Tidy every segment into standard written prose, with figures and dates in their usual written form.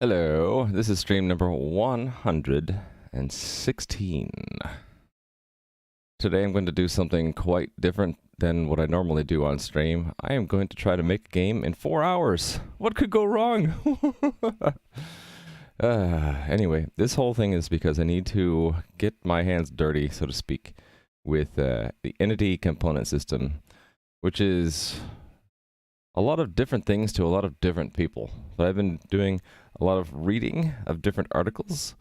Hello, this is stream number 116. Today I'm going to do something quite different than what I normally do on stream. I am going to try to make a game in 4 hours. What could go wrong? Anyway, this whole thing is because I need to get my hands dirty, so to speak, with the entity component system, which is a lot of different things to a lot of different people. But I've been doing a lot of reading of different articles,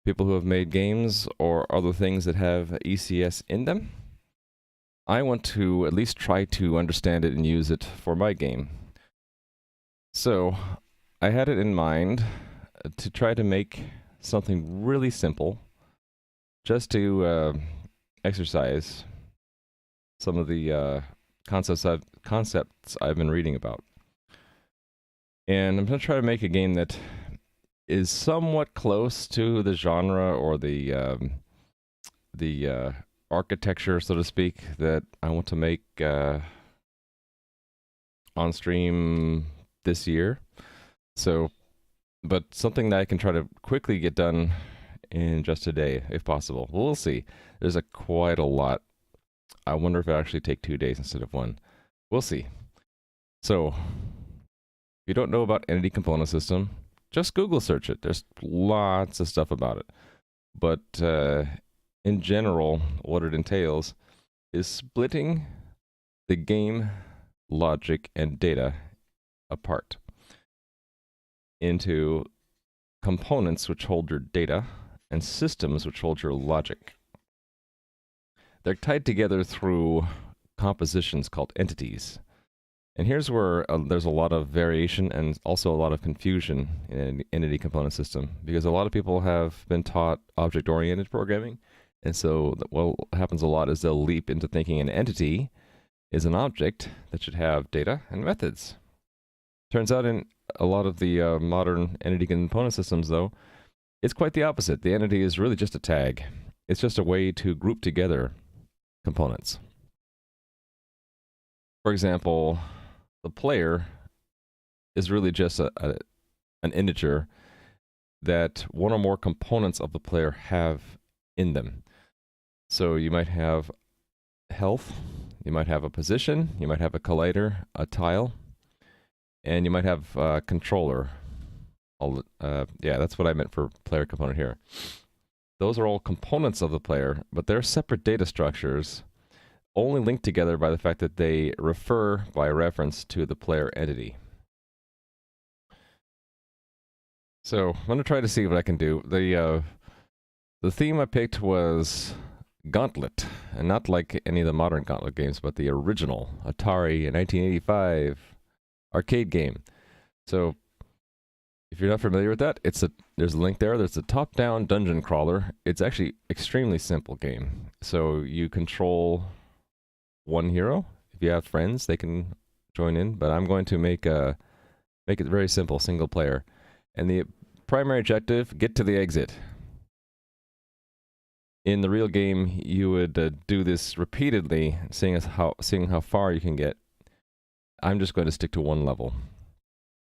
people who have made games or other things that have ECS in them. I want to at least try to understand it and use it for my game. So I had it in mind to try to make something really simple, just to exercise some of the concepts I've been reading about. And I'm going to try to make a game that is somewhat close to the genre or the architecture, so to speak, that I want to make on stream this year. So, but something that I can try to quickly get done in just a day, if possible. We'll see. There's quite a lot. I wonder if it'll actually take 2 days instead of 1. We'll see. So, if you don't know about entity component system, just Google search it. There's lots of stuff about it. But in general, what it entails is splitting the game logic and data apart into components which hold your data and systems which hold your logic. They're tied together through compositions called entities. And here's where there's a lot of variation and also a lot of confusion in an entity component system, because a lot of people have been taught object-oriented programming, and so what happens a lot is they'll leap into thinking an entity is an object that should have data and methods. Turns out in a lot of the modern entity component systems, though, it's quite the opposite. The entity is really just a tag. It's just a way to group together components. For example, the player is really just an integer that one or more components of the player have in them. So you might have health, you might have a position, you might have a collider, a tile, and you might have a controller. Yeah, that's what I meant for player component here. Those are all components of the player, but they're separate data structures, only linked together by the fact that they refer by reference to the player entity. So I'm going to try to see what I can do. The theme I picked was Gauntlet, and not like any of the modern Gauntlet games, but the original Atari 1985 arcade game. So if you're not familiar with that, there's a link there. There's a top-down dungeon crawler. It's actually extremely simple game. So you control one hero. If you have friends, they can join in, but I'm going to make it very simple, single player. And the primary objective, get to the exit. In the real game, you would do this repeatedly, seeing how far you can get. I'm just going to stick to one level.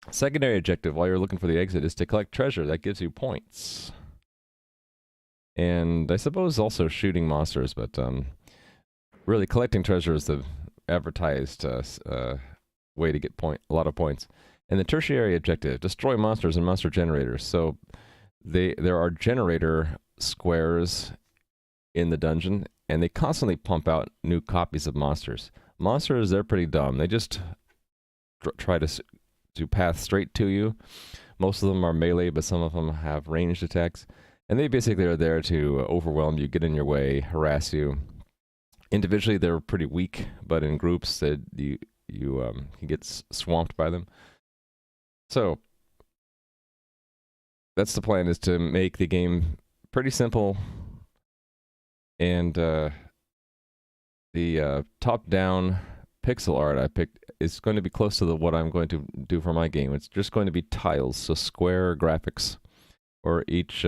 Secondary objective, while you're looking for the exit, is to collect treasure. That gives you points. And I suppose also shooting monsters, but really, collecting treasure is the advertised way to get a lot of points. And the tertiary objective, destroy monsters and monster generators. So there are generator squares in the dungeon, and they constantly pump out new copies of monsters. Monsters, they're pretty dumb. They just try to path straight to you. Most of them are melee, but some of them have ranged attacks. And they basically are there to overwhelm you, get in your way, harass you. Individually, they're pretty weak, but in groups, you can get swamped by them. So that's the plan, is to make the game pretty simple. And the top-down pixel art I picked is going to be close to what I'm going to do for my game. It's just going to be tiles, so square graphics, or each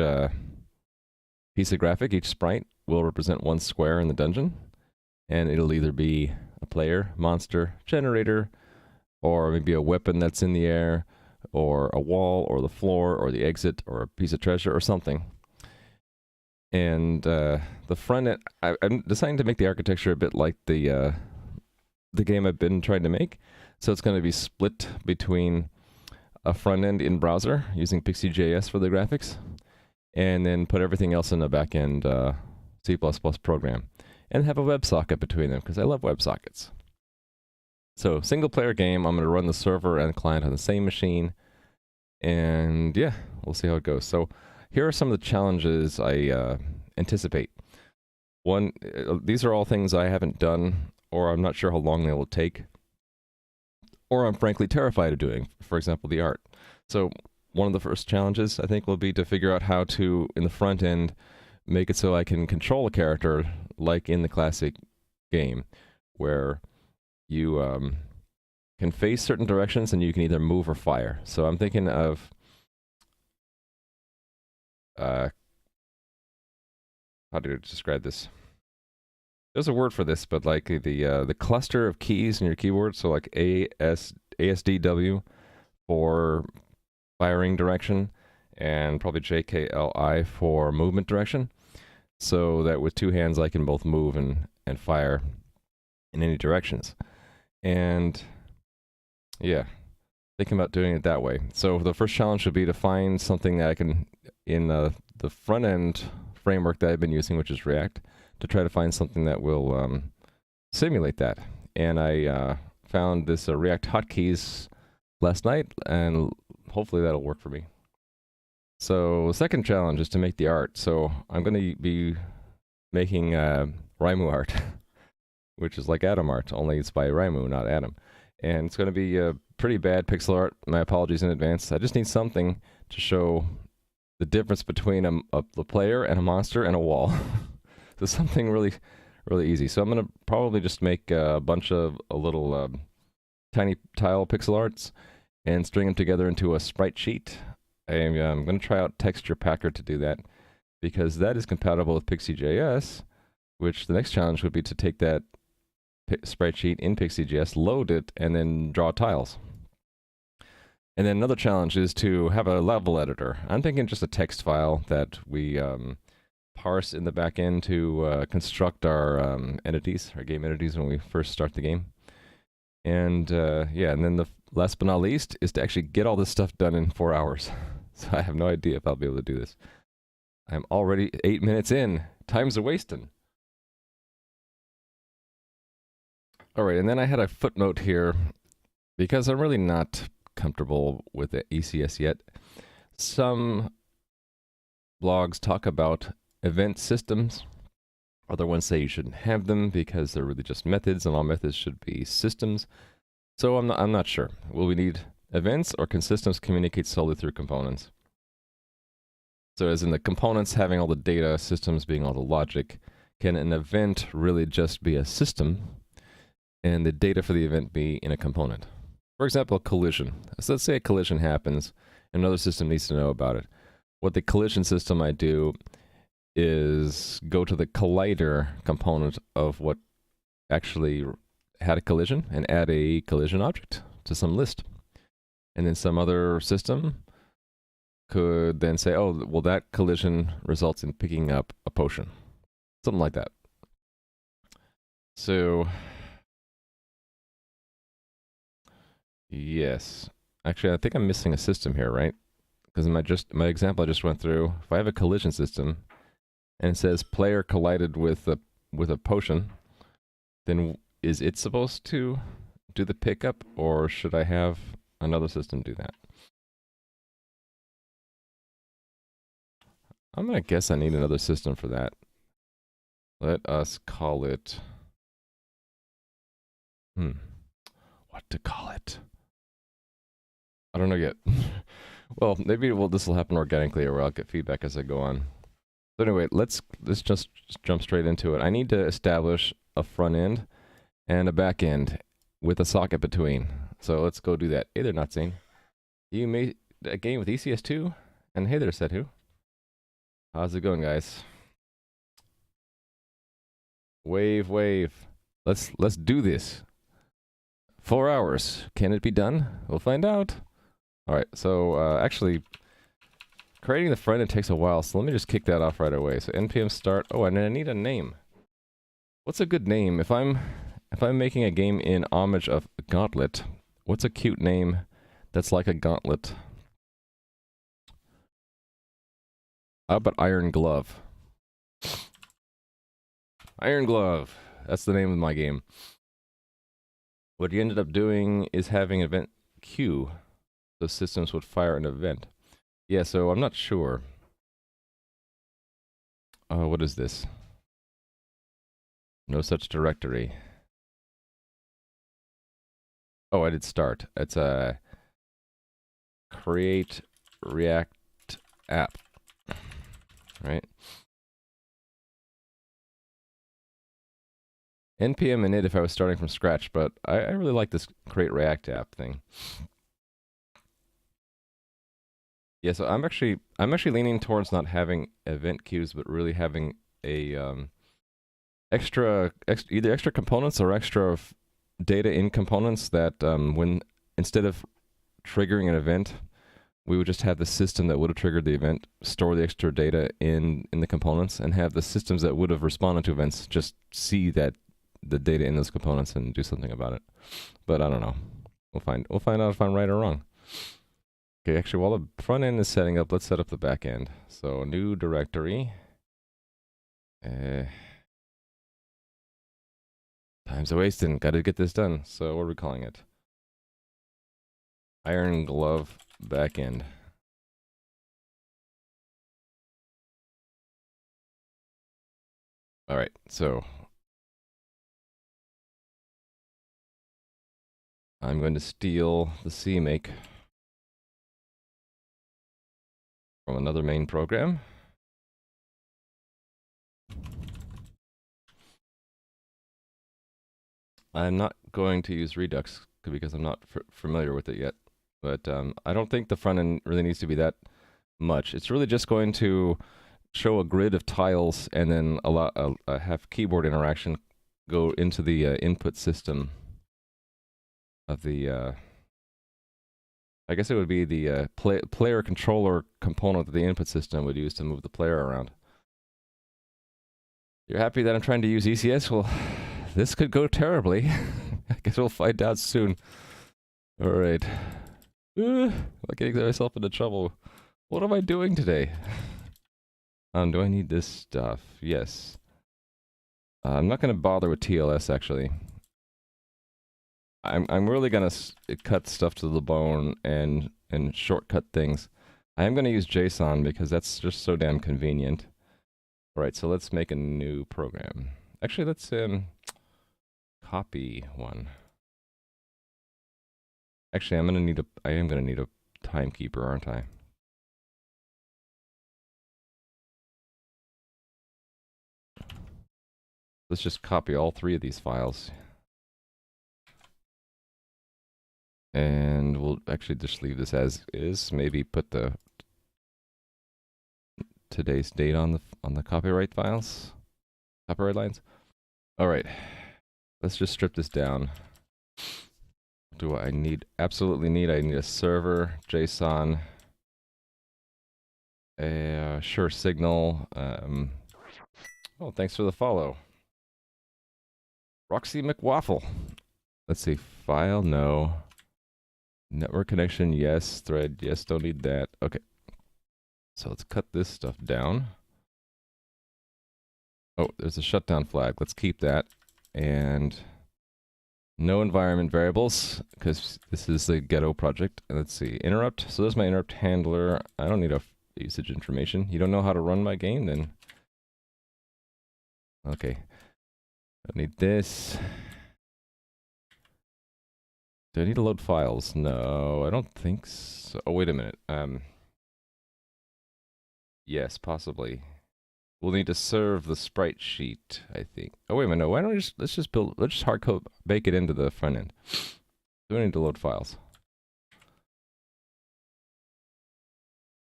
piece of graphic, each sprite, will represent one square in the dungeon. And it'll either be a player, monster, generator, or maybe a weapon that's in the air, or a wall, or the floor, or the exit, or a piece of treasure, or something. And the front end, I'm deciding to make the architecture a bit like the game I've been trying to make. So it's going to be split between a front end in browser using Pixi.js for the graphics, and then put everything else in a backend C++ program, and have a WebSocket between them because I love WebSockets. So single player game, I'm going to run the server and client on the same machine, and yeah, we'll see how it goes. So here are some of the challenges I anticipate. One, these are all things I haven't done, or I'm not sure how long they will take, or I'm frankly terrified of doing. For example, the art. So one of the first challenges, I think, will be to figure out how to, in the front end, make it so I can control a character like in the classic game, where you can face certain directions and you can either move or fire. So I'm thinking of how do you describe this? There's a word for this, but like the cluster of keys in your keyboard. So like ASDW for firing direction, and probably JKLI for movement direction. So that with two hands I can both move and fire in any directions. And yeah, thinking about doing it that way. So the first challenge would be to find something that I can, in the front end framework that I've been using, which is React, to try to find something that will simulate that. And I found this React hotkeys last night, and hopefully that'll work for me. So the second challenge is to make the art. So I'm going to be making Raimu art, which is like Atom art, only it's by Raimu, not Atom. And it's going to be a pretty bad pixel art. My apologies in advance. I just need something to show the difference between a player and a monster and a wall. So something really, really easy. So I'm going to probably just make a bunch of little tiny tile pixel arts and string them together into a sprite sheet. I'm going to try out Texture Packer to do that, because that is compatible with Pixi.js, which the next challenge would be to take that sprite sheet in Pixi.js, load it, and then draw tiles. And then another challenge is to have a level editor. I'm thinking just a text file that we parse in the backend to construct our entities, our game entities, when we first start the game. And yeah, and then the last but not least is to actually get all this stuff done in 4 hours. So I have no idea if I'll be able to do this. I'm already 8 minutes in. Time's a wasting. All right, and then I had a footnote here, because I'm really not comfortable with the ECS yet. Some blogs talk about event systems. Other ones say you shouldn't have them because they're really just methods, and all methods should be systems. So I'm not sure. Will we need events, or can systems communicate solely through components? So as in the components having all the data, systems being all the logic, can an event really just be a system and the data for the event be in a component? For example, a collision. So let's say a collision happens, and another system needs to know about it. What the collision system might do is go to the collider component of what actually had a collision and add a collision object to some list. And then some other system could then say, oh, well, that collision results in picking up a potion. Something like that. So yes. Actually, I think I'm missing a system here, right? Because in my example I just went through, if I have a collision system and it says player collided with a potion, then is it supposed to do the pickup, or should I have another system do that? I'm gonna guess I need another system for that. Let us call it, what to call it? I don't know yet. Well, maybe this will happen organically, or I'll get feedback as I go on. So anyway, let's just jump straight into it. I need to establish a front end and a back end with a socket between. So let's go do that. Hey there, Notsane. You made a game with ECS 2? And hey there, Sethu. How's it going, guys? Wave. Let's do this. 4 hours. Can it be done? We'll find out. All right, so actually, creating the front end takes a while, so let me just kick that off right away. So npm start. Oh, and I need a name. What's a good name? If I'm making a game in homage of Gauntlet, what's a cute name that's like a gauntlet? How about Iron Glove? Iron Glove. That's the name of my game. What you ended up doing is having an event queue. So systems would fire an event. Yeah, so I'm not sure. What is this? No such directory. Oh, I did start. It's a create React app, right? npm init if I was starting from scratch, but I really like this create React app thing. Yeah, so I'm actually leaning towards not having event queues, but really having a either extra components or extra data in components that when instead of triggering an event, we would just have the system that would have triggered the event store the extra data in the components, and have the systems that would have responded to events just see that the data in those components and do something about it. But I don't know. We'll find out if I'm right or wrong. Okay, actually, while the front end is setting up, let's set up the back end. So new directory. Time's a wasting. Got to get this done. So what are we calling it? Iron Glove Backend. All right, so I'm going to steal the CMake from another main program. I'm not going to use Redux because I'm not familiar with it yet. But I don't think the front end really needs to be that much. It's really just going to show a grid of tiles and then have keyboard interaction go into the input system of the I guess it would be the player controller component that the input system would use to move the player around. You're happy that I'm trying to use ECS? Well, this could go terribly. I guess we'll find out soon. All right. I'm getting myself into trouble. What am I doing today? Do I need this stuff? Yes. I'm not going to bother with TLS, actually. I'm really going to cut stuff to the bone and shortcut things. I am going to use JSON because that's just so damn convenient. All right, so let's make a new program. Actually, let's copy one. Actually, I am going to need a timekeeper, aren't I? Let's just copy all 3 of these files. And we'll actually just leave this as is. Maybe put the today's date on the copyright files, copyright lines. All right, let's just strip this down. Do I need? Absolutely need. I need a server, JSON. Sure, signal. Oh, thanks for the follow, Roxy McWaffle. Let's see. File, no. Network connection, yes. Thread, yes. Don't need that. Okay. So let's cut this stuff down. Oh, there's a shutdown flag. Let's keep that. And no environment variables, because this is the ghetto project. And let's see. Interrupt. So there's my interrupt handler. I don't need a usage information. You don't know how to run my game? Then. Okay. I need this. Do I need to load files? No, I don't think so. Oh, wait a minute. Yes, possibly. We'll need to serve the Sprite sheet, I think. Oh, wait a minute. No, why don't we just, let's just hard code, bake it into the front end. Do we need to load files?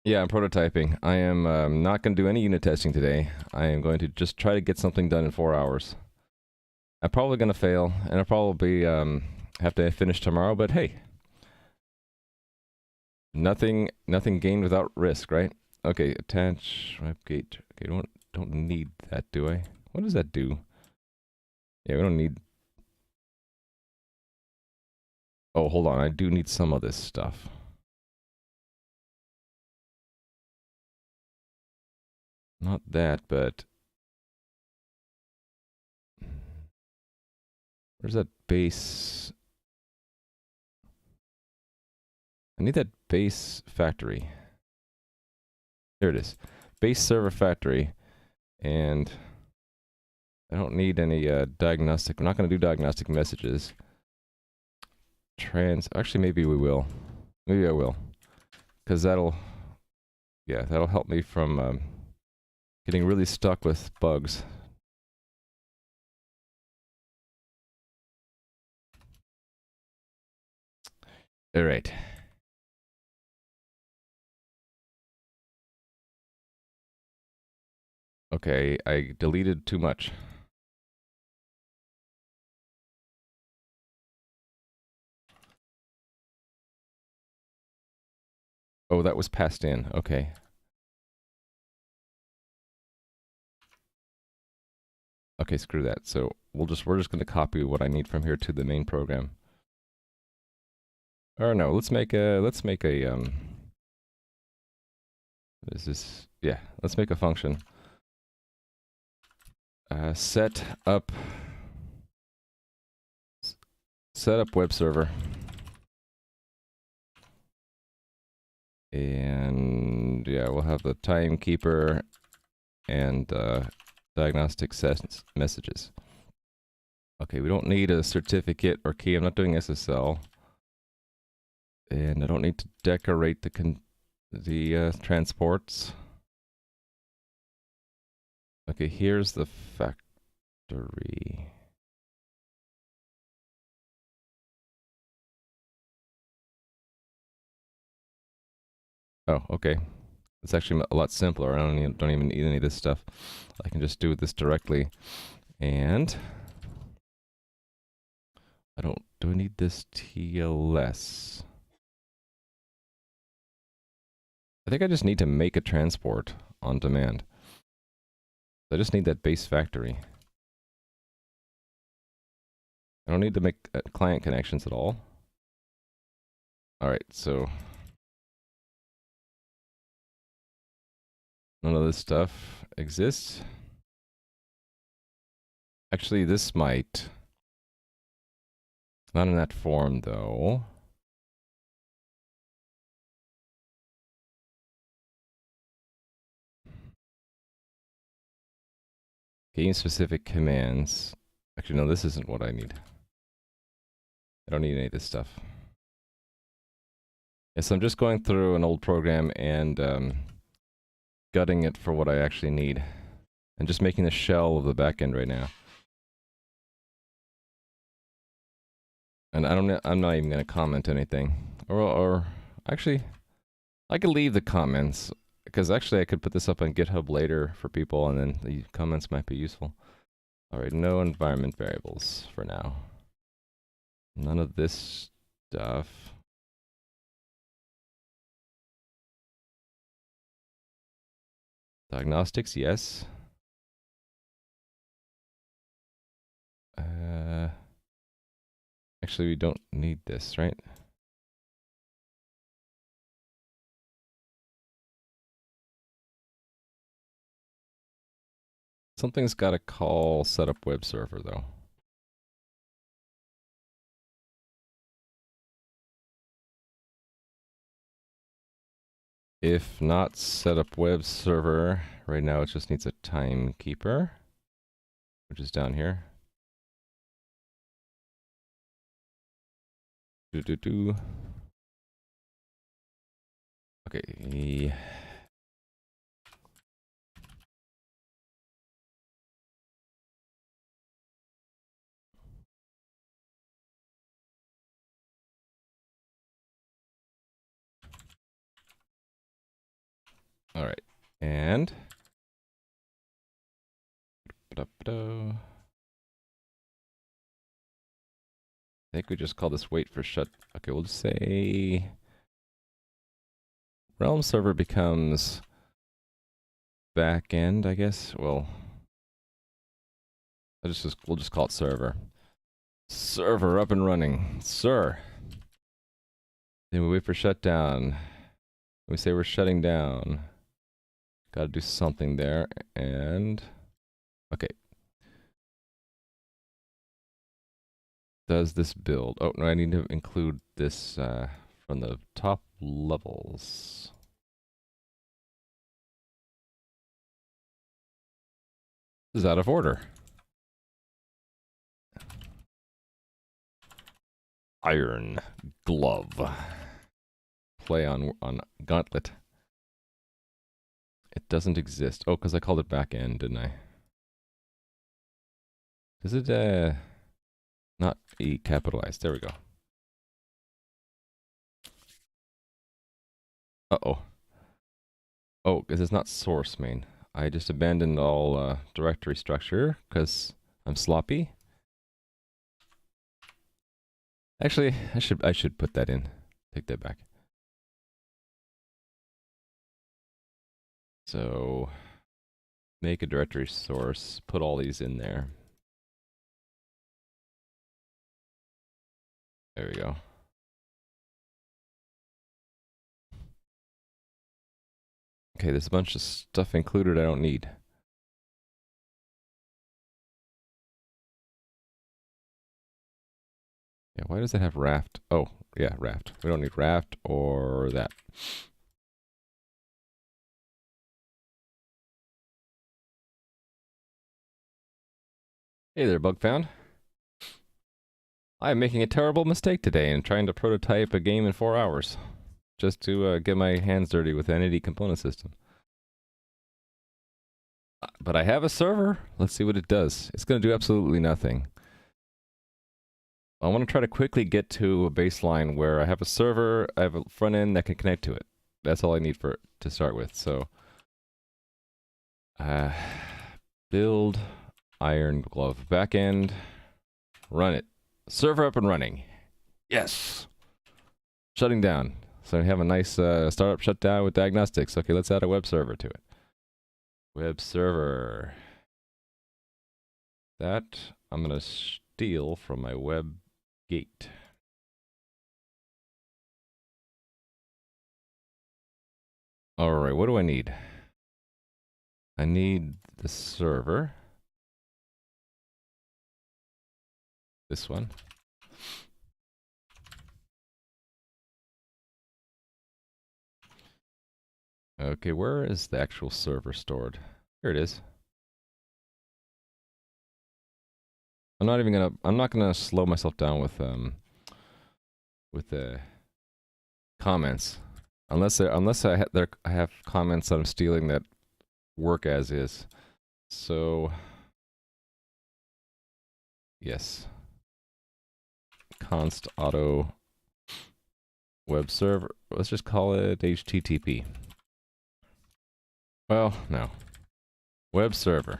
Yeah, I'm prototyping. I am not going to do any unit testing today. I am going to just try to get something done in 4 hours. I'm probably going to fail, and I'll probably have to finish tomorrow, but hey. Nothing gained without risk, right? Okay, attach WebGate. Okay, don't need that, do I? What does that do? Yeah, we don't need. Oh, hold on. I do need some of this stuff. Not that, but where's that base? I need that base factory. Here it is. Base server factory. And I don't need any diagnostic. I'm not going to do diagnostic messages. Actually, maybe we will. Maybe I will. Because that'll help me from getting really stuck with bugs. All right. Okay, I deleted too much. Oh, that was passed in. Okay. Okay, screw that. So we're just going to copy what I need from here to the main program. Or no, let's make a let's make a function. Set up web server. And yeah, we'll have the timekeeper and diagnostic messages. Okay, we don't need a certificate or key. I'm not doing SSL. And I don't need to decorate the transports. Okay, here's the factory. Oh, okay. It's actually a lot simpler. I don't even need any of this stuff. I can just do this directly. And do I need this TLS? I think I just need to make a transport on demand. I just need that base factory. I don't need to make client connections at all. All right, so none of this stuff exists. Actually, this might. It's not in that form, though. Game specific commands. Actually, no, this isn't what I need. I don't need any of this stuff. Yes, I'm just going through an old program and gutting it for what I actually need. And just making the shell of the backend right now. And I'm not even going to comment anything. Or actually, I could leave the comments. Because actually I could put this up on GitHub later for people and then the comments might be useful. Alright, no environment variables for now. None of this stuff. Diagnostics, yes. Actually, we don't need this, right? Something's got to call setup web server, though. If not setup web server, right now it just needs a timekeeper, which is down here. Okay. All right. And I think we just call this wait for shut. Okay, we'll just say realm server becomes backend, I guess. Well, we'll just call it server. Server up and running, sir. Then we wait for shutdown. We say we're shutting down. Got to do something there, and okay. Does this build? Oh no, I need to include this from the top levels. This is out of order. Iron glove. Play on gauntlet. It doesn't exist. Oh, because I called it backend, didn't I? Is it not E capitalized? There we go. Uh-oh. Oh, because it's not source main. I just abandoned all directory structure because I'm sloppy. Actually, I should put that in. Take that back. So make a directory source, put all these in there. There we go. Okay, there's a bunch of stuff included I don't need. Yeah, why does it have raft? Oh, yeah, raft. We don't need raft or that. Hey there, bug found. I am making a terrible mistake today in trying to prototype a game in 4 hours. Just to get my hands dirty with the entity component system. But I have a server. Let's see what it does. It's going to do absolutely nothing. I want to try to quickly get to a baseline where I have a server, I have a front end that can connect to it. That's all I need for it to start with. So, build iron glove backend, run it. Server up and running. Yes. Shutting down. So we have a nice startup shutdown with diagnostics. Okay, let's add a web server to it. Web server. That I'm going to steal from my web gate. All right, what do I need? I need the server. This one. Okay, where is the actual server stored? Here it is. I'm not gonna slow myself down with the comments. Unless I have comments that I'm stealing that work as is. So yes. Const auto web server. Let's just call it HTTP. Well, no. Web server.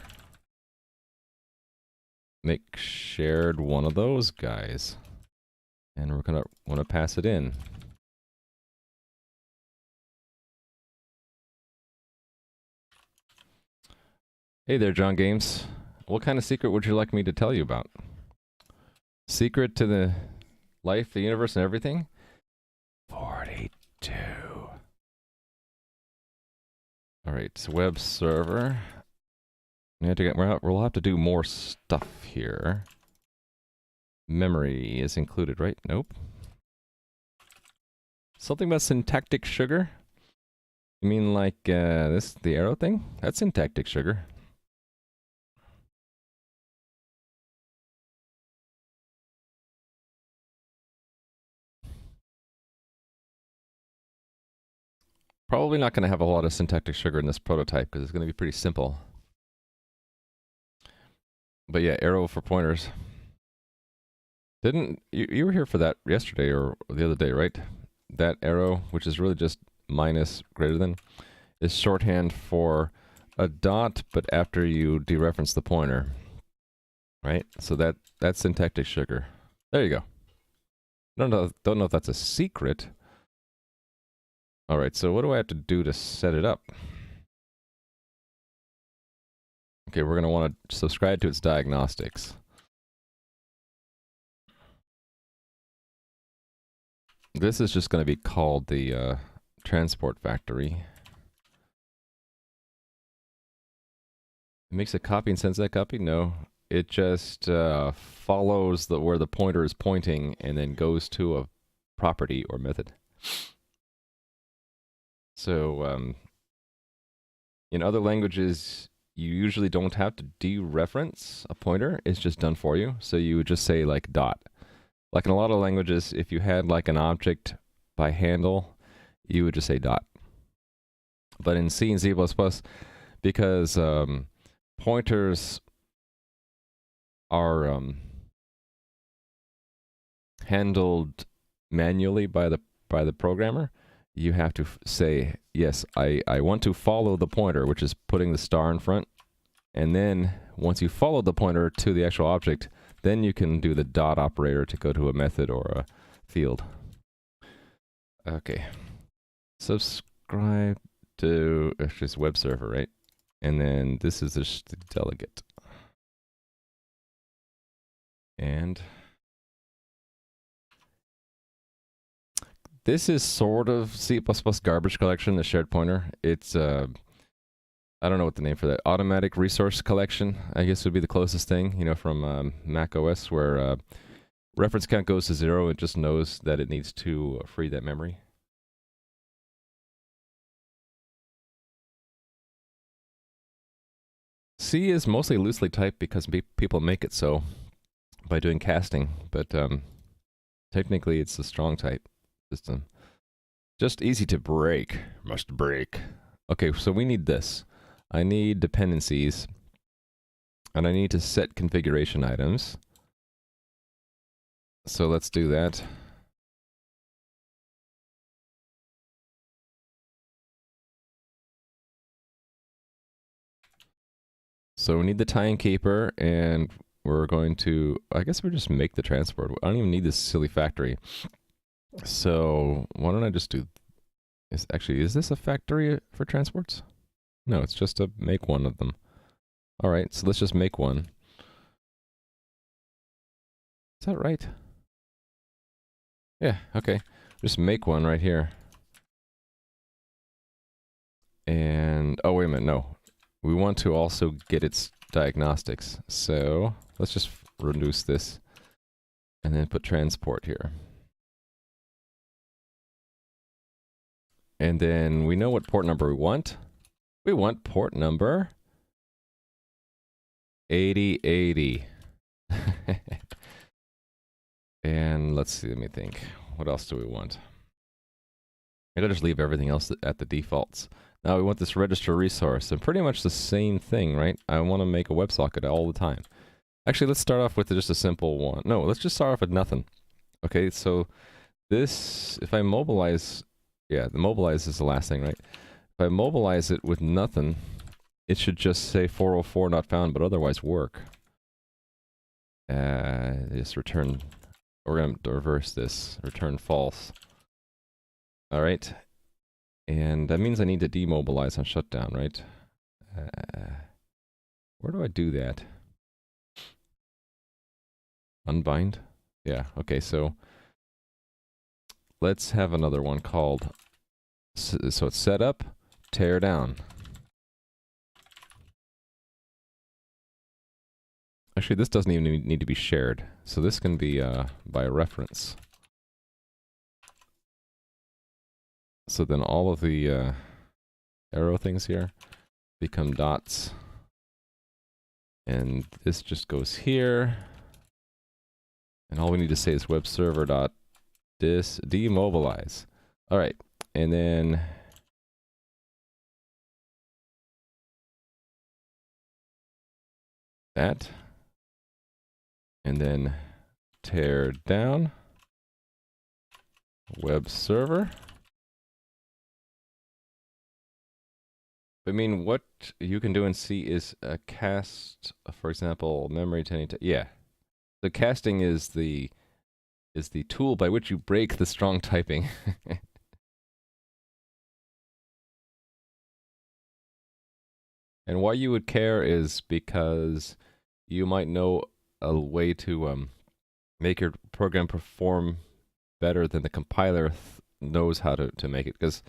Make shared one of those guys. And we're gonna want to pass it in. Hey there, John Games. What kind of secret would you like me to tell you about? Secret to the life, the universe, and everything? 42. Alright, so web server. We'll have to do more stuff here. Memory is included, right? Nope. Something about syntactic sugar? You mean like the arrow thing? That's syntactic sugar. Probably not going to have a lot of syntactic sugar in this prototype because it's going to be pretty simple. But yeah, arrow for pointers. Didn't you were here for that yesterday or the other day, right? That arrow, which is really just minus greater than, is shorthand for a dot, but after you dereference the pointer. Right? So that's syntactic sugar. There you go. Don't know if that's a secret. All right, so what do I have to do to set it up? Okay, we're going to want to subscribe to its diagnostics. This is just going to be called the transport factory. It makes a copy and sends that copy? No. It just follows where the pointer is pointing and then goes to a property or method. So in other languages, you usually don't have to dereference a pointer. It's just done for you. So you would just say like dot. Like in a lot of languages, if you had like an object by handle, you would just say dot. But in C and C++, because pointers are handled manually by the programmer, you have to say, yes, I want to follow the pointer, which is putting the star in front. And then once you follow the pointer to the actual object, then you can do the dot operator to go to a method or a field. Okay. Subscribe to, it's just web server, right? And then this is just the delegate. And this is sort of C++ garbage collection, the shared pointer. It's, I don't know what the name for that. Automatic resource collection, I guess would be the closest thing, you know, from Mac OS, where reference count goes to 0. It just knows that it needs to free that memory. C is mostly loosely typed because people make it so by doing casting, but technically it's a strong type system. Just easy to break. Must break. Okay, so we need this. I need dependencies, and I need to set configuration items. So let's do that. So we need the timekeeper, and we're going to, I guess we'll just make the transport. I don't even need this silly factory. So why don't I just do, is this a factory for transports? No, it's just to make one of them. All right, so let's just make one. Is that right? Yeah, okay. Just make one right here. And, oh, wait a minute, no. We want to also get its diagnostics. So let's just reduce this and then put transport here. And then we know what port number we want. We want port number 8080. And let's see, let me think. What else do we want? I'll just leave everything else at the defaults. Now we want this register resource, and pretty much the same thing, right? I want to make a WebSocket all the time. Actually, let's start off with just a simple one. No, let's just start off with nothing. Okay, so this, if I mobilize, yeah, the mobilize is the last thing, right? If I mobilize it with nothing, it should just say 404 not found, but otherwise work. Just return, we're going to reverse this, return false. All right. And that means I need to demobilize on shutdown, right? Where do I do that? Unbind? Yeah, okay, so let's have another one called, so it's set up, tear down. Actually, this doesn't even need to be shared, so this can be by reference. So then all of the arrow things here become dots. And this just goes here. And all we need to say is web server dot demobilize. All right, and then that. And then tear down web server. I mean, what you can do in C is cast, for example, memory tending to, yeah. The casting is the tool by which you break the strong typing. And why you would care is because you might know a way to make your program perform better than the compiler knows how to make it. Because,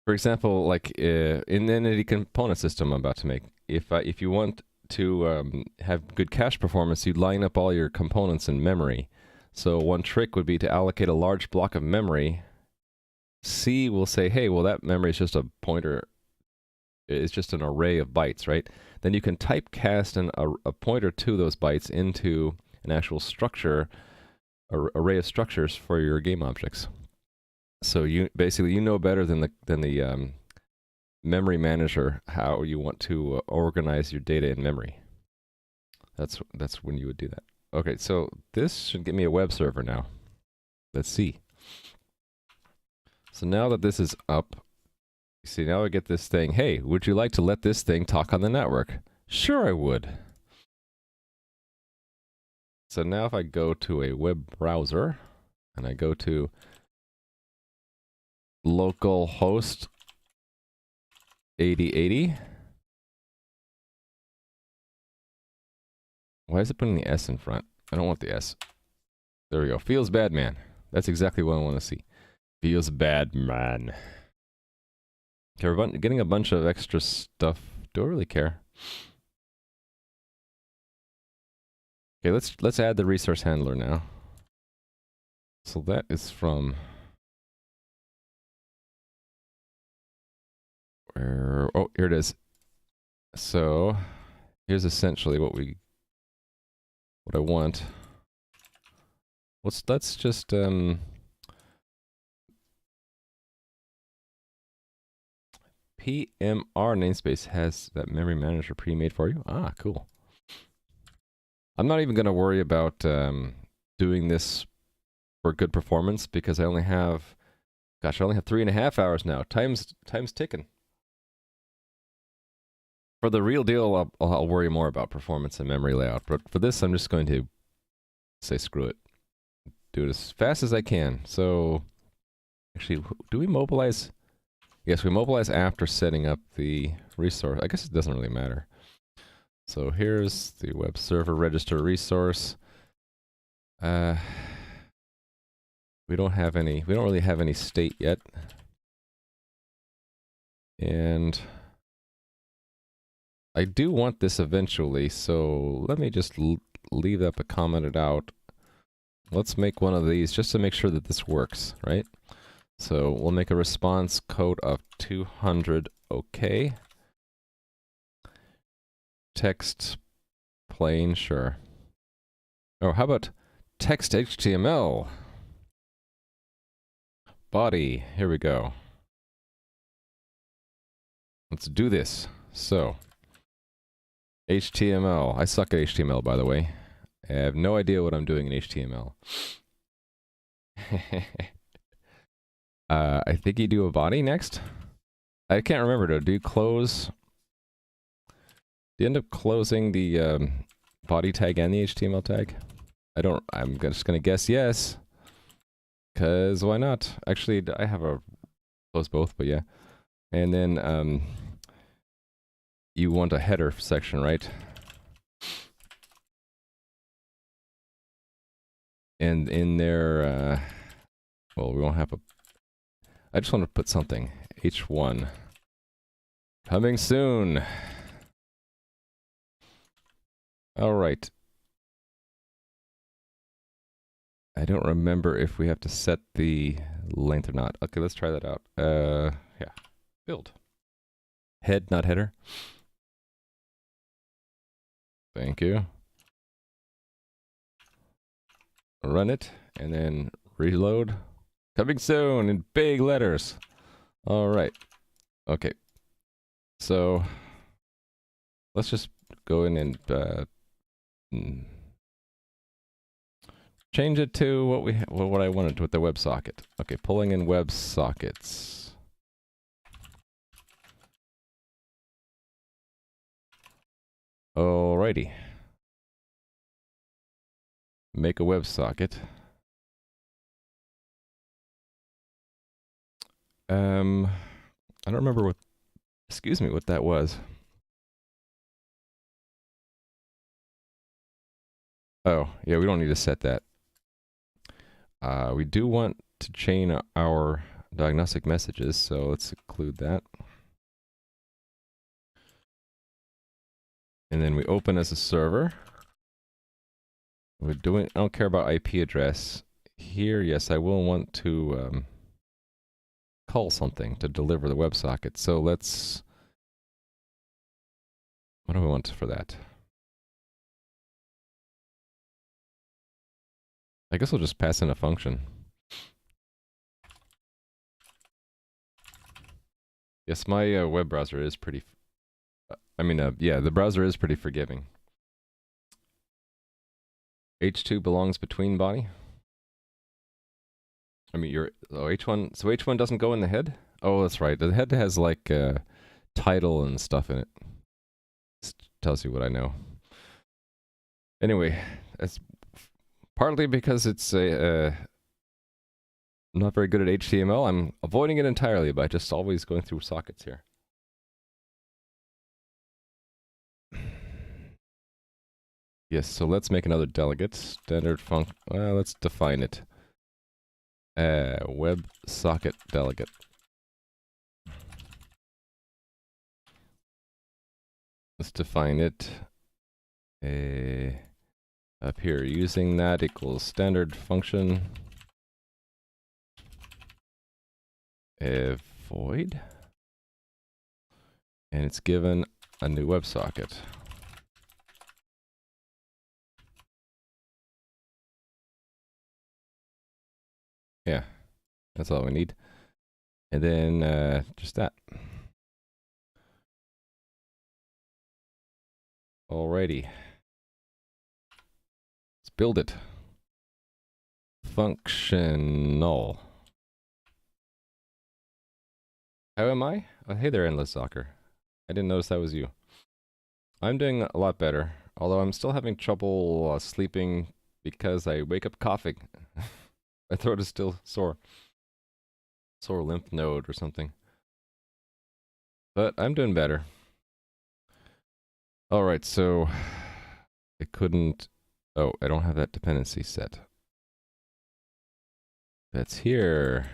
for example, like in the entity component system I'm about to make, if you want to have good cache performance, you'd line up all your components in memory. So one trick would be to allocate a large block of memory. C will say, hey, well, that memory is just a pointer. It's just an array of bytes, right? Then you can typecast a pointer to those bytes into an actual structure, array of structures for your game objects. So you basically know better than the memory manager how you want to organize your data in memory. That's when you would do that. Okay, so this should get me a web server now. Let's see. So now that this is up, you see, now I get this thing. Hey, would you like to let this thing talk on the network? Sure, I would. So now if I go to a web browser and I go to localhost 8080. Why is it putting the S in front? I don't want the S. There we go. Feels bad, man. That's exactly what I want to see. Feels bad, man. Okay, we're getting a bunch of extra stuff. Do I really care? Okay, let's add the resource handler now. So that is from where? Oh, here it is. So here's essentially what I want. Let's just PMR namespace has that memory manager pre-made for you. Ah, cool. I'm not even going to worry about doing this for good performance because I only have 3.5 hours now. Time's ticking. For the real deal, I'll worry more about performance and memory layout. But for this, I'm just going to say screw it. Do it as fast as I can. So, actually, do we mobilize? Yes, we mobilize after setting up the resource. I guess it doesn't really matter. So here's the web server register resource. We don't really have any state yet. And I do want this eventually, so let me just leave that but comment it out. Let's make one of these just to make sure that this works, right? So we'll make a response code of 200 OK. Text plain, sure. Oh, how about text HTML? Body, here we go. Let's do this. So, HTML. I suck at HTML, by the way. I have no idea what I'm doing in HTML. I think you do a body next. I can't remember. Do you close? Do you end up closing the body tag and the HTML tag? I'm just gonna guess yes. Cause why not? Actually, I have a close both, but yeah. And then you want a header section, right? And in there, well, we won't have a. I just want to put something. H1. Coming soon. All right. I don't remember if we have to set the length or not. Okay, let's try that out. Yeah. Build. Head, not header. Thank you. Run it, and then reload. Coming soon in big letters. All right. Okay. So let's just go in and change it to what I wanted with the WebSocket. Okay, pulling in WebSockets. Alrighty. Make a WebSocket. I don't remember what, excuse me, what that was. Oh, yeah, we don't need to set that. We do want to chain our diagnostic messages, so let's include that. And then we open as a server. I don't care about IP address. Here, yes, I will want to call something to deliver the WebSocket. So let's, what do we want for that? I guess we'll just pass in a function. Yes, my web browser is pretty, yeah, the browser is pretty forgiving. H2 belongs between body. I mean, H1, so H1 doesn't go in the head? Oh, that's right. The head has like title and stuff in it. This tells you what I know. Anyway, that's partly because it's I'm not very good at HTML. I'm avoiding it entirely by just always going through sockets here. Yes, so let's make another delegate. Standard func. Well, let's define it. WebSocket delegate. Let's define it. Up here, using that equals standard function. Void. And it's given a new WebSocket. Yeah, that's all we need. And then just that. Alrighty. Let's build it. Functional. How am I? Oh, hey there, Endless Soccer. I didn't notice that was you. I'm doing a lot better, although I'm still having trouble sleeping because I wake up coughing. My throat is still sore. Sore lymph node or something. But I'm doing better. Alright, so I couldn't... Oh, I don't have that dependency set. That's here.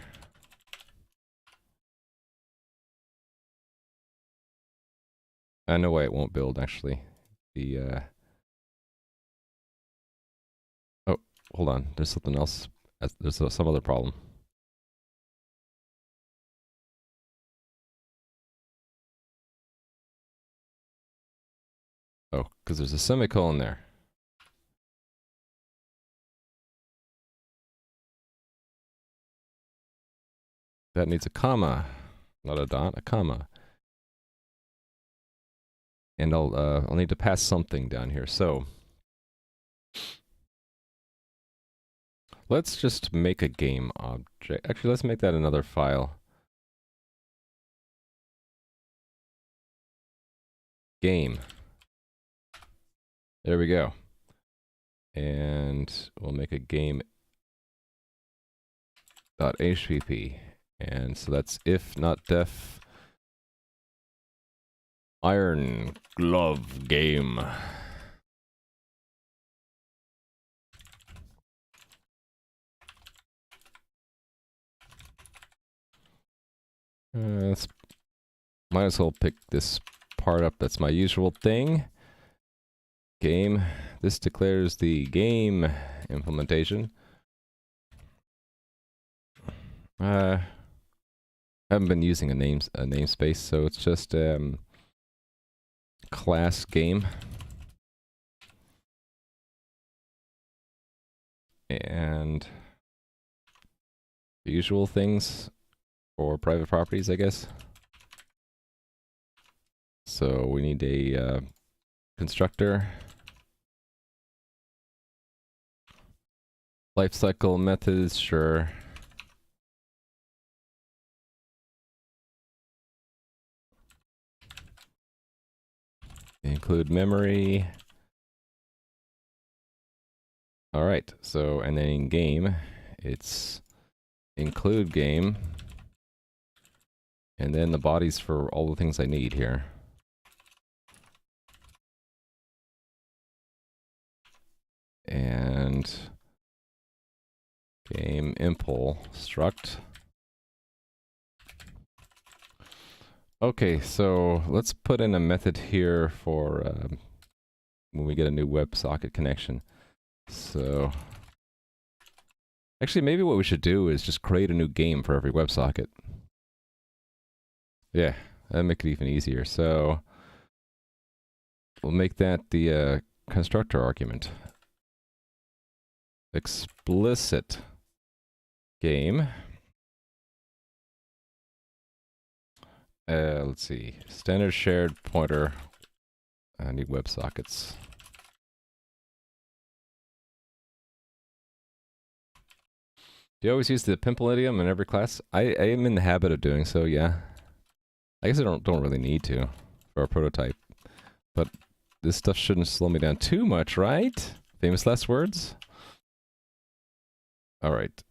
I know why it won't build, actually. Oh, hold on. There's something else. There's some other problem. Oh, because there's a semicolon there. That needs a comma. Not a dot, a comma. And I'll need to pass something down here. So let's just make a game object. Actually, let's make that another file. Game. There we go. And we'll make a game .hpp. And so that's if not def iron glove game. Might as well pick this part up. That's my usual thing. Game. This declares the game implementation. I haven't been using a namespace, so it's just class game. And the usual things for private properties, I guess. So we need a constructor. Lifecycle methods, sure. Include memory. All right, so, and then in game, it's include game. And then the bodies for all the things I need here. And game impl struct. Okay, so let's put in a method here for when we get a new WebSocket connection. So actually, maybe what we should do is just create a new game for every WebSocket. Yeah, that'd make it even easier. So we'll make that the constructor argument. Explicit game. Let's see. Standard shared pointer. I need WebSockets. Do you always use the pimple idiom in every class? I am in the habit of doing so, yeah. I guess I don't really need to for a prototype. But this stuff shouldn't slow me down too much, right? Famous last words? Alright.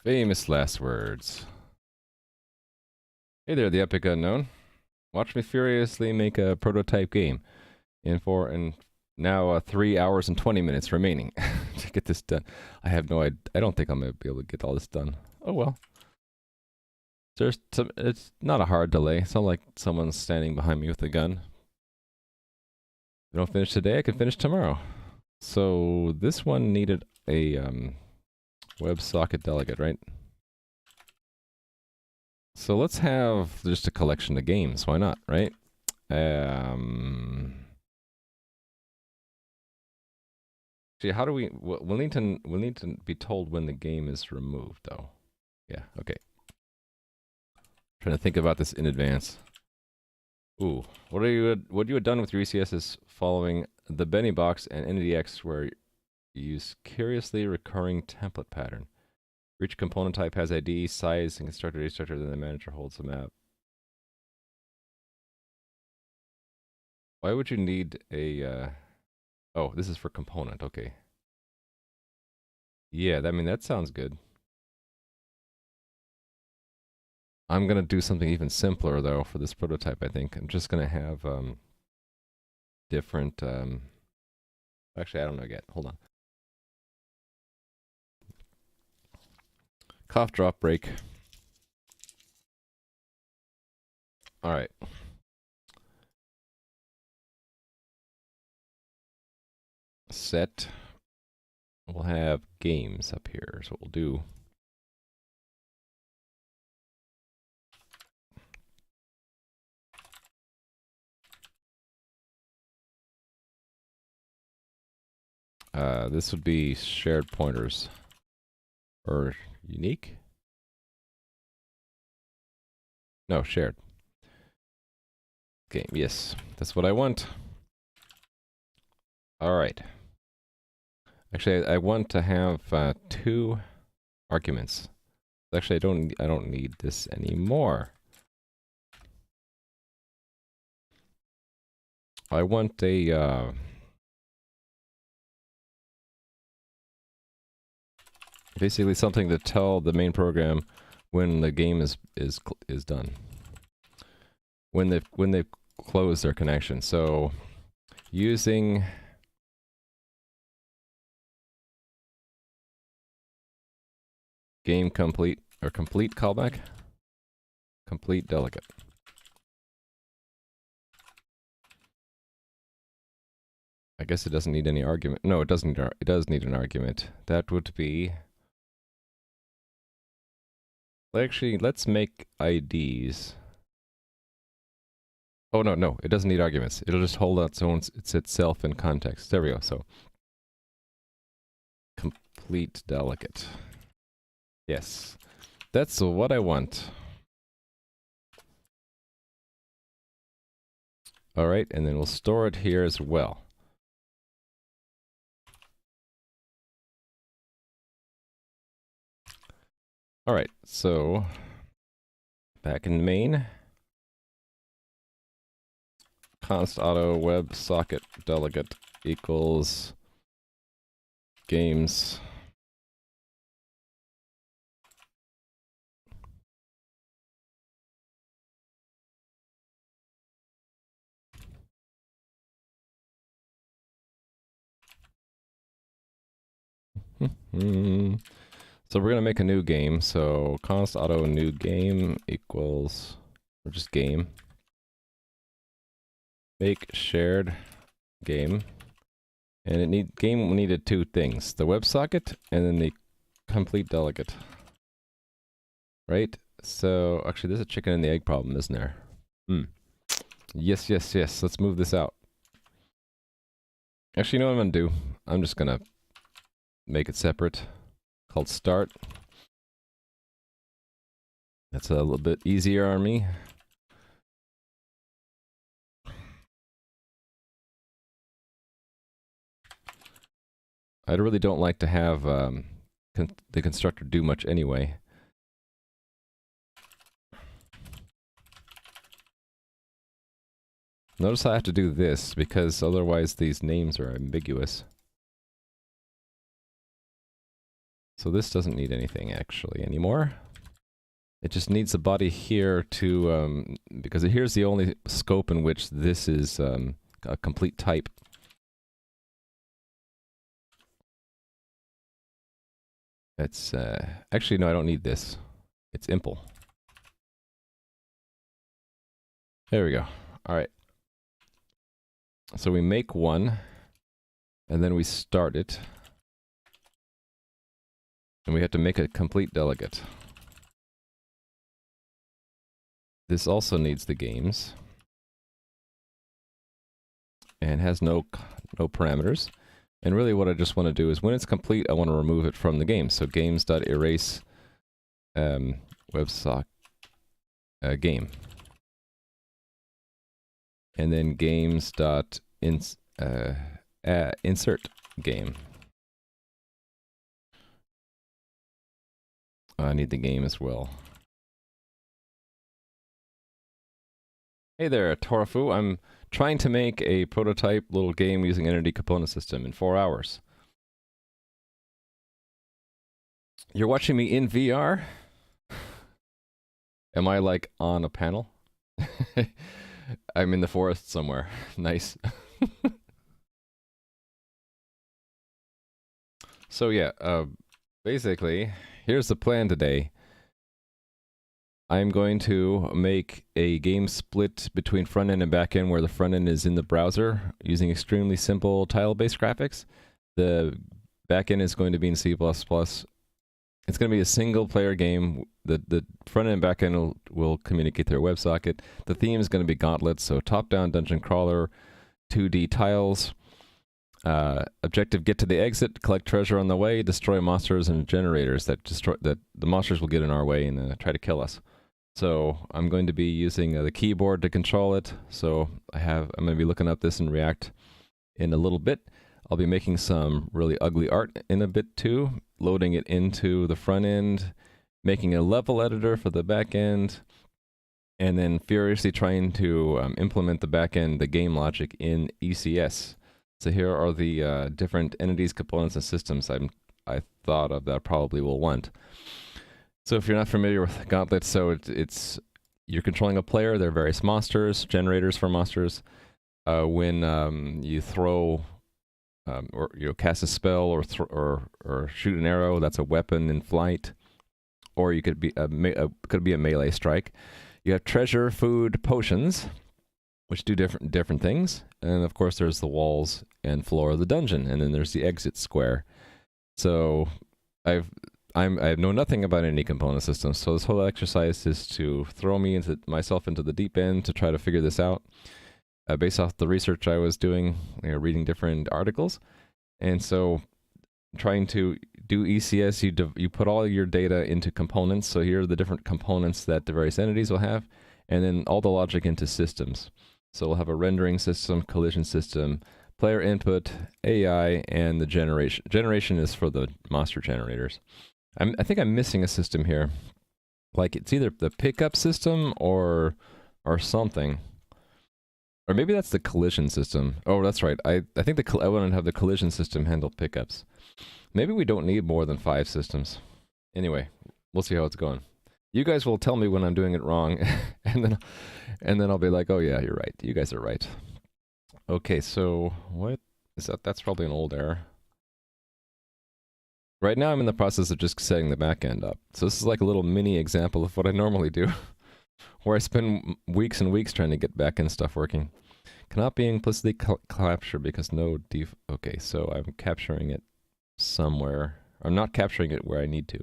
Famous last words. Hey there, the epic unknown. Watch me furiously make a prototype game and now 3 hours and 20 minutes remaining to get this done. I have no idea. I don't think I'm going to be able to get all this done. Oh well. It's not a hard delay. It's not like someone's standing behind me with a gun. If I don't finish today, I can finish tomorrow. So this one needed a WebSocket delegate, right? So let's have just a collection of games. Why not, right? See, how do we'll need to be told when the game is removed, though. Yeah, okay. Trying to think about this in advance. Ooh, what you had done with your ECS is following the Benny box and NDX, where you use curiously recurring template pattern. For each component type has ID, size, and constructor, destructor, then the manager holds the map. Why would you need a, oh, this is for component, okay. Yeah, I mean, that sounds good. I'm gonna do something even simpler, though, for this prototype, I think. I'm just gonna have, different, actually, I don't know yet. Hold on. Cough, drop, break. Alright. Set. We'll have games up here, so we'll do. This would be shared pointers. Or unique? No, shared. Game, yes. That's what I want. Alright. Actually, I want to have 2 arguments. Actually, I don't need this anymore. I want a basically something to tell the main program when the game is done. When they've closed their connection. So using game complete or complete callback, complete delegate. I guess it doesn't need any argument. No, it doesn't. It does need an argument. That would be. Actually, let's make IDs. Oh no, it doesn't need arguments. It'll just hold out it's itself in context. There we go. So complete delegate. Yes, that's what I want. All right, and then we'll store it here as well. All right, so back in main. const auto web socket delegate equals games. So we're gonna make a new game. So const auto new game equals, or just game. Make shared game. And game needed two things: the WebSocket and then the complete delegate. Right? So actually, there's a chicken and the egg problem, isn't there? Yes, yes, yes. Let's move this out. Actually, you know what I'm gonna do? I'm just gonna make it separate, called start. That's a little bit easier on me. I really don't like to have the constructor do much anyway. Notice I have to do this because otherwise these names are ambiguous. So this doesn't need anything actually anymore. It just needs a body here to, because here's the only scope in which this is a complete type. It's, actually no, I don't need this. It's impl. There we go. All right. So we make one, and then we start it. And we have to make a complete delegate. This also needs the games. And has no parameters. And really what I just want to do is when it's complete, I want to remove it from the game. So games.erase WebSocket game. And then games.insert game. I need the game as well. Hey there, Torafu. I'm trying to make a prototype little game using Entity Component System in 4 hours. You're watching me in VR? Am I like on a panel? I'm in the forest somewhere. Nice. So yeah, basically, here's the plan today. I'm going to make a game split between front-end and back-end where the front-end is in the browser using extremely simple tile-based graphics. The back-end is going to be in C++. It's going to be a single-player game. The front-end and back-end will communicate their WebSocket. The theme is going to be Gauntlet, so top-down dungeon crawler, 2D tiles. Objective: get to the exit, collect treasure on the way, destroy monsters and generators that the monsters will get in our way and try to kill us. So I'm going to be using the keyboard to control it. So I'm going to be looking up this in React in a little bit. I'll be making some really ugly art in a bit too, loading it into the front end, making a level editor for the back end, and then furiously trying to implement the back end, the game logic in ECS. So here are the different entities, components, and systems I thought of that I probably will want. So if you're not familiar with Gauntlet, so it's you're controlling a player. There are various monsters, generators for monsters. When you throw or cast a spell or shoot an arrow, that's a weapon in flight. Or you could be a melee strike. You have treasure, food, potions, which do different things. And of course there's the walls and floor of the dungeon, and then there's the exit square. So I know nothing about any component systems, so this whole exercise is to throw myself into the deep end to try to figure this out based off the research I was doing, reading different articles. And so trying to do ECS, you put all your data into components. So here are the different components that the various entities will have, and then all the logic into systems. So we'll have a rendering system, collision system, player input, AI, and the generation. Generation is for the monster generators. I think I'm missing a system here. Like it's either the pickup system or something. Or maybe that's the collision system. Oh, that's right. I think I want to have the collision system handle pickups. Maybe we don't need more than 5 systems. Anyway, we'll see how it's going. You guys will tell me when I'm doing it wrong, and then I'll be like, oh yeah, you're right. You guys are right. Okay, so what is that? That's probably an old error. Right now I'm in the process of just setting the backend up. So this is like a little mini example of what I normally do, where I spend weeks and weeks trying to get backend stuff working. Cannot be implicitly captured because no def... Okay, so I'm capturing it somewhere. I'm not capturing it where I need to.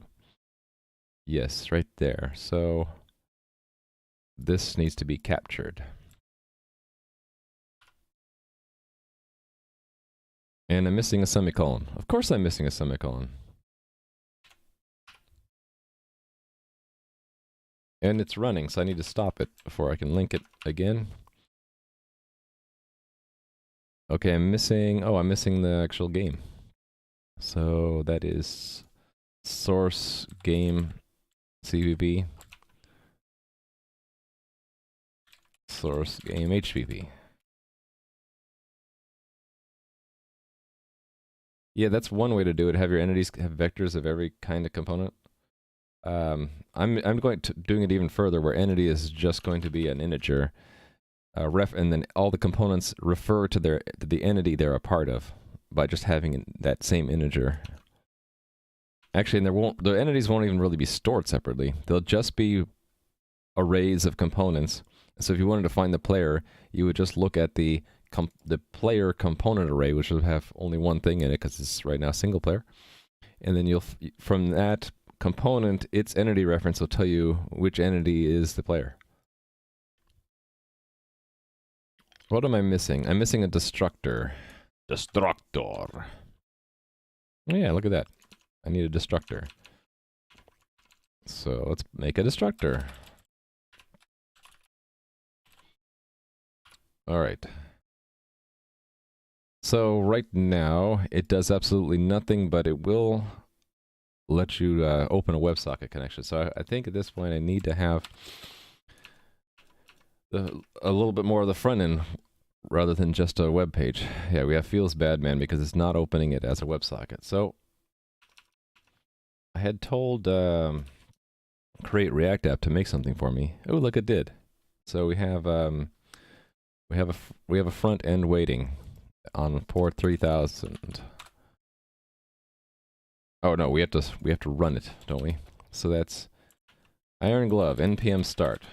Yes, right there. So this needs to be captured. And I'm missing a semicolon. Of course I'm missing a semicolon. And it's running, so I need to stop it before I can link it again. Okay, I'm missing the actual game. So that is source game CVB, source game HVB. Yeah, that's one way to do it. Have your entities have vectors of every kind of component. I'm going to doing it even further, where entity is just going to be an integer, and then all the components refer to the entity they're a part of by just having that same integer. Actually, and the entities won't even really be stored separately. They'll just be arrays of components. So if you wanted to find the player, you would just look at the player component array, which will have only one thing in it because it's right now single player. And then from that component, its entity reference will tell you which entity is the player. What am I missing? I'm missing a destructor. Destructor. Oh yeah, look at that. I need a destructor. So let's make a destructor. All right. So right now, it does absolutely nothing, but it will let you open a WebSocket connection. So I think at this point I need to have a little bit more of the front end rather than just a web page. Yeah, we have feels bad, man, because it's not opening it as a WebSocket. So I had told create React app to make something for me. Oh, look, it did. So we have a front end waiting on port 3000. Oh no, we have to run it, don't we? So that's Iron Glove npm start.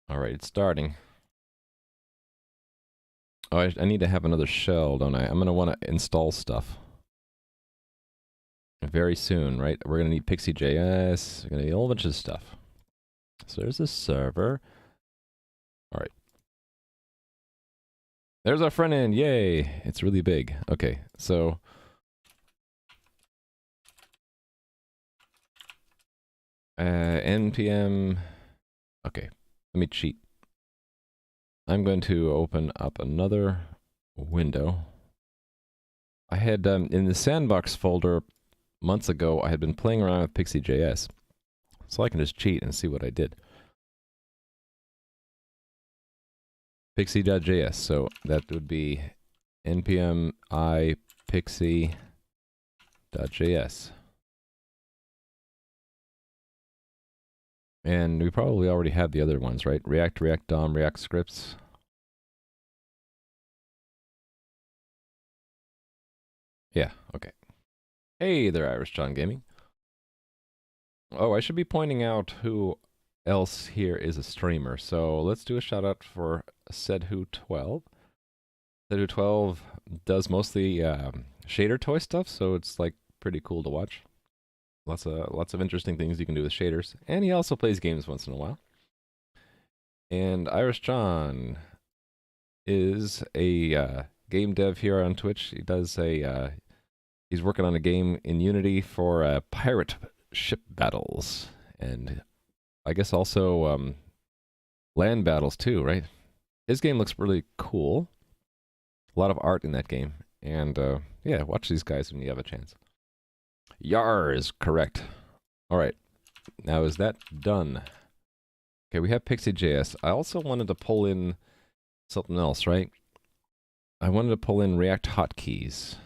All right, it's starting. Oh, I need to have another shell, don't I? I'm gonna want to install stuff very soon, right? We're gonna need Pixi.js. We're gonna need a whole bunch of stuff. So there's a server. All right. There's our front end. Yay! It's really big. Okay, so npm. Okay, let me cheat. I'm going to open up another window. I had in the sandbox folder months ago, I had been playing around with Pixi.js, so I can just cheat and see what I did. Pixi.js, so that would be npm I Pixi.js. And we probably already have the other ones, right? React, React DOM, React scripts. Yeah, okay. Hey there, Irish John Gaming. Oh, I should be pointing out who else here is a streamer. So let's do a shout out for Sedhu12. Sedhu12 does mostly shader toy stuff, so it's like pretty cool to watch. Lots of interesting things you can do with shaders. And he also plays games once in a while. And Irish John is a game dev here on Twitch. He does he's working on a game in Unity for pirate ship battles, and I guess also land battles too, right? His game looks really cool. A lot of art in that game, and yeah, watch these guys when you have a chance. Yar is correct. All right, Now is that done? Okay, we have Pixi.js. I also wanted to pull in something else, right? I wanted to pull in React hotkeys.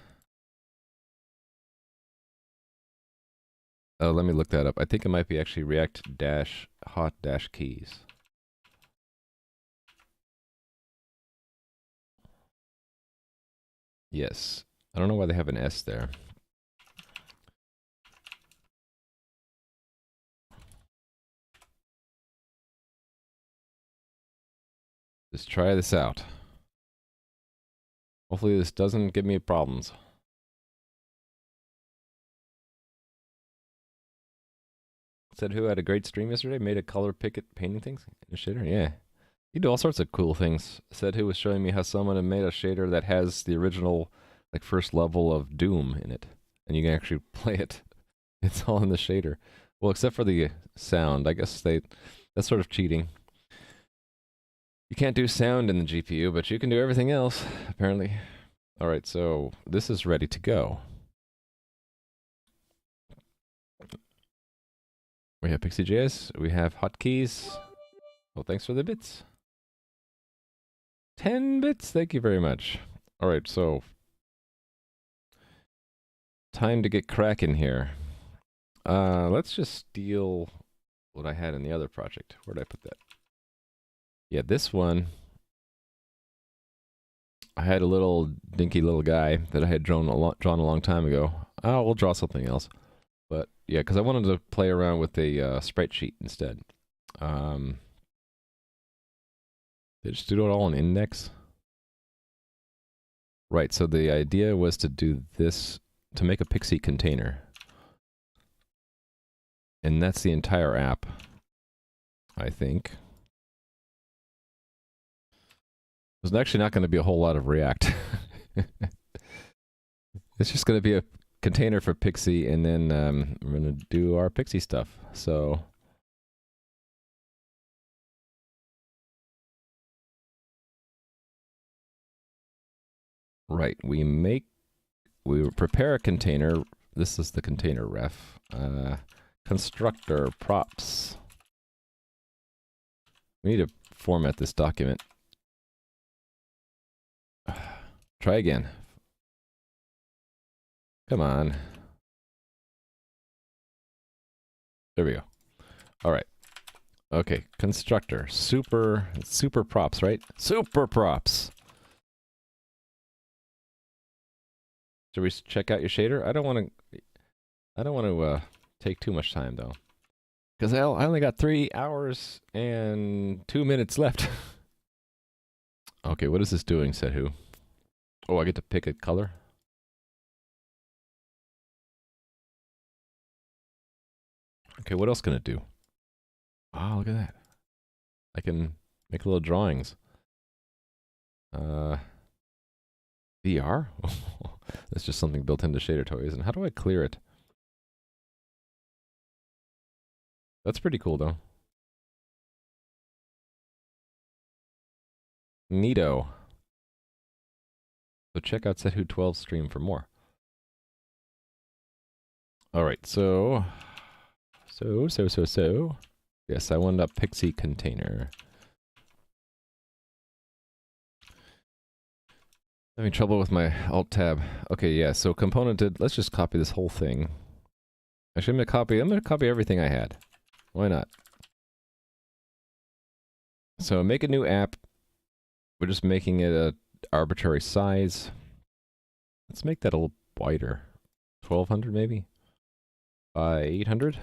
Oh, let me look that up. I think it might be actually React-hot-keys. Yes. I don't know why they have an S there. Just try this out. Hopefully this doesn't give me problems. Said who had a great stream yesterday, made a color picket painting things in a shader? Yeah. You do all sorts of cool things. Said who was showing me how someone had made a shader that has the original, like, first level of Doom in it. And you can actually play it. It's all in the shader. Well, except for the sound. I guess that's sort of cheating. You can't do sound in the GPU, but you can do everything else, apparently. Alright, so this is ready to go. We have Pixi.js, we have hotkeys. Well, thanks for the bits. 10 bits, thank you very much. Alright, so time to get cracking here. Let's just steal what I had in the other project. Where'd I put that? Yeah, this one, I had a little dinky little guy that I had drawn a long time ago. Oh, we'll draw something else. But yeah, because I wanted to play around with a sprite sheet instead. They just do it all in index. Right, so the idea was to do this, to make a Pixi container. And that's the entire app, I think. There's actually not going to be a whole lot of React. It's just going to be a container for Pixi, and then we're going to do our Pixi stuff. So right, we prepare a container. This is the container ref. Constructor props. We need to format this document. Try again. Come on. There we go. All right. Okay, constructor. Super props, right? Super props. Should we check out your shader? I don't want to take too much time though, because I only got 3 hours and 2 minutes left. Okay, what is this doing? Said who? Oh, I get to pick a color. Okay, what else can it do? Oh, look at that. I can make little drawings. VR? That's just something built into Shader Toys. And how do I clear it? That's pretty cool, though. Neato. So check out SetWho12 stream for more. Alright, so... Yes, I wanted a Pixi container. Having trouble with my Alt tab. Okay, yeah, so componented. Let's just copy this whole thing. Actually, I'm gonna copy everything I had. Why not? So make a new app. We're just making it a arbitrary size. Let's make that a little wider. 1200 maybe? By 800?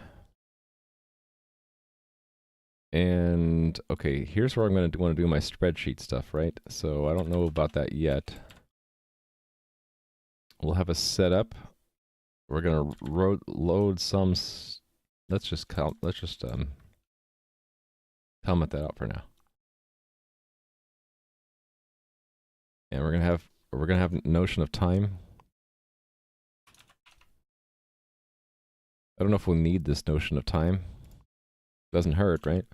And, okay, here's where I'm going to want to do my spreadsheet stuff, right? So I don't know about that yet. We'll have a setup. We're going to load some... Let's just comment that out for now. And we're gonna have notion of time. I don't know if we'll need this notion of time. Doesn't hurt, right?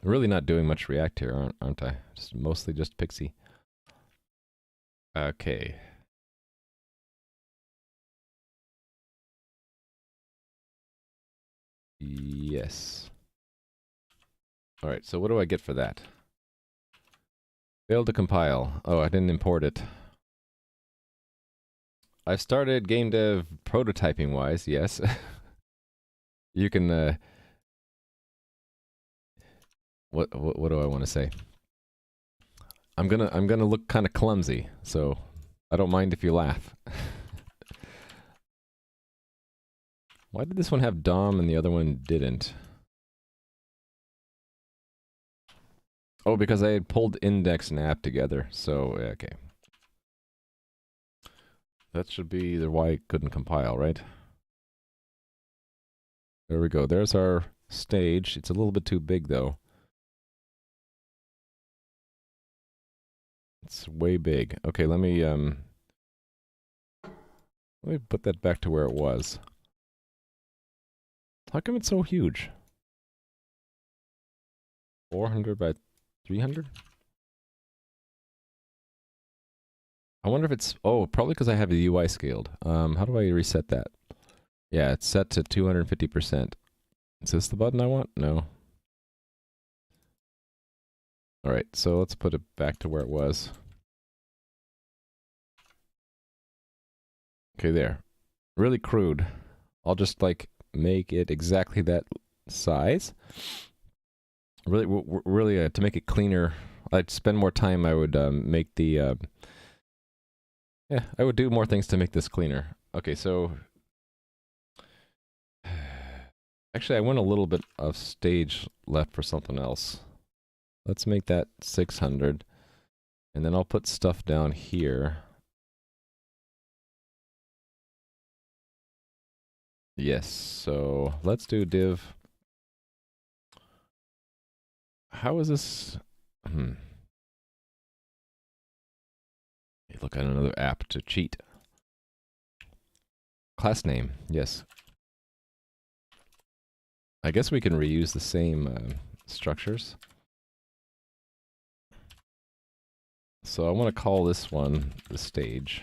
I'm really not doing much React here, aren't I? Mostly just Pixi. Okay. Yes. All right, so what do I get for that? Failed to compile. Oh, I didn't import it. I started game dev prototyping wise, yes. You can what do I want to say? I'm gonna look kind of clumsy, so I don't mind if you laugh. Why did this one have DOM and the other one didn't? Oh, because I had pulled index and app together, so okay. That should be the why it couldn't compile, right? There we go. There's our stage. It's a little bit too big, though. It's way big. Okay, let me put that back to where it was. How come it's so huge? 400 by 300? I wonder if it's... Oh, probably because I have the UI scaled. How do I reset that? Yeah, it's set to 250%. Is this the button I want? No. Alright, so let's put it back to where it was. Okay, there. Really crude. I'll just, like, make it exactly that size. Really, to make it cleaner, I'd spend more time. I would make the... yeah, I would do more things to make this cleaner. Okay, so... Actually, I went a little bit of stage left for something else. Let's make that 600. And then I'll put stuff down here. Yes, so let's do div. How is this? Hey, look at another app to cheat. Class name, yes. I guess we can reuse the same structures. So I want to call this one the stage.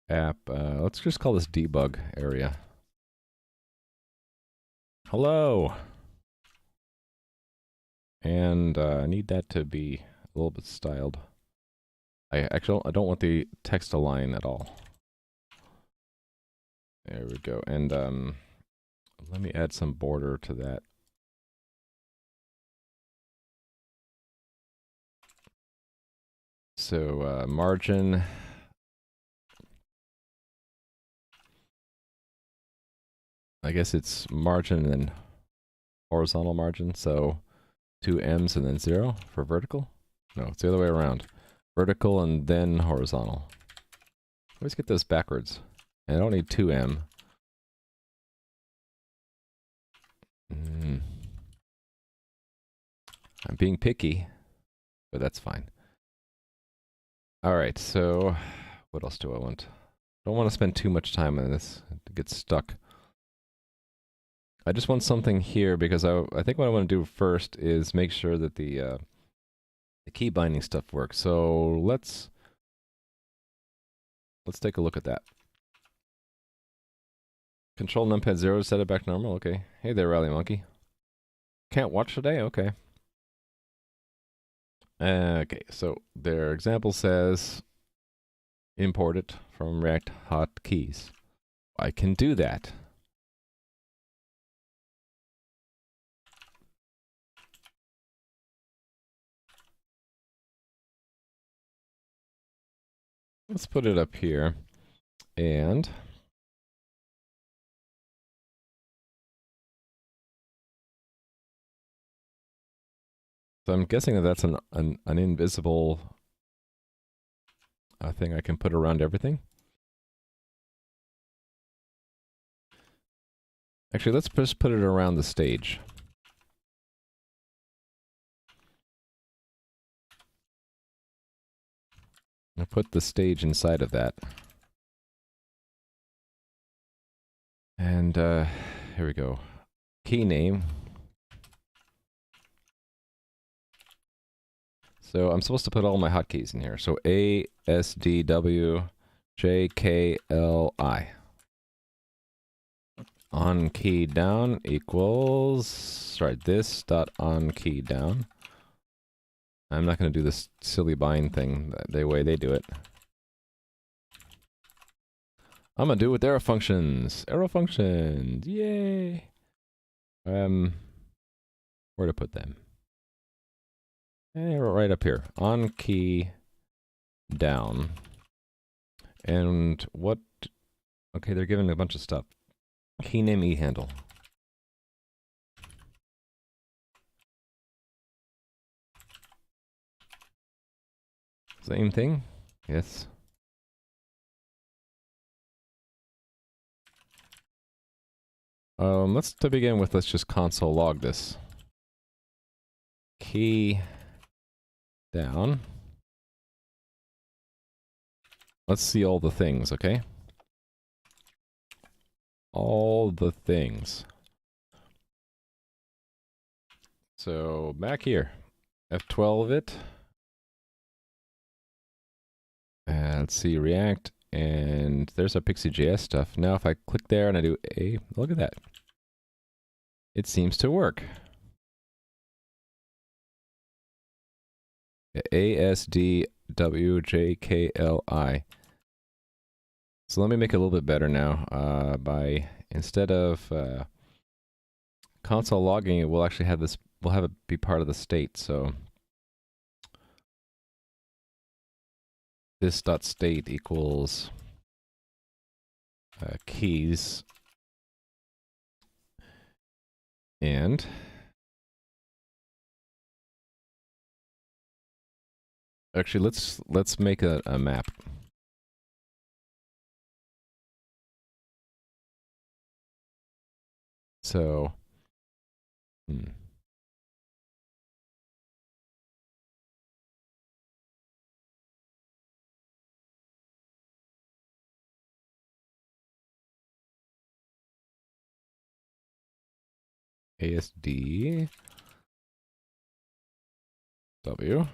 App, let's just call this debug area. Hello! And I need that to be a little bit styled. I don't want the text align at all. There we go. And let me add some border to that. So margin. I guess it's margin and then horizontal margin. So 2 M's and then 0 for vertical. No, it's the other way around. Vertical and then horizontal. I always get those backwards. And I don't need 2M. I'm being picky, but that's fine. Alright, so what else do I want? Don't want to spend too much time on this to get stuck. I just want something here because I think what I want to do first is make sure that the key binding stuff works. So let's take a look at that. Control numpad 0 to set it back normal. Okay. Hey there, Rally Monkey. Can't watch today? Okay. Okay, so their example says import it from React hotkeys. I can do that. Let's put it up here. And so I'm guessing that that's an invisible thing I can put around everything. Actually, let's just put it around the stage. I'll put the stage inside of that. And here we go. Key name. So I'm supposed to put all my hotkeys in here. So A, S, D, W, J, K, L, I. On key down equals, sorry, this dot on key down. I'm not going to do this silly bind thing the way they do it. I'm going to do it with arrow functions. Arrow functions, yay! Where to put them? Right up here. On key down. And what? Okay, they're giving a bunch of stuff. Key name eHandle. Same thing? Yes. To begin with, let's just console log this. Key down. Let's see all the things, okay? All the things. So, back here. F12 it. Let's see, React, and there's our Pixi.js stuff. Now if I click there and I do A, look at that. It seems to work. ASDWJKLI. So let me make it a little bit better now. By instead of console logging it, we'll actually have this. We'll have it be part of the state. So this dot state equals keys, and actually let's make a map. So, ASD W.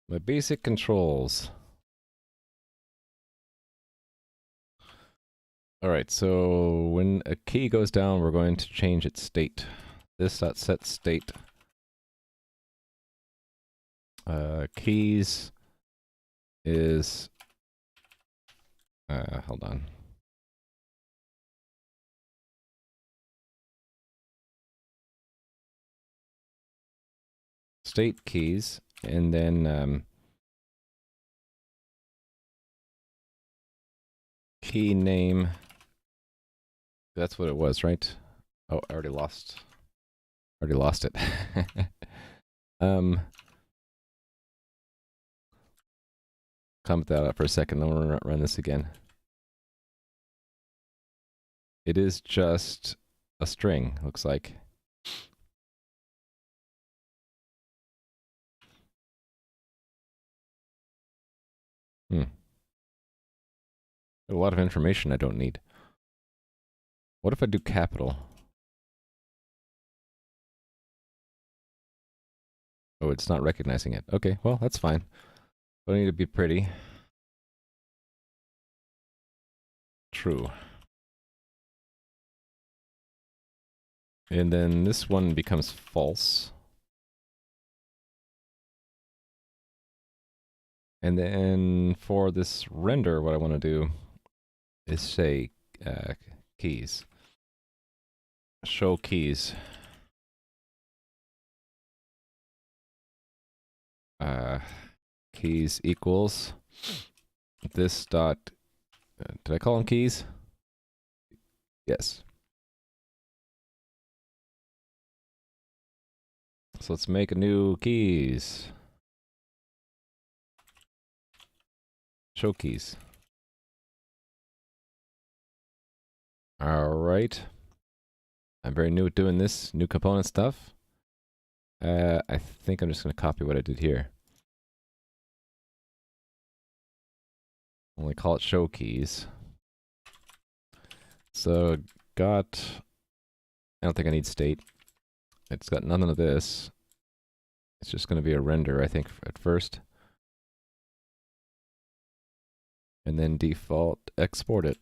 My basic controls. Alright, so when a key goes down, we're going to change its state. This dot set state. Keys is hold on. State keys, and then key name. That's what it was, right? Oh, I already lost it. Comment that out for a second, then we'll run this again. It is just a string, looks like. A lot of information I don't need. What if I do capital? Oh, it's not recognizing it. Okay, well, that's fine. Don't need to be pretty. True. And then this one becomes false. And then for this render, what I want to do is say keys. Show keys. Keys equals this dot. Did I call them keys? Yes. So let's make a new keys. Show keys. All right. I'm very new at doing this new component stuff. I think I'm just going to copy what I did here. Only call it show keys. So I don't think I need state. It's got none of this. It's just going to be a render, I think, at first. And then default export it.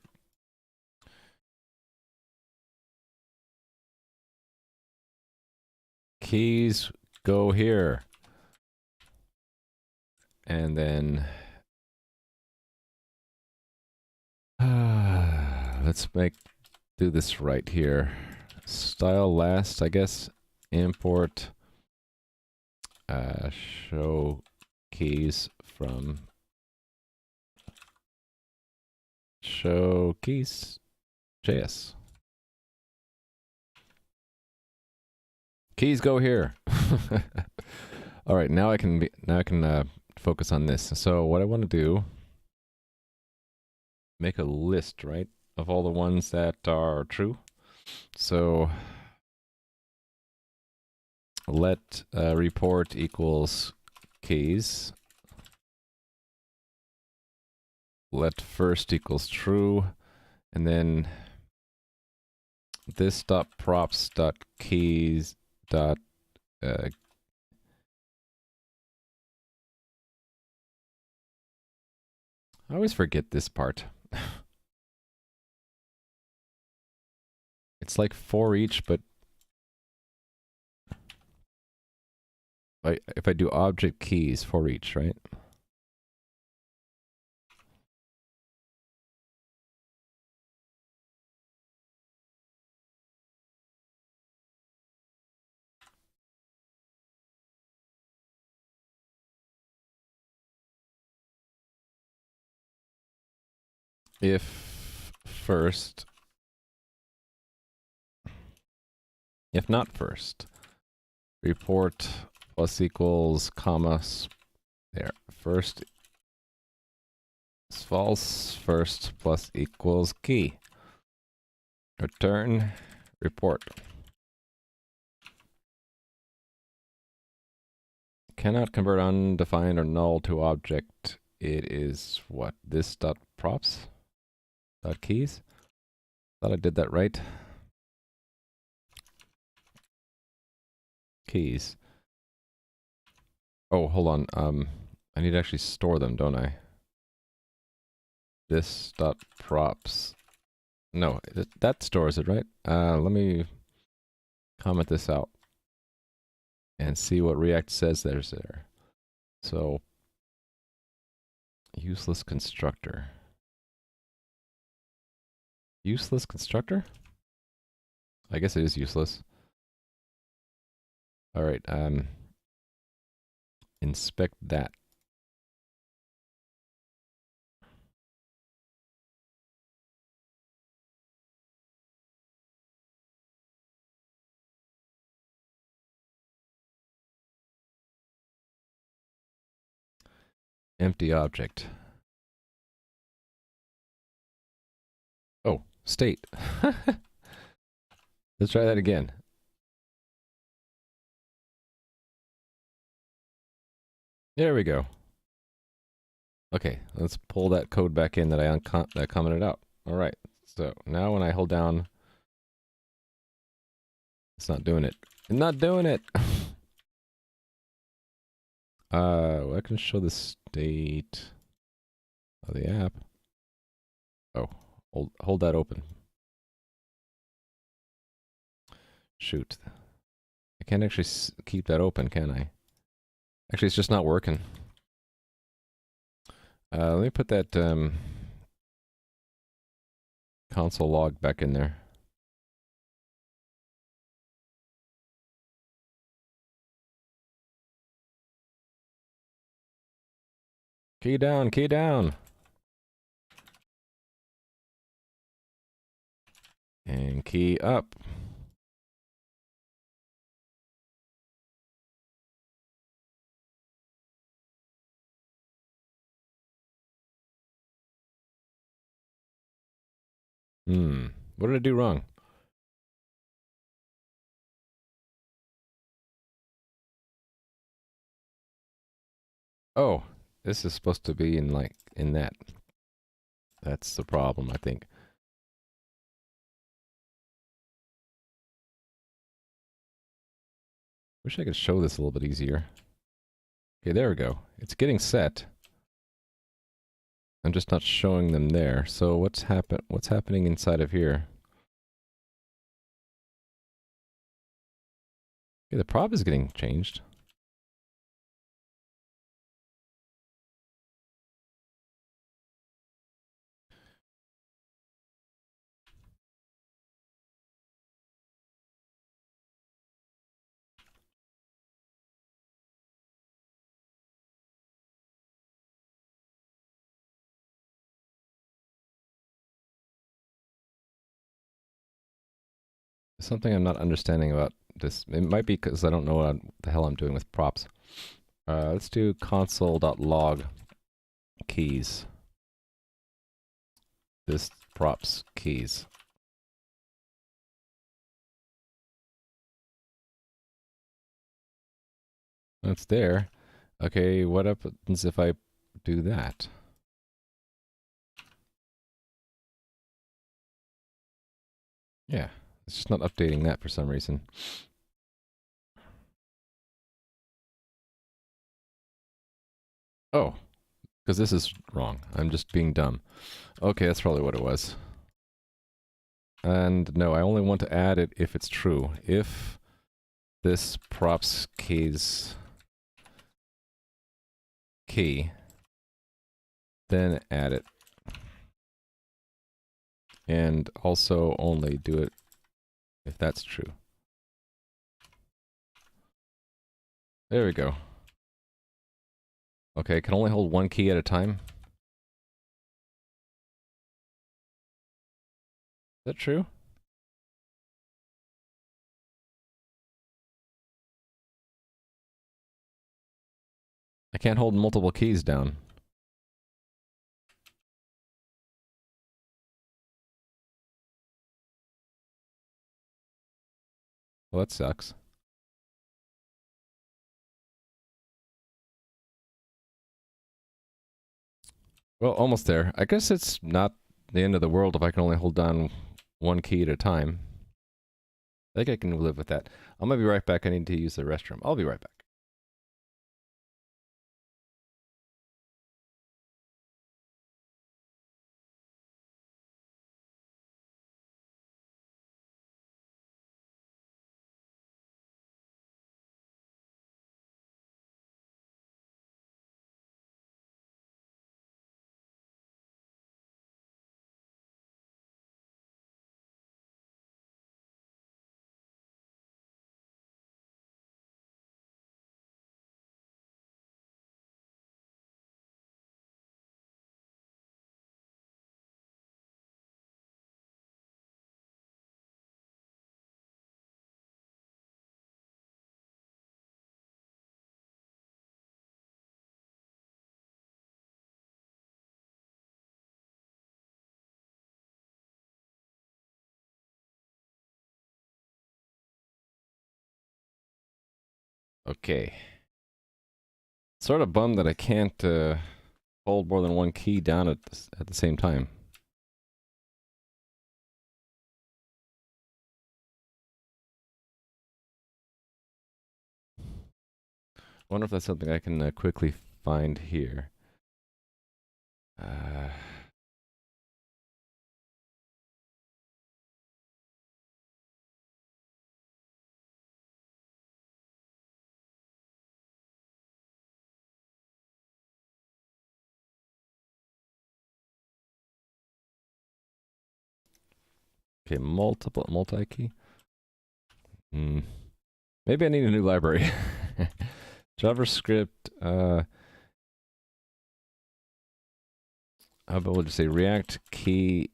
Keys go here. And then let's do this right here. Style last, I guess. Import show keys from show keys.js. Keys go here. All right, now I can focus on this. So what I want to do, make a list, right, of all the ones that are true. So let report equals keys. Let first equals true, and then this dot props dot keys dot I always forget this part. It's like for each, but if I do object keys for each, right? If not first, report plus equals comma there. First is false, first plus equals key. Return report. Cannot convert undefined or null to object. It is what? This dot props dot keys? Thought I did that right. Keys. Oh, hold on. I need to actually store them, don't I? This dot props. No, that stores it, right? Let me comment this out and see what React says there's there. So, useless constructor. Useless constructor? I guess it is useless. All right, inspect that. Empty object. Oh, state. Let's try that again. There we go. Okay, let's pull that code back in that I commented out. All right, so now when I hold down, it's not doing it. It's not doing it. I can show the state of the app. Oh, hold that open. Shoot. I can't actually keep that open, can I? Actually, it's just not working. Let me put that console log back in there. Key down, key down. And key up. What did I do wrong? Oh, this is supposed to be in that. That's the problem, I think. Wish I could show this a little bit easier. Okay, there we go. It's getting set. I'm just not showing them there. So what's happening inside of here? Okay, the prop is getting changed. Something I'm not understanding about this. It might be because I don't know what the hell I'm doing with props. Let's do console.log keys. This props keys. That's there. Okay, what happens if I do that? Yeah, it's just not updating that for some reason. Oh, because this is wrong. I'm just being dumb. Okay, that's probably what it was. And no, I only want to add it if it's true. If this props keys key, then add it. And also only do it if that's true. There we go. Okay, can only hold one key at a time. Is that true? I can't hold multiple keys down. Well, that sucks. Well, almost there. I guess it's not the end of the world if I can only hold down one key at a time. I think I can live with that. I'm gonna be right back. I need to use the restroom. I'll be right back. Okay. Sort of bummed that I can't hold more than one key down at the same time. Wonder if that's something I can quickly find here. Okay, multi-key. Maybe I need a new library. JavaScript. How about we'll just say React key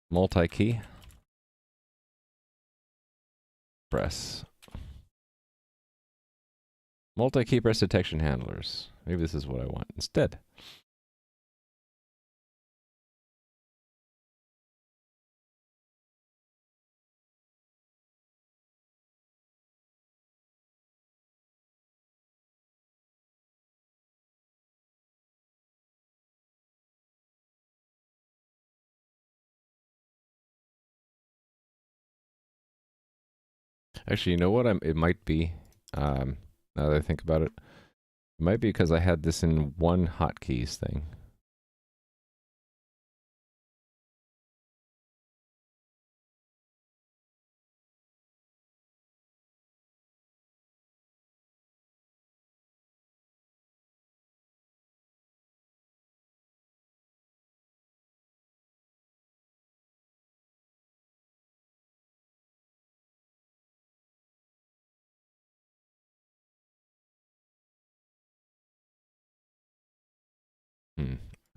multi-key press. Multi-key press detection handlers. Maybe this is what I want instead. Actually, you know what? It might be. now that I think about it. It might be because I had this in one hotkeys thing.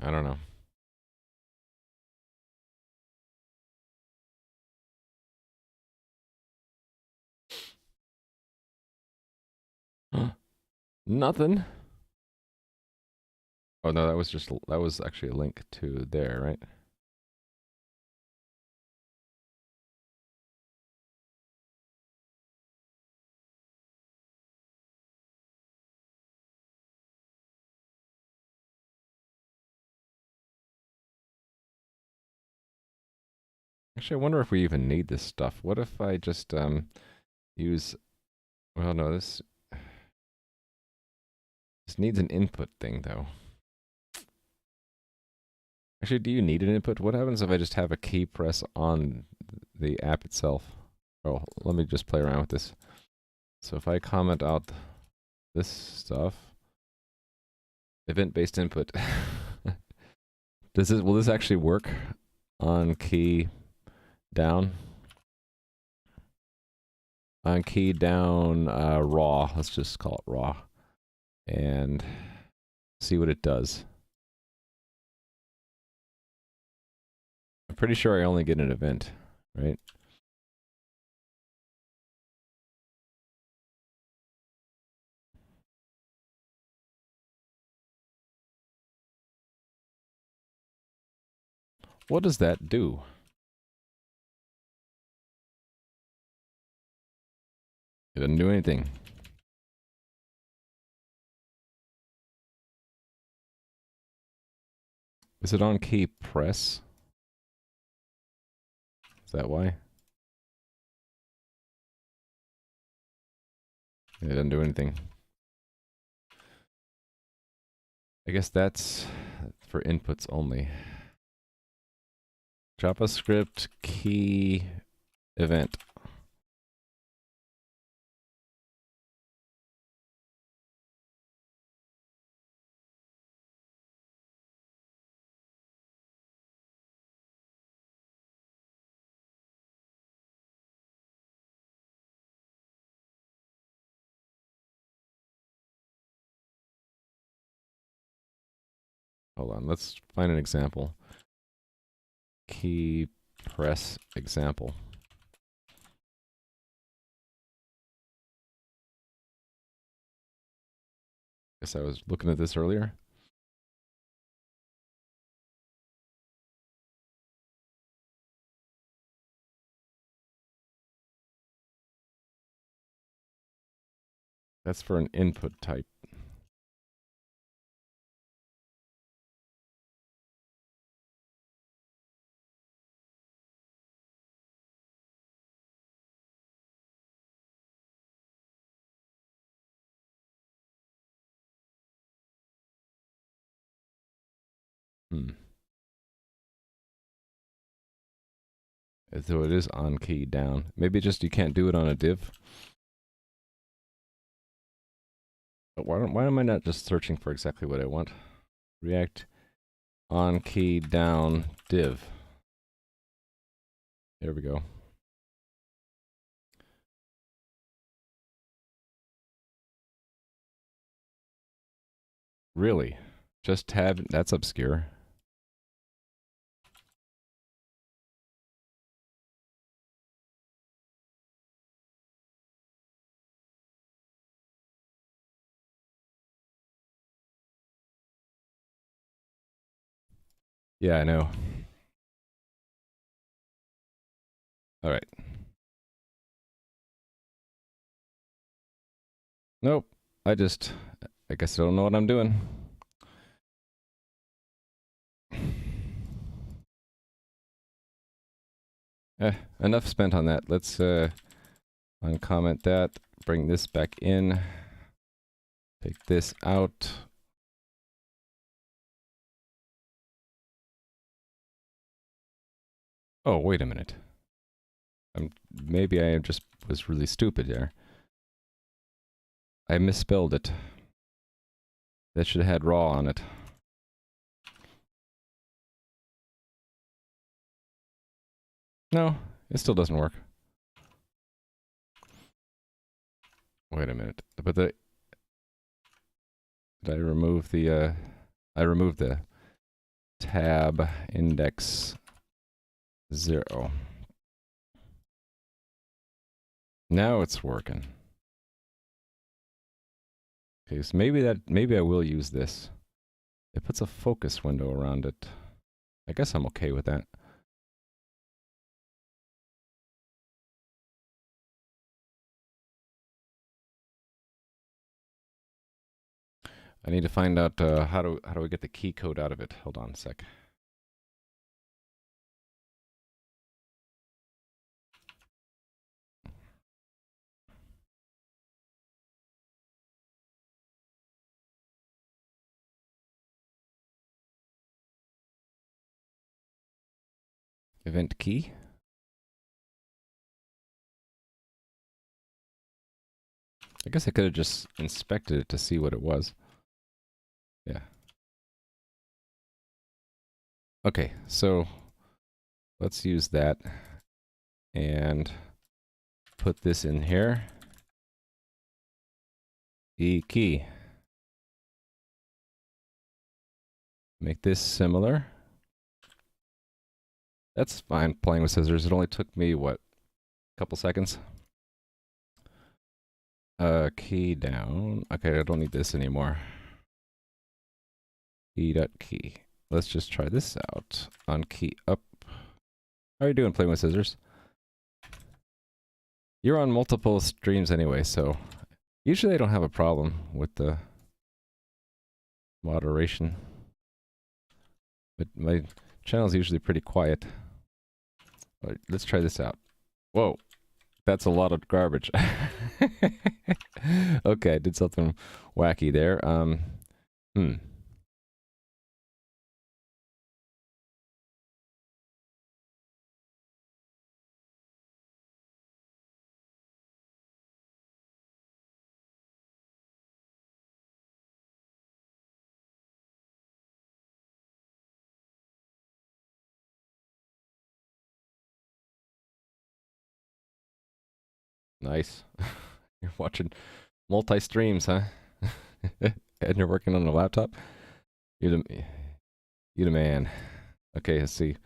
I don't know. Nothing. Oh no, that was actually a link to there, right? Actually, I wonder if we even need this stuff. What if I just use, well, no, this needs an input thing though. Actually, do you need an input? What happens if I just have a key press on the app itself? Oh, let me just play around with this. So if I comment out this stuff, event-based input. Will this actually work on key down? On key down raw, let's just call it raw, and see what it does. I'm pretty sure I only get an event, right? What does that do? It doesn't do anything. Is it on key press? Is that why? It doesn't do anything. I guess that's for inputs only. JavaScript key event. Hold on, let's find an example. Key press example. Guess I was looking at this earlier. That's for an input type. So it is on key down. Maybe just you can't do it on a div. But why am I not just searching for exactly what I want? React on key down div. There we go. Really? Just tab, that's obscure. Yeah, I know. All right. Nope. I guess I don't know what I'm doing. Enough spent on that. Let's uncomment that, bring this back in. Take this out. Oh, wait a minute. Maybe I just was really stupid there. I misspelled it. That should have had raw on it. No, it still doesn't work. Wait a minute. But did I remove the I removed the tab index 0. Now it's working. Okay, so maybe I will use this. It puts a focus window around it. I guess I'm okay with that. I need to find out how do we get the key code out of it. Hold on a sec. Event key. I guess I could have just inspected it to see what it was. Yeah. Okay, so let's use that and put this in here. E key. Make this similar. That's fine playing with scissors. It only took me, what, a couple seconds? Key down. Okay, I don't need this anymore. Key.key. Let's just try this out. On key up. How are you doing playing with scissors? You're on multiple streams anyway, so usually I don't have a problem with the moderation. But my channel's usually pretty quiet. Right, let's try this out. Whoa, that's a lot of garbage. Okay, I did something wacky there. Nice. You're watching multi-streams, huh? And you're working on a laptop? You the man. Okay, let's see.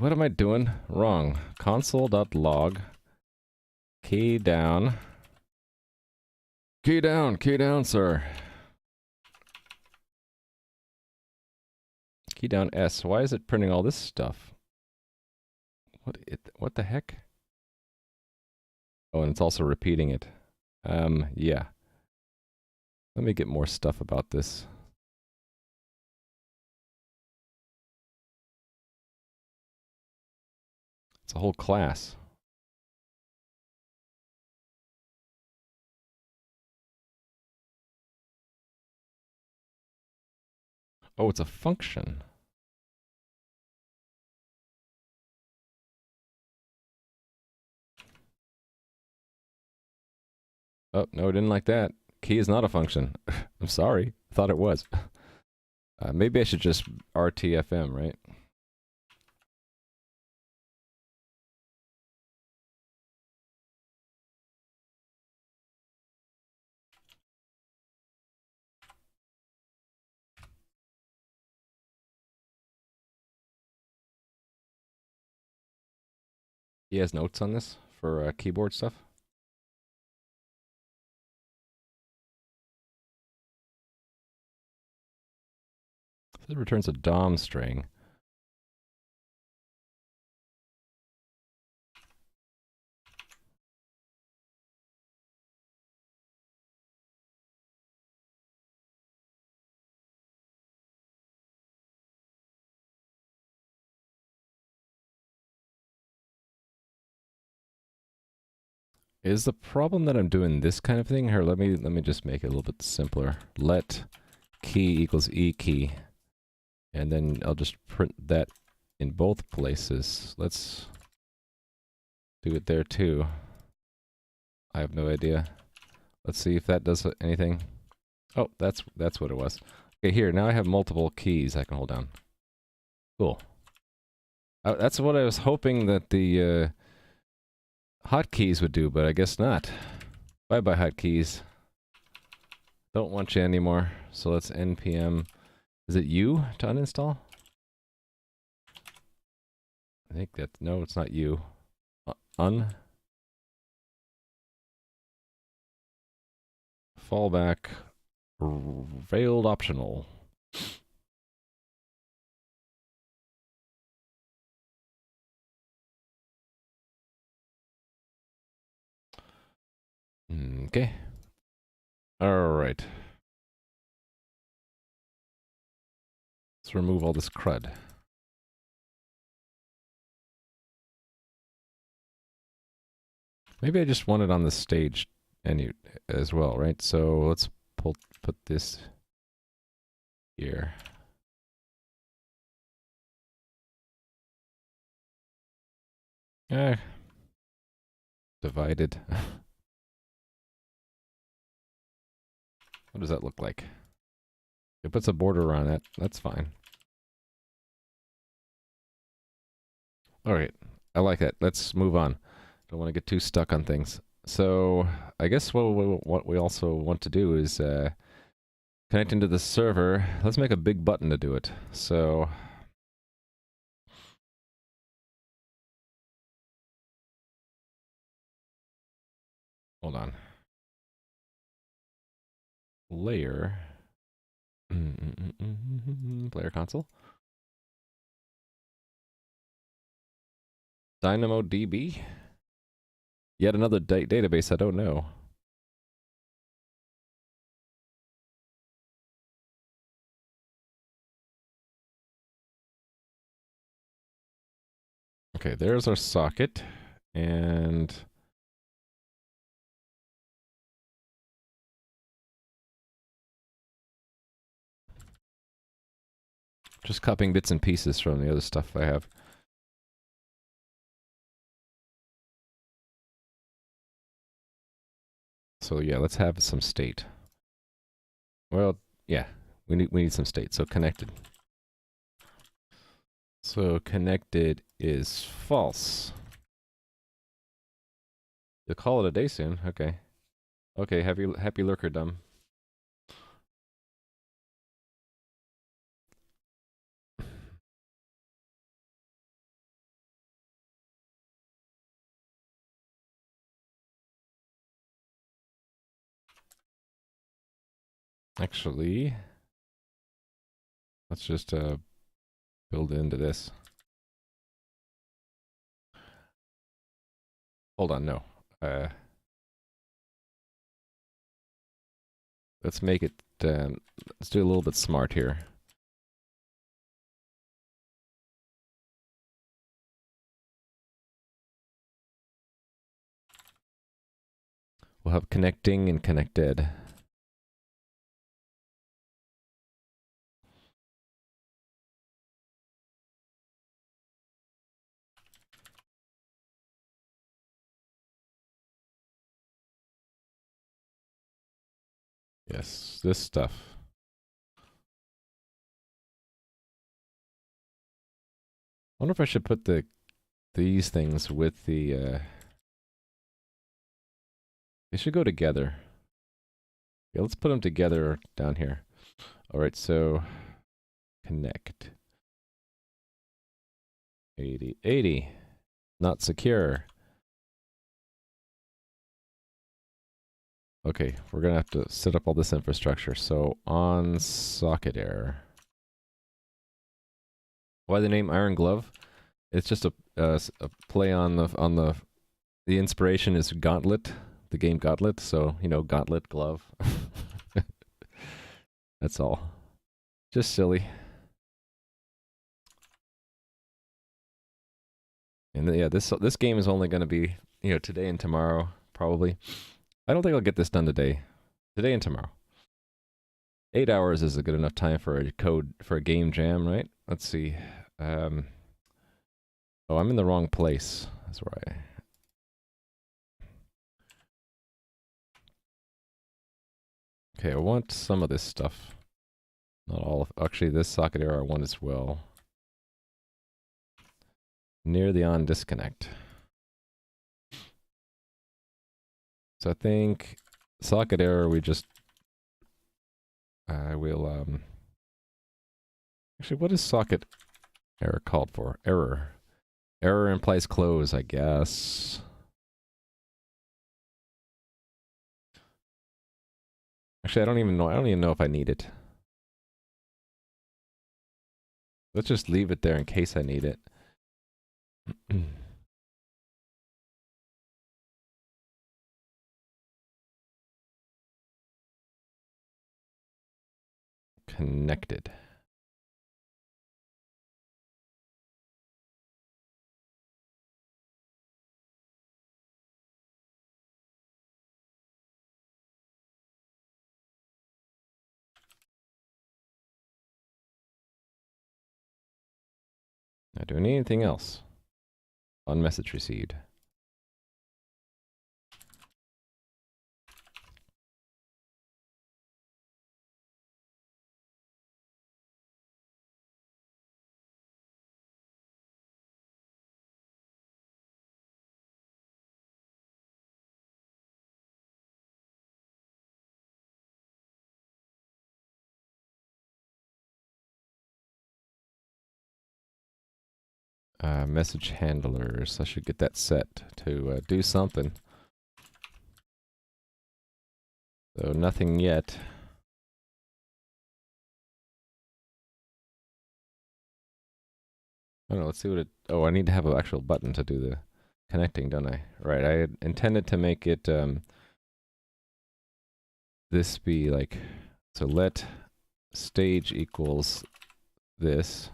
What am I doing wrong? Console.log. Key down. Key down, sir. Key down S. Why is it printing all this stuff? What the heck? Oh, and it's also repeating it. Yeah. Let me get more stuff about this. It's a whole class. Oh, it's a function. Oh, no, I didn't like that. Key is not a function. I'm sorry. I thought it was. Maybe I should just RTFM, right? He has notes on this for keyboard stuff. It returns a DOM string. Is the problem that I'm doing this kind of thing? Here, let me just make it a little bit simpler. Let key equals e key, and then I'll just print that in both places. Let's do it there too. I have no idea. Let's see if that does anything. Oh, that's what it was. Okay, here, now I have multiple keys I can hold down. Cool. That's what I was hoping that the hotkeys would do, but I guess not. Bye-bye hotkeys. Don't want you anymore. So let's npm. Is it U to uninstall? I think that, no, it's not U. Fallback. Veiled optional. Okay. Alright. Let's remove all this crud. Maybe I just want it on the stage as well, right? So let's put this here. Divided. What does that look like? It puts a border around it. That's fine. Alright. I like that. Let's move on. Don't want to get too stuck on things. So, I guess what we also want to do is connect into the server. Let's make a big button to do it. So, hold on. Layer. Player console. DynamoDB. Yet another database I don't know. Okay, there's our socket. And just copying bits and pieces from the other stuff I have. So yeah, let's have some state. Well, yeah, we need some state. So connected. So connected is false. You'll call it a day soon. Okay. Okay, happy lurker dumb. Actually, let's just build into this. Hold on, no. Let's make it, let's do a little bit smart here. We'll have connecting and connected. Yes, this stuff. I wonder if I should put these things with the, they should go together. Yeah, let's put them together down here. All right, so connect. 80. Not secure. Okay, we're gonna have to set up all this infrastructure. So on socket error. Why the name Iron Glove? It's just a play on the inspiration is Gauntlet, the game Gauntlet. So you know, Gauntlet glove. That's all. Just silly. And yeah, this game is only going to be, you know, today and tomorrow. probably. I don't think I'll get this done today. Today and tomorrow. 8 hours is a good enough time for a game jam, right? Let's see. Oh, I'm in the wrong place. That's right. Okay, I want some of this stuff. Not all of... Actually, this socket error I want as well. Near the on disconnect. So I think socket error we just... I will... Actually, what is socket error called for? Error. Error implies close, I guess. Actually, I don't even know if I need it. Let's just leave it there in case I need it. Connected. Not doing anything else. On message received. Message handlers. I should get that set to do something. So nothing yet. I don't know, let's see what it... Oh, I need to have an actual button to do the connecting, don't I? Right, I had intended to make it... this be like... So let stage equals this.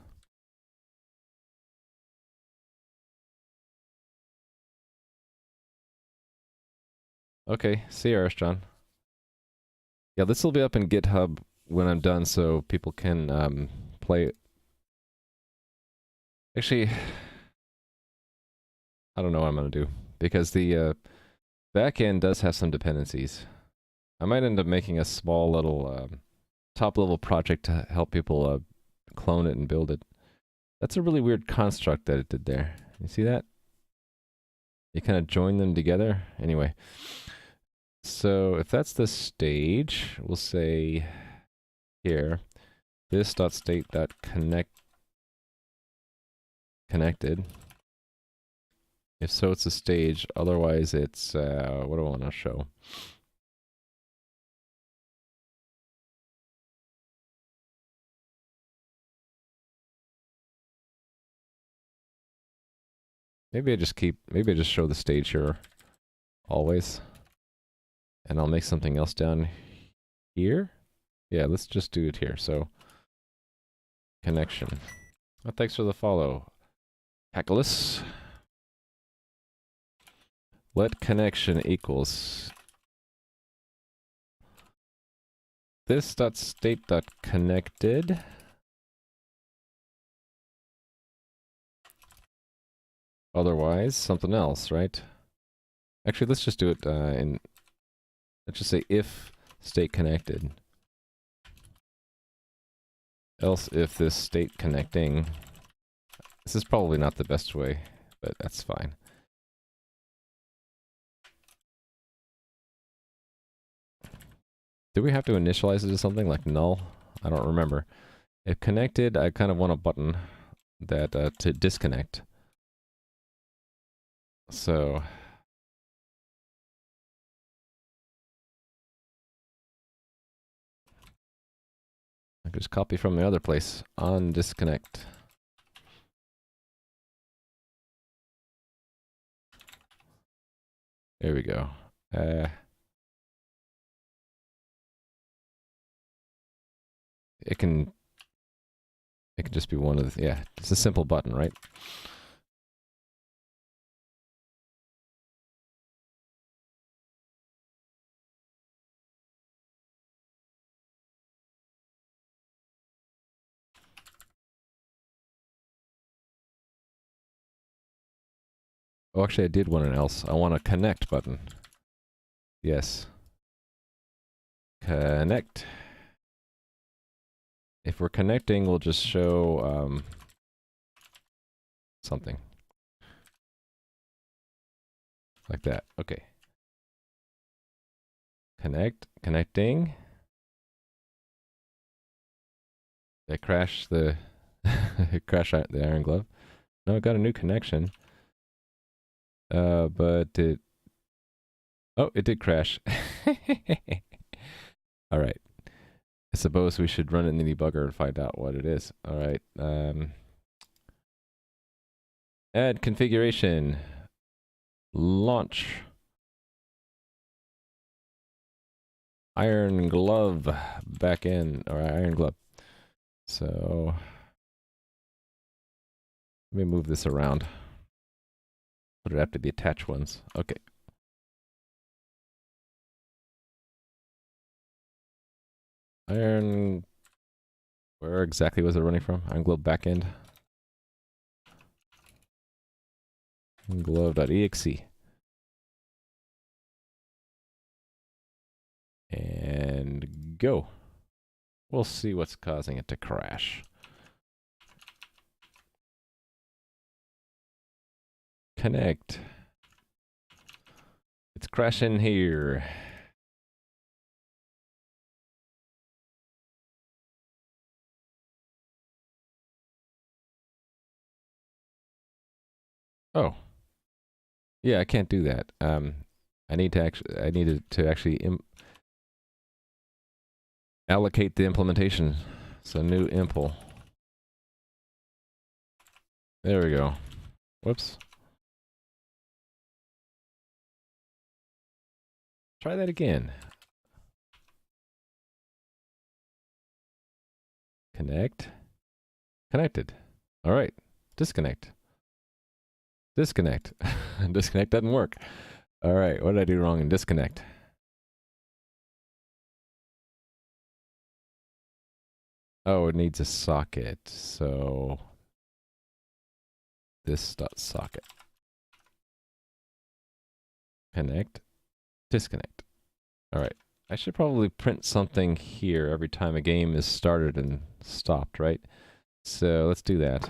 Okay, CRS, John. Yeah, this will be up in GitHub when I'm done, so people can play it. Actually, I don't know what I'm going to do, because the backend does have some dependencies. I might end up making a small little top-level project to help people clone it and build it. That's a really weird construct that it did there. You see that? You kind of join them together. Anyway. So if that's the stage, we'll say here, this.state.connected. If so, it's a stage. Otherwise, it's what do I want to show? Maybe I just show the stage here always. And I'll make something else down here. Yeah, let's just do it here. So, connection. Oh, thanks for the follow, Hackless. Let connection equals this.state.connected. Otherwise, something else, right? Actually, let's just do it let's just say if state connected. Else if this state connecting. This is probably not the best way, but that's fine. Do we have to initialize it to something like null? I don't remember. If connected, I kind of want a button that to disconnect. So I just copy from the other place on disconnect. There we go. It can just be one of the, yeah, it's a simple button, right? Oh, actually, I did want an else. I want a connect button. Yes. Connect. If we're connecting, we'll just show something. Like that. Okay. Connecting. Did I crash the crash the iron glove? No, I got a new connection. But it... Oh, it did crash. Alright. I suppose we should run it in the debugger and find out what it is. Alright. Add configuration. Launch. Iron glove. Backend. Or iron glove. So... let me move this around. Would it have to be attached ones? Okay. Iron... where exactly was it running from? Iron glove backend. Glove.exe. And go. We'll see what's causing it to crash. Connect. It's crashing here. Oh. Yeah, I can't do that. I needed to actually allocate the implementation. So new impl. There we go. Whoops. Try that again. Connect. Connected. All right. Disconnect. Disconnect. Disconnect doesn't work. All right. What did I do wrong in disconnect? Oh, it needs a socket. So this dot socket. Connect. Disconnect. All right. I should probably print something here every time a game is started and stopped, right? So let's do that.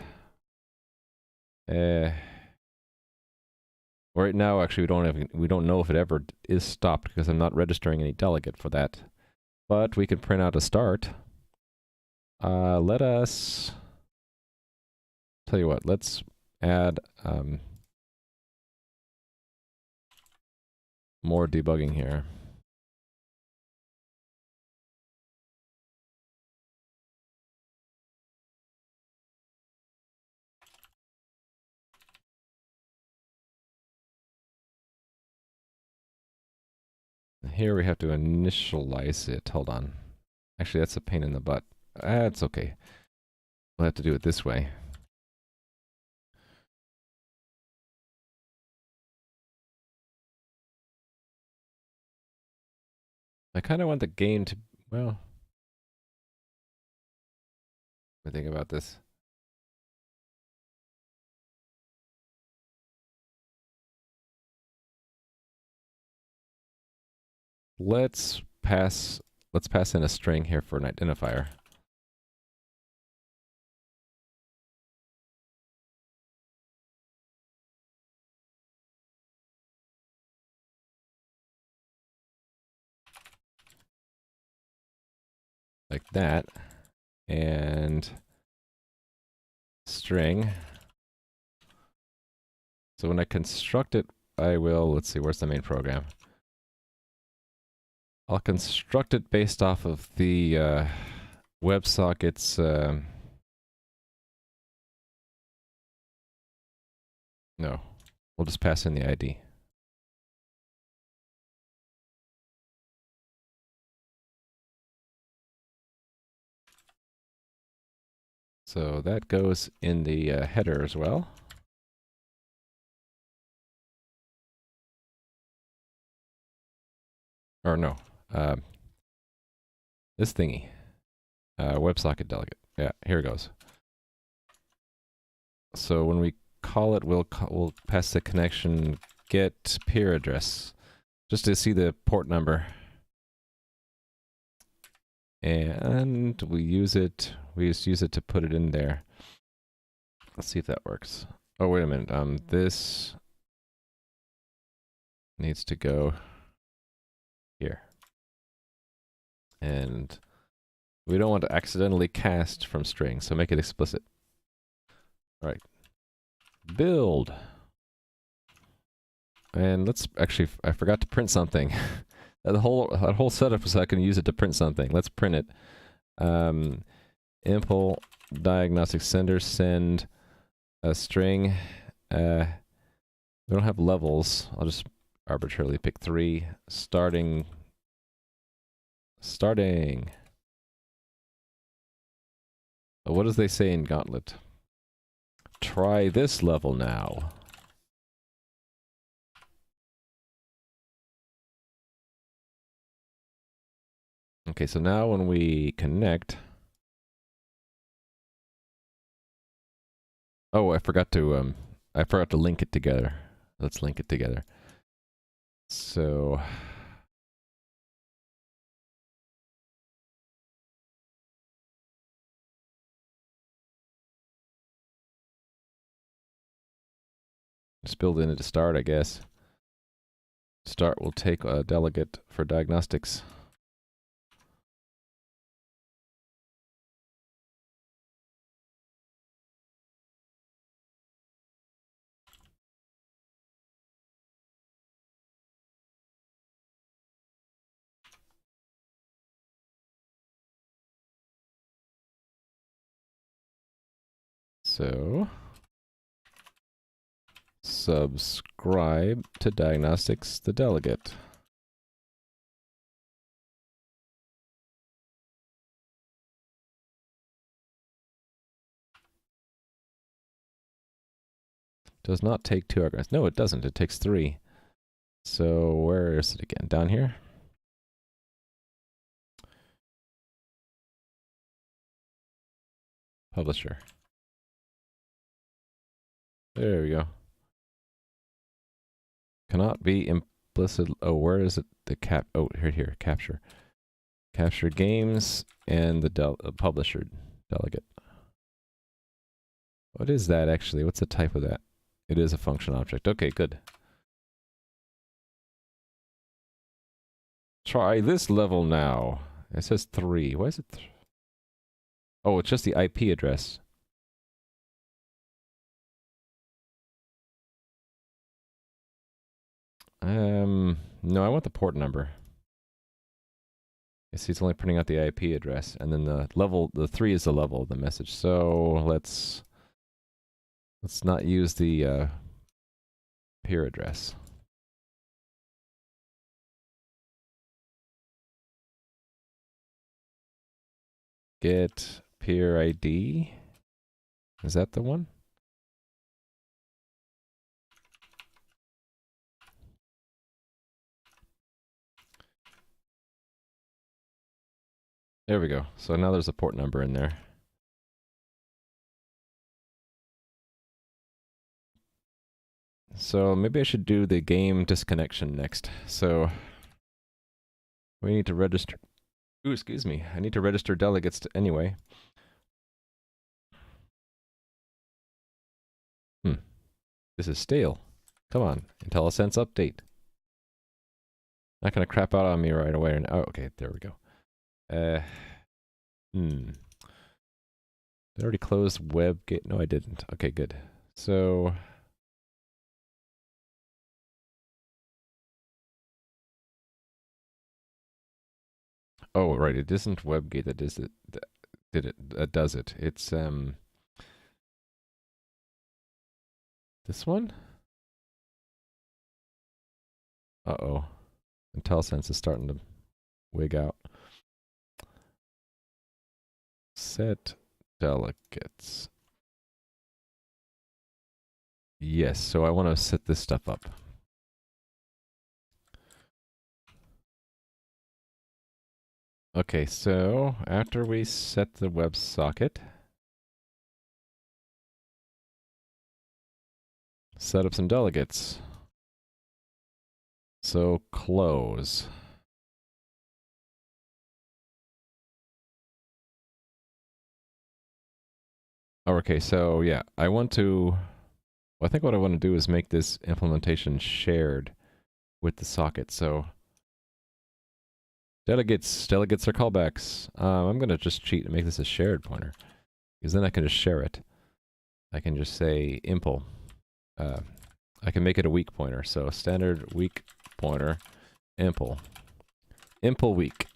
Right now, actually, we don't know if it ever is stopped because I'm not registering any delegate for that. But we can print out a start. Let us tell you what. Let's add more debugging here. Here we have to initialize it. Hold on. Actually, that's a pain in the butt. That's okay. We'll have to do it this way. I kind of want the game to, well, let me think about this. Let's pass in a string here for an identifier. Like that. And string. So when I construct it, I will, let's see, where's the main program? I'll construct it based off of the WebSocket's no, we'll just pass in the ID. So that goes in the header as well. Or no, this thingy, WebSocket delegate. Yeah, here it goes. So when we call it, we'll pass the connection get peer address, just to see the port number. And we just use it to put it in there. Let's see if that works. Oh, wait a minute. This needs to go here. And we don't want to accidentally cast from string, so make it explicit. All right. Build. And let's actually, I forgot to print something. that whole setup is so I can use it to print something. Let's print it. Impl diagnostic sender send a string. We don't have levels. I'll just arbitrarily pick 3. Starting. What does they say in Gauntlet? Try this level now. Okay, so now when we connect... Oh, I forgot to link it together. Let's link it together. So... just build in it to start, I guess. Start will take a delegate for diagnostics. So, subscribe to diagnostics, the delegate. Does not take 2 arguments. No, it doesn't. It takes 3. So where is it again? Down here? Publisher. There we go. Cannot be implicit. Oh, where is it? The cap. Oh, here. Capture. Capture games and the publisher delegate. What is that actually? What's the type of that? It is a function object. Okay, good. Try this level now. It says 3. Why is it? Oh, it's just the IP address. No, I want the port number. You see, it's only printing out the IP address, and then the 3 is the level of the message. So let's not use the peer address. Get peer ID. Is that the one? There we go. So now there's a port number in there. So maybe I should do the game disconnection next. So we need to register. Ooh, excuse me. I need to register delegates anyway. This is stale. Come on, IntelliSense update. Not gonna crap out on me right away. Oh, okay, there we go. Did I already close WebGate? No, I didn't. Okay, good. So oh, right, it isn't WebGate that does it. That does it. It's this one. Uh-oh. IntelliSense is starting to wig out. Set delegates. Yes, so I want to set this stuff up. Okay, so after we set the WebSocket, set up some delegates. So close. Okay, so yeah, I want to, well, I think what I want to do is make this implementation shared with the socket. So delegates are callbacks. I'm going to just cheat and make this a shared pointer, because then I can just share it. I can just say impl. I can make it a weak pointer. So standard weak pointer, impl. Impl weak.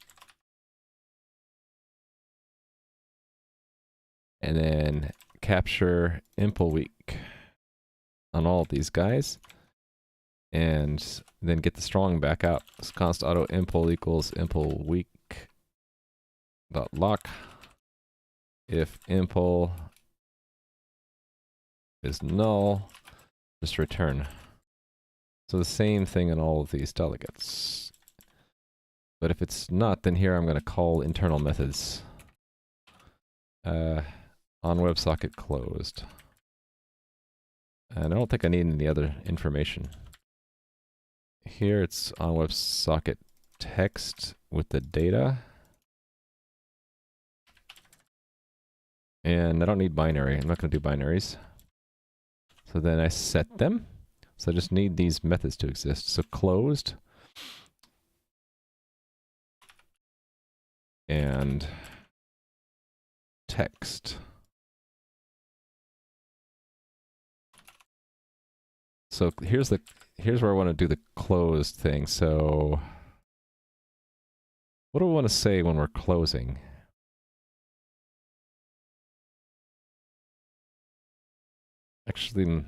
And then capture impl weak on all of these guys. And then get the strong back out. So const auto impl equals impl weak dot lock. If impl is null, just return. So the same thing in all of these delegates. But if it's not, then here I'm going to call internal methods. On WebSocket closed. And I don't think I need any other information. Here it's on WebSocket text with the data. And I don't need binary. I'm not going to do binaries. So then I set them. So I just need these methods to exist. So closed. And text. So here's where I want to do the closed thing. So what do we want to say when we're closing? Actually,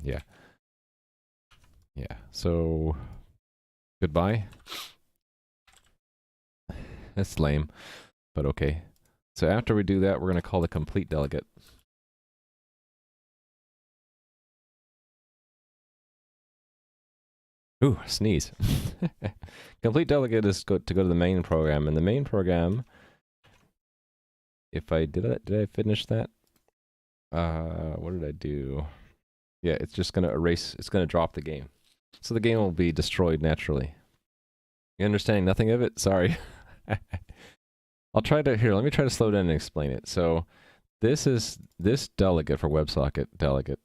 yeah. Yeah, so goodbye. That's lame, but okay. So after we do that, we're going to call the complete delegate. Ooh, sneeze. Complete delegate is to go to the main program, and the main program, if I did I finish that? What did I do? Yeah, it's just going to erase, it's going to drop the game. So the game will be destroyed naturally. You understanding nothing of it? Sorry. I'll try to, here, let me try to slow down and explain it. So this is, this delegate for WebSocket delegate,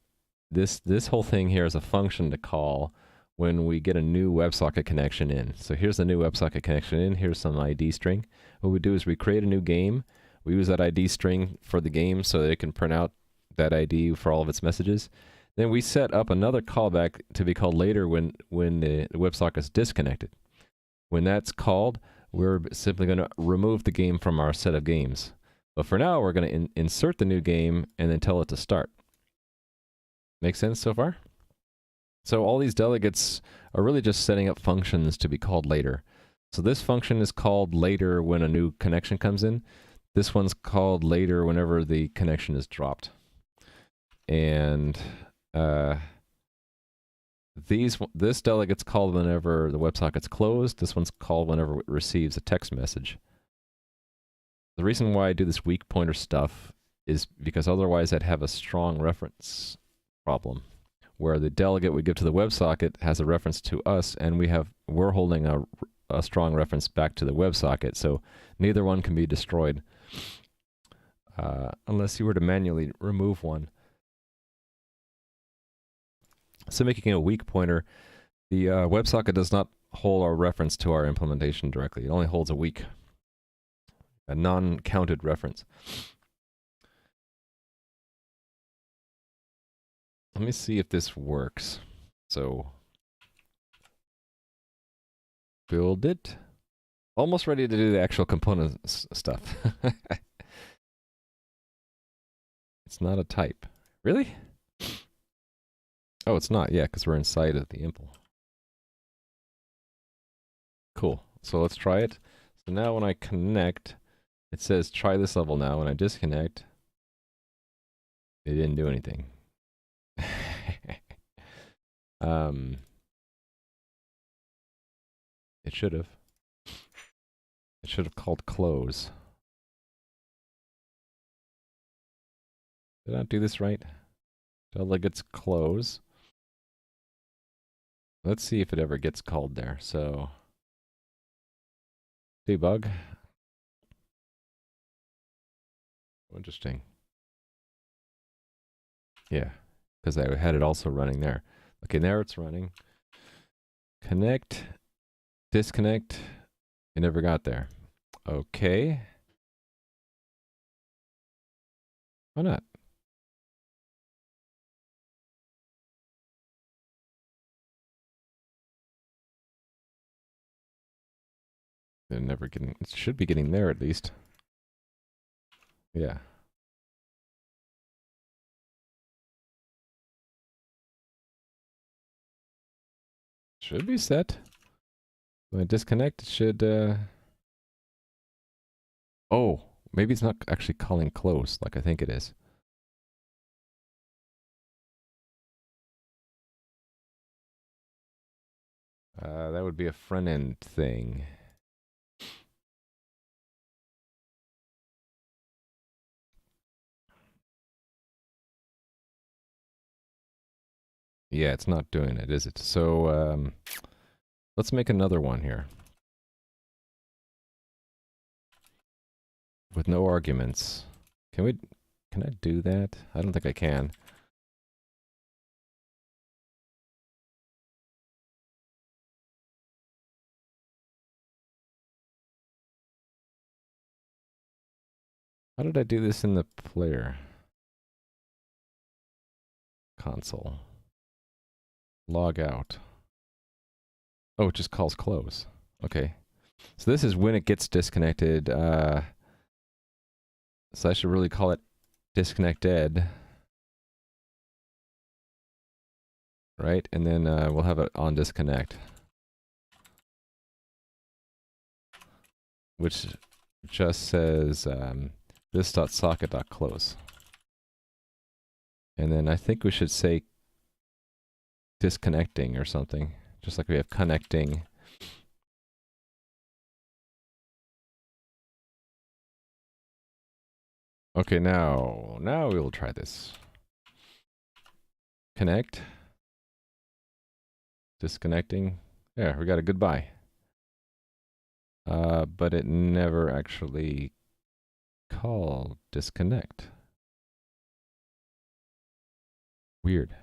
this whole thing here is a function to call when we get a new WebSocket connection in. So here's the new WebSocket connection in, here's some ID string. What we do is we create a new game, we use that ID string for the game so that it can print out that ID for all of its messages. Then we set up another callback to be called later when the WebSocket is disconnected. When that's called, we're simply going to remove the game from our set of games. But for now, we're going to insert the new game and then tell it to start. Make sense so far? So all these delegates are really just setting up functions to be called later. So this function is called later when a new connection comes in. This one's called later whenever the connection is dropped. And this delegate's called whenever the WebSocket's closed. This one's called whenever it receives a text message. The reason why I do this weak pointer stuff is because otherwise I'd have a strong reference problem, where the delegate we give to the WebSocket has a reference to us, and we're holding a strong reference back to the WebSocket, so neither one can be destroyed unless you were to manually remove one. So making a weak pointer, the WebSocket does not hold our reference to our implementation directly. It only holds a non-counted reference. Let me see if this works. So build it. Almost ready to do the actual component stuff. It's not a type. Really? Oh, it's not. Yeah, because we're inside of the impl. Cool. So let's try it. So now when I connect, it says try this level now. When I disconnect, it didn't do anything. It should have. It should have called close. Did I not do this right? Delegates close. Let's see if it ever gets called there. So debug. Interesting. Yeah, because I had it also running there. Okay, now it's running. Connect, disconnect. It never got there. Okay. Why not? They're never getting, it should be getting there at least. Yeah. Should be set. When I disconnect, it should, oh, maybe it's not actually calling close like I think it is. That would be a front end thing. Yeah, it's not doing it, is it? So, let's make another one here. With no arguments. Can I do that? I don't think I can. How did I do this in the player? Console. Log out. Oh, it just calls close. Okay. So this is when it gets disconnected. So I should really call it disconnected. Right? And then we'll have it on disconnect. Which just says this.socket.close. And then I think we should say disconnecting or something. Just like we have connecting. Okay, now we will try this. Connect. Disconnecting. Yeah, we got a goodbye. But it never actually called disconnect. Weird.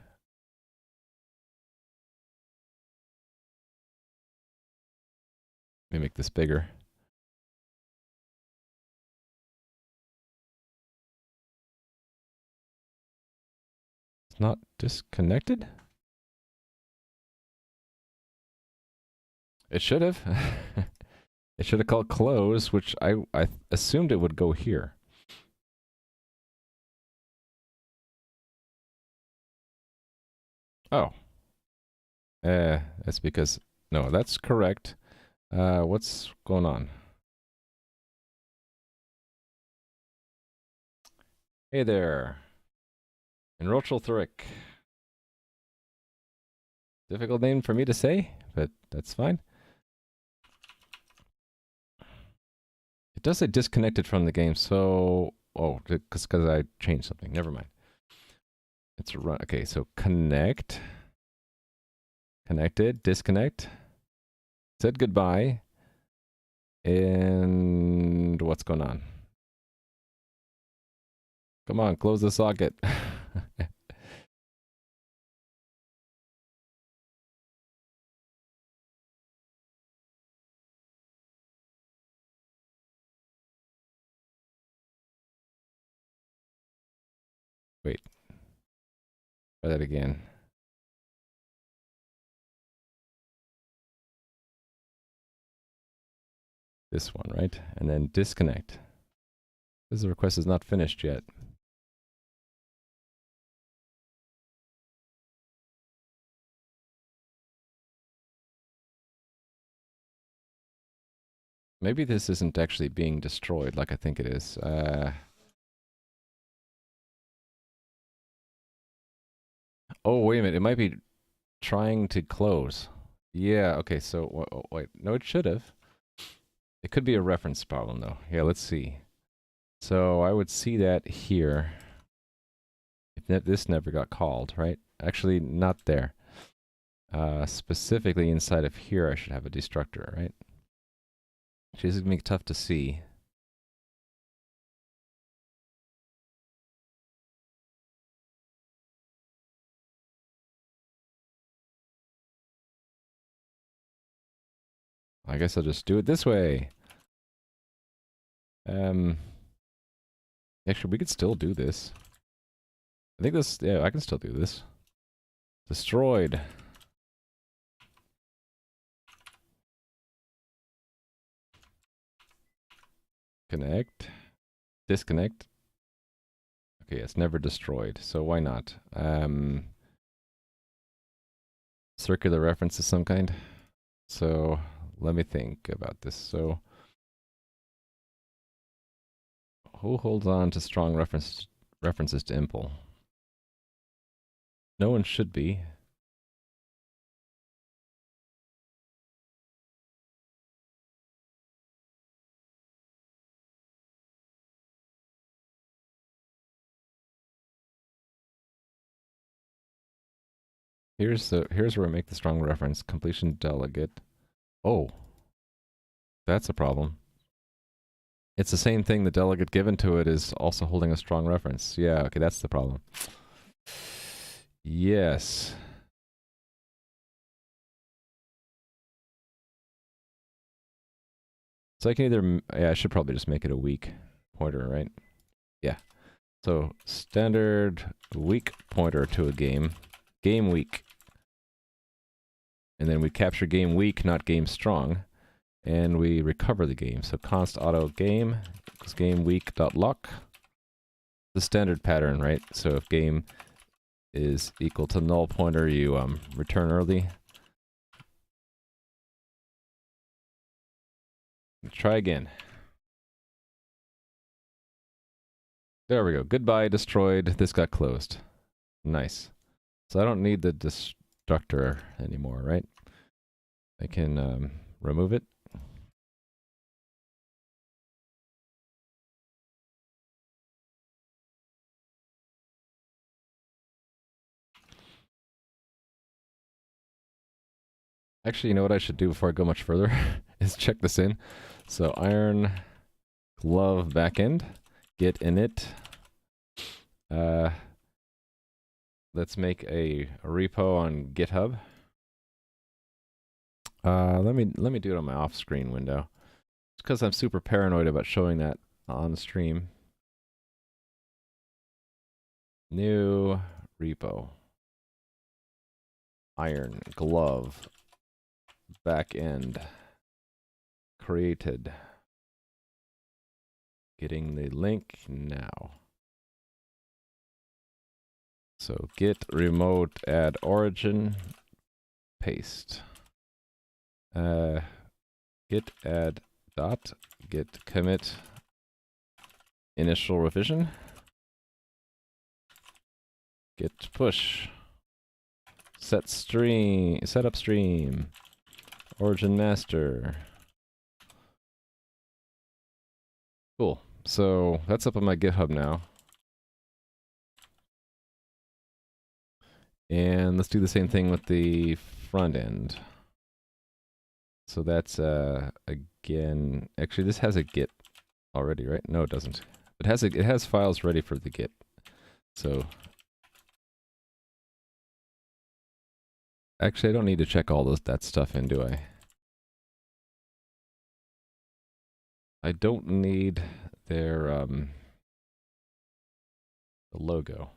Let me make this bigger. It's not disconnected? It should have. It should have called close, which I assumed it would go here. Oh. That's because, no, that's correct. What's going on? Hey there. Enrochel Thurik. Difficult name for me to say, but that's fine. It does say disconnected from the game, so... Oh, because I changed something. Never mind. It's a run. Okay, so connect. Connected. Disconnect. Said goodbye. And what's going on? Come on, close the socket. Wait. Try that again. This one, right? And then disconnect. This request is not finished yet. Maybe this isn't actually being destroyed like I think it is. Oh, wait a minute. It might be trying to close. Yeah, okay, so wait. No, it should have. It could be a reference problem, though. Yeah, let's see. So I would see that here. If this never got called, right? Actually, not there. Specifically inside of here, I should have a destructor, right? Actually, this is going to be tough to see. I guess I'll just do it this way. Actually, we could still do this. I think this, yeah, I can still do this. Destroyed. Connect. Disconnect. Okay, it's never destroyed, so why not? Circular reference of some kind. So let me think about this. So who holds on to strong references to impl? No one should be. Here's where I make the strong reference. Completion delegate. Oh, that's a problem. It's the same thing. The delegate given to it is also holding a strong reference. Yeah, okay, that's the problem. Yes. So I can either, yeah, I should probably just make it a weak pointer, right? Yeah. So standard weak pointer to a game weak. And then we capture game weak, not game strong. And we recover the game. So const auto game equals game weak dot lock. The standard pattern, right? So if game is equal to null pointer, you return early. Try again. There we go. Goodbye, destroyed. This got closed. Nice. So I don't need the destructor anymore, right? I can remove it. Actually, you know what I should do before I go much further? Is check this in. So iron glove backend, git init. Let's make a repo on GitHub. Let me do it on my off-screen window. It's because I'm super paranoid about showing that on the stream. New repo. Iron glove backend created. Getting the link now. So git remote add origin paste. Git add dot git commit initial revision. Git push. Set up stream. Origin master. Cool. So that's up on my GitHub now. And let's do the same thing with the front end. So that's again, actually this has a git already, right? No, it doesn't. It has files ready for the git. So actually I don't need to check all that stuff in, do I? I don't need their the logo.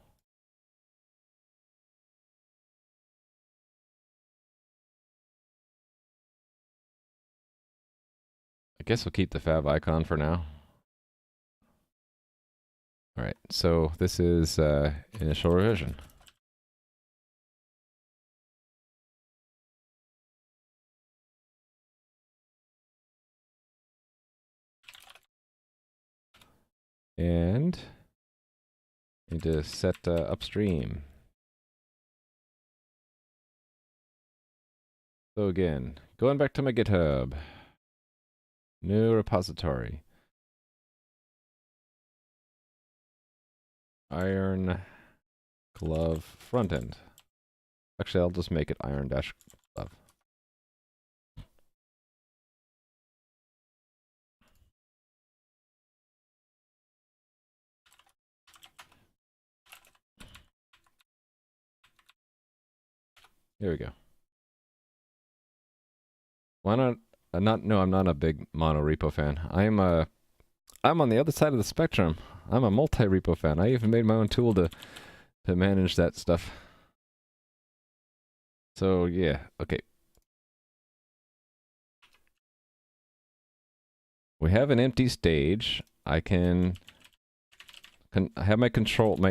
I guess we'll keep the fab icon for now. All right, so this is initial revision. And need to set upstream. So again, going back to my GitHub. New repository. Iron glove frontend. Actually, I'll just make it iron dash glove. Here we go. Why not? No, I'm not a big mono repo fan. I'm on the other side of the spectrum. I'm a multi-repo fan. I even made my own tool to manage that stuff. So yeah, okay. We have an empty stage. I can have my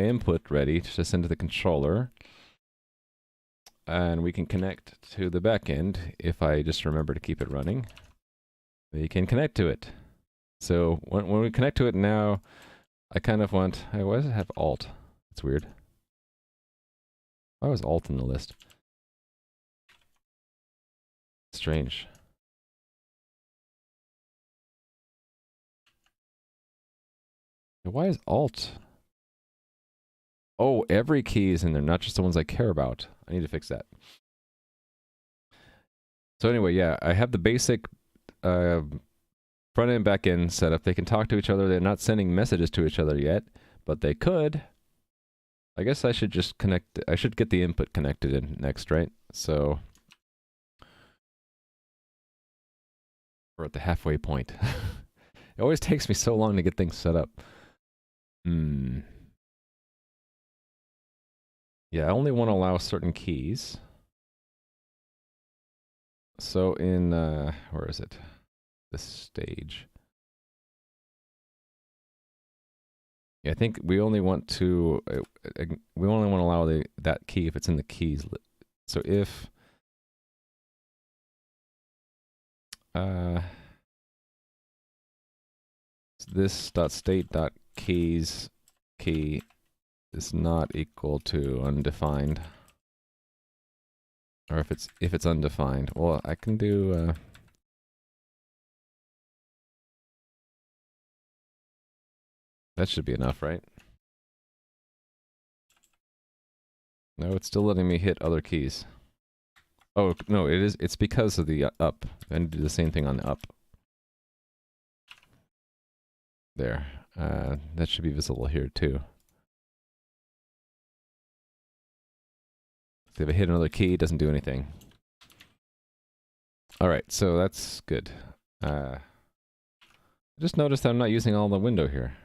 input ready to send to the controller. And we can connect to the backend if I just remember to keep it running. We can connect to it. So when we connect to it now, I kind of want, hey, why does it have alt? That's weird. Why was alt in the list? Strange. Why is alt? Oh, every key is in there, not just the ones I care about. I need to fix that. So anyway, yeah, I have the basic front-end, back-end setup. They can talk to each other. They're not sending messages to each other yet, but they could. I guess I should just connect. I should get the input connected in next, right? So we're at the halfway point. It always takes me so long to get things set up. Yeah, I only want to allow certain keys. So in, where is it? This stage. Yeah, I think we only want to, we only want to allow that key if it's in the keys. So if, this dot state dot keys key is not equal to undefined, or if it's undefined, well, I can do that should be enough, right? No, it's still letting me hit other keys. Oh no, it's because of the up. I need to do the same thing on the up. There, that should be visible here too. So if I hit another key, it doesn't do anything. All right, so that's good. I just noticed that I'm not using all the window here.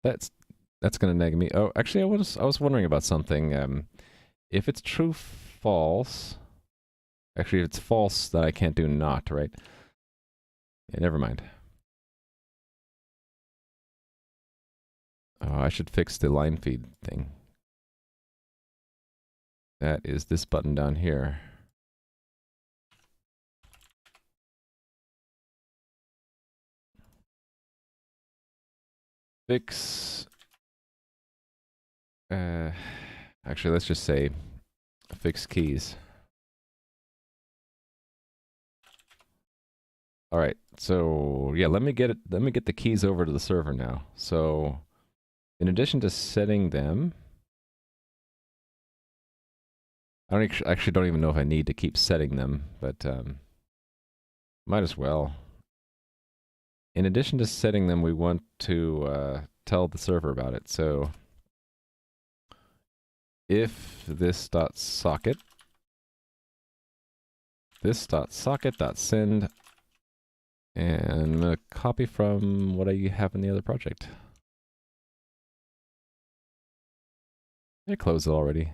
That's gonna nag me. Oh, actually, I was wondering about something. If it's true, false. Actually, if it's false, that I can't do not, right? Yeah, never mind. Oh, I should fix the line feed thing. That is this button down here. Fix. Actually, let's just say fix keys. All right. So yeah, let me get the keys over to the server now. So in addition to setting them, I actually don't even know if I need to keep setting them, but might as well. In addition to setting them, we want to tell the server about it. So if this dot socket dot send, and I'm gonna copy from what I have in the other project. I closed it already.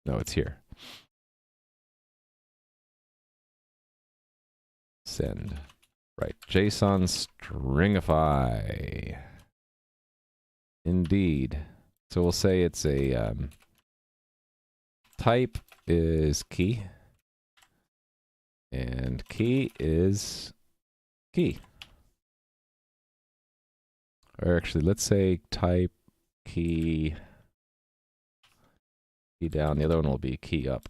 No, it's here. Send. Right. JSON stringify. Indeed. So we'll say it's a type is key. And key is key. Or actually, let's say type key down. The other one will be key up.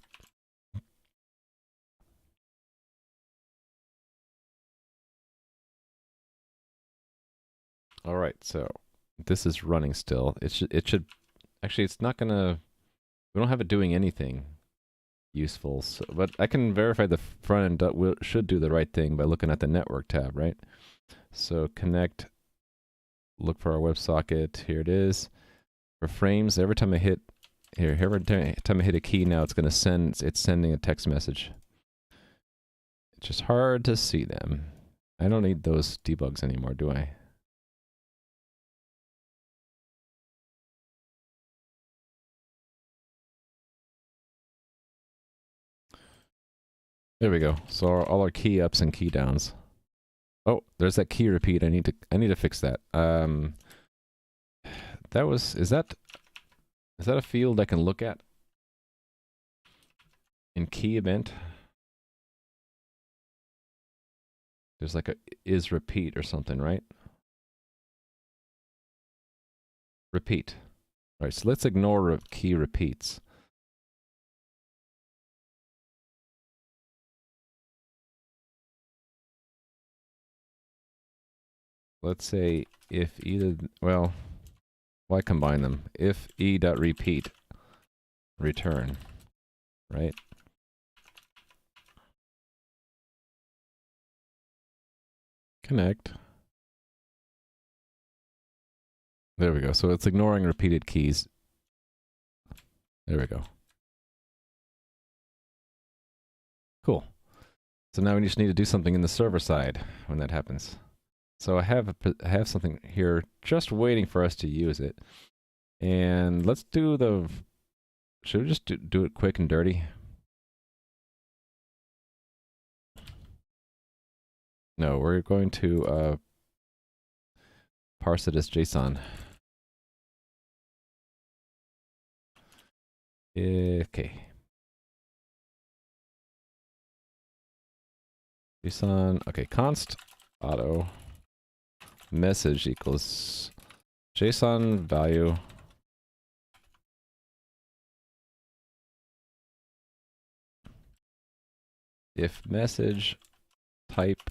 All right, so this is running still. It should actually, it's not gonna, we don't have it doing anything useful, so, but I can verify the front end should do the right thing by looking at the network tab, right? So connect, look for our WebSocket, here it is. For frames, every time I hit, every time I hit a key now, it's gonna send, it's sending a text message. It's just hard to see them. I don't need those debugs anymore, do I? There we go. So all our key ups and key downs. Oh, there's that key repeat. I need to fix that. That was, is that a field I can look at in key event? There's like a is repeat or something, right? Repeat. All right, so let's ignore key repeats. Let's say if either, well, why combine them? If e.repeat return, right? Connect. There we go. So it's ignoring repeated keys. There we go. Cool. So now we just need to do something in the server side when that happens. So I have something here just waiting for us to use it. And let's do the, should we just do it quick and dirty? No, we're going to parse it as JSON. Okay. JSON, okay, const auto message equals JSON value if message type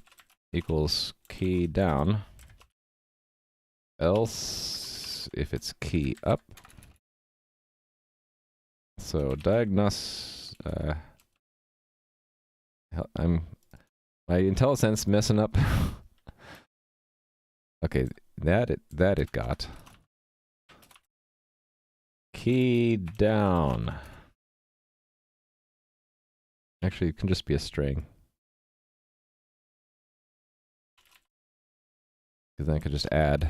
equals key down, else if it's key up. So diagnose, my IntelliSense messing up. Okay, that it got. Key down. Actually, it can just be a string. Because then I could just add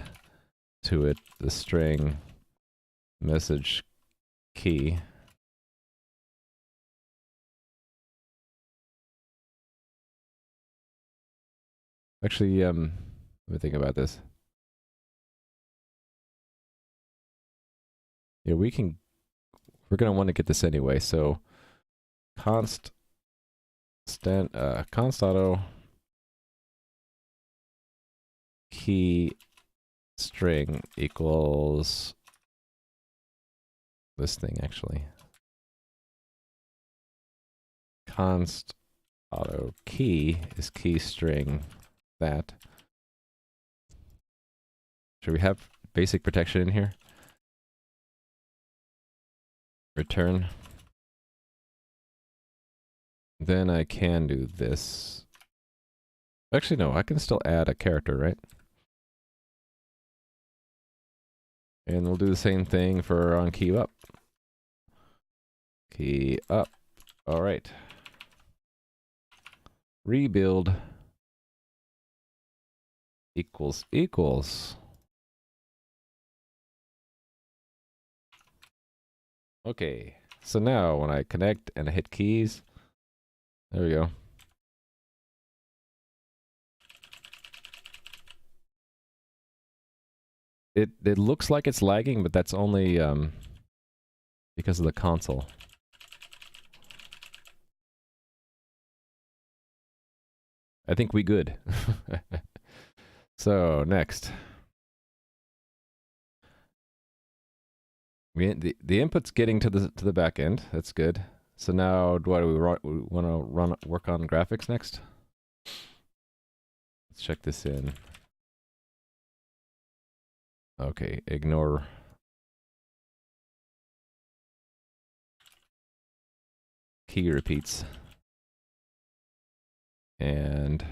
to it the string message key. Actually, let me think about this. Yeah, we're gonna want to get this anyway, so const auto key string equals this thing actually. Const auto key is key string that. Should we have basic protection in here? Return. Then I can do this. Actually, no, I can still add a character, right? And we'll do the same thing for on key up. Key up. All right. Rebuild equals. Okay. So now when I connect and I hit keys, there we go. It looks like it's lagging, but that's only because of the console. I think we good. So next, the input's getting to the back end. That's good. So now, do we want to work on graphics next? Let's check this in. Okay, ignore key repeats. And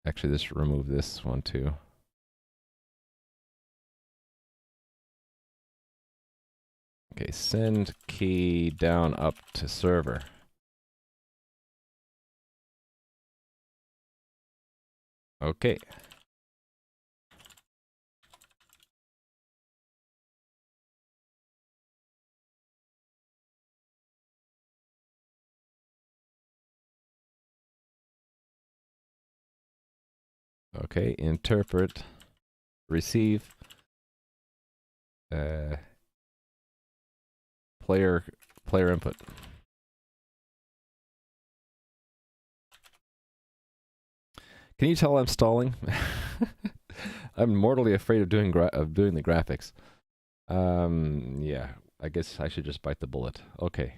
actually, just remove this one too. Okay, send key down up to server. Okay. Okay, interpret, receive, player input. Can you tell I'm stalling? I'm mortally afraid of doing the graphics. Yeah, I guess I should just bite the bullet. Okay.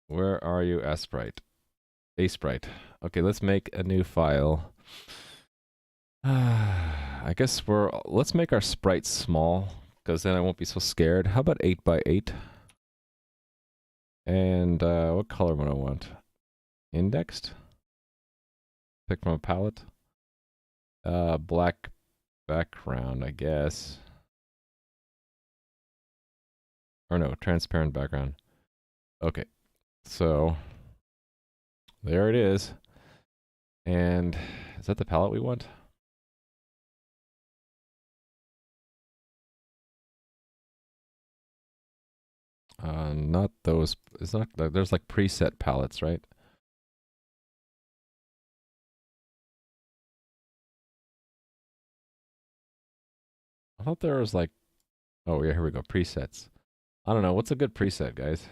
Where are you, Sprite? Sprite. Okay, let's make a new file. I guess let's make our sprites small, because then I won't be so scared. How about 8 by 8? And what color would I want? Indexed? Pick from a palette. Black background, I guess. Or no, transparent background. Okay, so there it is. And is that the palette we want? Not those. It's not. There's like preset palettes, right? I thought there was like. Oh yeah, here we go. Presets. I don't know. What's a good preset, guys?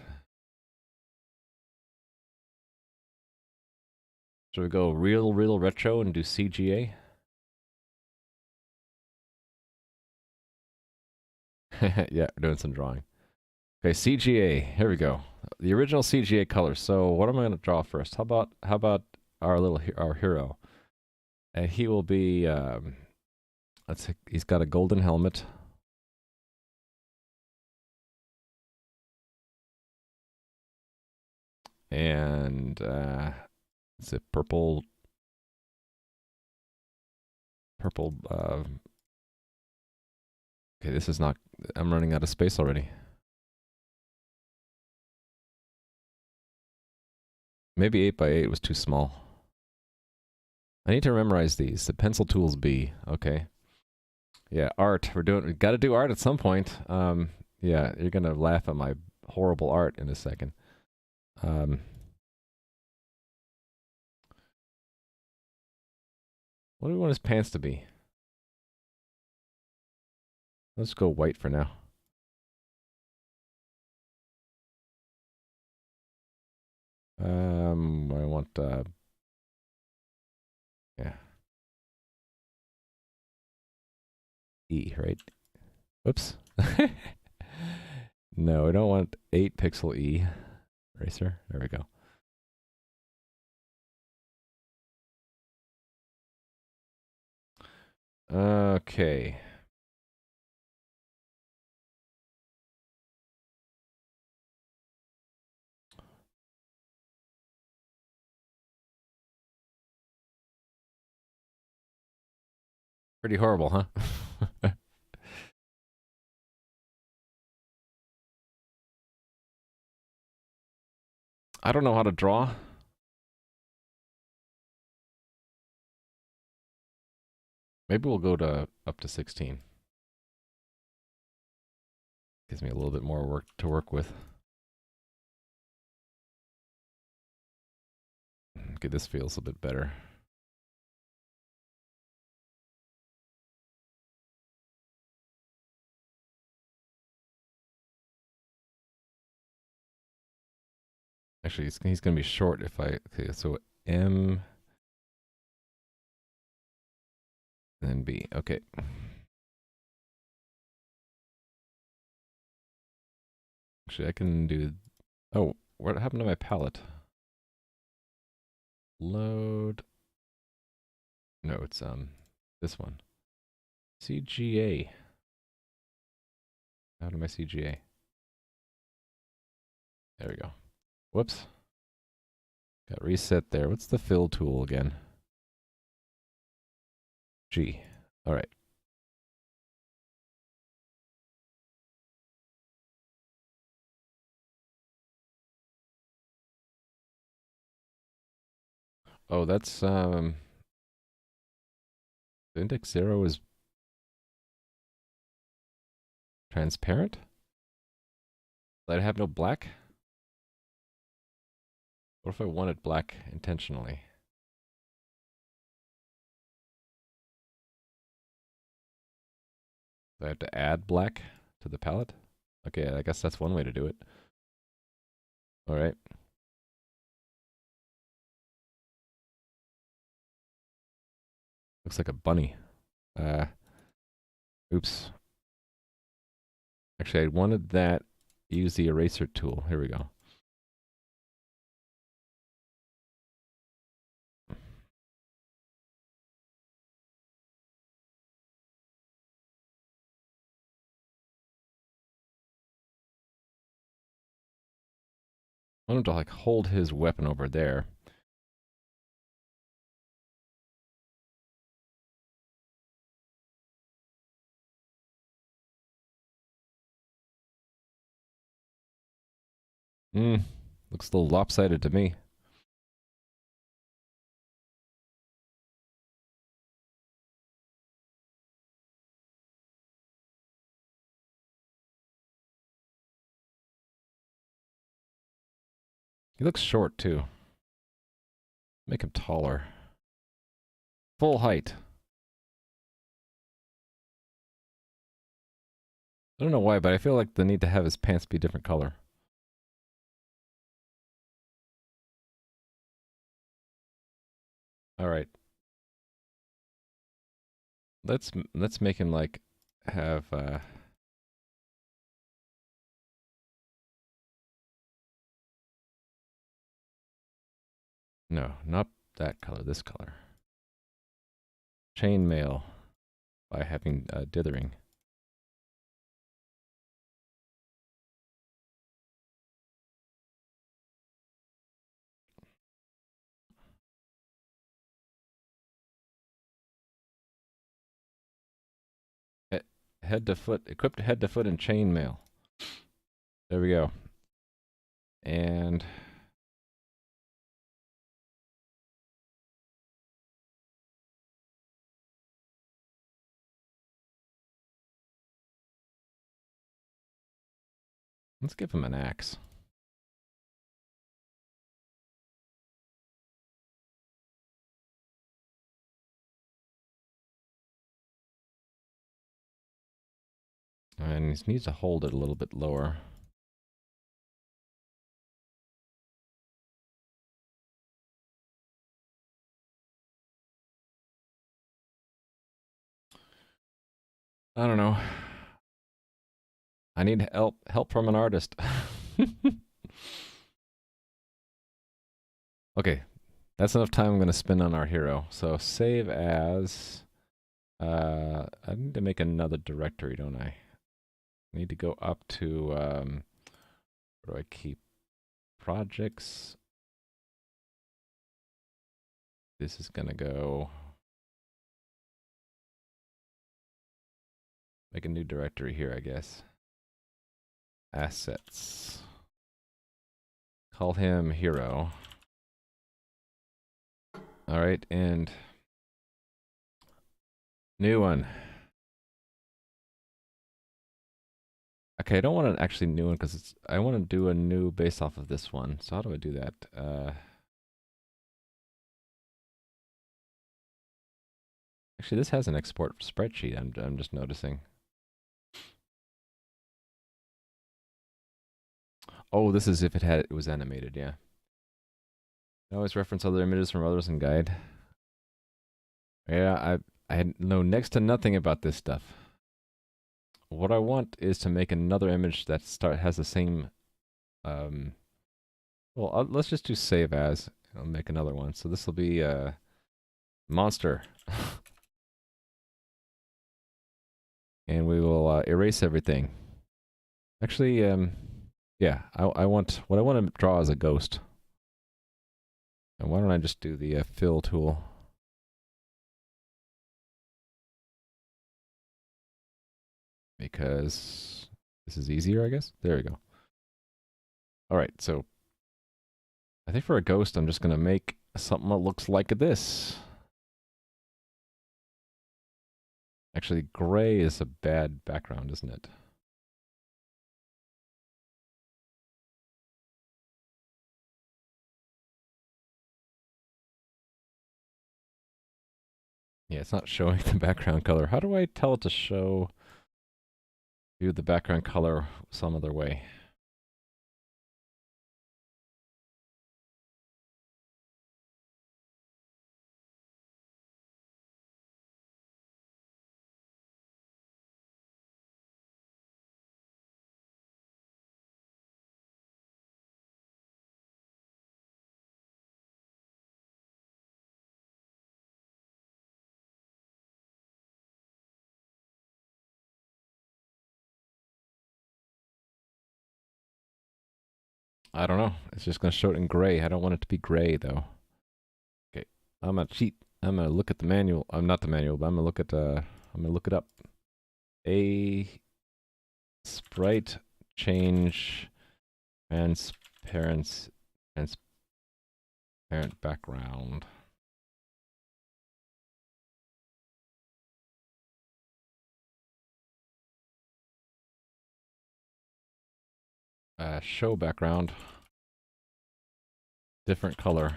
Should we go real retro and do CGA? Yeah, we're doing some drawing. Okay, CGA. Here we go. The original CGA colors. So what am I going to draw first? How about our hero? And he will be. Let's see. He's got a golden helmet. And it's a purple. Okay, this is not. I'm running out of space already. Maybe 8 by 8 was too small. I need to memorize these. The pencil tool's B. Okay. Yeah, art. We got to do art at some point. Yeah, you're gonna laugh at my horrible art in a second. What do we want his pants to be? Let's go white for now. I want yeah. E, right? Whoops. No, I don't want 8 pixel E eraser. There we go. Okay. Pretty horrible, huh? I don't know how to draw. Maybe we'll go to up to 16. Gives me a little bit more work to work with. Okay, this feels a bit better. Actually, he's going to be short if I... Okay, so M... and then B. Okay. Actually, I can do... Oh, what happened to my palette? Load... No, it's this one. CGA. How to my CGA? There we go. Whoops. Got reset there. What's the fill tool again? G. All right. Oh, that's the index 0 is transparent? I'd have no black? What if I wanted black intentionally? Do I have to add black to the palette? Okay, I guess that's one way to do it. All right. Looks like a bunny. Oops. Actually, I wanted that. Use the eraser tool. Here we go. I want him to like hold his weapon over there. Looks a little lopsided to me. He looks short too. Make him taller. Full height. I don't know why, but I feel like the need to have his pants be different color. All right. Let's make him like have no, not that color, this color. Chainmail by having dithering. Head to foot, equipped head to foot in chainmail. There we go. And let's give him an axe. And he needs to hold it a little bit lower. I don't know. I need help from an artist. Okay, that's enough time I'm going to spend on our hero. So save as. I need to make another directory, don't I? I need to go up to. Where do I keep projects? This is going to go. Make a new directory here, I guess. Assets. Call him hero. All right, and new one. Okay, I don't want to actually new one because I want to do a new based off of this one. So how do I do that? Actually, this has an export spreadsheet. I'm just noticing. Oh, this is if it was animated, yeah. I always reference other images from others in guide. Yeah, I know next to nothing about this stuff. What I want is to make another image that has the same. Well, let's just do save as. I'll make another one. So this will be monster. And we will erase everything. Actually, yeah, I want, what I want to draw is a ghost. And why don't I just do the fill tool? Because this is easier, I guess. There we go. All right, so I think for a ghost, I'm just going to make something that looks like this. Actually, gray is a bad background, isn't it? Yeah, it's not showing the background color. How do I tell it to show view the background color some other way? I don't know. It's just going to show it in gray. I don't want it to be gray, though. Okay, I'm going to cheat. I'm going to look at the manual. I'm not the manual, but I'm going to look at, I'm going to look it up. A sprite change transparent background. Show background. Different color.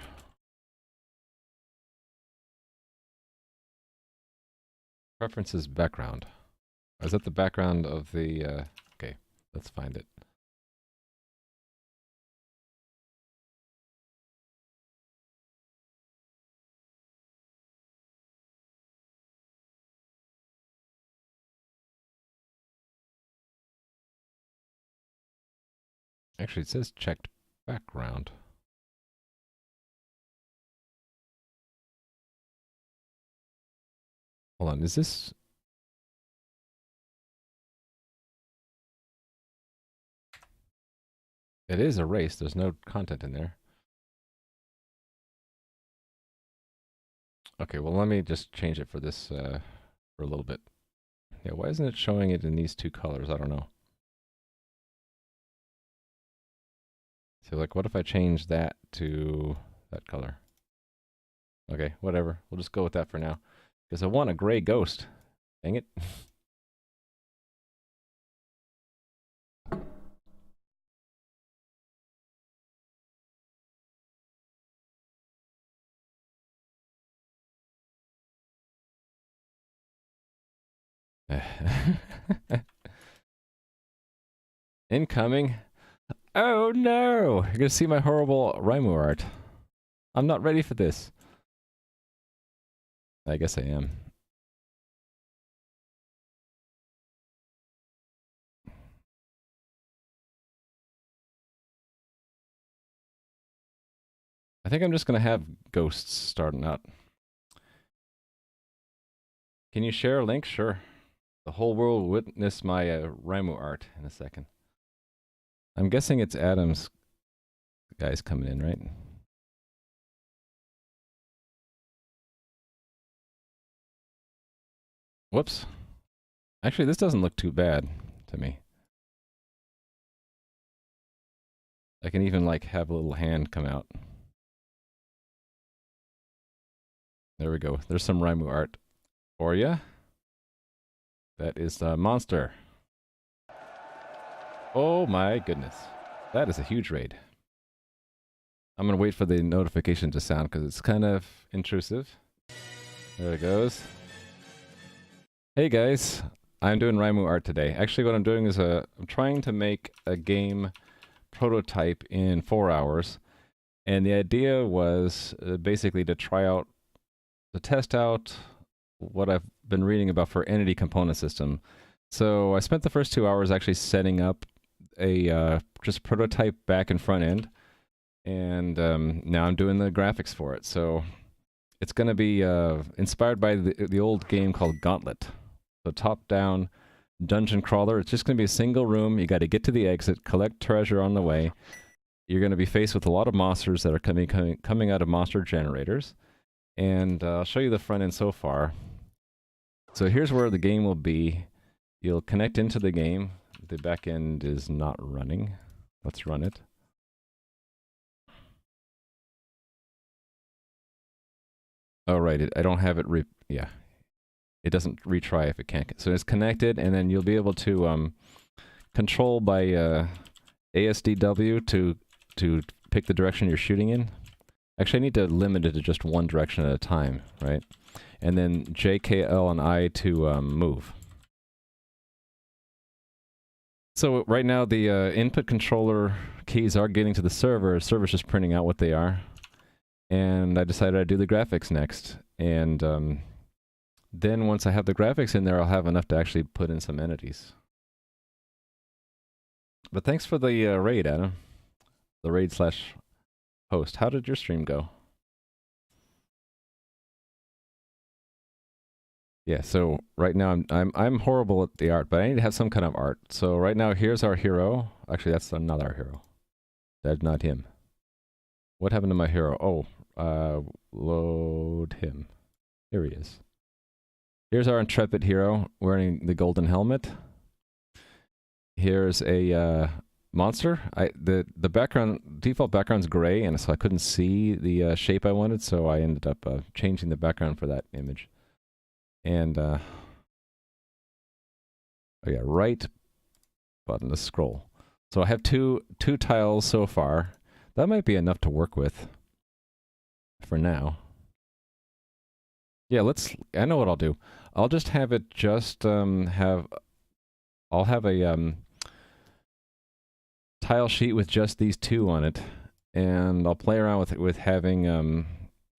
Preferences background. Is that the background of the, okay, let's find it. Actually, it says checked background. Hold on, is this? It is erased. There's no content in there. Okay, well, let me just change it for this for a little bit. Yeah, why isn't it showing it in these two colors? I don't know. So, like, what if I change that to that color? Okay, whatever. We'll just go with that for now. Because I want a gray ghost. Dang it. Incoming. Oh no! You're gonna see my horrible Raimu art. I'm not ready for this. I guess I am. I think I'm just gonna have ghosts starting out. Can you share a link? Sure. The whole world will witness my Raimu art in a second. I'm guessing it's Adam's guys coming in, right? Whoops. Actually, this doesn't look too bad to me. I can even like have a little hand come out. There we go. There's some Raimu art for you. That is the monster. Oh my goodness. That is a huge raid. I'm going to wait for the notification to sound because it's kind of intrusive. There it goes. Hey guys, I'm doing Raimu art today. Actually, what I'm doing is I'm trying to make a game prototype in 4 hours. And the idea was basically to test out what I've been reading about for entity component system. So I spent the first 2 hours actually setting up a just prototype back and front end. And now I'm doing the graphics for it. So it's going to be inspired by the old game called Gauntlet. So top-down dungeon crawler. It's just going to be a single room. You got to get to the exit, collect treasure on the way. You're going to be faced with a lot of monsters that are coming out of monster generators. And I'll show you the front end so far. So here's where the game will be. You'll connect into the game. The back end is not running. Let's run it. Oh, right. I don't have it. Yeah. It doesn't retry if it can't. So it's connected, and then you'll be able to control by ASDW to pick the direction you're shooting in. Actually, I need to limit it to just one direction at a time, right? And then J, K, L, and I to move. So right now, the input controller keys are getting to the server. The server's just printing out what they are. And I decided I'd do the graphics next. And then once I have the graphics in there, I'll have enough to actually put in some entities. But thanks for the raid, Adam. The raid/host. How did your stream go? Yeah, so right now I'm horrible at the art, but I need to have some kind of art. So right now here's our hero. Actually, that's not our hero. That's not him. What happened to my hero? Oh, load him. Here he is. Here's our intrepid hero wearing the golden helmet. Here's a monster. The default background's gray, and so I couldn't see the shape I wanted, so I ended up changing the background for that image. And oh yeah, right button to scroll. So I have two tiles so far. That might be enough to work with for now. Yeah, I know what I'll do. I'll just have it just I'll have a tile sheet with just these two on it, and I'll play around with it with having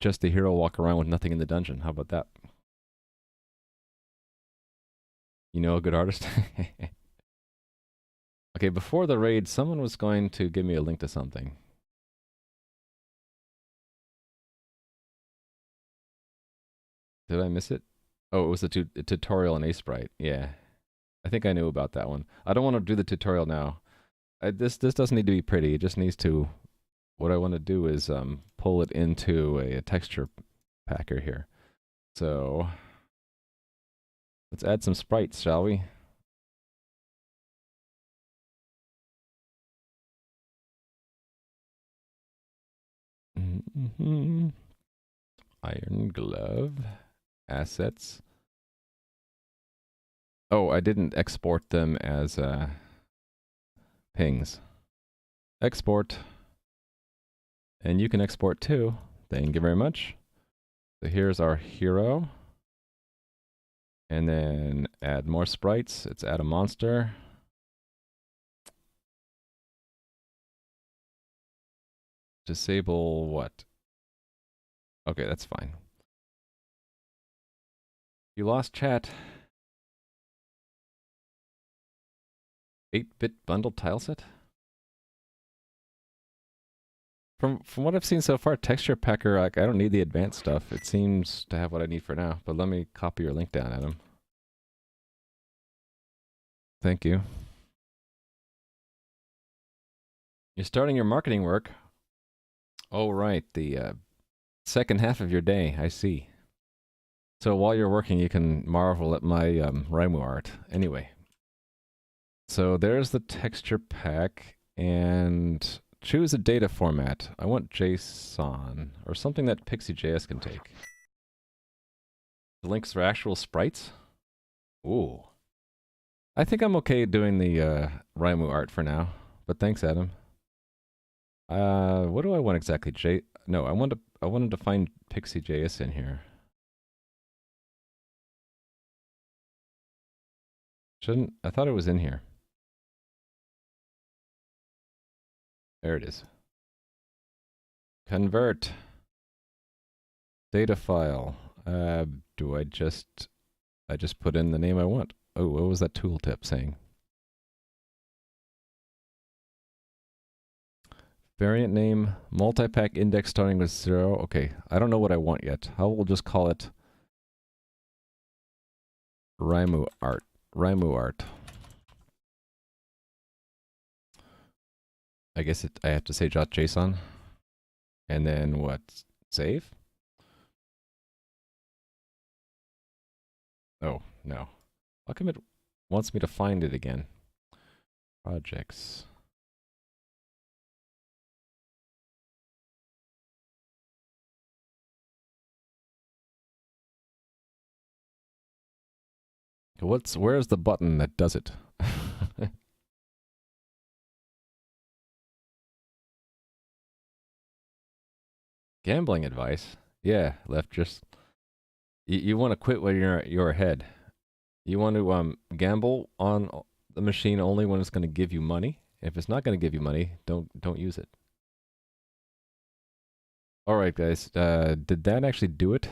just the hero walk around with nothing in the dungeon. How about that? You know a good artist? Okay, before the raid, someone was going to give me a link to something. Did I miss it? Oh, it was a tutorial in Sprite. Yeah. I think I knew about that one. I don't want to do the tutorial now. This doesn't need to be pretty. It just needs to... What I want to do is pull it into a texture packer here. So... let's add some sprites, shall we? Iron glove. Assets. Oh, I didn't export them as pings. Export. And you can export too. Thank you very much. So here's our hero. And then add more sprites. Let's add a monster. Disable what? Okay, that's fine. You lost chat. 8-bit bundled tile set? From what I've seen so far, texture packer, like, I don't need the advanced stuff. It seems to have what I need for now. But let me copy your link down, Adam. Thank you. You're starting your marketing work. Oh, right. The second half of your day. I see. So while you're working, you can marvel at my Raimu art. Anyway. So there's the texture pack. And... choose a data format. I want JSON, or something that Pixi.js can take. The links for actual sprites? Ooh. I think I'm okay doing the Raimu art for now, but thanks, Adam. What do I want exactly? No, I wanted to find Pixi.js in here. I thought it was in here. There it is. Convert. Data file. Do I just put in the name I want? Oh, what was that tooltip saying? Variant name, multi-pack index starting with 0. Okay, I don't know what I want yet. I will just call it Raimu art. Raimu art. I guess I have to say .json. And then what? Save? Oh, no. How come it wants me to find it again? Projects. Where's the button that does it? Gambling advice? Yeah, left just... You want to quit when you're ahead. You want to gamble on the machine only when it's going to give you money. If it's not going to give you money, don't use it. All right, guys. Did that actually do it?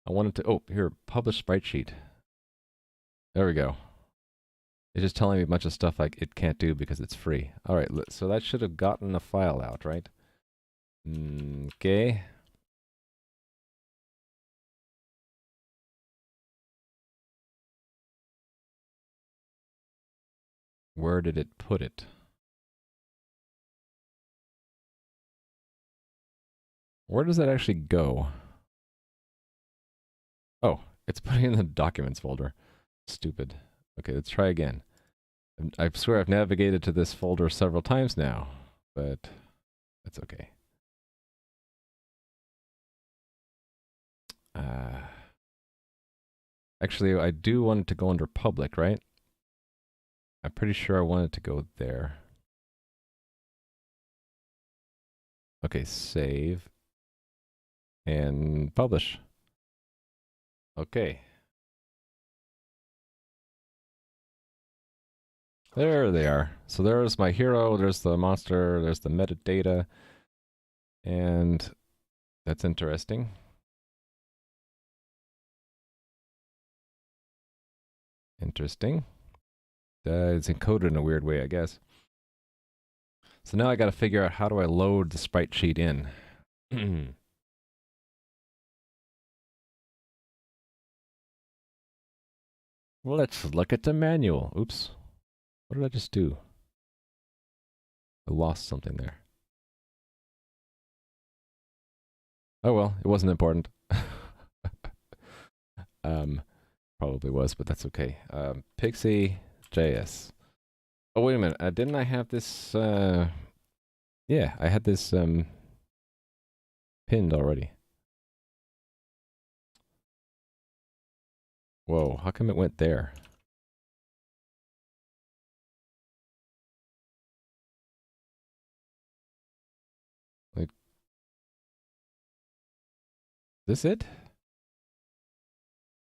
I wanted to... Oh, here, publish Sprite sheet. There we go. It's just telling me a bunch of stuff like it can't do because it's free. All right, so that should have gotten a file out, right? Okay. Where did it put it? Where does that actually go? Oh, it's putting it in the documents folder. Stupid. Okay, let's try again. I swear I've navigated to this folder several times now, but that's okay. Actually, I do want it to go under public, right? I'm pretty sure I want it to go there. Okay, save. And publish. Okay. There they are. So there's my hero, there's the monster, there's the metadata. And that's interesting. Interesting. It's encoded in a weird way, I guess. So now I got to figure out how do I load the sprite sheet in. Well, let's look at the manual. Oops. What did I just do? I lost something there. Oh well, it wasn't important. Probably was, but that's okay. Pixi.js. Oh, wait a minute. Didn't I have this? Yeah, I had this pinned already. Whoa, how come it went there? Like, this it?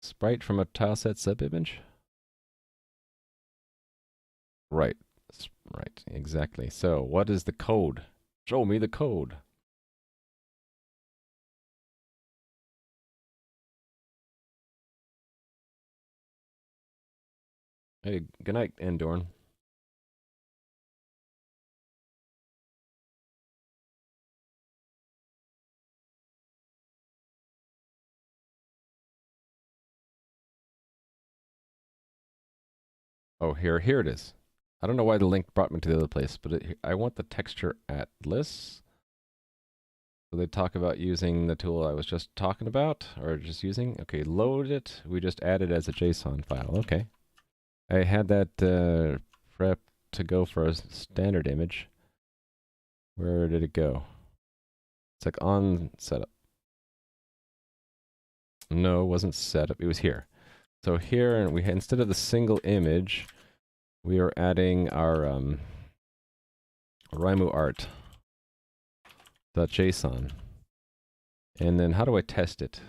Sprite from a tileset subimage? Right. Right, exactly. So, what is the code? Show me the code. Hey, good night, Endorn. Oh, here it is. I don't know why the link brought me to the other place, but I want the texture atlas. So they talk about using the tool I was just talking about, or just using. Okay, load it. We just add it as a JSON file. Okay. I had that prepped to go for a standard image. Where did it go? It's like on setup. No, it wasn't setup. It was here. So here, we instead of the single image, we are adding our Raimu art.json. And then how do I test it?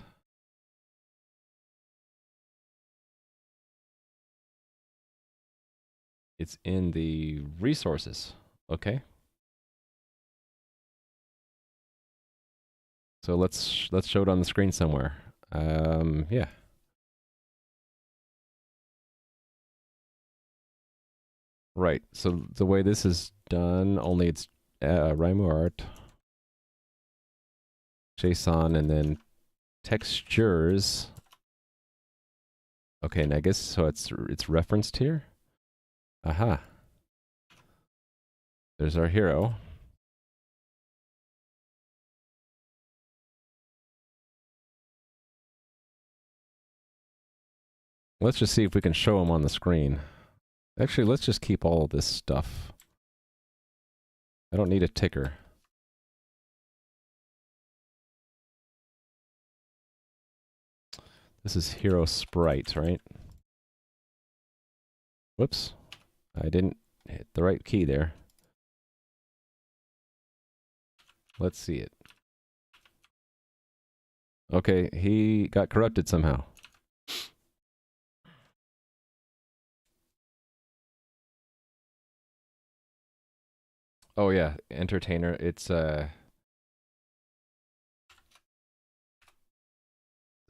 It's in the resources. Okay. So let's show it on the screen somewhere. Yeah. Right. So the way this is done, only it's Raimu art, JSON, and then textures Okay, and I guess so it's referenced here. Aha. There's our hero. Let's just see if we can show him on the screen. Actually, let's just keep all of this stuff. I don't need a ticker. This is hero sprite, right? Whoops. I didn't hit the right key there. Let's see it. Okay, he got corrupted somehow. Oh yeah, entertainer. It's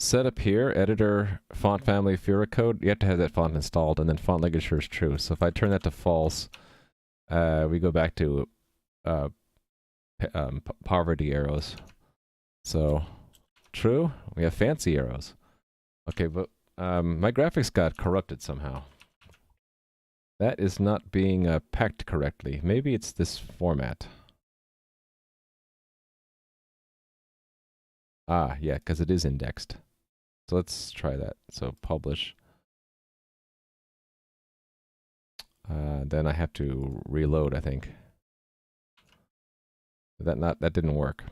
set up here, editor, font family, Fura code. You have to have that font installed, and then font ligature is true. So if I turn that to false, we go back to poverty arrows. So true, we have fancy arrows. Okay, but my graphics got corrupted somehow. That is not being packed correctly. Maybe it's this format. Ah, yeah, because it is indexed. So let's try that. So publish. Then I have to reload, I think. That didn't work.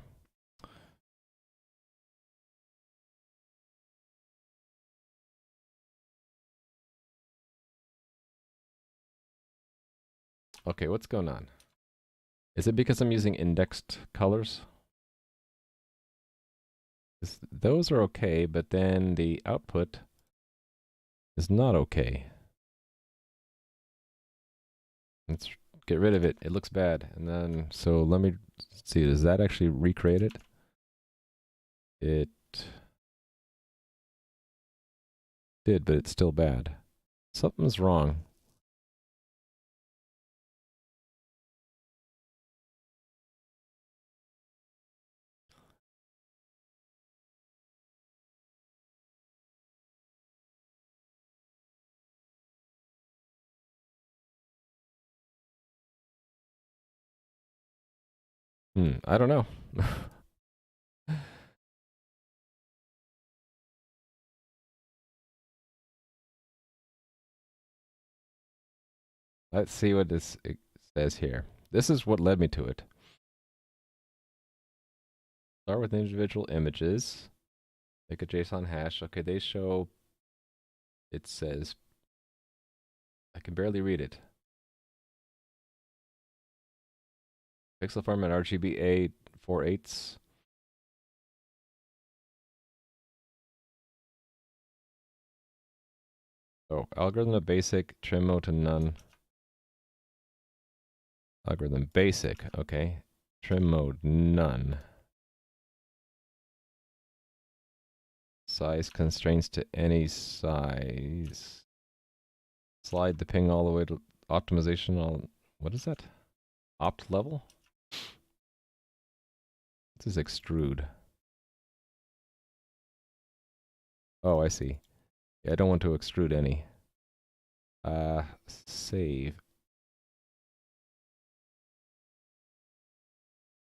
Okay, what's going on? Is it because I'm using indexed colors? Those are okay, but then the output is not okay. Let's get rid of it. It looks bad. And then, so let me see, does that actually recreate it? It did, but it's still bad. Something's wrong. I don't know. Let's see what it says here. This is what led me to it. Start with individual images. Make a JSON hash. Okay, they show, it says, I can barely read it. Pixel format RGB 8/4. Oh, algorithm to basic, trim mode to none. Algorithm basic, okay. Trim mode none. Size constraints to any size. Slide the ping all the way to optimization on, what is that? Opt level? This is extrude. Oh, I see. Yeah, I don't want to extrude any. Save.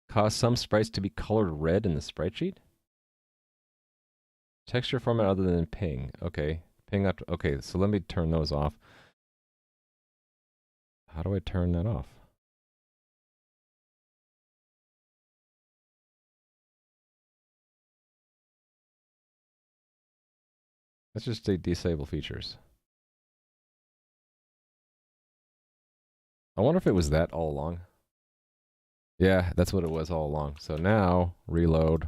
Cause some sprites to be colored red in the sprite sheet? Texture format other than ping. Okay. Ping up. Okay, so let me turn those off. How do I turn that off? Let's just say disable features. I wonder if it was that all along. Yeah, that's what it was all along. So now, reload.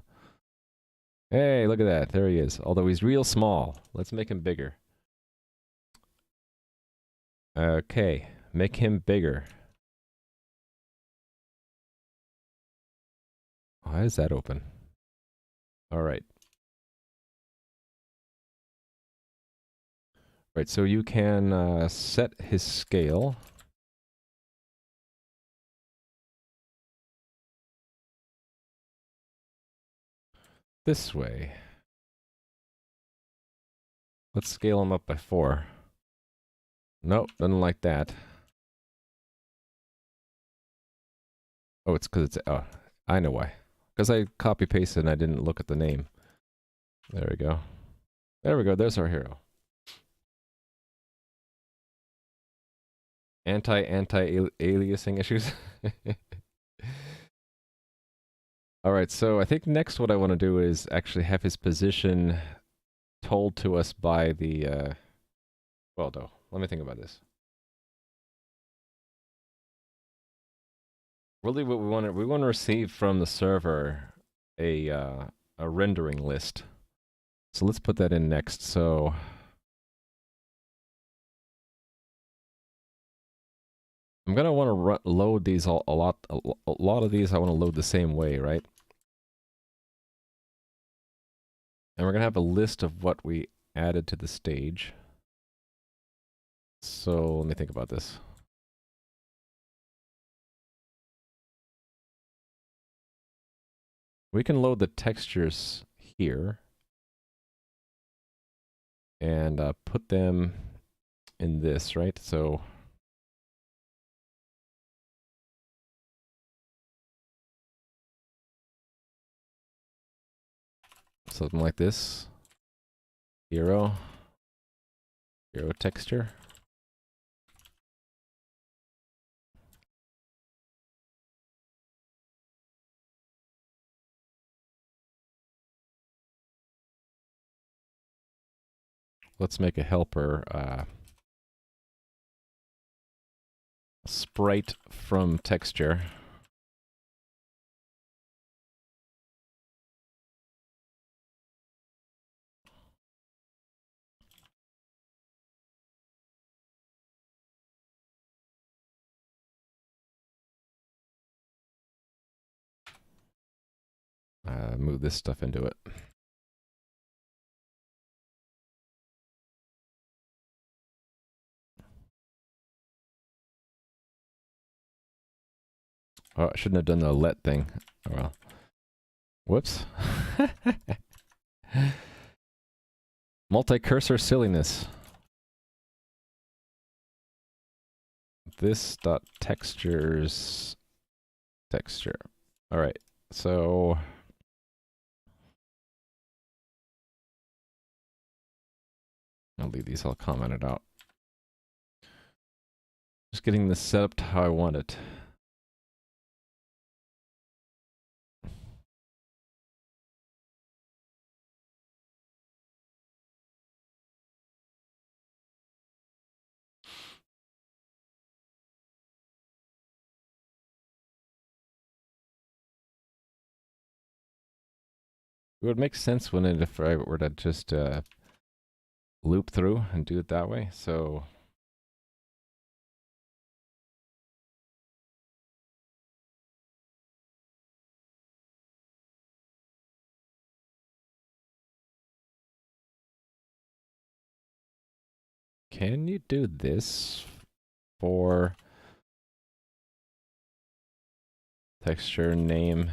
Hey, look at that. There he is. Although he's real small. Let's make him bigger. Okay, make him bigger. Why is that open? All right. Right, so you can set his scale. This way. Let's scale them up by 4. Nope, doesn't like that. Oh, it's because it's... Oh, I know why. Because I copy-pasted and I didn't look at the name. There we go. There we go, there's our hero. Anti-aliasing issues. Alright, so I think next what I want to do is actually have his position told to us by the... Well, no, let me think about this. Really what we want to receive from the server a rendering list. So let's put that in next. So I'm gonna want to load these a lot of these I want to load the same way, right? And we're gonna have a list of what we added to the stage. So let me think about this. We can load the textures here and put them in this, right? So something like this. Hero texture. Let's make a helper Sprite from texture. Move this stuff into it. Oh, I shouldn't have done the let thing. Oh well. Whoops. Multi-cursor silliness. This dot textures texture. All right. So I'll leave these all commented out. Just getting this set up to how I want it. It would make sense when if I were to just loop through and do it that way. So can you do this for texture name?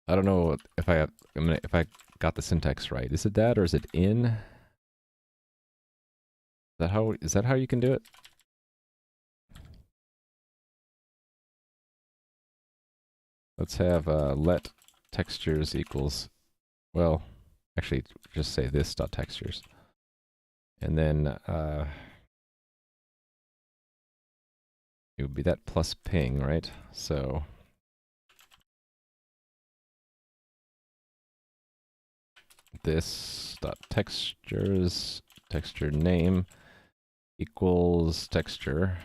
I don't know if if I got the syntax right. Is it that or is it in? Is that how you can do it? Let's have let textures equals, well, actually just say this dot textures. And then it would be that plus ping, right? So this dot textures texture name equals texture.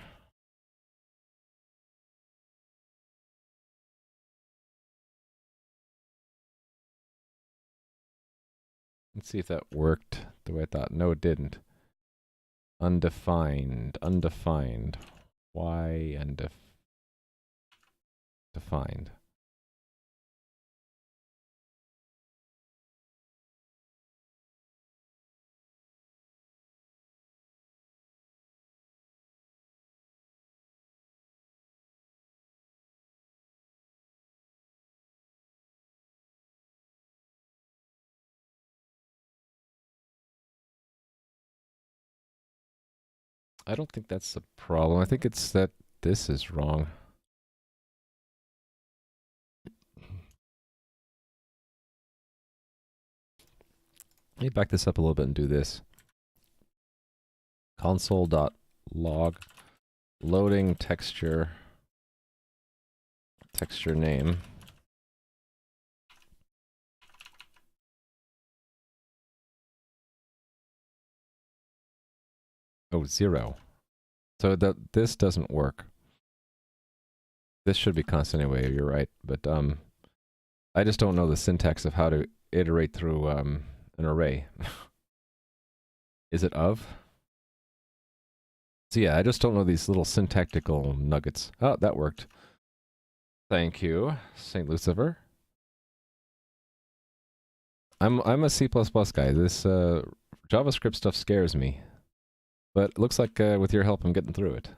Let's see if that worked the way I thought. No, it didn't. Undefined. Why undefined? I don't think that's the problem. I think it's that this is wrong. Let me back this up a little bit and do this. Console.log loading texture name. Oh, 0. So this doesn't work. This should be constant anyway, you're right. But I just don't know the syntax of how to iterate through an array. Is it of? So yeah, I just don't know these little syntactical nuggets. Oh, that worked. Thank you, St. Lucifer. I'm a C++ guy. This JavaScript stuff scares me. But it looks like with your help I'm getting through it.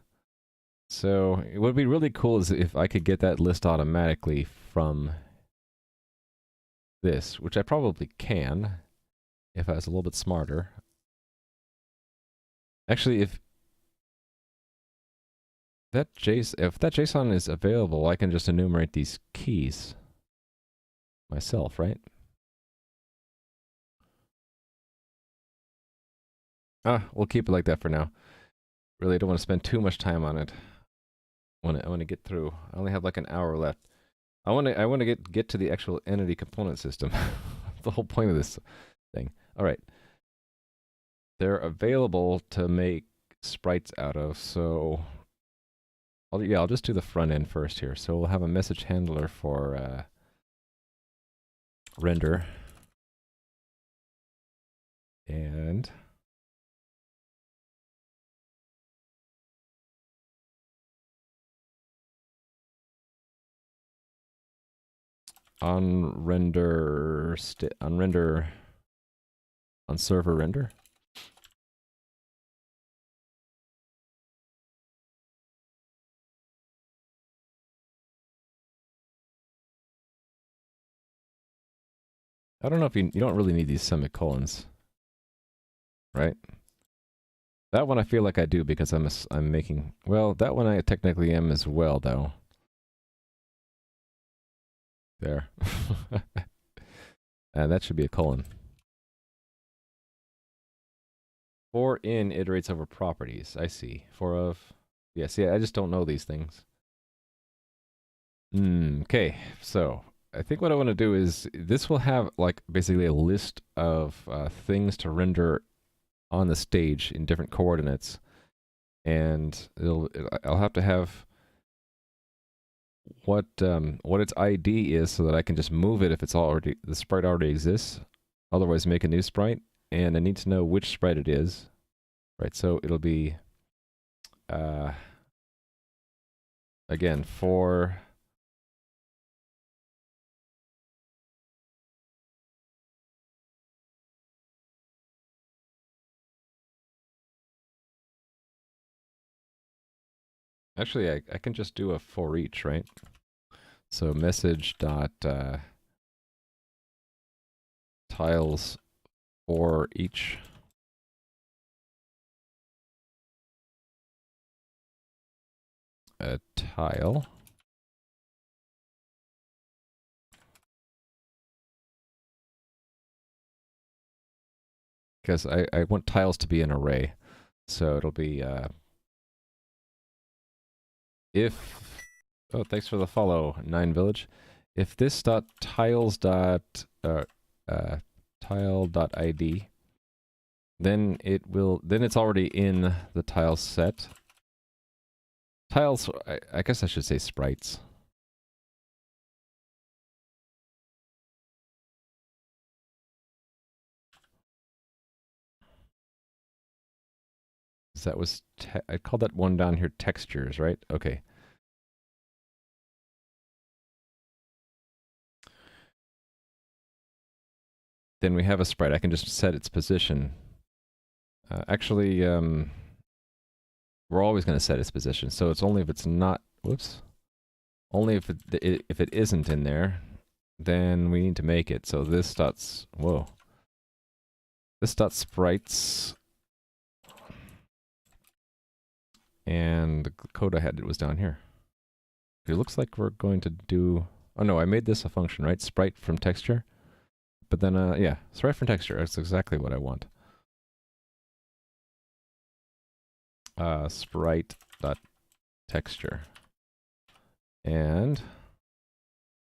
So what would be really cool is if I could get that list automatically from this, which I probably can if I was a little bit smarter. Actually, if that JSON is available, I can just enumerate these keys myself, right? We'll keep it like that for now. Really don't want to spend too much time on it. I want to get through. I only have like an hour left. I want to get to the actual entity component system. The whole point of this thing. All right. They're available to make sprites out of, so I'll just do the front end first here. So we'll have a message handler for render. And on server render. I don't know if you don't really need these semicolons, right? That one I feel like I do because I'm making, well, that one I technically am as well though. There. And that should be a colon. For in iterates over properties. I see. For of. Yes, yeah, I just don't know these things. Okay, so I think what I want to do is this will have like basically a list of things to render on the stage in different coordinates, and I'll have to have what its ID is so that I can just move it if it's already the sprite already exists. Otherwise, make a new sprite, and I need to know which sprite it is. Right, so it'll be again for actually I can just do a for each, right? So message dot tiles for each tile. Because I want tiles to be an array. So it'll be if, oh, thanks for the follow, 9village. If this dot tiles dot tile dot ID, then it's already in the tiles set. Tiles, I guess I should say sprites. So that was, I called that one down here textures, right? Okay. Then we have a sprite. I can just set its position. Actually, we're always going to set its position. So it's only if it's not, whoops. Only if it isn't in there, then we need to make it. So this dot, whoa. This dot sprites And the code I had was down here. It looks like we're going to do... Oh no, I made this a function, right? Sprite from texture. But then, yeah, Sprite from texture. That's exactly what I want. Sprite.texture. And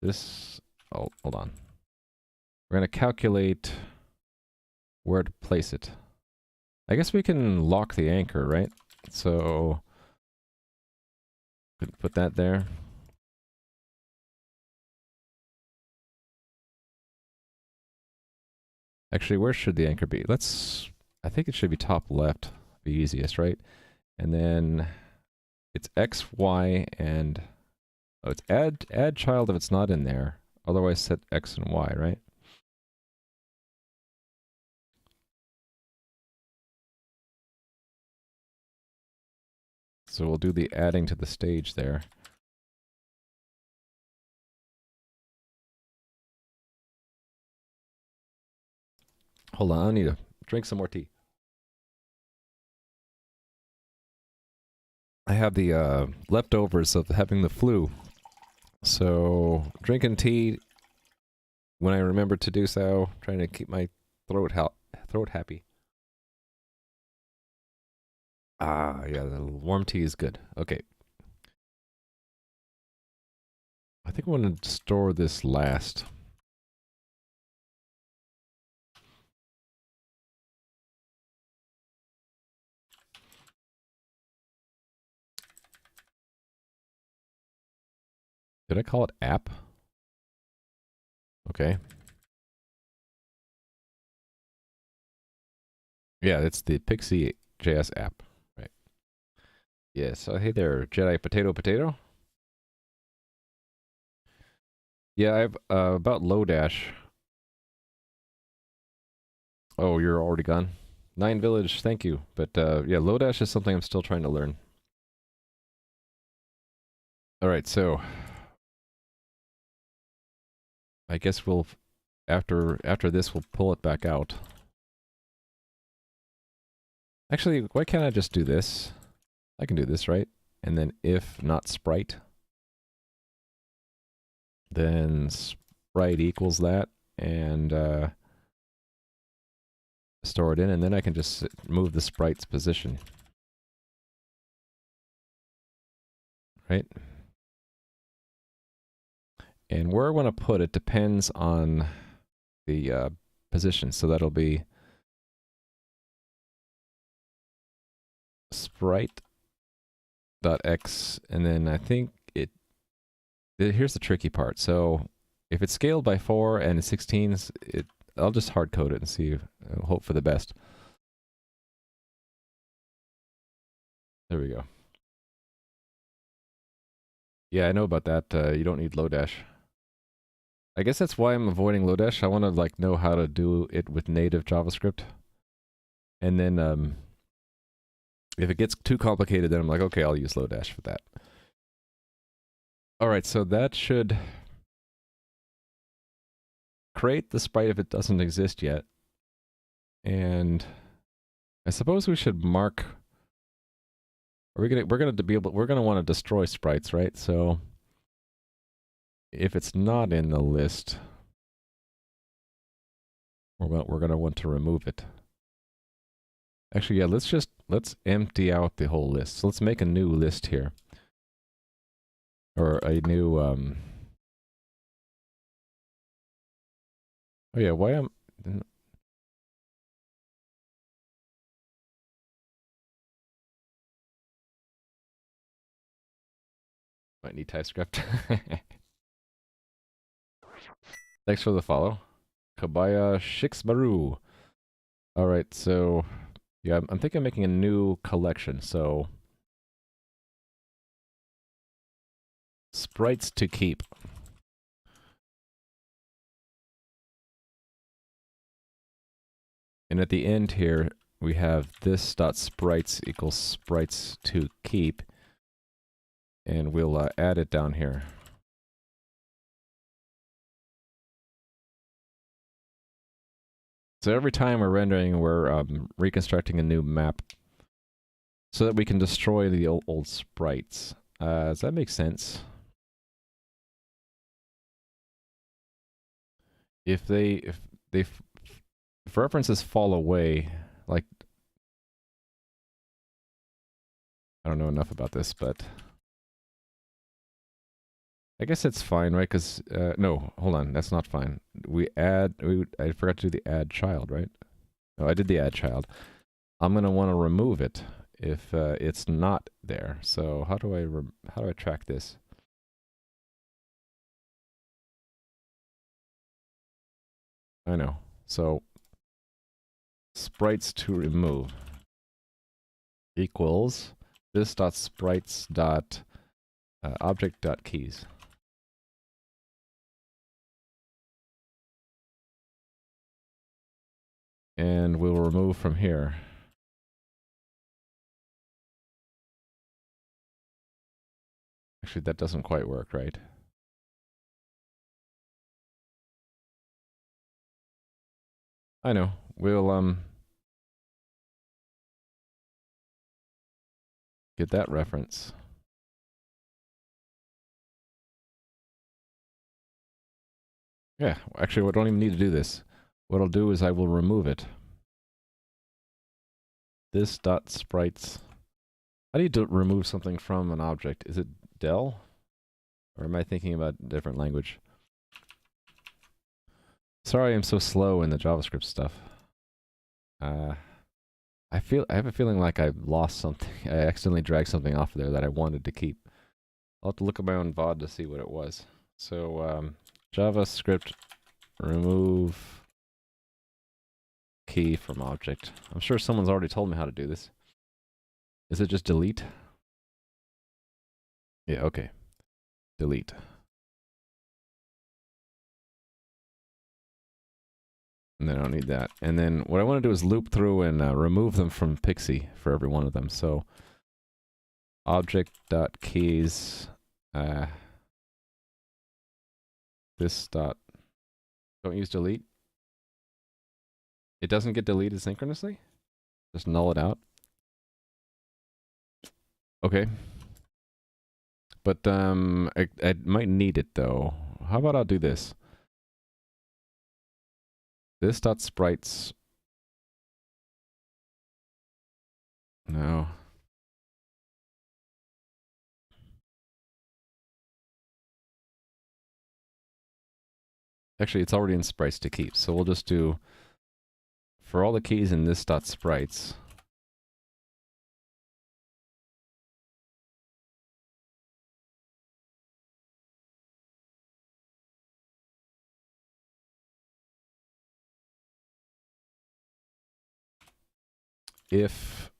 this... Oh, hold on. We're going to calculate where to place it. I guess we can lock the anchor, right? So... put that there. Actually, where should the anchor be? I think it should be top left, the easiest, right? And then it's X, Y, and oh, it's add child if it's not in there. Otherwise, set X and Y, right? So we'll do the adding to the stage there. Hold on, I need to drink some more tea. I have the leftovers of having the flu. So, drinking tea when I remember to do so, trying to keep my throat happy. Ah, yeah, the warm tea is good. Okay. I think I want to store this last. Did I call it app? Okay. Yeah, it's the Pixi.js app, right? Yeah, so hey there, Jedi Potato. Yeah, I've about Lodash. Oh, you're already gone? Nine Village, thank you. But yeah, Lodash is something I'm still trying to learn. Alright, so I guess we'll after this we'll pull it back out. Actually, why can't I just do this? I can do this, right? And then if not Sprite, then Sprite equals that, and store it in, and then I can just move the Sprite's position. Right? And where I want to put it depends on the position, so that'll be sprite.x, and then I think here's the tricky part. So if it's scaled by 4 and it's 16, I'll just hard code it and see, hope for the best. There we go. Yeah, I know about that. You don't need Lodash. I guess that's why I'm avoiding Lodash. I want to like know how to do it with native JavaScript. And then if it gets too complicated, then I'm like, okay, I'll use Lodash for that. All right, so that should create the sprite if it doesn't exist yet. And I suppose we should mark. We're gonna want to destroy sprites, right? So if it's not in the list, we're gonna want to remove it. Actually, yeah, let's empty out the whole list. So let's make a new list here. Or a new oh yeah, why am might need TypeScript. Thanks for the follow. Kabaya Shixmaru. Alright, so yeah, I'm thinking of making a new collection, so sprites to keep. And at the end here, we have this.sprites equals sprites to keep. And we'll add it down here. So every time we're rendering, we're reconstructing a new map. so that we can destroy the old sprites. Does that make sense? If references fall away, like, I don't know enough about this, but I guess it's fine, right? Because, no, hold on, that's not fine. I forgot to do the add child, right? No, I did the add child. I'm going to want to remove it if it's not there. So how do I track this? I know. So sprites to remove equals this dot sprites dot object dot keys. And we'll remove from here. Actually, that doesn't quite work, right? I know. We'll get that reference. Yeah, actually, we don't even need to do this. What I'll do is I will remove it. This dot sprites. I need to remove something from an object. Is it del? Or am I thinking about a different language? Sorry I'm so slow in the JavaScript stuff. I have a feeling like I lost something. I accidentally dragged something off there that I wanted to keep. I'll have to look at my own VOD to see what it was. So, JavaScript remove key from object. I'm sure someone's already told me how to do this. Is it just delete? Yeah, okay. Delete. And then I don't need that. And then what I want to do is loop through and remove them from Pixi for every one of them. So object.keys this dot, don't use delete. It doesn't get deleted synchronously? Just null it out. Okay. But I might need it though. How about I'll do this? This dot sprites. No. Actually, it's already in sprites to keep. So we'll just do, for all the keys in this dot sprites, if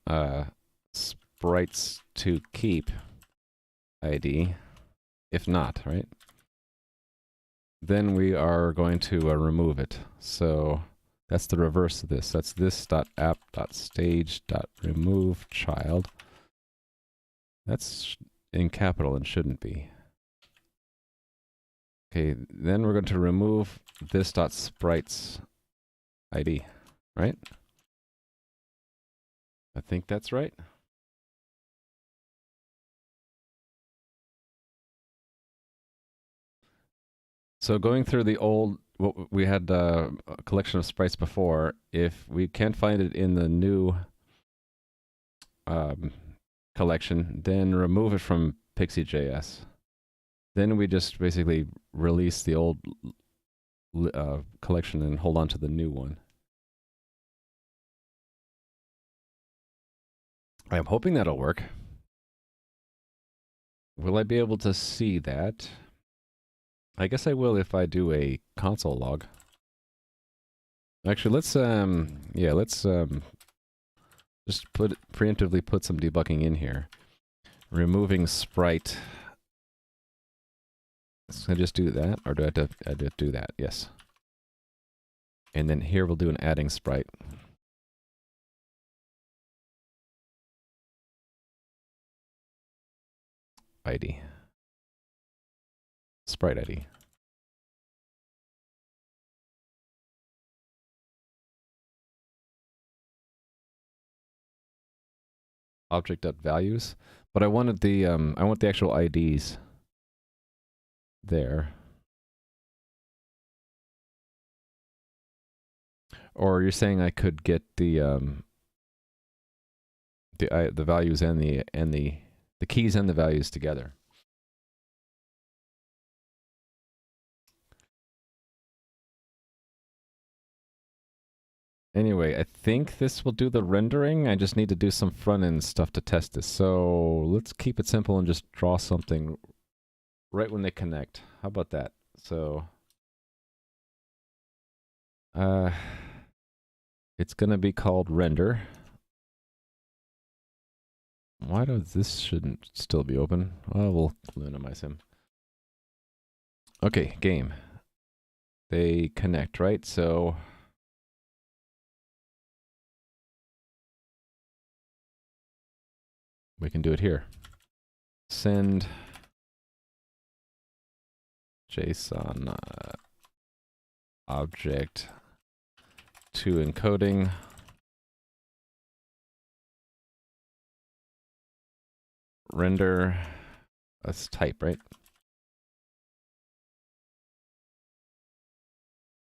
sprites to keep ID, if not, right? Then we are going to remove it. So that's the reverse of this. That's this.app.stage.remove child. That's in capital and shouldn't be. Okay, then we're going to remove this.sprites ID, right? I think that's right. So going through the old, what we had a collection of sprites before, if we can't find it in the new collection, then remove it from Pixi.js. Then we just basically release the old collection and hold on to the new one. I'm hoping that'll work. Will I be able to see that? I guess I will if I do a console log. Actually, let's just preemptively put some debugging in here. Removing sprite. Can I just do that, or do I have to do that? Yes. And then here we'll do an adding sprite. ID. Sprite ID. object.values, but I wanted the I want the actual IDs there. Or you're saying I could get the values and the keys and the values together. Anyway, I think this will do the rendering. I just need to do some front-end stuff to test this. So let's keep it simple and just draw something right when they connect. How about that? So it's going to be called render. Why does this shouldn't still be open? Well, we'll minimize him. Okay, game. They connect, right? So we can do it here. Send JSON object to encoding. Render, that's type, right?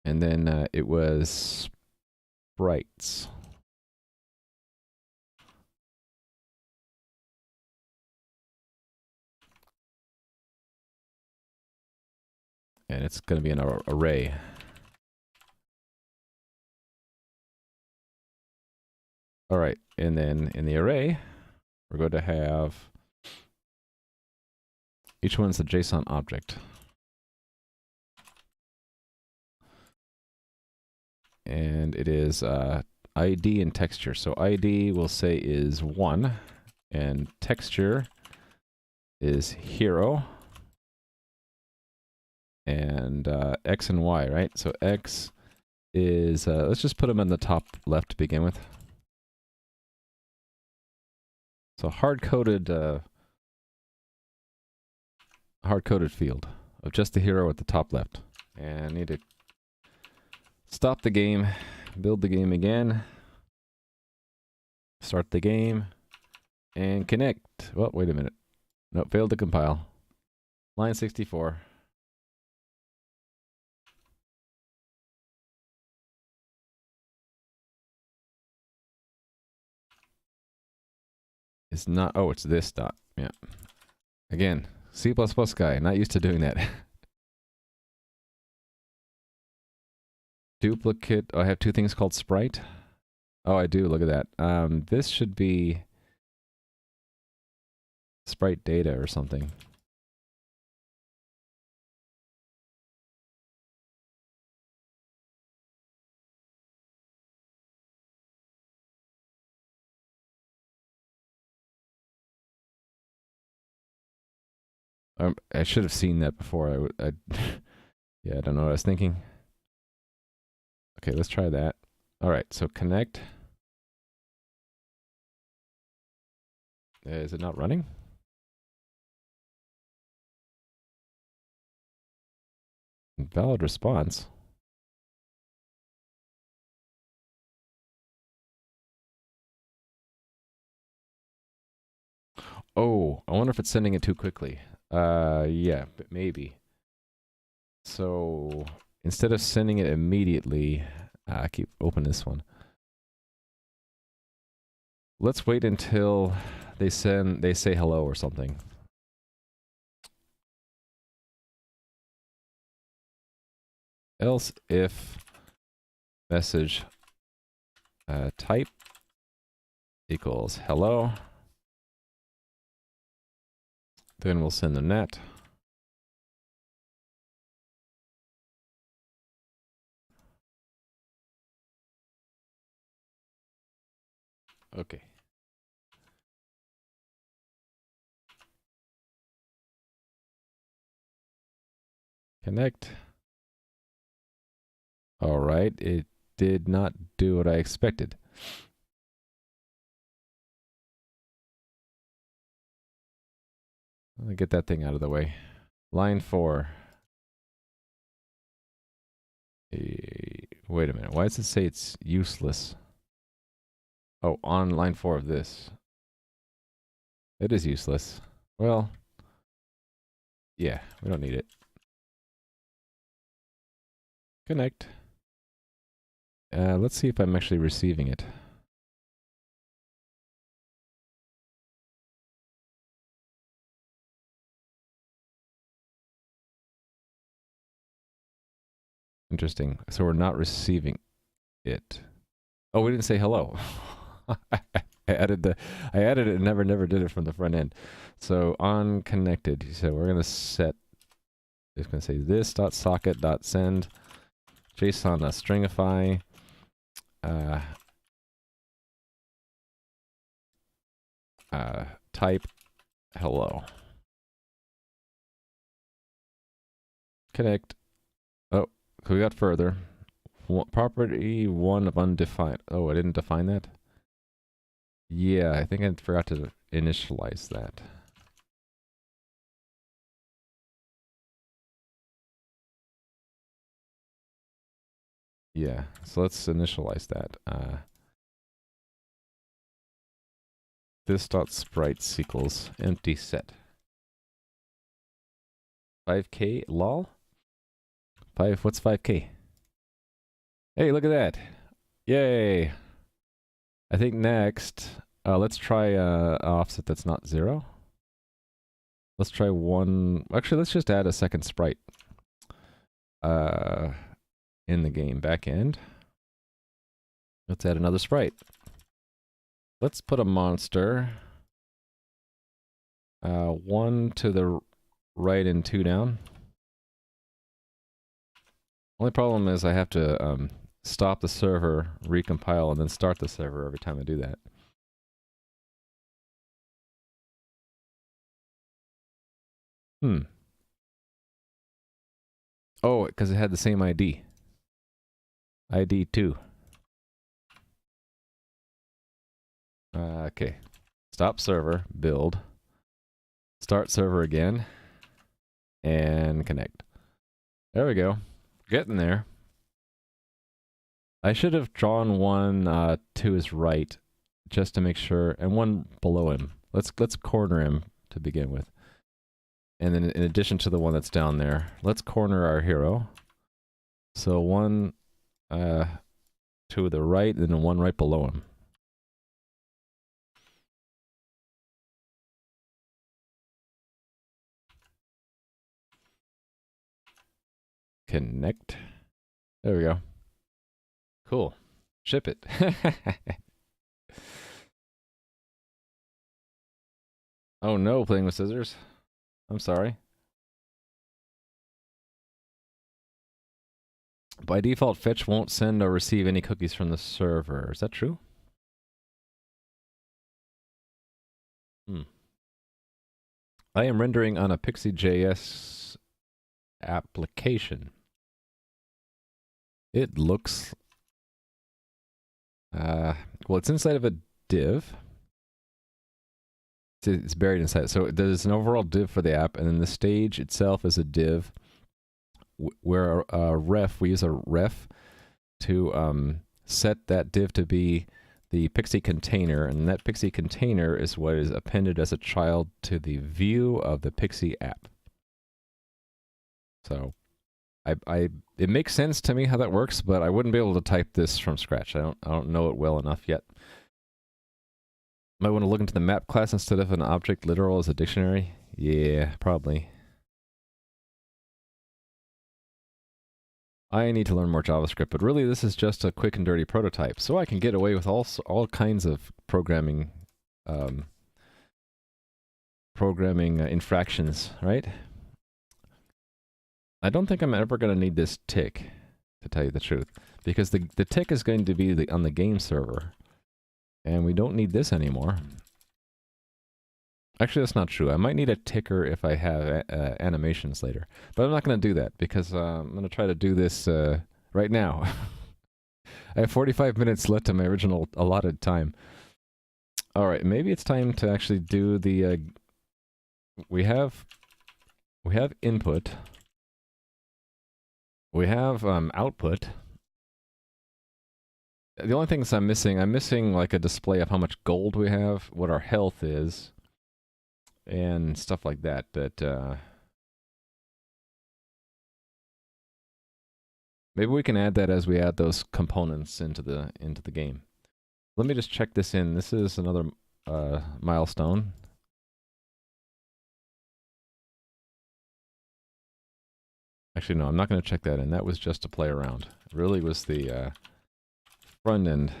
And then it was sprites. And it's going to be an array. All right, and then in the array, we're going to have each one's a JSON object. And it is ID and texture. So ID we'll say is 1, and texture is hero, and X and Y, right? So X is, let's just put them in the top left to begin with. So hard-coded field of just the hero at the top left. And I need to stop the game, build the game again, start the game, and connect. Well, wait a minute. Nope, failed to compile. Line 64. It's not, oh, it's this dot. Yeah. Again, C++ guy, not used to doing that. Duplicate, oh, I have two things called Sprite. Oh, I do, look at that. This should be Sprite data or something. I should have seen that before. Yeah, I don't know what I was thinking. Okay, let's try that. All right, so connect. Is it not running? Valid response. Oh, I wonder if it's sending it too quickly. Yeah, but maybe. So instead of sending it immediately, keep open this one. Let's wait until they say hello or something. Else if message type equals hello, then we'll send the net. Okay. Connect. All right, it did not do what I expected. Let me get that thing out of the way. Line 4. Wait a minute. Why does it say it's useless? Oh, on line 4 of this. It is useless. Well, yeah, we don't need it. Connect. Let's see if I'm actually receiving it. Interesting. So we're not receiving it. Oh, we didn't say hello. I added it and never did it from the front end. So on connected, so we're gonna set. It's gonna say this.socket.send JSON stringify. Type hello. Connect. Oh, we got further. Property 1 of undefined. Oh, I didn't define that? Yeah, I think I forgot to initialize that. Yeah, so let's initialize that. This.sprite equals empty set. 5k lol? What's 5k? Hey, look at that. Yay. I think next, let's try offset that's not 0. Let's try 1. Actually, let's just add a second sprite in the game backend. Let's add another sprite. Let's put a monster. 1 to the right and 2 down. Only problem is I have to stop the server, recompile, and then start the server every time I do that. Oh, because it had the same ID. ID 2. Okay. Stop server, build. Start server again. And connect. There we go. Getting there. I should have drawn one to his right, just to make sure, and one below him. Let's corner him to begin with. And then in addition to the one that's down there, let's corner our hero. So one to the right, and then one right below him. Connect. There we go. Cool. Ship it. Oh no, playing with scissors. I'm sorry. By default, fetch won't send or receive any cookies from the server. Is that true? I am rendering on a Pixi.js application. It looks... well, it's inside of a div. It's buried inside. So there's an overall div for the app, and then the stage itself is a div where we use a ref to set that div to be the Pixi container, and that Pixi container is what is appended as a child to the view of the Pixi app. So it makes sense to me how that works, but I wouldn't be able to type this from scratch. I don't know it well enough yet. Might want to look into the map class instead of an object literal as a dictionary. Yeah, probably. I need to learn more JavaScript, but really this is just a quick and dirty prototype, so I can get away with all kinds of programming infractions, right? I don't think I'm ever going to need this tick, to tell you the truth, because the tick is going to be on the game server, and we don't need this anymore. Actually, that's not true. I might need a ticker if I have animations later. But I'm not going to do that because I'm going to try to do this right now. I have 45 minutes left of my original allotted time. All right, maybe it's time to actually do the... we have input. We have output. The only things I'm missing like a display of how much gold we have, what our health is, and stuff like that. But maybe we can add that as we add those components into the game. Let me just check this in. This is another milestone. Actually, no, I'm not going to check that in. That was just to play around. It really was the front end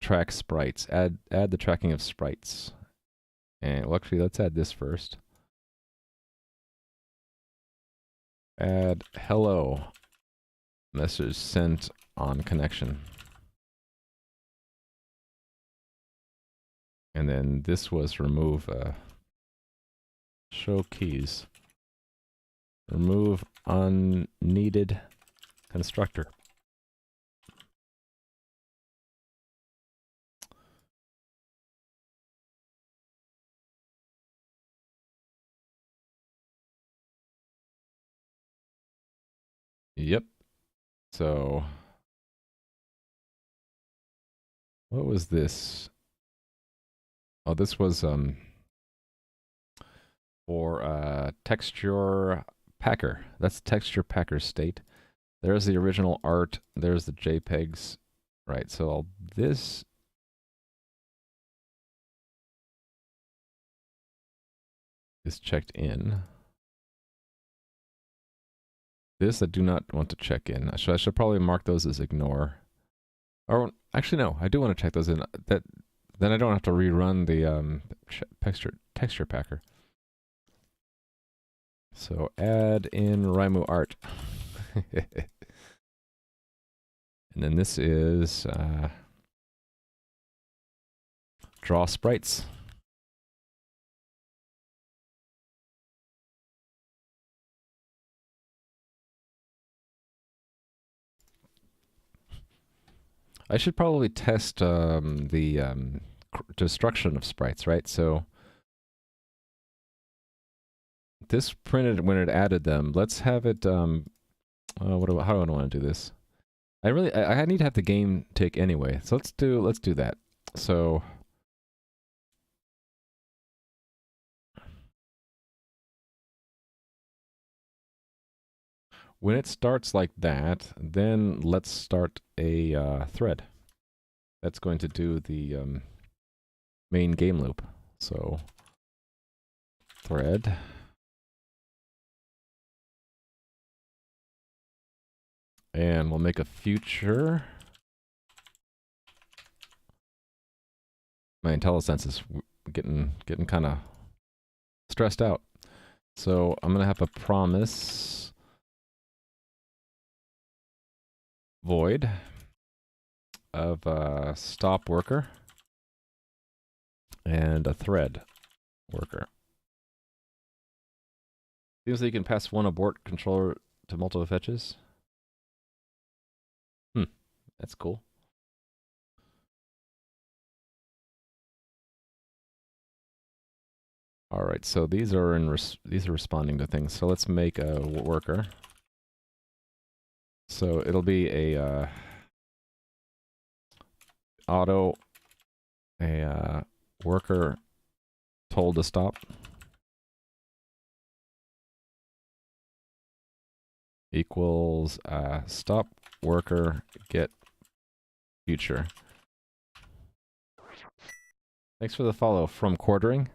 track sprites. Add the tracking of sprites. And well, actually, let's add this first. Add hello message sent on connection. And then this was remove show keys. Remove unneeded constructor. Yep. So what was this? Oh, this was for texture packer. That's texture packer state. There's the original art. There's the JPEGs. Right. So this is checked in. This I do not want to check in. I should probably mark those as ignore. Or actually, no, I do want to check those in. Then I don't have to rerun the texture packer. So add in Raimu art. And then this is draw sprites. I should probably test the destruction of sprites, right? So this printed when it added them. Let's have it. How do I want to do this? I need to have the game tick anyway. So let's do that. So when it starts like that, then let's start a thread. That's going to do the main game loop. So thread. And we'll make a future. My IntelliSense is getting kind of stressed out. So I'm gonna have a promise void of a stop worker and a thread worker. Seems like you can pass one abort controller to multiple fetches. That's cool. All right, so these are responding to things. So let's make a worker. So it'll be a worker told to stop equals stop worker get future. Thanks for the follow from quartering.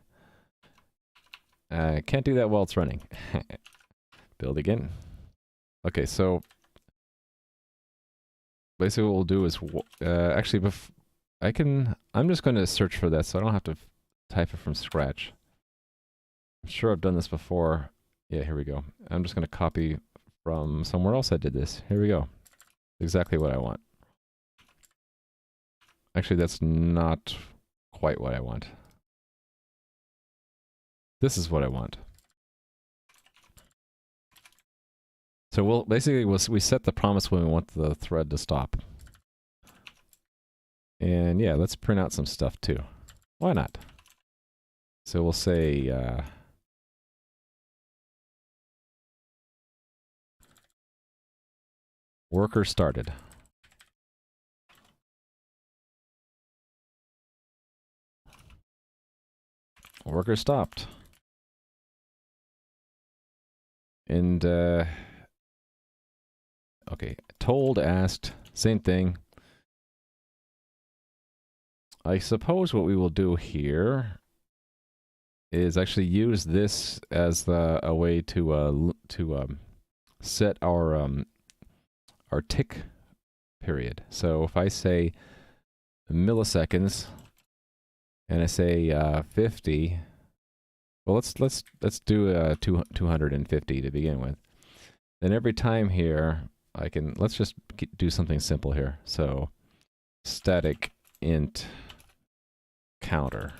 Can't do that while it's running. Build again. Okay, so basically what we'll do is actually I'm just going to search for that so I don't have to type it from scratch. I'm sure I've done this before. Yeah, here we go. I'm just going to copy from somewhere else I did this. Here we go. Exactly what I want. Actually, that's not quite what I want. This is what I want. So we set the promise when we want the thread to stop. And yeah, let's print out some stuff too. Why not? So we'll say worker started. worker stopped. And, okay, told, asked, same thing. I suppose what we will do here is actually use this as a way to set our tick period. So if I say milliseconds and I say 50, well, let's do 250 to begin with. Then every time here, let's just do something simple here. So static int counter,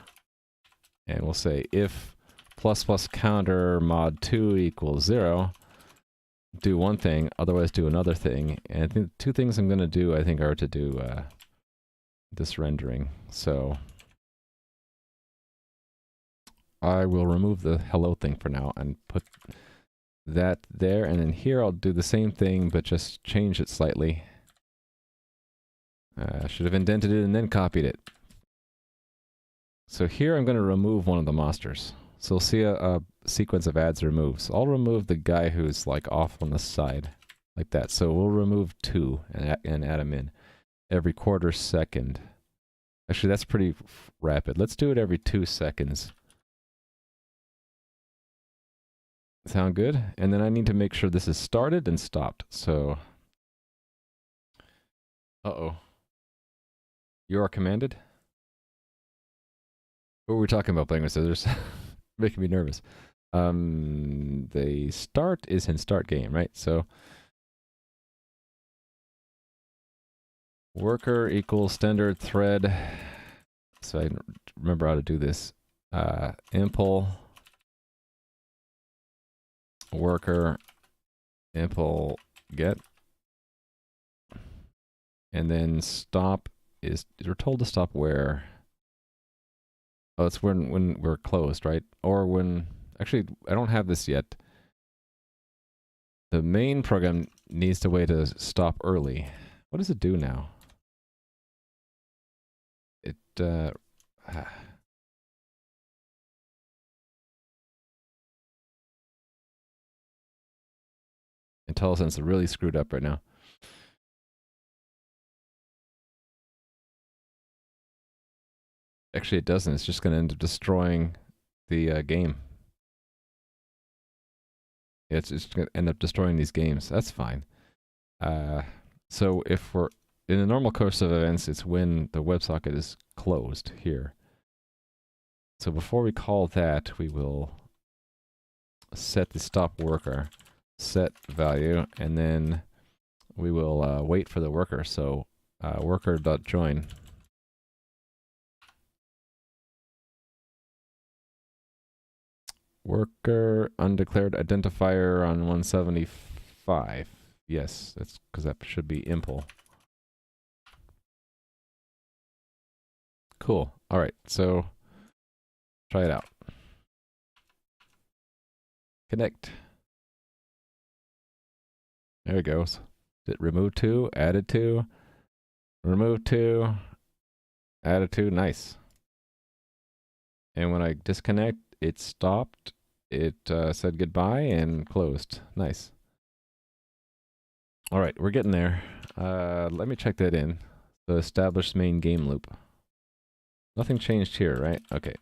and we'll say if plus counter mod 2 equals 0, do one thing, otherwise do another thing. And I think the two things I'm going to do, I think, are to do this rendering. So I will remove the hello thing for now and put that there, and then here I'll do the same thing, but just change it slightly. I should have indented it and then copied it. So here I'm going to remove one of the monsters. So we'll see a sequence of adds removes. I'll remove the guy who's like off on the side, like that. So we'll remove 2 and add him in every quarter second. Actually, that's pretty rapid. Let's do it every 2 seconds. Sound good? And then I need to make sure this is started and stopped. So, uh-oh. You are commanded? What were we talking about playing with scissors? Making me nervous. The start is in start game, right? So, worker equals standard thread. So I remember how to do this. Impl worker impl get, and then stop is we're told to stop where? Oh, it's when we're closed, right? Or when actually I don't have this yet. The main program needs a way to stop early. What does it do now? It IntelliSense is really screwed up right now. Actually, it doesn't. It's just going to end up destroying the game. It's just going to end up destroying these games. That's fine. So if we're in the normal course of events, it's when the WebSocket is closed here. So before we call that, we will set the stop worker, set value, and then we will wait for the worker. So worker.join. Worker undeclared identifier on 175. Yes, that's because that should be impl. Cool. All right, so try it out. Connect. There it goes. Did remove 2, added 2, remove 2, added 2. Nice. And when I disconnect, it stopped. It said goodbye and closed. Nice. All right, we're getting there. Let me check that in. The established main game loop. Nothing changed here, right? Okay.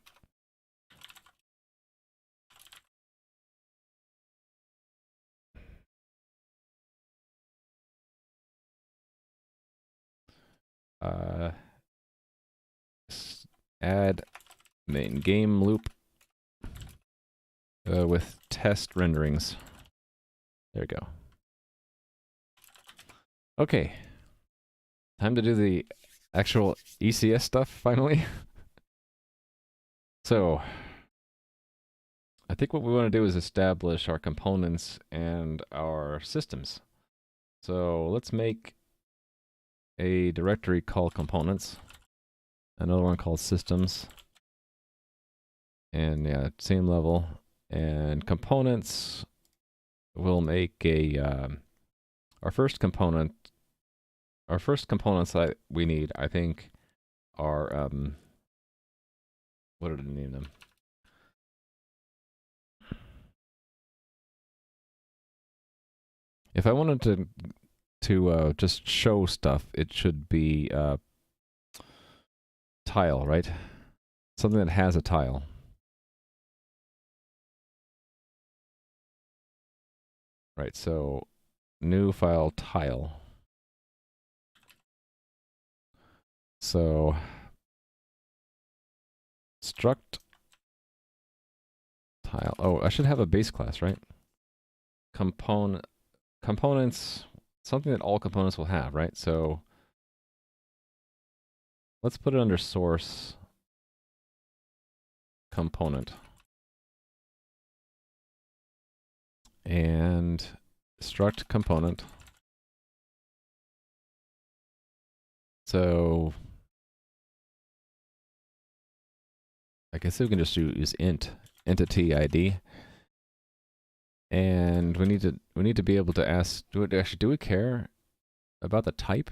Add main game loop with test renderings. There we go. Okay. Time to do the actual ECS stuff finally. So, I think what we want to do is establish our components and our systems. So let's make a directory called components, another one called systems, and yeah, same level. And components, we'll make a our first components we need, I think, are what did I name them? If I wanted to just show stuff, it should be tile, right? Something that has a tile. Right, so new file tile. So struct tile. Oh, I should have a base class, right? Components, something that all components will have, right? So let's put it under source component. And struct component. So I guess we can just use entity ID. And we need to be able to ask, do we care about the type?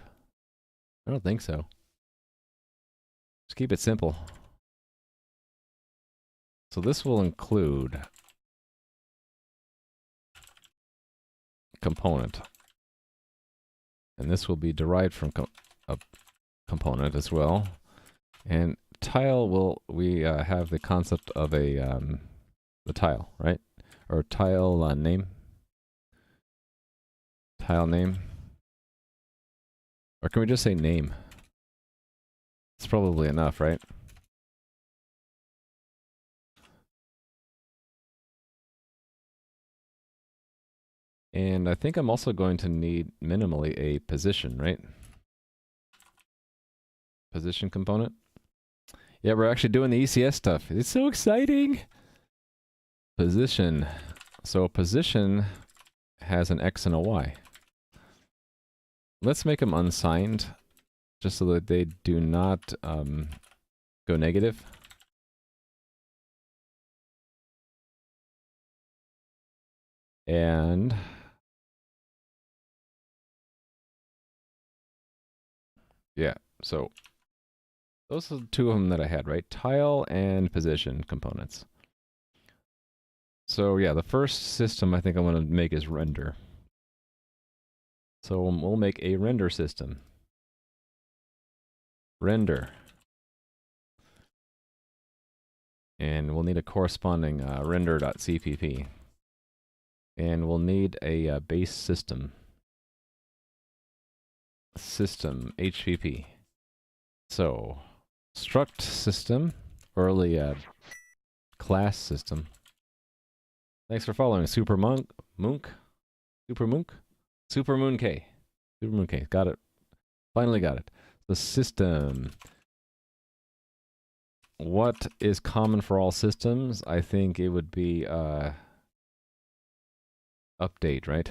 I don't think so. Just keep it simple. So this will include component. And this will be derived from a component as well. And tile we have the concept of the tile, right? Or tile name. Tile name. Or can we just say name? It's probably enough, right? And I think I'm also going to need minimally a position, right? Position component. Yeah, we're actually doing the ECS stuff. It's so exciting. Position. So position has an X and a Y. Let's make them unsigned, just so that they do not go negative. And yeah, so those are the two of them that I had, right? Tile and position components. So yeah, the first system I think I want to make is render. So we'll make a render system. Render. And we'll need a corresponding render.cpp. And we'll need a base system. System HPP. So struct system, early class system. Thanks for following, Super Moon K. Got it. Finally got it. The system. What is common for all systems? I think it would be update, right?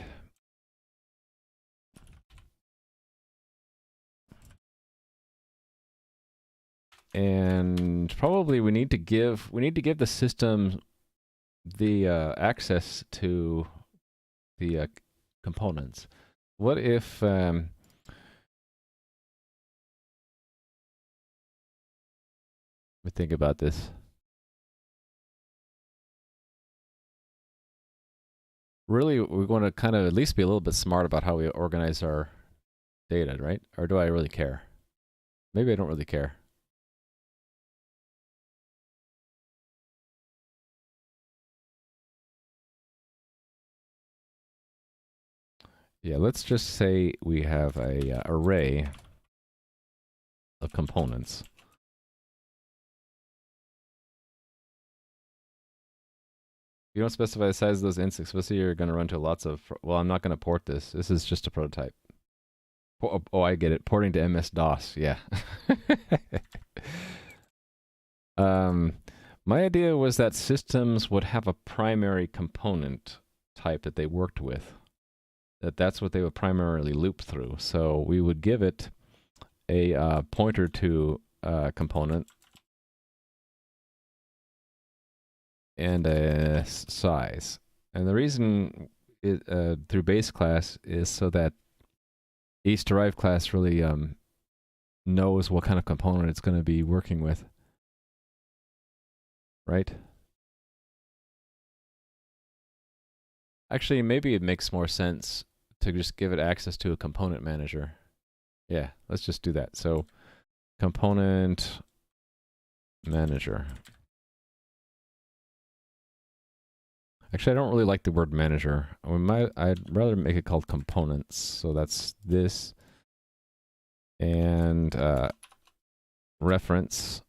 And probably we need to give the system the access to the components. What if let me think about this. Really, we want to kind of at least be a little bit smart about how we organize our data, right? Or do I really care? Maybe I don't really care. Yeah, let's just say we have a array of components. You don't specify the size of those ints, especially you're going to run to lots of... Well, I'm not going to port this. This is just a prototype. Oh, I get it. Porting to MS-DOS. Yeah. My idea was that systems would have a primary component type that they worked with. That's what they would primarily loop through. So we would give it a pointer to a component and a size. And the reason through base class is so that each derived class really knows what kind of component it's going to be working with. Right? Actually, maybe it makes more sense to just give it access to a component manager. Yeah, let's just do that. So component manager. Actually, I don't really like the word manager. I'd rather make it called components. So that's this. And reference.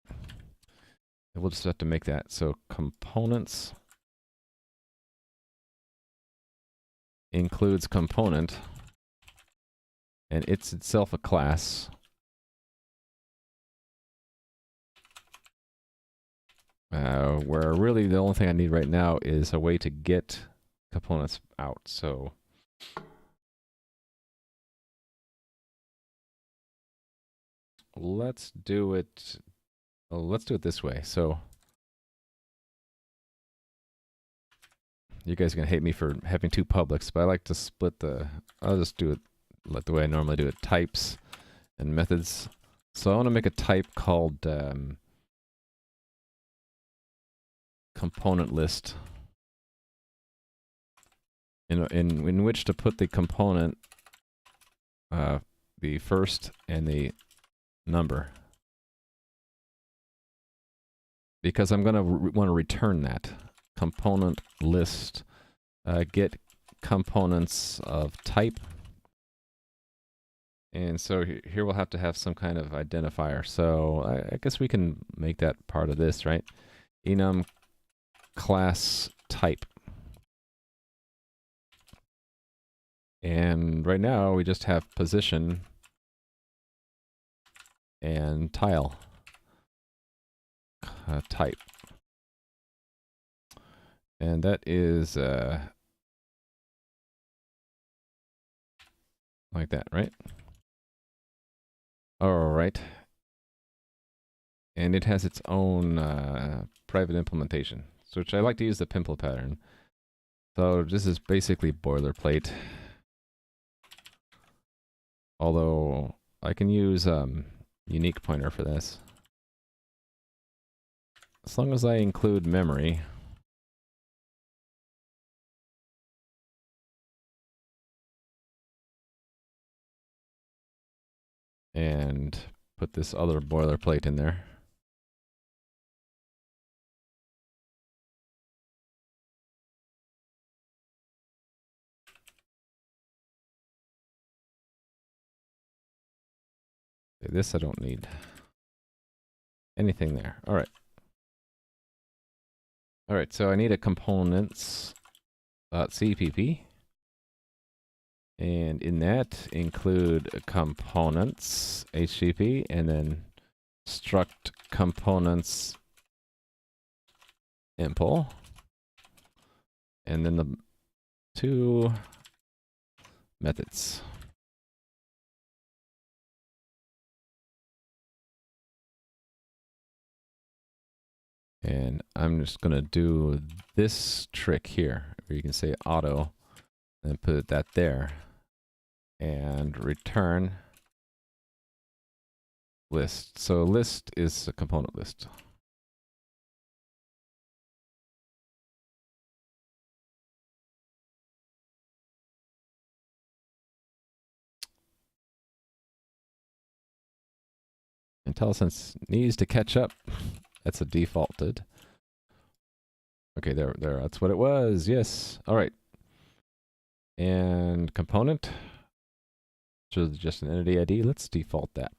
And we'll just have to make that. So components includes component. And it's itself a class. Where really the only thing I need right now is a way to get components out. So let's do it. Let's do it this way. So you guys are gonna hate me for having two publics, but I like to split the. I'll just do it like the way I normally do it: types and methods. So I want to make a type called component list, in which to put the component, the first and the number, because I'm going to want to return that component list, get components of type. And so here we'll have to have some kind of identifier. So I guess we can make that part of this, right? Enum class type. And right now we just have position and tile type. And that is like that, right? All right. And it has its own private implementation, which I like to use the pimple pattern. So this is basically boilerplate. Although I can use unique pointer for this. As long as I include memory. And put this other boilerplate in there. Okay, this I don't need anything there. All right. All right, so I need a components.cpp. And in that include components HTTP, and then struct components impl, and then the two methods. And I'm just gonna do this trick here, where you can say auto, and put that there, and return list. So list is a component list. IntelliSense needs to catch up. That's a defaulted. Okay, there, that's what it was. Yes. All right. And component, which is just an entity ID. Let's default that.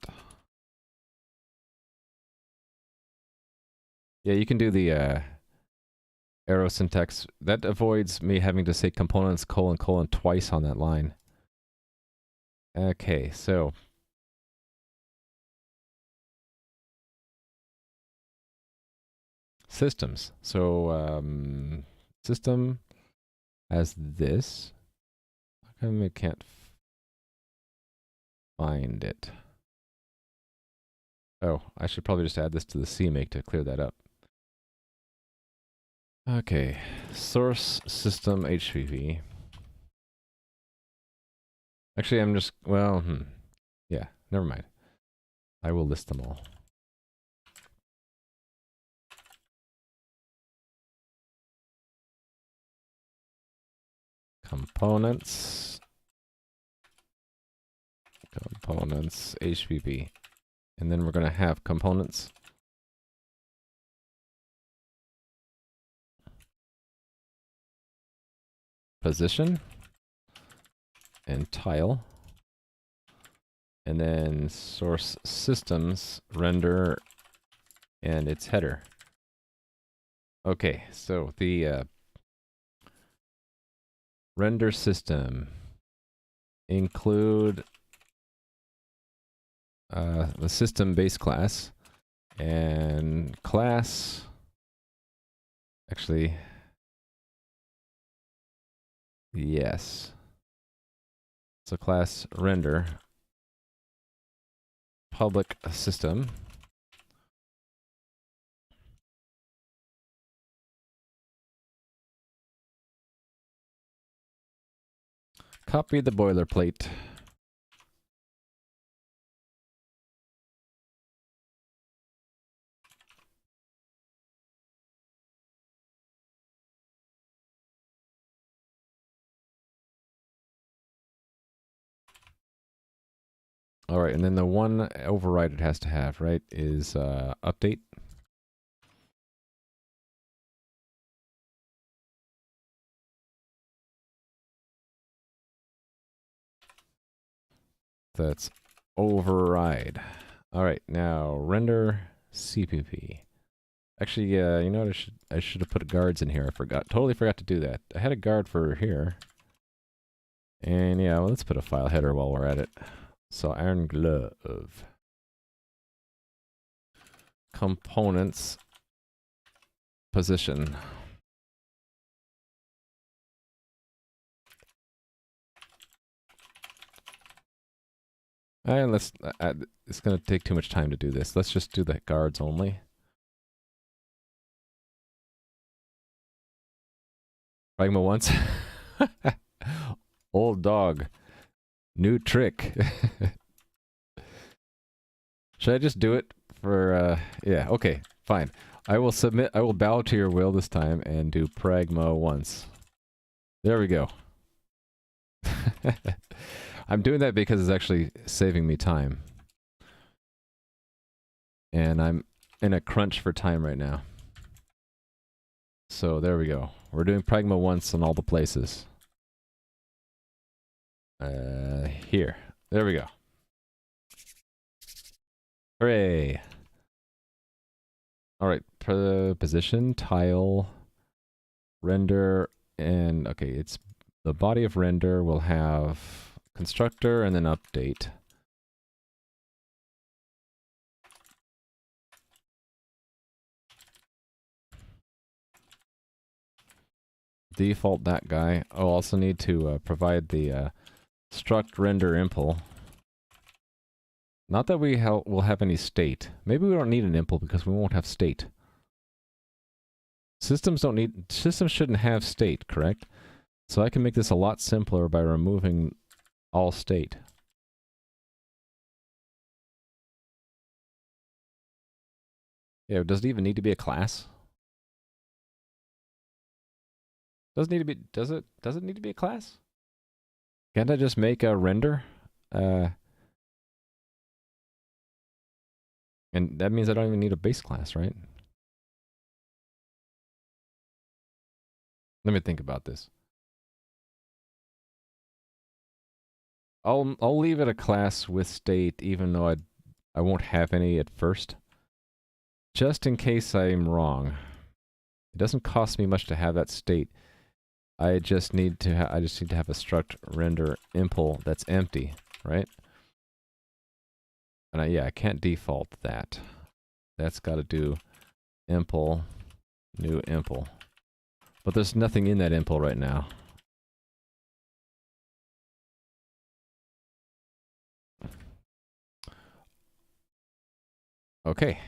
Yeah, you can do the arrow syntax. That avoids me having to say components : twice on that line. Okay, so systems. So system has this. How come it can't find it? Oh, I should probably just add this to the CMake to clear that up. Okay, source system HTTP. Actually, I'm just, well, yeah, never mind. I will list them all. components, HPP. And then we're going to have components position and tile. And then source systems render and its header. Okay, so the render system include the system base class and class. Actually, yes. So class render public system. Copy the boilerplate. All right, and then the one override it has to have, right, is update. That's override. All right, now render CPP. Actually, you know what? I should have put guards in here. I totally forgot to do that. I had a guard for here. And yeah, well, let's put a file header while we're at it. So iron glove. Components position. And let's, it's going to take too much time to do this. Let's just do the guards only. Pragma once. Old dog. New trick. Should I just do it for, yeah, okay, fine. I will submit, I will bow to your will this time and do pragma once. There we go. I'm doing that because it's actually saving me time. And I'm in a crunch for time right now. So there we go. We're doing pragma once in all the places. Here. There we go. Hooray! All right, position, tile, render, and okay, it's the body of render will have constructor and then update. Default that guy. I'll also need to provide the struct render impl. Not that we will have any state. Maybe we don't need an impl because we won't have state. Systems shouldn't have state, correct? So I can make this a lot simpler by removing all state. Yeah, does it even need to be a class? Does it need to be a class? Can't I just make a render? And that means I don't even need a base class, right? Let me think about this. I'll leave it a class with state, even though I won't have any at first. Just in case I'm wrong. It doesn't cost me much to have that state. I just need to have a struct render impl that's empty, right? And yeah, I can't default that. That's got to do impl new impl. But there's nothing in that impl right now. Okay.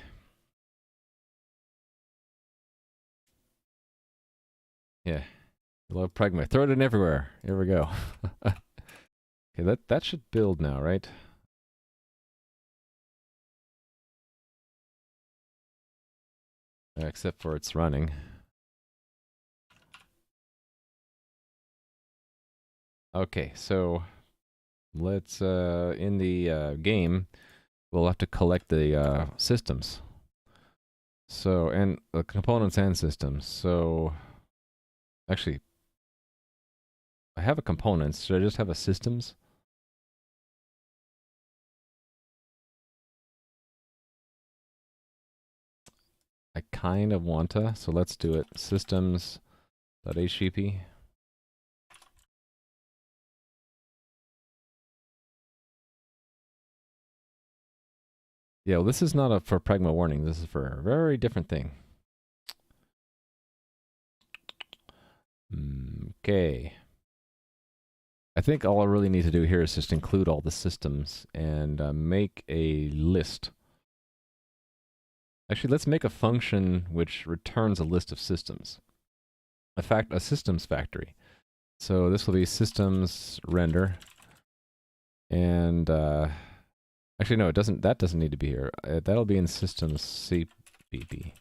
Yeah. Love pragma. Throw it in everywhere. Here we go. Okay, that should build now, right? Except for it's running. Okay, so let's in the game, we'll have to collect the systems. So, and components and systems. So, actually, I have a components. Should I just have a systems? I kind of want to, so let's do it. Systems.http. Yeah, well, this is not a for pragma warning. This is for a very different thing. Okay. I think all I really need to do here is just include all the systems and make a list. Actually, let's make a function which returns a list of systems. A systems factory. So this will be systems render. And actually, no, it doesn't. That doesn't need to be here. That'll be in systems cpp,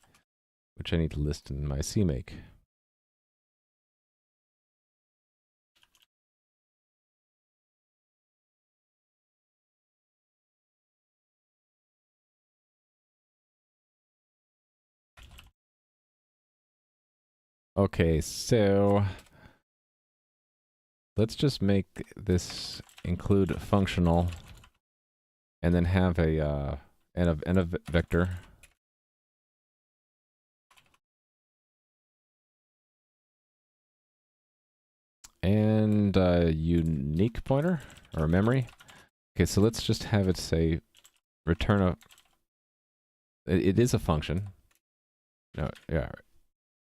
which I need to list in my CMake. Okay, so let's just make this include functional, and then have a and a vector. And a unique pointer or memory. Okay, so let's just have it say return a. It is a function. No, yeah,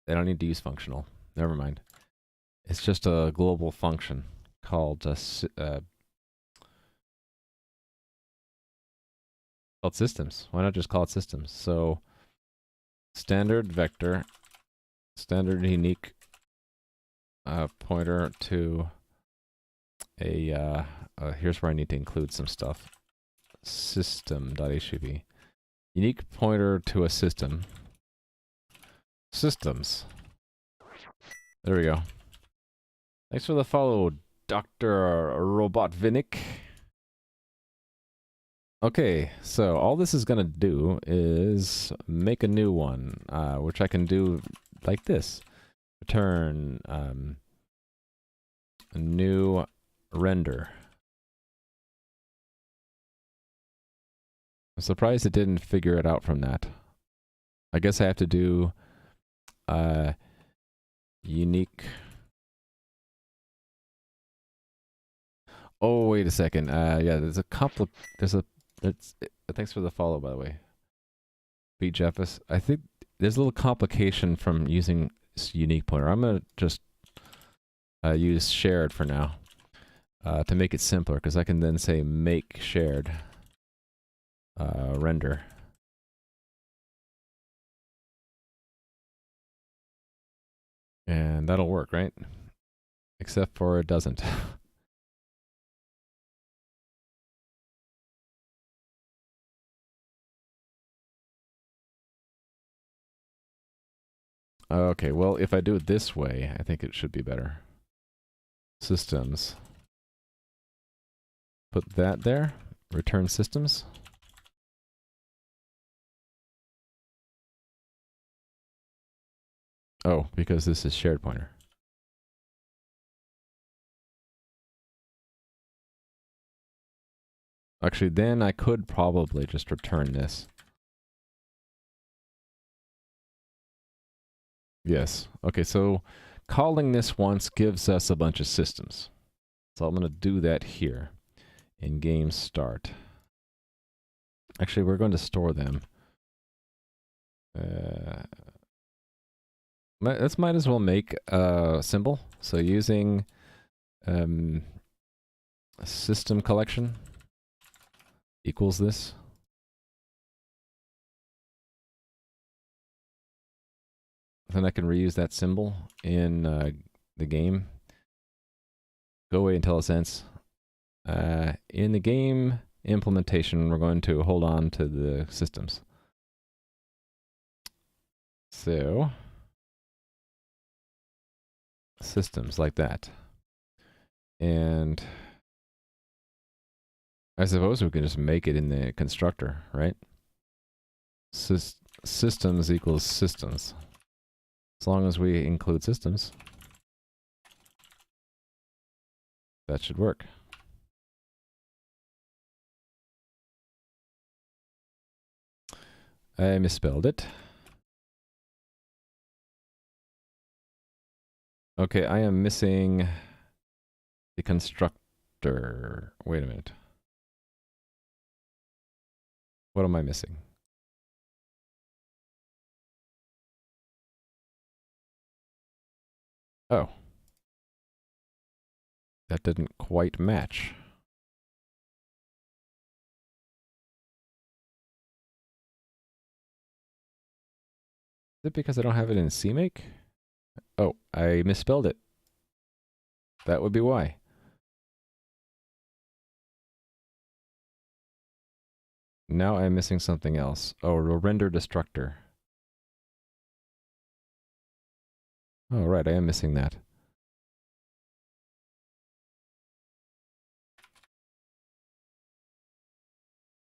I don't need to use functional. Never mind. It's just a global function called called systems. Why not just call it systems? So standard vector, standard unique pointer to a here's where I need to include some stuff. System.http. Unique pointer to a system. Systems. There we go. Thanks for the follow, Dr. Robot Vinik. Okay, so all this is gonna do is make a new one, which I can do like this. Return a new render. I'm surprised it didn't figure it out from that. I guess I have to do unique. Oh, wait a second. Yeah, there's a thanks for the follow, by the way. Beat Jeffus. I think there's a little complication from using unique pointer. I'm gonna just use shared for now to make it simpler, because I can then say make shared render. And that'll work, right? Except for it doesn't. Okay, well, if I do it this way, I think it should be better. Systems. Put that there. Return systems. Oh, because this is shared pointer. Actually, then I could probably just return this. Yes. Okay, so calling this once gives us a bunch of systems. So I'm going to do that here in game start. Actually, we're going to store them. Let's might as well make a symbol. So using system collection equals this. Then I can reuse that symbol in the game. Go away and tell us ends. In the game implementation, we're going to hold on to the systems. So, systems like that. And I suppose we can just make it in the constructor, right? Systems equals systems. As long as we include systems, that should work. I misspelled it. Okay, I am missing the constructor. Wait a minute. What am I missing? Oh. That didn't quite match. Is it because I don't have it in CMake? Oh, I misspelled it. That would be why. Now I'm missing something else. Oh, a render destructor. Oh, right, I am missing that.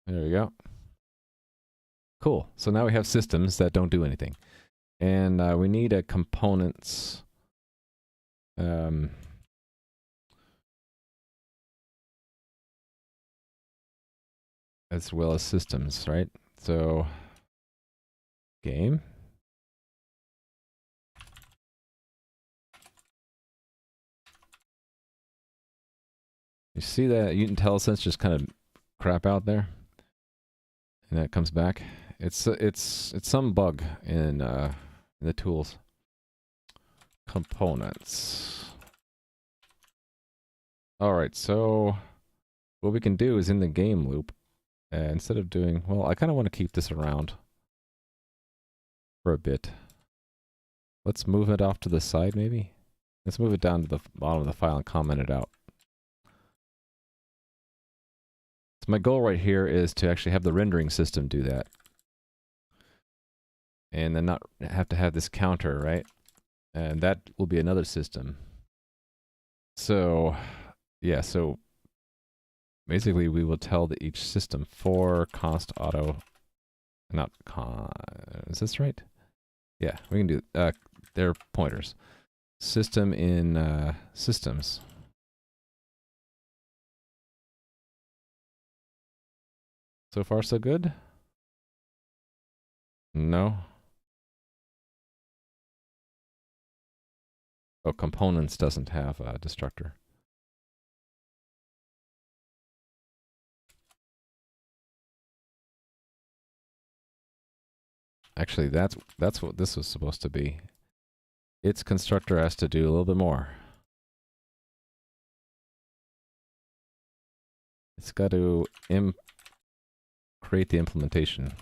There we go. Cool. So now we have systems that don't do anything. And we need a components as well as systems, right? So game. You see that IntelliSense just kind of crap out there? And that comes back. It's some bug in the tools. Components. All right, so what we can do is in the game loop, instead of doing, well, I kind of want to keep this around for a bit. Let's move it off to the side, maybe. Let's move it down to the bottom of the file and comment it out. So my goal right here is to actually have the rendering system do that. And then not have to have this counter, right? And that will be another system. So, yeah, so basically we will tell each system for const auto, not con, is this right? Yeah, we can do, they're pointers. System in systems. So far so good? No? Oh, components doesn't have a destructor. Actually, that's what this was supposed to be. Its constructor has to do a little bit more. It's got to create the implementation.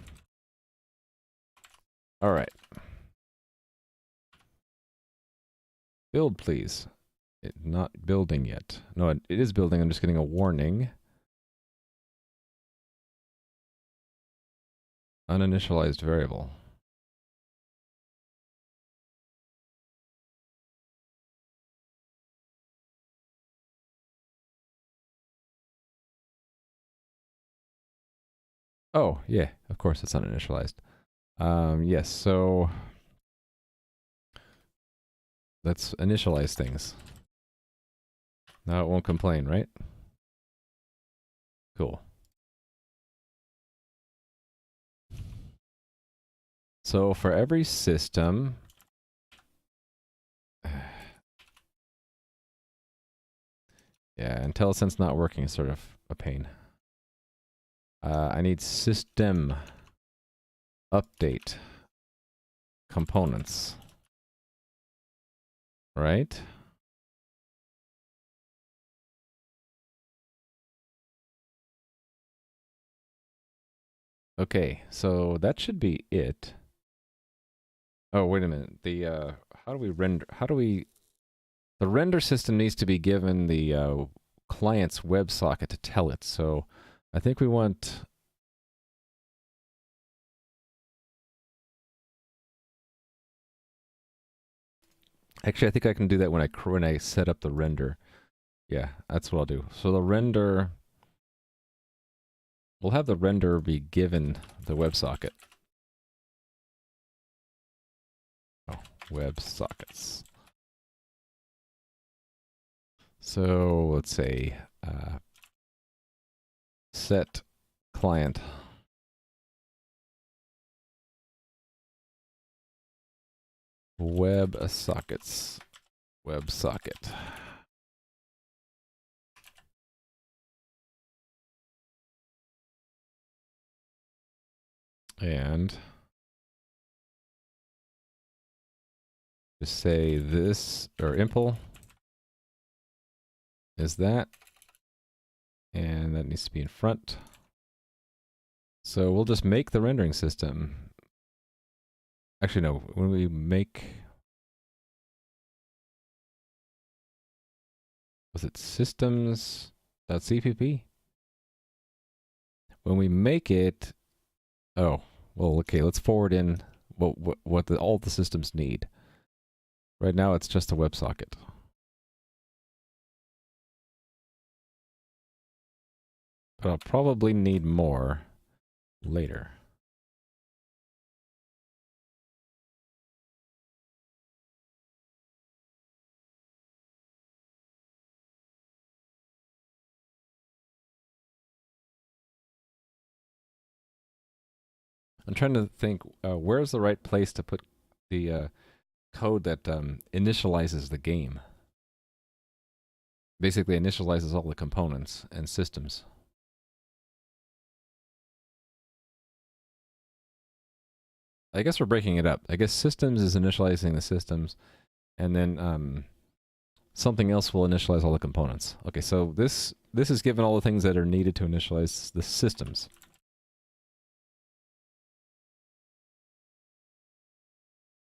All right. Build, please. Not building yet. No, it is building. I'm just getting a warning. Uninitialized variable. Oh, yeah, of course it's uninitialized. Yes, so let's initialize things. Now it won't complain, right? Cool. So for every system, yeah, IntelliSense not working is sort of a pain. I need system update components, right? Okay, so that should be it. Oh, wait a minute. The how do we render? The render system needs to be given the client's WebSocket to tell it. So I think we want. Actually, I think I can do that when I set up the render. Yeah, that's what I'll do. So the render, we'll have the render be given the WebSocket. Oh, WebSockets. So let's say set client WebSockets WebSocket. And just say this, or impl is that, and that needs to be in front. So we'll just make the rendering system. Actually, no, when we make, was it systems.cpp? When we make it, oh, well, okay, let's forward in what all the systems need. Right now, it's just a WebSocket. But I'll probably need more later. I'm trying to think, where's the right place to put the code that initializes the game? Basically initializes all the components and systems. I guess we're breaking it up. I guess systems is initializing the systems, and then something else will initialize all the components. Okay, so this is given all the things that are needed to initialize the systems.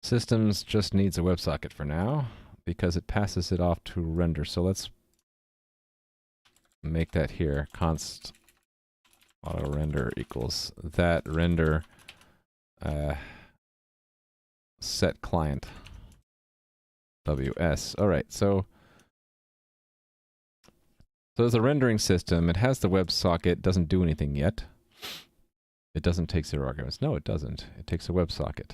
Systems just needs a WebSocket for now, because it passes it off to render. So let's make that here. Const auto render equals that render set client WS. All right, so there's a rendering system. It has the WebSocket. Doesn't do anything yet. It doesn't take 0 arguments. No, it doesn't. It takes a WebSocket.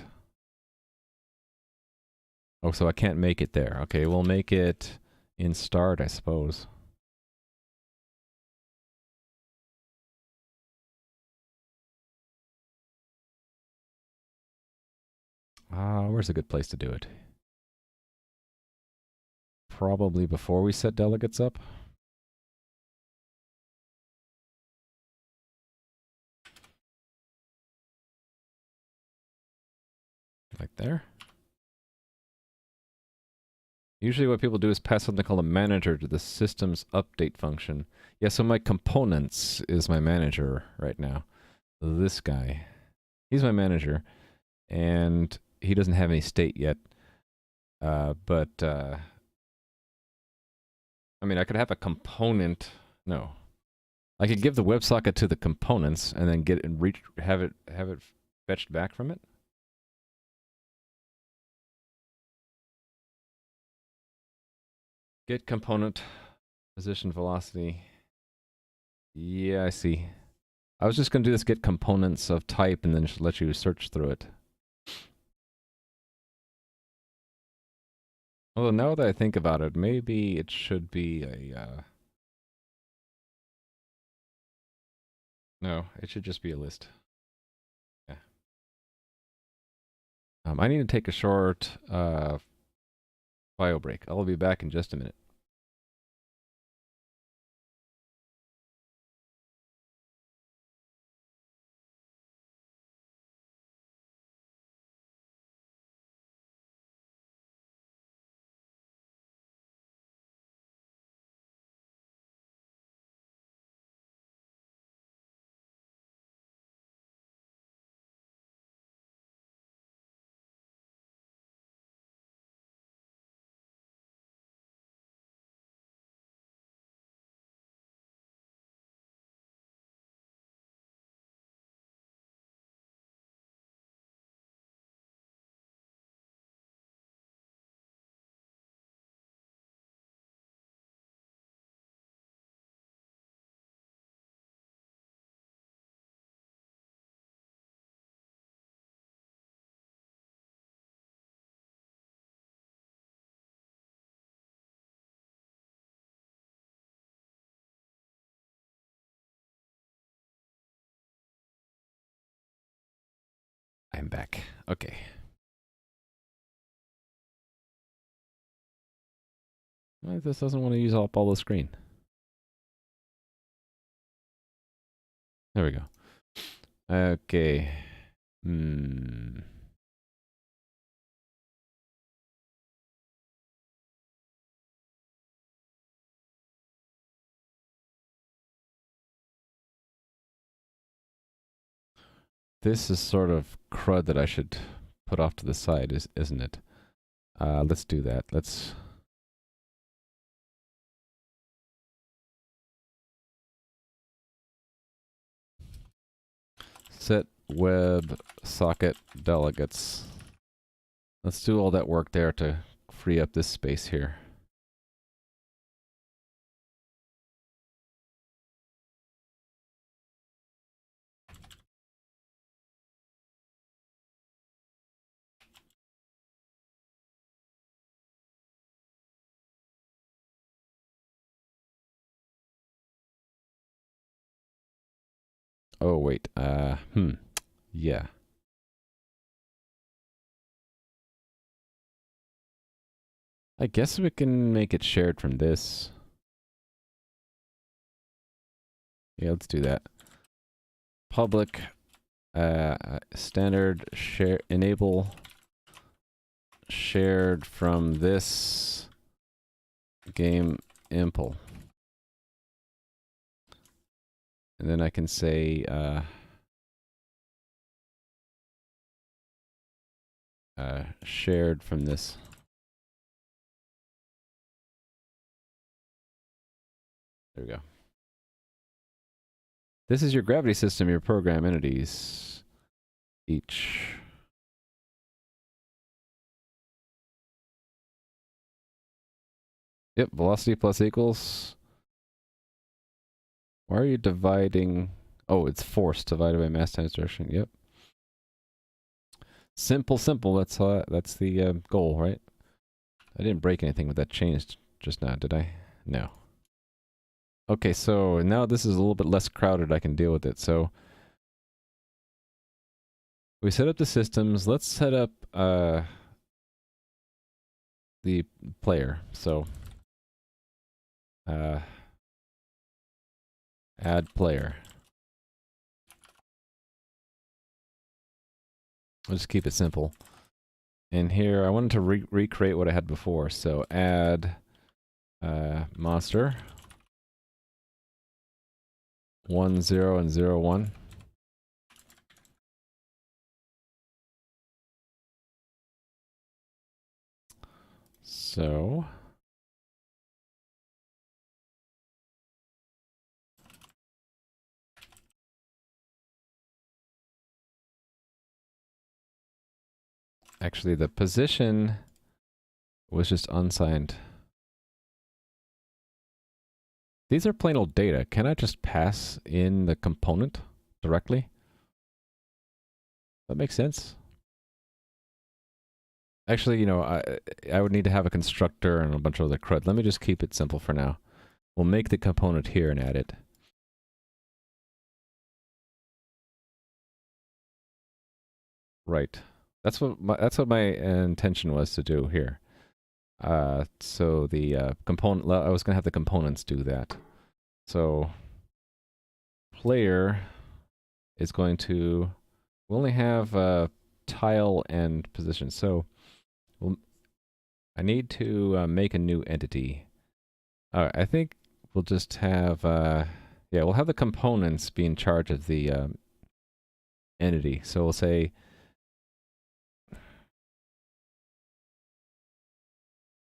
Oh, so I can't make it there. Okay, we'll make it in start, I suppose. Where's a good place to do it? Probably before we set delegates up. Like there. Usually what people do is pass something called a manager to the system's update function. Yeah, so my components is my manager right now. This guy. He's my manager. And he doesn't have any state yet. I mean, I could have a component. No. I could give the WebSocket to the components and then get it and have it fetched back from it. Get component position velocity. Yeah, I see. I was just going to do this get components of type and then just let you search through it. Although now that I think about it, maybe it should be a... No, it should just be a list. Yeah. I need to take a short bio break. I'll be back in just a minute. I'm back. Okay. Well, this doesn't want to use up all the screen. There we go. Okay. This is sort of crud that I should put off to the side, isn't it? Let's do that. Let's set web socket delegates. Let's do all that work there to free up this space here. Oh, wait. Yeah. I guess we can make it shared from this. Yeah, let's do that. Public standard share enable shared from this game impl. And then I can say shared from this. There we go. This is your gravity system, your program entities. Each. Yep, velocity plus equals. Why are you dividing? Oh, it's force divided by mass times direction. Yep. Simple, simple. That's the goal, right? I didn't break anything with that change just now, did I? No. Okay, so now this is a little bit less crowded. I can deal with it. So we set up the systems. Let's set up the player. So add player. I'll just keep it simple. And here, I wanted to recreate what I had before. So add monster 1, 0, and 0, 1. So actually, the position was just unsigned. These are plain old data. Can I just pass in the component directly? That makes sense. Actually, you know, I would need to have a constructor and a bunch of other crud. Let me just keep it simple for now. We'll make the component here and add it. Right. That's what my intention was to do here. So the component, I was going to have the components do that. So player is going to, we only have tile and position. So I need to make a new entity. All right, I think we'll just have, yeah, we'll have the components be in charge of the entity. So we'll say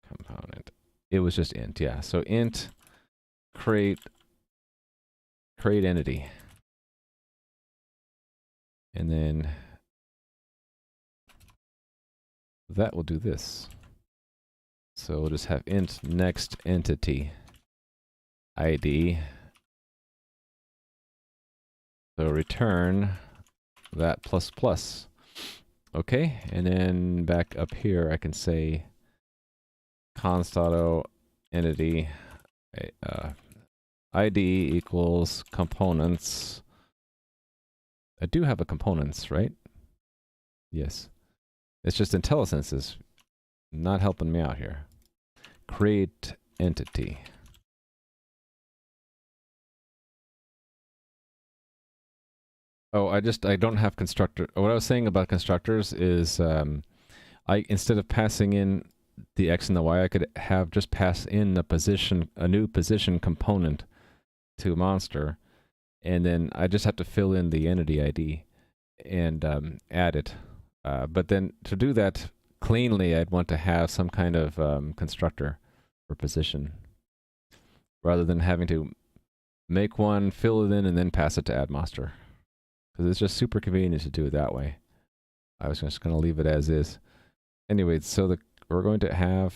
component. It was just int, yeah. So int create entity. And then that will do this. So we'll just have int next entity ID. So return that plus plus. Okay, and then back up here I can say const.auto entity ID equals components. I do have a components, right? Yes. It's just IntelliSense is not helping me out here. Create entity. Oh, I don't have constructor. What I was saying about constructors is instead of passing in the X and the Y, I could have just pass in a new position component to monster, and then I just have to fill in the entity ID and add it. But then to do that cleanly, I'd want to have some kind of constructor for position, rather than having to make one, fill it in, and then pass it to add monster. Because it's just super convenient to do it that way. I was just going to leave it as is. Anyway, so we're going to have...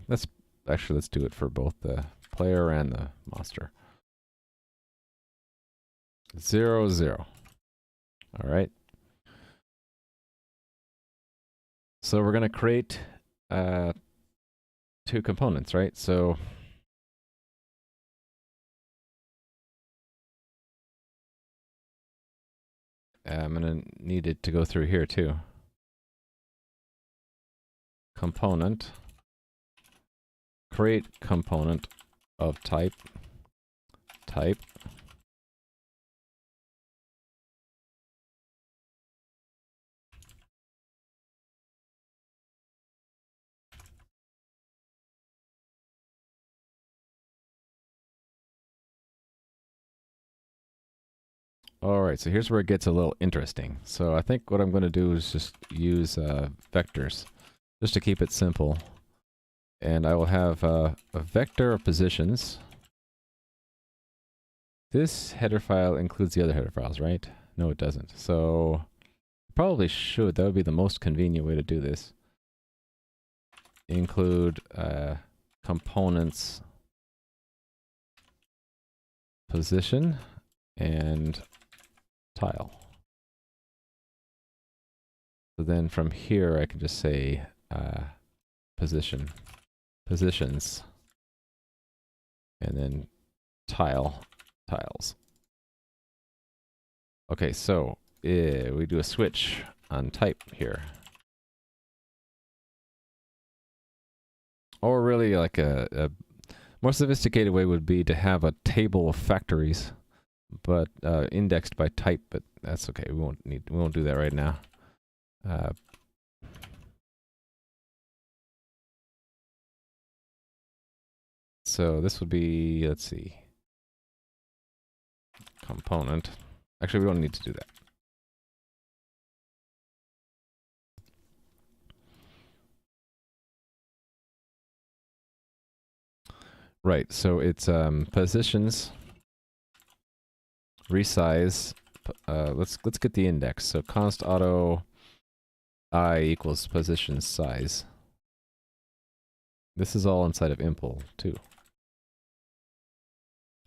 let's do it for both the player and the monster. 0, 0. All right. So we're going to create 2 components, right? So I'm going to need it to go through here too. Component. Create component of type. Alright, so here's where it gets a little interesting. So I think what I'm going to do is just use vectors, just to keep it simple. And I will have a vector of positions. This header file includes the other header files, right? No, it doesn't. So probably should. That would be the most convenient way to do this. Include components position and tile. So then from here I can just say positions, and then tiles. Okay, so we do a switch on type here. Or really like a more sophisticated way would be to have a table of factories, but indexed by type, but that's okay. We won't do that right now. So this would be, let's see, component. Actually, we don't need to do that. Right, so it's positions, resize. Let's get the index. So const auto I equals position size. This is all inside of impl too.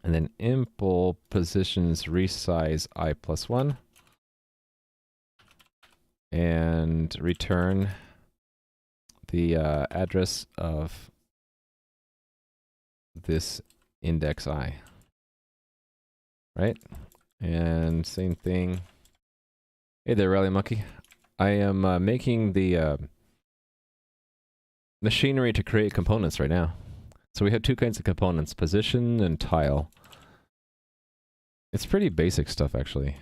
And then impl positions resize I plus 1. And return the address of this index I. Right? And same thing. Hey there, Rally Monkey. I am making the machinery to create components right now. So we have 2 kinds of components, position and tile. It's pretty basic stuff, actually.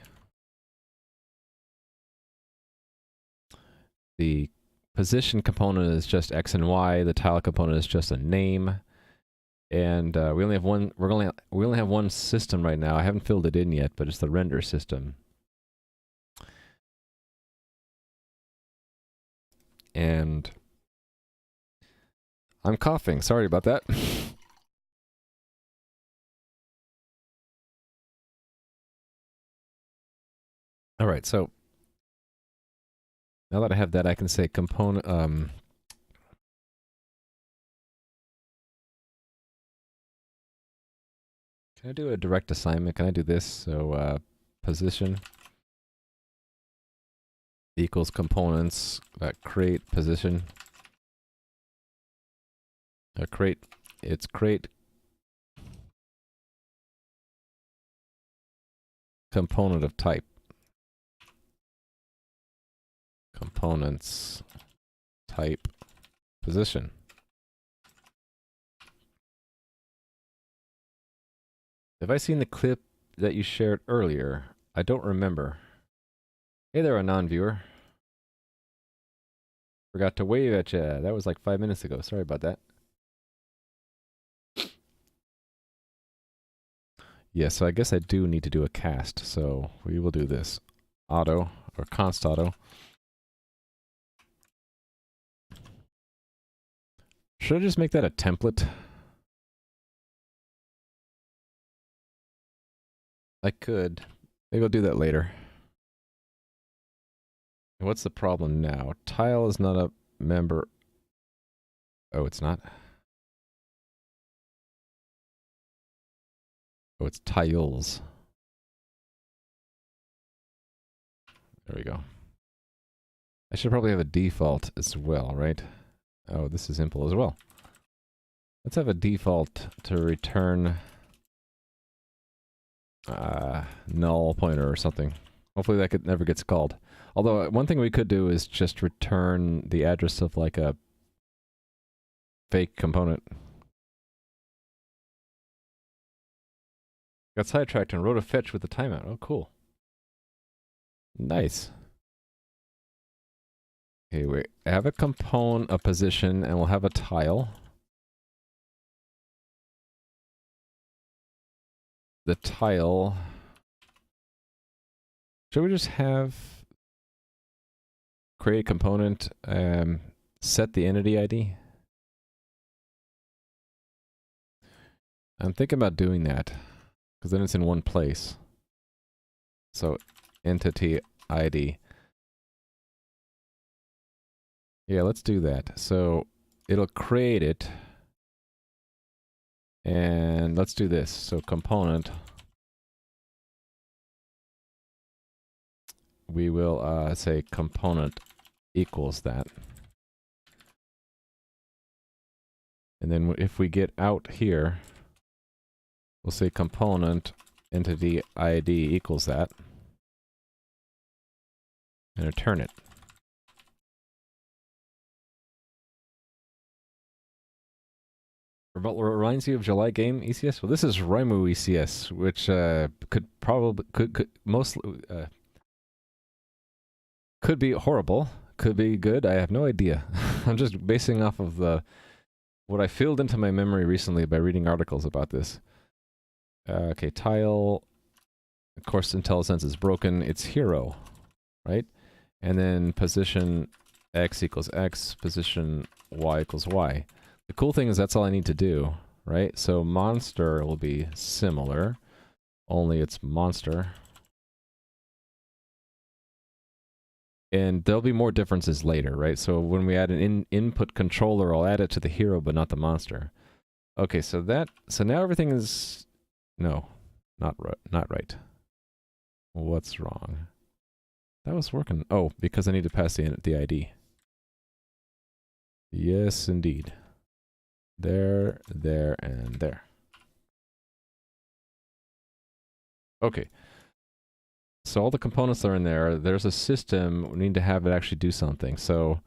The position component is just X and Y. The tile component is just a name. And we only have one. We only have one system right now. I haven't filled it in yet, but it's the render system. And I'm coughing. Sorry about that. All right. So now that I have that, I can say component. Can I do a direct assignment? Can I do this? So position equals components that create position. Create component of type. components type position. Have I seen the clip that you shared earlier? I don't remember. Hey there, a non-viewer. Forgot to wave at you. That was like 5 minutes ago. Sorry about that. Yeah, so I guess I do need to do a cast. So we will do this. Auto, or const auto. Should I just make that a template? I could. Maybe I'll do that later. What's the problem now? Tile is not a member. Oh, it's not? Oh, it's tiles. There we go. I should probably have a default as well, right? Oh, this is simple as well. Let's have a default to return null pointer or something. Hopefully that never gets called. Although one thing we could do is just return the address of like a fake component. Got sidetracked and wrote a fetch with the timeout. Oh, cool. Nice. Okay, we have a component, a position, and we'll have a tile. The tile. Should we just have create component, set the entity ID? I'm thinking about doing that, because then it's in one place. So, entity ID. Yeah, let's do that. So, it'll create it. And let's do this. So, component. We will say component equals that. And then if we get out here, we'll say component entity ID equals that. And return it. Reminds you of July game ECS? Well, this is Raimu ECS, which could be horrible, could be good. I have no idea. I'm just basing off of what I filled into my memory recently by reading articles about this. Okay, tile. Of course, IntelliSense is broken. It's hero, right? And then position x equals x, position y equals y. The cool thing is that's all I need to do, right? So monster will be similar, only it's monster. And there'll be more differences later, right? So when we add an input controller, I'll add it to the hero, but not the monster. Okay, so now everything is, no, not right. What's wrong? That was working. Oh, because I need to pass the ID. Yes, indeed. There, and there. Okay. So all the components are in there. There's a system. We need to have it actually do something. So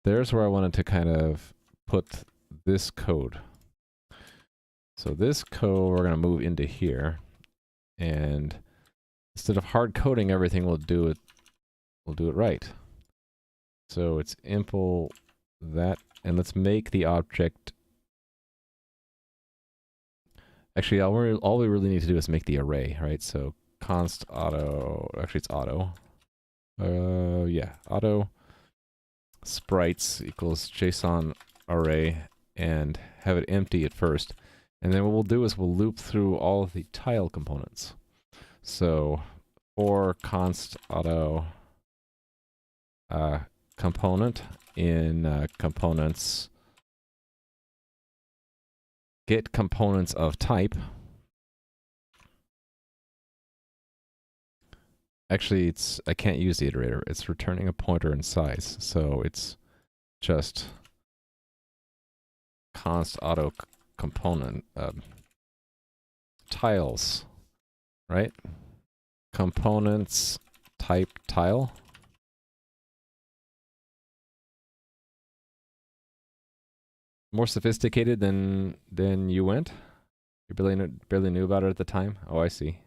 there's where I wanted to kind of put this code. So this code, we're going to move into here. And instead of hard coding everything, we'll do it right. So it's impl that, and let's make the object. Actually, all we really need to do is make the array, right? So const auto, actually it's auto. Yeah, auto sprites equals JSON array, and have it empty at first. And then what we'll do is we'll loop through all of the tile components. So for const auto component in components, get components of type. Actually, I can't use the iterator. It's returning a pointer in size. So it's just const auto component tiles, right? Components type tile. more sophisticated than you went? You barely knew about it at the time? Oh, I see.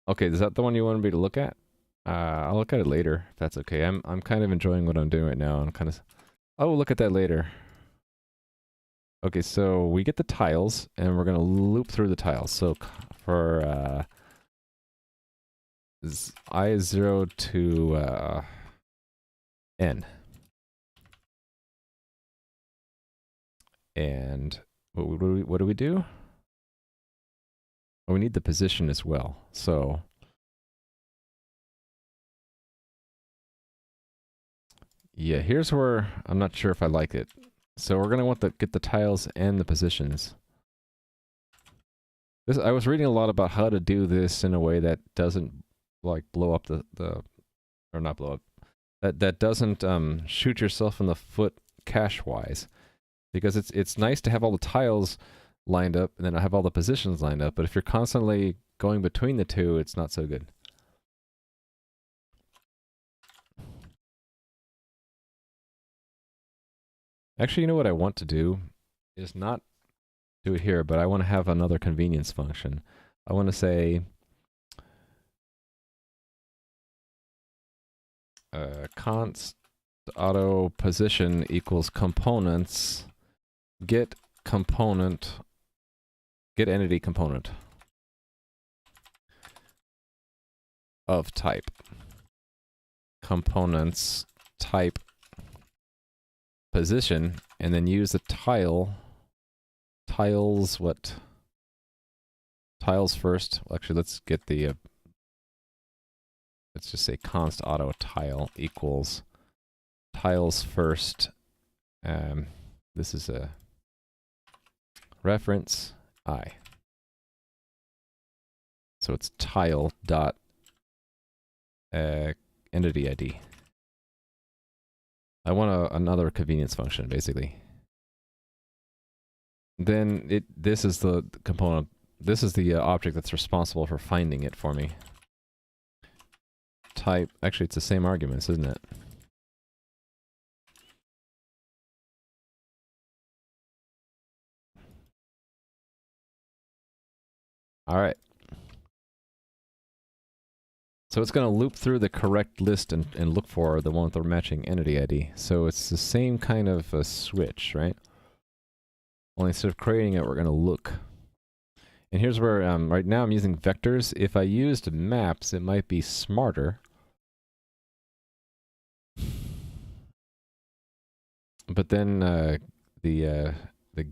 Okay, is that the one you wanted me to look at? I'll look at it later, if that's okay. I'm kind of enjoying what I'm doing right now. I'm kind of... Oh, we'll look at that later. Okay, so we get the tiles, and we're going to loop through the tiles. So for I is 0 to n. And what do we do? Oh, we need the position as well. So yeah, here's where I'm not sure if I like it. So we're gonna want to get the tiles and the positions. I was reading a lot about how to do this in a way that doesn't like blow up or not blow up. That doesn't shoot yourself in the foot cache-wise. Because it's nice to have all the tiles lined up and then I have all the positions lined up, but if you're constantly going between the two, it's not so good. Actually, you know what I want to do is not do it here, but I want to have another convenience function. I want to say const auto position equals components get entity component of type components type position, and then use the tiles first. Well, actually, let's get the let's just say const auto tile equals tiles first. This is a reference I. So it's tile dot entity ID. I want another convenience function, basically. Then this is the component. This is the object that's responsible for finding it for me. Type. Actually, it's the same arguments, isn't it? All right. So it's going to loop through the correct list and look for the one with the matching entity ID. So it's the same kind of a switch, right? Only instead of creating it, we're going to look. And here's where, right now I'm using vectors. If I used maps, it might be smarter. But then the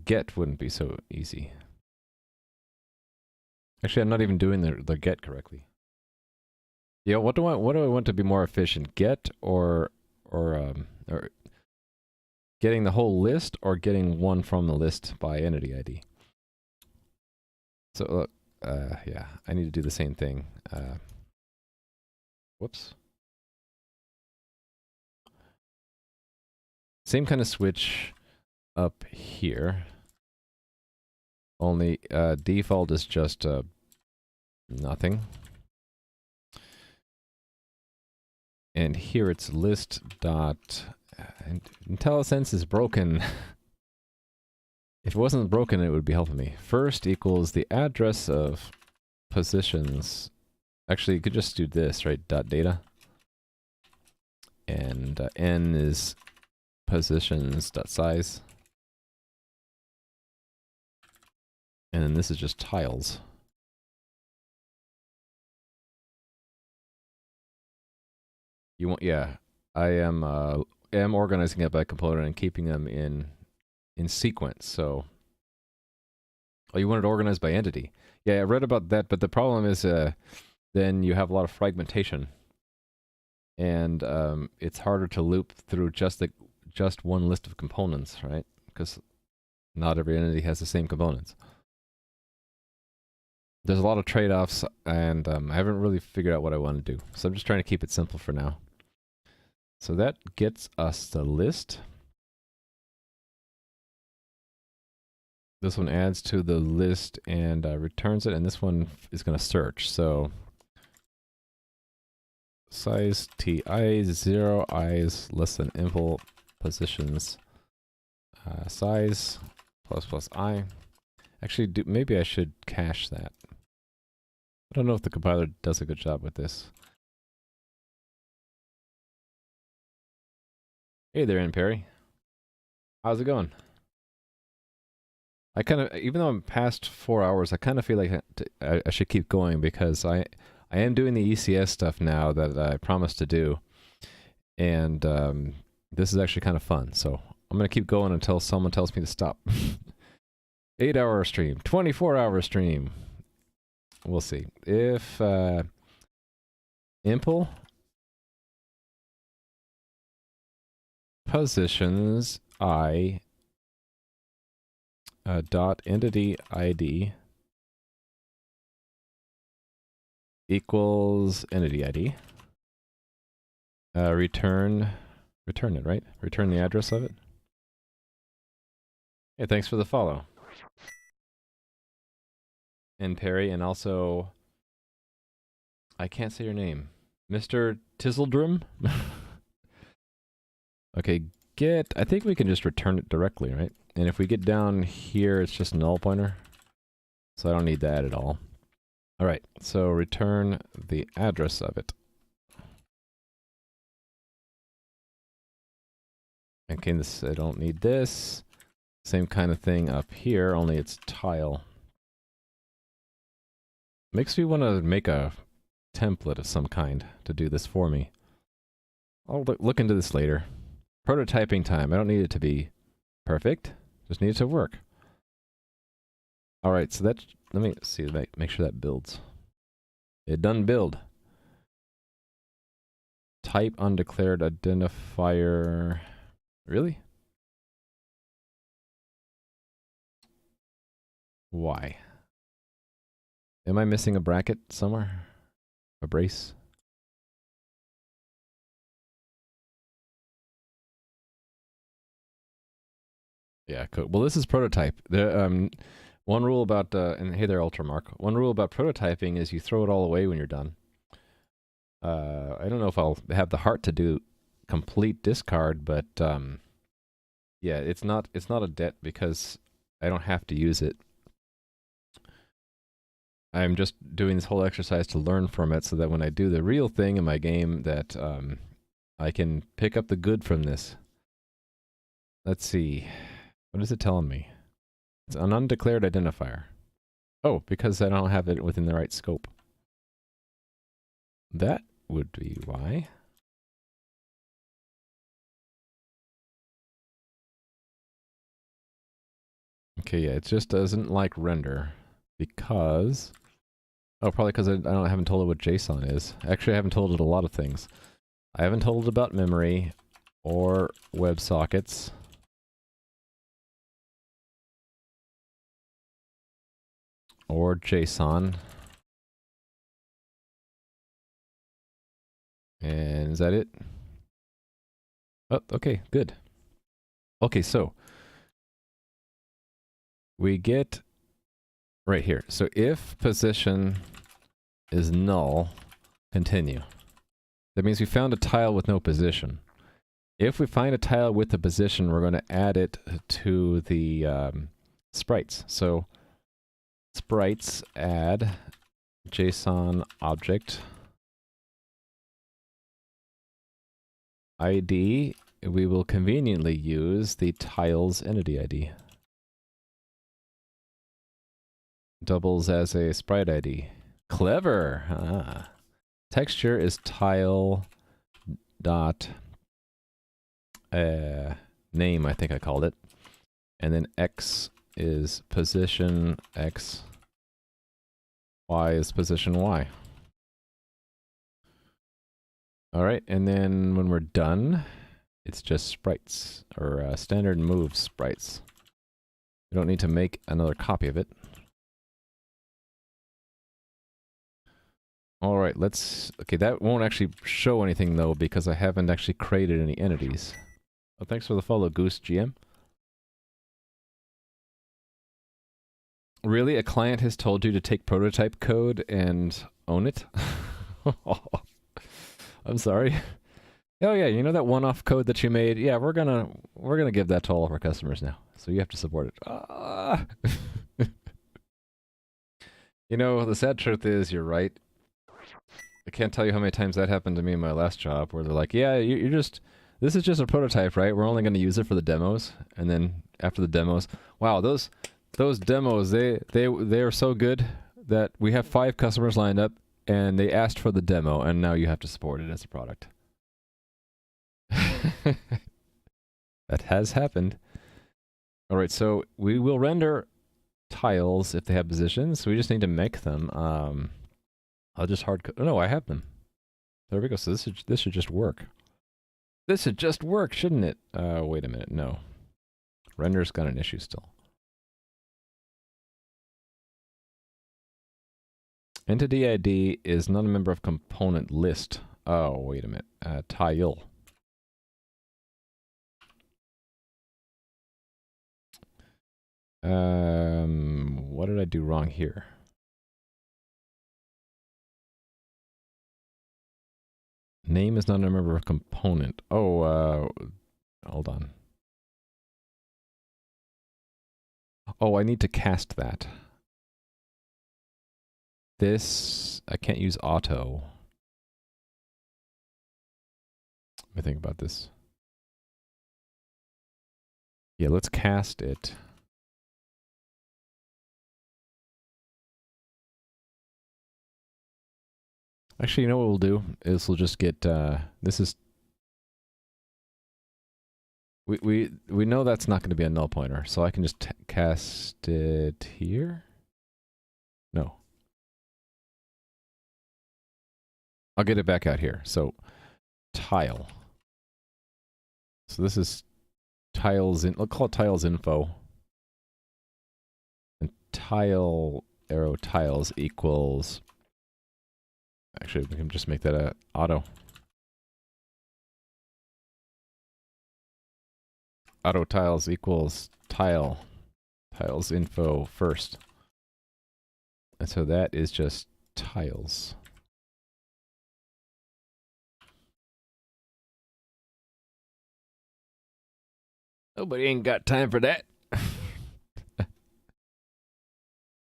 get wouldn't be so easy. Actually, I'm not even doing the get correctly. Yeah, what do I want to be more efficient? Get or getting the whole list, or getting one from the list by entity ID? So look, yeah, I need to do the same thing. Whoops. Same kind of switch up here. Only default is just nothing. And here it's list dot IntelliSense is broken. If it wasn't broken, it would be helping me. First equals the address of positions. Actually, you could just do this, right? Dot data. And n is positions dot size. And then this is just tiles. You want, yeah. I am organizing it by component and keeping them in sequence. So, oh, you wanted to organize by entity? Yeah, I read about that, but the problem is then you have a lot of fragmentation, and it's harder to loop through just one list of components, right? Because not every entity has the same components. There's a lot of trade-offs, and I haven't really figured out what I want to do. So I'm just trying to keep it simple for now. So that gets us the list. This one adds to the list and returns it, and this one is going to search. So size ti 0, I is less than info positions size plus I. Actually, maybe I should cache that. I don't know if the compiler does a good job with this. Hey there, Perry. How's it going? I kind of, even though I'm past 4 hours, I kind of feel like I should keep going because I am doing the ECS stuff now that I promised to do, and this is actually kind of fun. So I'm gonna keep going until someone tells me to stop. 8-hour stream, 24-hour stream. We'll see if impl positions I dot entity ID equals entity ID. Return it, right? Return the address of it. Hey, thanks for the follow. And Perry, and also, I can't say your name. Mr. Tizzledrum? Okay, I think we can just return it directly, right? And if we get down here, it's just null pointer. So I don't need that at all. All right, so return the address of it. Okay, I don't need this. Same kind of thing up here, only it's tile. Makes me want to make a template of some kind to do this for me. I'll look into this later. Prototyping time. I don't need it to be perfect. Just need it to work. All right, so let me see, make sure that builds. It done build. Type undeclared identifier. Really? Why? Am I missing a bracket somewhere? A brace? Yeah, cool. Well, this is prototype. One rule about, and hey there, Ultramark. One rule about prototyping is you throw it all away when you're done. I don't know if I'll have the heart to do complete discard, but yeah, it's not a debt because I don't have to use it. I'm just doing this whole exercise to learn from it so that when I do the real thing in my game that I can pick up the good from this. Let's see. What is it telling me? It's an undeclared identifier. Oh, because I don't have it within the right scope. That would be why. Okay, yeah, it just doesn't like render because... Oh, probably because I haven't told it what JSON is. Actually, I haven't told it a lot of things. I haven't told it about memory or WebSockets. Or JSON. And is that it? Oh, okay, good. Okay, so we get right here. So if position is null, continue. That means we found a tile with no position. If we find a tile with a position, we're going to add it to the sprites. So sprites add JSON object ID. We will conveniently use the tiles entity ID. Doubles as a sprite ID. Clever! Ah. Texture is tile dot name, I think I called it. And then X is position X. Y is position Y. Alright, and then when we're done, it's just sprites, or standard move sprites. We don't need to make another copy of it. Alright, okay, that won't actually show anything though, because I haven't actually created any entities. Oh, thanks for the follow, Goose GM. Really? A client has told you to take prototype code and own it? I'm sorry. Oh yeah, you know that one-off code that you made? Yeah, we're gonna give that to all of our customers now. So you have to support it. Ah. You know, the sad truth is, you're right. I can't tell you how many times that happened to me in my last job, where they're like, "Yeah, you're just this is just a prototype, right? We're only going to use it for the demos." And then after the demos, wow, those demos they are so good that we have 5 customers lined up, and they asked for the demo, and now you have to support it as a product. That has happened. All right, so we will render tiles if they have positions. So we just need to make them. I'll just hard code. Oh, no, I have them. There we go. So this should just work. This should just work, shouldn't it? Wait a minute. No. Render's got an issue still. Entity ID is not a member of component list. Oh, wait a minute. Tile. What did I do wrong here? Name is not a member of component. Oh, hold on. Oh, I need to cast that. This, I can't use auto. Let me think about this. Yeah, let's cast it. Actually, you know what we'll do is we'll just get this is we know that's not going to be a null pointer, so I can just cast it here. No, I'll get it back out here. So tile. So this is tiles in. Let's call it tiles info. And tile arrow tiles equals. Actually, we can just make that a auto. Auto tiles equals tiles info first. And so that is just tiles. Nobody ain't got time for that.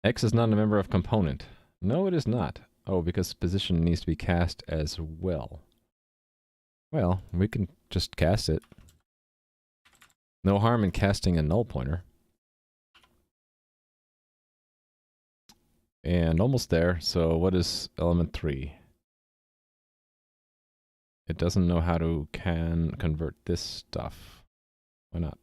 X is not a member of component. No, it is not. Oh, because position needs to be cast as well. Well, we can just cast it. No harm in casting a null pointer. And almost there. So what is element 3? It doesn't know how to convert this stuff. Why not?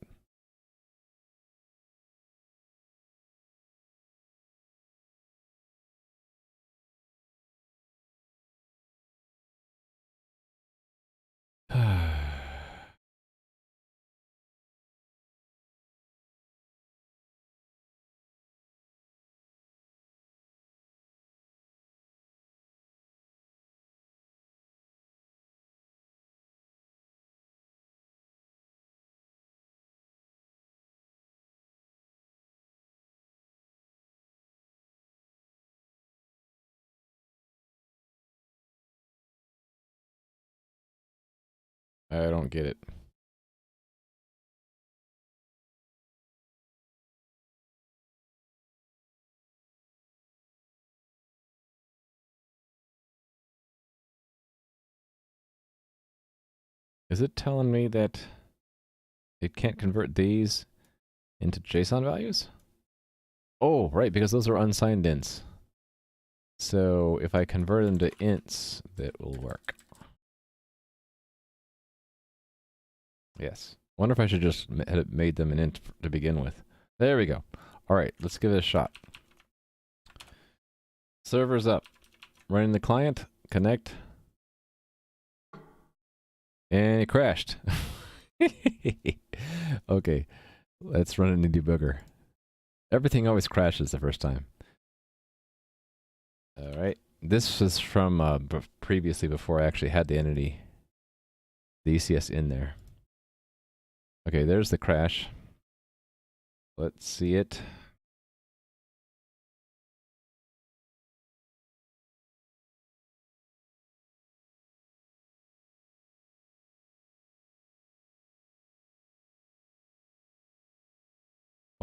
I don't get it. Is it telling me that it can't convert these into JSON values? Oh, right, because those are unsigned ints. So if I convert them to ints, that will work. Yes. Wonder if I should just have made them an int to begin with. There we go. All right, let's give it a shot. Server's up. Running the client, connect. And it crashed. Okay, let's run it in debugger. Everything always crashes the first time. All right, this was from previously before I actually had the entity, the ECS in there. Okay, there's the crash. Let's see it.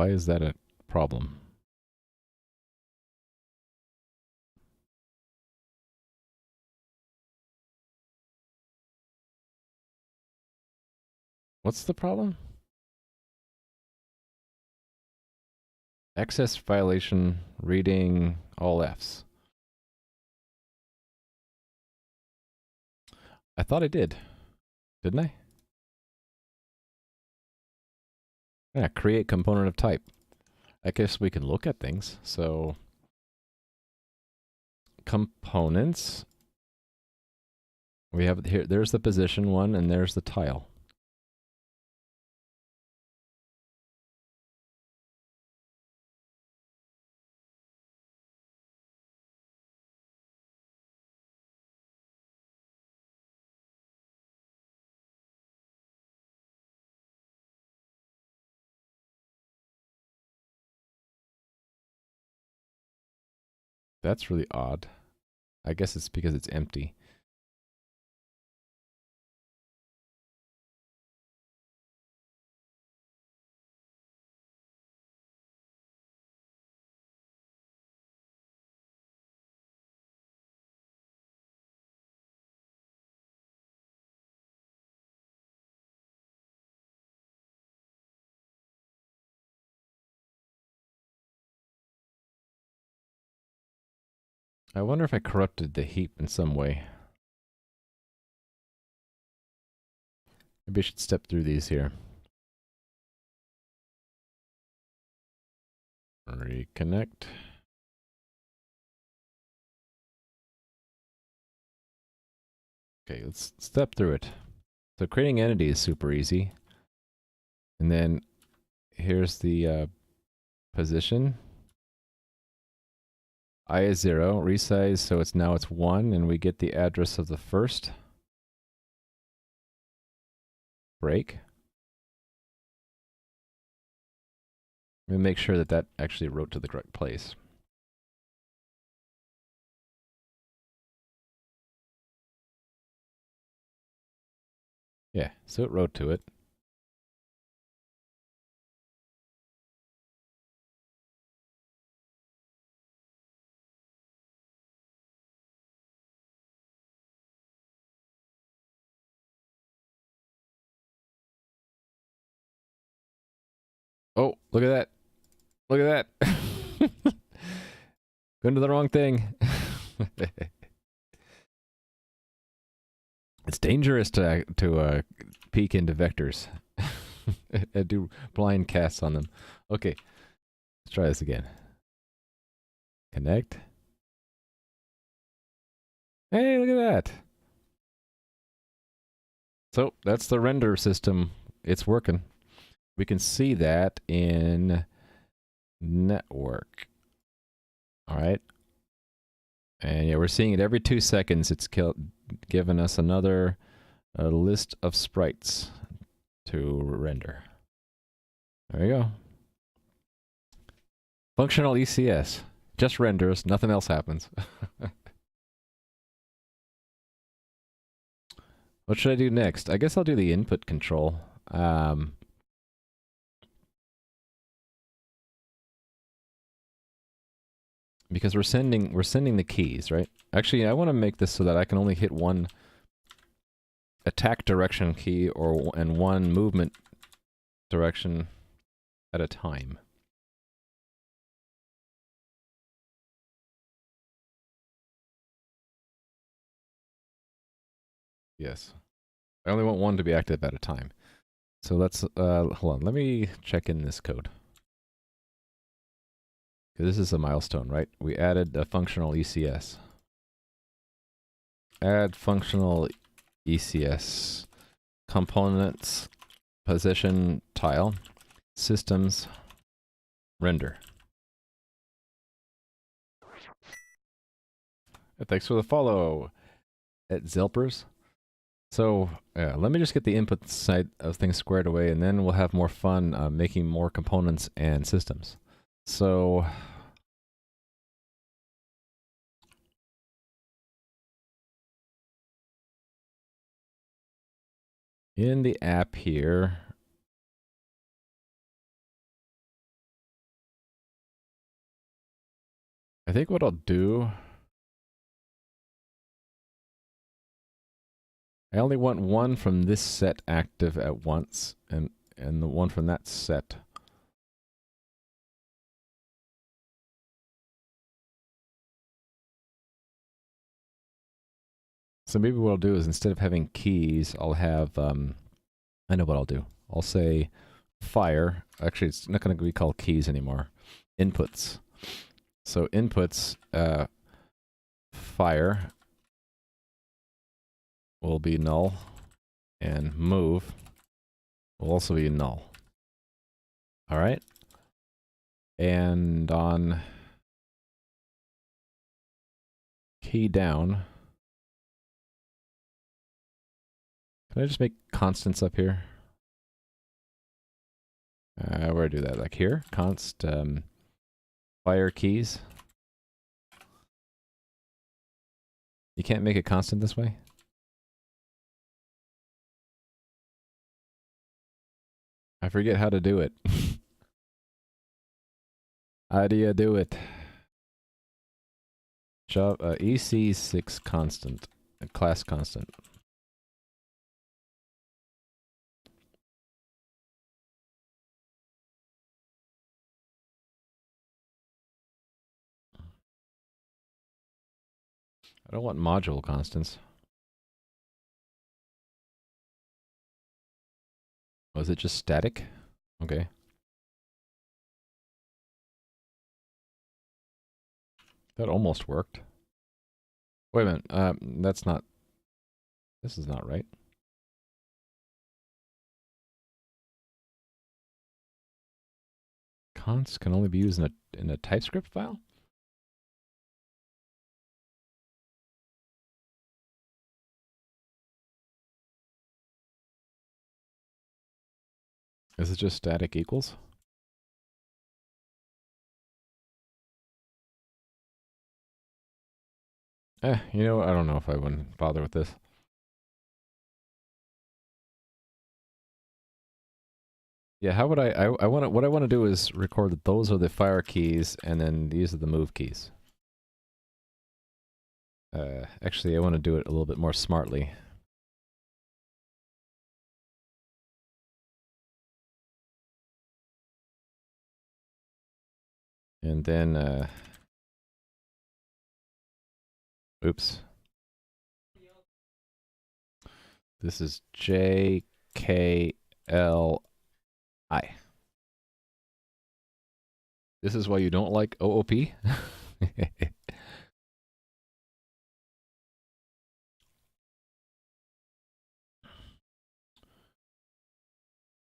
Why is that a problem? What's the problem? Access violation reading all Fs. I thought I did. Didn't I? Yeah, create component of type. I guess we can look at things. So components. We have here, there's the position one and there's the tile. That's really odd. I guess it's because it's empty. I wonder if I corrupted the heap in some way. Maybe I should step through these here. Reconnect. Okay, let's step through it. So creating entity is super easy. And then here's the position. I is 0, resize, so it's now it's 1, and we get the address of the first break. Let me make sure that that actually wrote to the correct place. Yeah, so it wrote to it. Oh, look at that. Look at that. Going to the wrong thing. It's dangerous to peek into vectors. I do blind casts on them. Okay, let's try this again. Connect. Hey, look at that. So that's the render system. It's working. We can see that in network. All right. And yeah, we're seeing it every 2 seconds. It's given us another list of sprites to render. There you go. Functional ECS. Just renders, nothing else happens. What should I do next? I guess I'll do the input control. Because we're sending the keys, right? Actually, I want to make this so that I can only hit one attack direction key and one movement direction at a time. Yes. I only want one to be active at a time. So let's hold on, let me check in this code. This is a milestone, right? We added a functional ECS. Add functional ECS components, position tile, systems, render. Thanks for the follow at Zelpers. So let me just get the input side of things squared away, and then we'll have more fun making more components and systems. So in the app here, I think what I'll do, I only want one from this set active at once, and the one from that set. So maybe what I'll do is instead of having keys, I'll have, I know what I'll do. I'll say fire. Actually, it's not going to be called keys anymore. Inputs. So inputs, fire will be null, and move will also be null. All right. And on key down, can I just make constants up here? Where do I do that? Like here? Const fire keys. You can't make it constant this way? I forget how to do it. How do you do it? Java EC6 constant, a class constant. I don't want module constants. Was it just static? Okay. That almost worked. Wait a minute. That's not. This is not right. Const can only be used in a TypeScript file? Is it just static equals? You know, I don't know if I wouldn't bother with this. Yeah, how would I want to, what I want to do is record that those are the fire keys and then these are the move keys. Actually, I want to do it a little bit more smartly. And then, oops. This is JKLI. This is why you don't like OOP?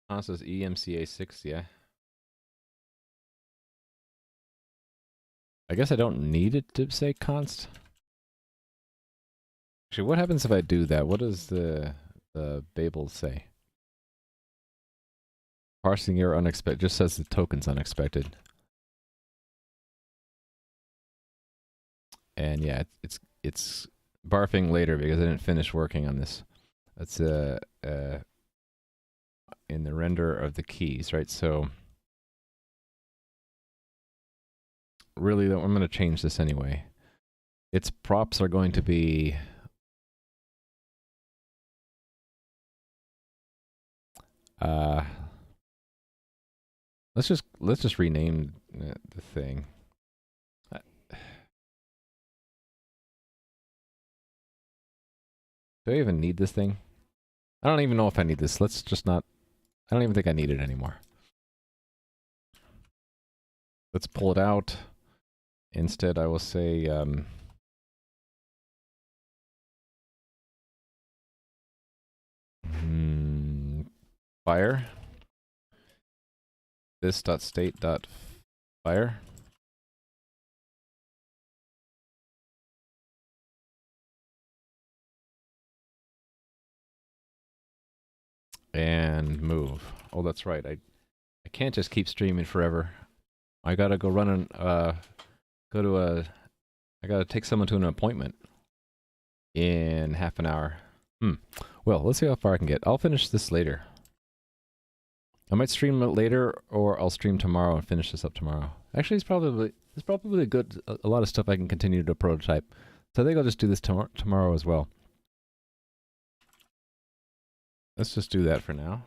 Const is EMCA6, yeah. I guess I don't need it to say const. Actually, what happens if I do that? What does the Babel say? Parsing error unexpected. Just says the token's unexpected. And yeah, it's barfing later because I didn't finish working on this. That's in the render of the keys, right? So really, I'm going to change this anyway. Its props are going to be let's just rename the thing. Do I even need this thing? I don't even know if I need this. Let's just not. I don't even think I need it anymore. Let's pull it out. Instead, I will say fire. This.state.fire. And move. Oh, that's right. I can't just keep streaming forever. I gotta go run and go to a. I gotta take someone to an appointment in half an hour. Well, let's see how far I can get. I'll finish this later. I might stream it later, or I'll stream tomorrow and finish this up tomorrow. Actually, it's probably a lot of stuff I can continue to prototype. So I think I'll just do this tomorrow as well. Let's just do that for now.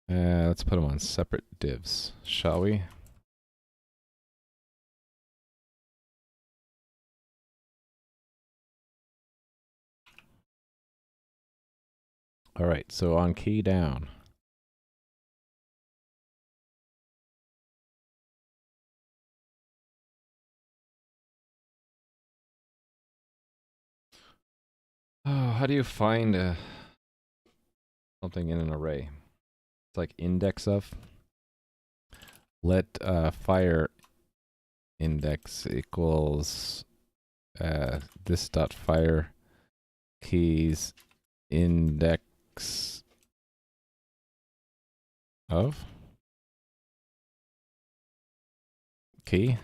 Let's put them on separate divs, shall we? All right, so on key down. Oh, how do you find something in an array? It's like index of. Let fire index equals this dot fire keys index of key.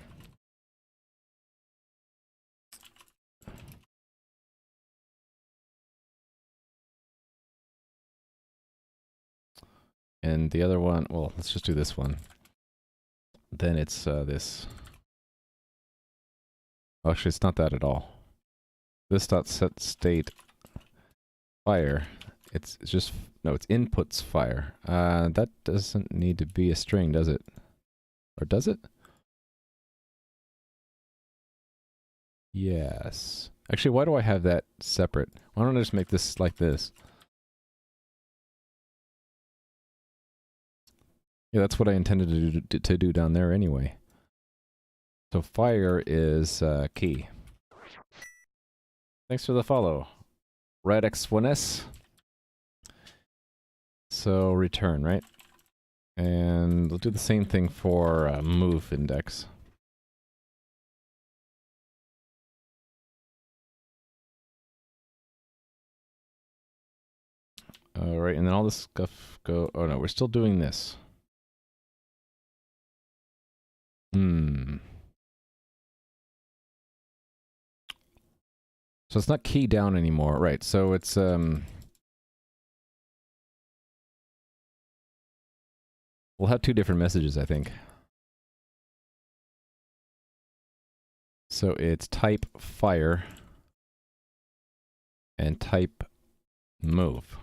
And the other one, well, let's just do this one. Then it's this. Oh, actually, it's not that at all. This dot set state fire. It's just, no, it's inputs fire. That doesn't need to be a string, does it? Or does it? Yes. Actually, why do I have that separate? Why don't I just make this like this? Yeah, that's what I intended to do down there anyway. So fire is key. Thanks for the follow. Radx1s. So return, right? And we'll do the same thing for move index. All right, and then all this stuff go. Oh no, we're still doing this. So it's not key down anymore, right? So it's we'll have two different messages, I think. So it's type fire and type move.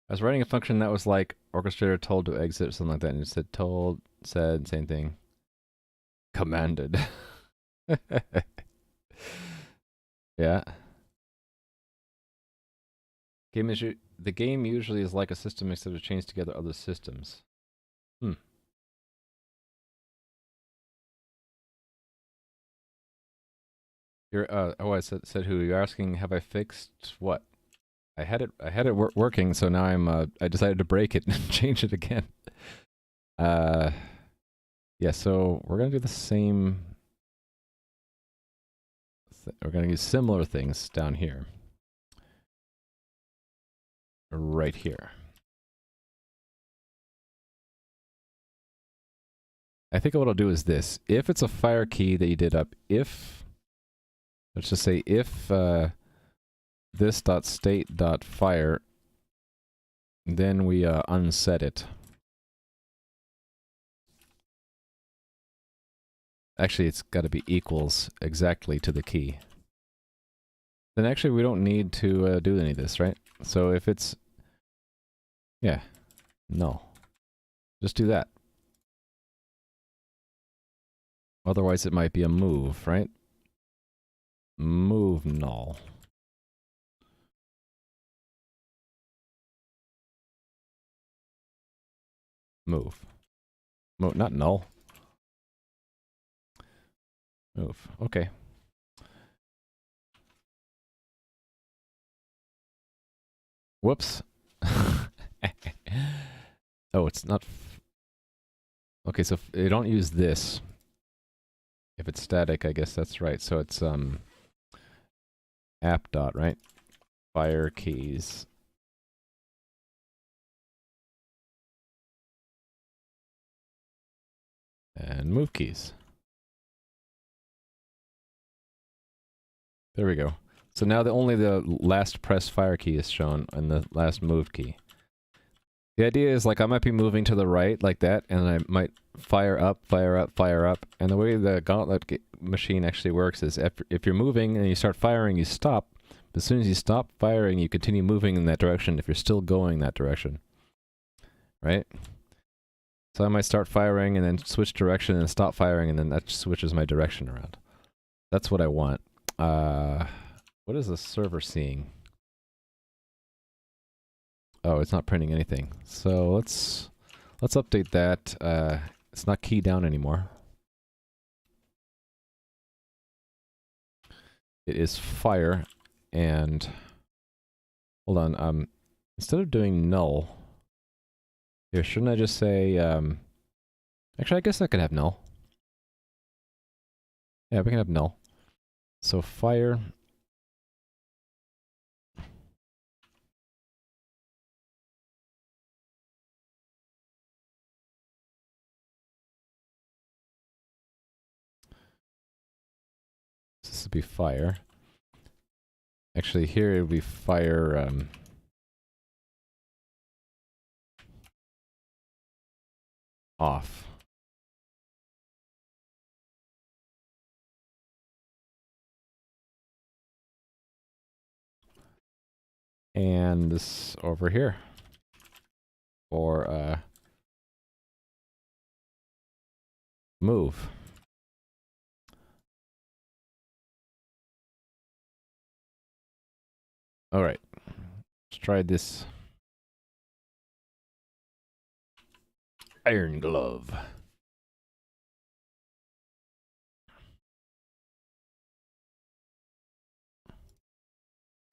I was writing a function that was like orchestrator told to exit or something like that, and it said told, said, same thing. Commanded. Yeah. The game usually is like a system except it chains together other systems. You're oh, I said who? You're asking, have I fixed what? I had it working, so now I decided to break it and change it again. Yeah, so we're gonna do the same. We're gonna use similar things down here. Right here. I think what I'll do is this. If it's a fire key that you did up, if, let's just say if this.state.fire, then we unset it. Actually, it's got to be equals exactly to the key. Then actually we don't need to do any of this, right? So if it's, yeah, no. Just do that. Otherwise it might be a move, right? Move null. Move. Not null. Move. Okay. Whoops. Oh, it's not. Okay, so if you don't use this. If it's static, I guess that's right. So it's app dot, right? Fire keys. And move keys. There we go. So now only the last press fire key is shown and the last move key. The idea is like I might be moving to the right like that, and I might fire up, fire up, fire up. And the way the gauntlet machine actually works is if you're moving and you start firing, you stop. But as soon as you stop firing, you continue moving in that direction if you're still going that direction. Right? So I might start firing and then switch direction and stop firing, and then that switches my direction around. That's what I want. What is the server seeing? Oh, it's not printing anything. So let's update that. It's not key down anymore. It is fire, and hold on. Instead of doing null, here, shouldn't I just say? Actually, I guess I could have null. Yeah, we can have null. So fire. This would be fire. Actually, here it would be fire. Off. And this over here for move. All right, let's try this. Iron glove.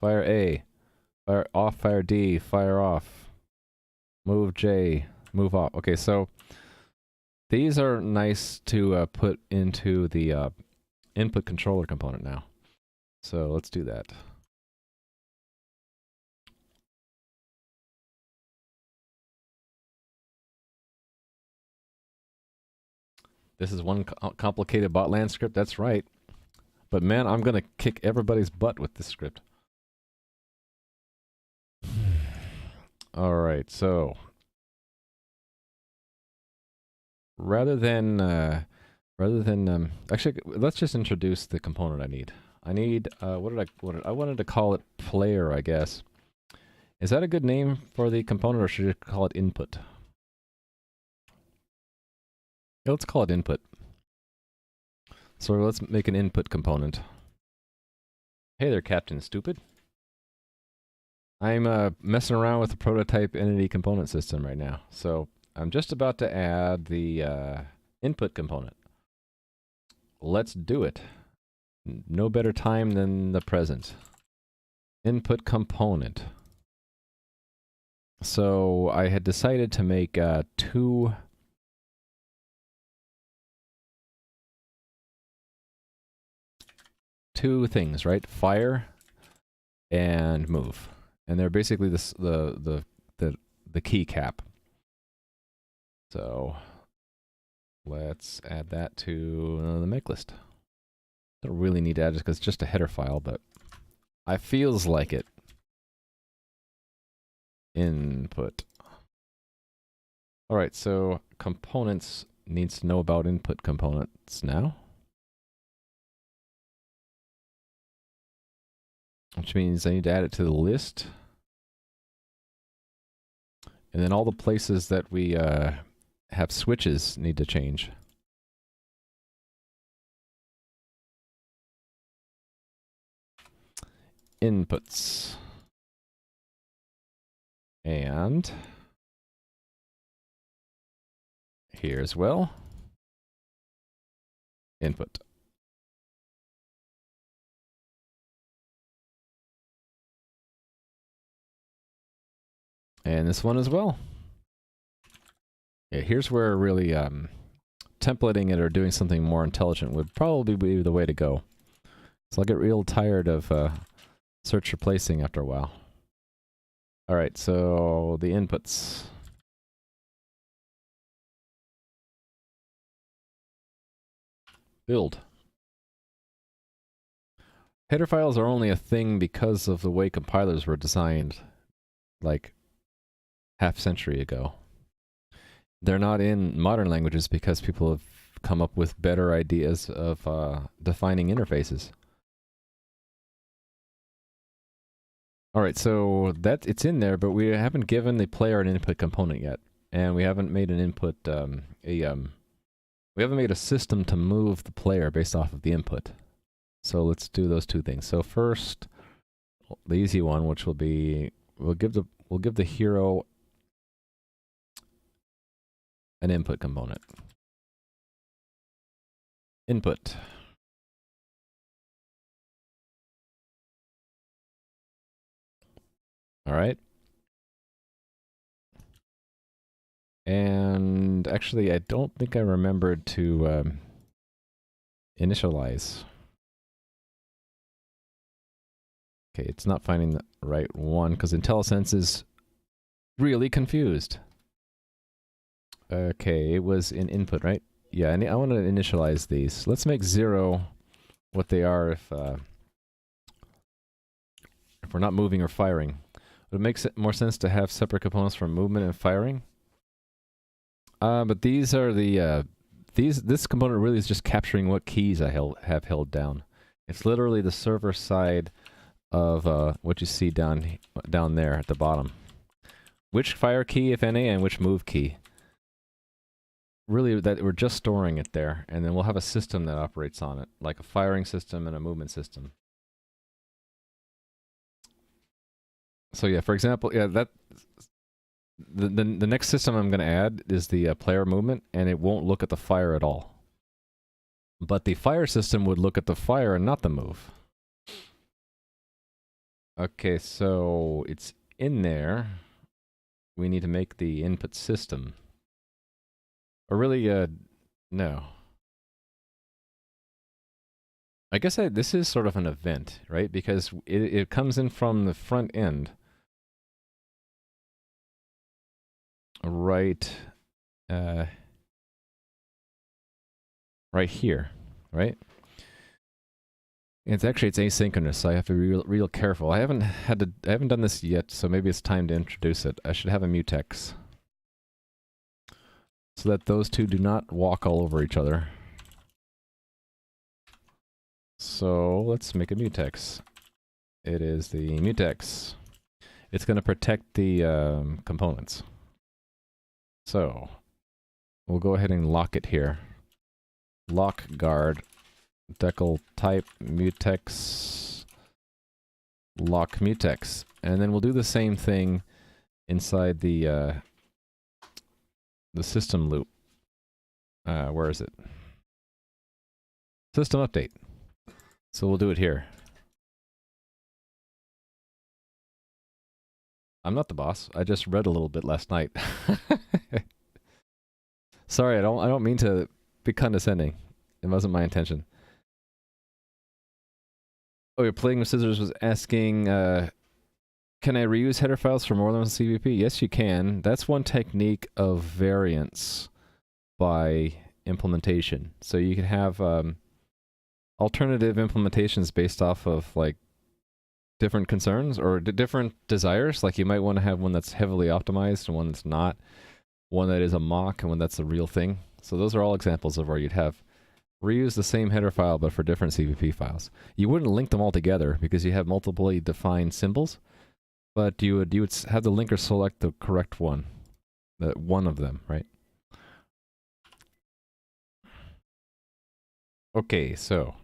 Fire A. Fire off, fire D, fire off. Move J, move off. Okay, so these are nice to put into the input controller component now. So let's do that. This is one complicated botland script, that's right. But man, I'm gonna kick everybody's butt with this script. Alright, so rather than actually, let's just introduce the component I need. I need I wanted to call it player, I guess. Is that a good name for the component, or should I call it input? Yeah, let's call it input. So let's make an input component. Hey there, Captain Stupid. I'm messing around with the prototype entity component system right now. So I'm just about to add the input component. Let's do it. No better time than the present. Input component. So I had decided to make two things, right? Fire and move. And they're basically the key cap. So let's add that to the make list. Don't really need to add it because it's just a header file, but I feels like it. Input. All right, so components needs to know about input components now. Which means I need to add it to the list. And then all the places that we have switches need to change. Inputs. And here as well. Input. And this one as well. Yeah, here's where really templating it or doing something more intelligent would probably be the way to go. So I'll get real tired of search replacing after a while. All right, so the inputs. Build. Header files are only a thing because of the way compilers were designed, like half century ago. They're not in modern languages because people have come up with better ideas of defining interfaces. All right, so it's in there, but we haven't given the player an input component yet, and we haven't made an input we haven't made a system to move the player based off of the input. So let's do those two things. So first, the easy one, which will be we'll give the hero an input component. Input. All right. And actually, I don't think I remembered to initialize. Okay, it's not finding the right one because IntelliSense is really confused. Okay, it was in input, right? Yeah, I want to initialize these. Let's make 0 what they are if we're not moving or firing. Would it make more sense to have separate components for movement and firing? But these are the this component really is just capturing what keys I have held down. It's literally the server side of what you see down there at the bottom. Which fire key, if any, and which move key. Really, that we're just storing it there, and then we'll have a system that operates on it, like a firing system and a movement system. So yeah, for example, yeah, that the next system I'm going to add is the player movement, and it won't look at the fire at all. But the fire system would look at the fire and not the move. Okay, so it's in there. We need to make the input system. Or really, no. I guess this is sort of an event, right? Because it comes in from the front end. Right here, right? It's asynchronous, so I have to be real careful. I haven't done this yet, so maybe it's time to introduce it. I should have a mutex so that those two do not walk all over each other. So let's make a mutex. It is the mutex. It's going to protect the components. So we'll go ahead and lock it here. Lock guard decal type mutex lock mutex, and then we'll do the same thing inside the system loop. Where is it? System update. So we'll do it here. I'm not the boss. I just read a little bit last night. Sorry, I don't mean to be condescending. It wasn't my intention. Oh, you're playing with scissors was asking, can I reuse header files for more than one CVP? Yes, you can. That's one technique of variance by implementation. So you can have alternative implementations based off of like different concerns or different desires. Like you might want to have one that's heavily optimized and one that's not, one that is a mock and one that's the real thing. So those are all examples of where you'd have reuse the same header file but for different CVP files. You wouldn't link them all together because you have multiply defined symbols, but you would have the linker select the correct one, one of them, right? Okay, so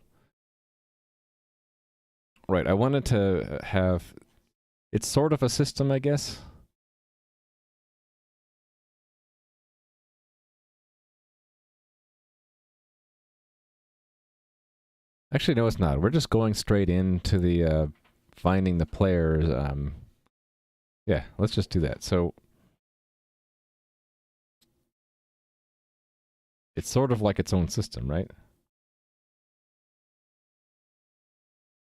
right, I wanted to have, it's sort of a system, I guess. Actually, no, it's not. We're just going straight into the finding the players. Yeah, let's just do that. So it's sort of like its own system, right?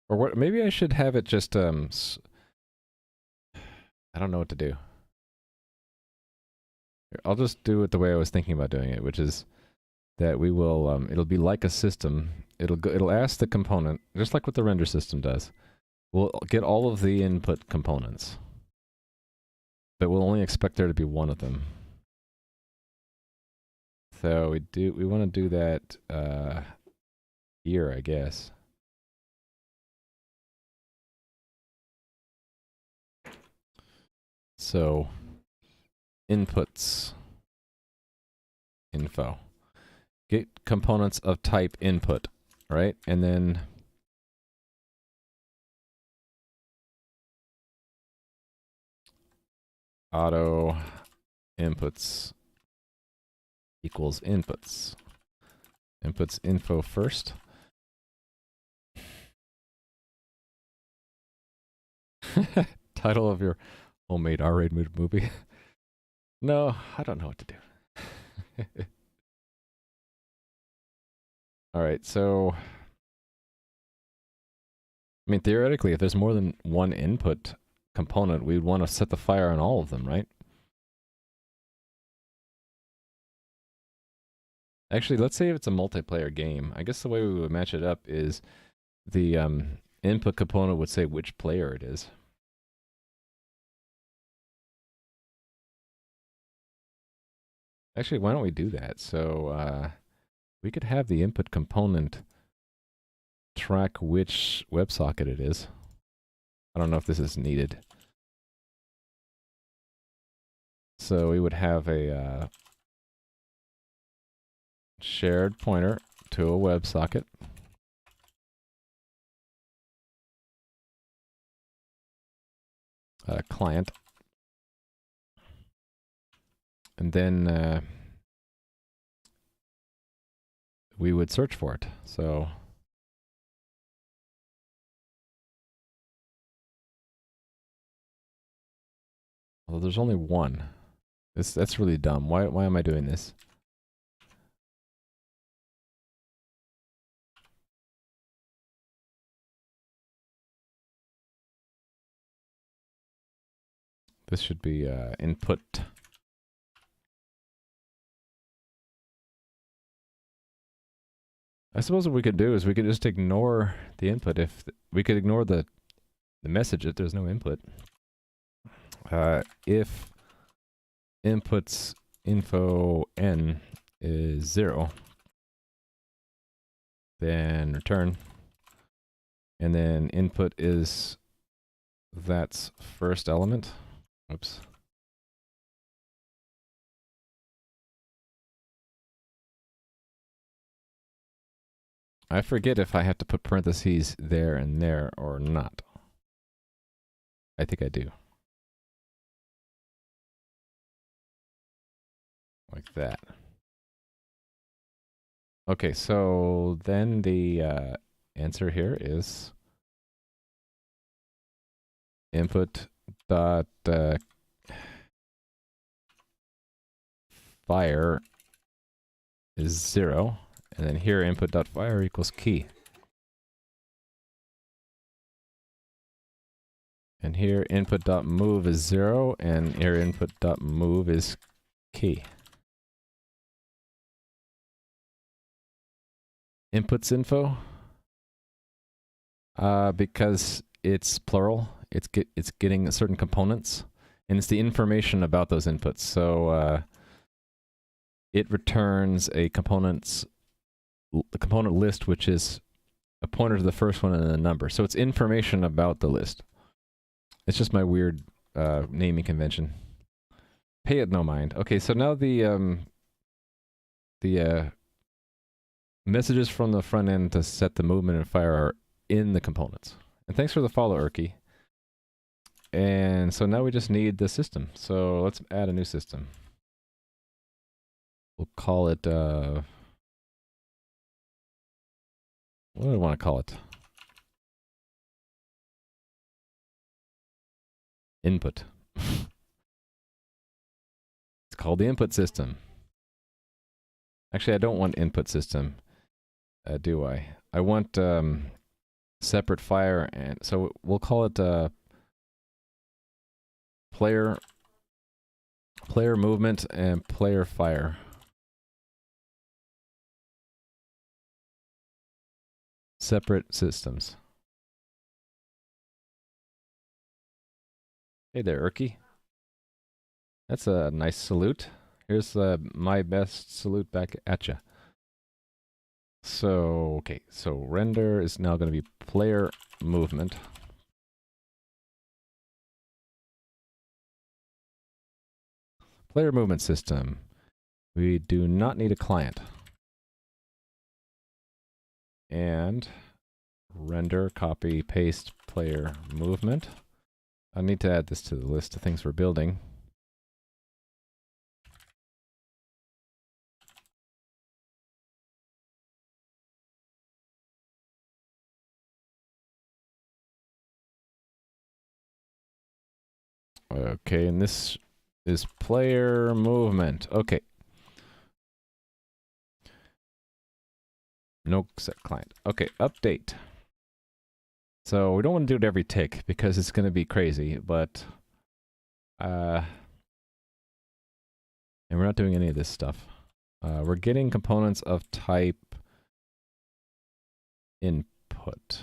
Or what? Maybe I should have it just I don't know what to do. I'll just do it the way I was thinking about doing it, which is that we will it'll be like a system, it'll ask the component, just like what the render system does. We'll get all of the input components, but we'll only expect there to be one of them. So we want to do that here, I guess. So inputs info. Get components of type input, right? And then auto inputs equals inputs. Inputs info first. Title of your homemade R-rated movie. No, I don't know what to do. All right, so I mean, theoretically, if there's more than one input component, we'd want to set the fire on all of them, right? Actually, let's say if it's a multiplayer game. I guess the way we would match it up is the input component would say which player it is. Actually, why don't we do that? So we could have the input component track which WebSocket it is. I don't know if this is needed. So we would have a shared pointer to a WebSocket. Client. And then we would search for it. So well, there's only one. That's really dumb. Why am I doing this? This should be input. I suppose what we could do is we could just ignore the input. If we could ignore the message if there's no input. If inputs info n is 0, then return. And then input is that's first element. Oops. I forget if I have to put parentheses there and there or not. I think I do. Like that. Okay, so then the answer here is input dot fire is 0, and then here input dot fire equals key. And here input dot move is 0, and here input dot move is key. Inputs info, because it's plural, it's getting certain components, and it's the information about those inputs. So it returns a the component list, which is a pointer to the first one and a number. So it's information about the list. It's just my weird naming convention. Pay it no mind. Okay, so now the messages from the front end to set the movement and fire are in the components. And thanks for the follow, Urki. And so now we just need the system. So let's add a new system. We'll call it, what do I want to call it? Input. It's called the input system. Actually, I don't want input system, do I? I want separate fire, and so we'll call it player movement and player fire. separate systems. Hey there, Erky. That's a nice salute. Here's my best salute back at you. So, okay, so render is now going to be player movement. Player movement system. We do not need a client. And render, copy, paste, player movement. I need to add this to the list of things we're building. Okay, and this is player movement. Okay. No set client. Okay, update. So we don't want to do it every tick because it's going to be crazy, but and we're not doing any of this stuff. We're getting components of type input.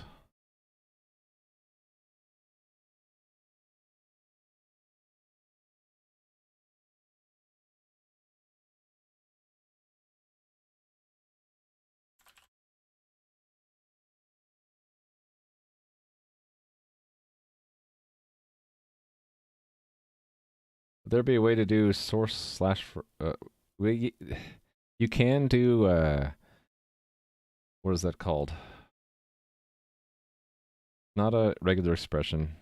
Would there be a way to do source slash you can do what is that called? Not a regular expression.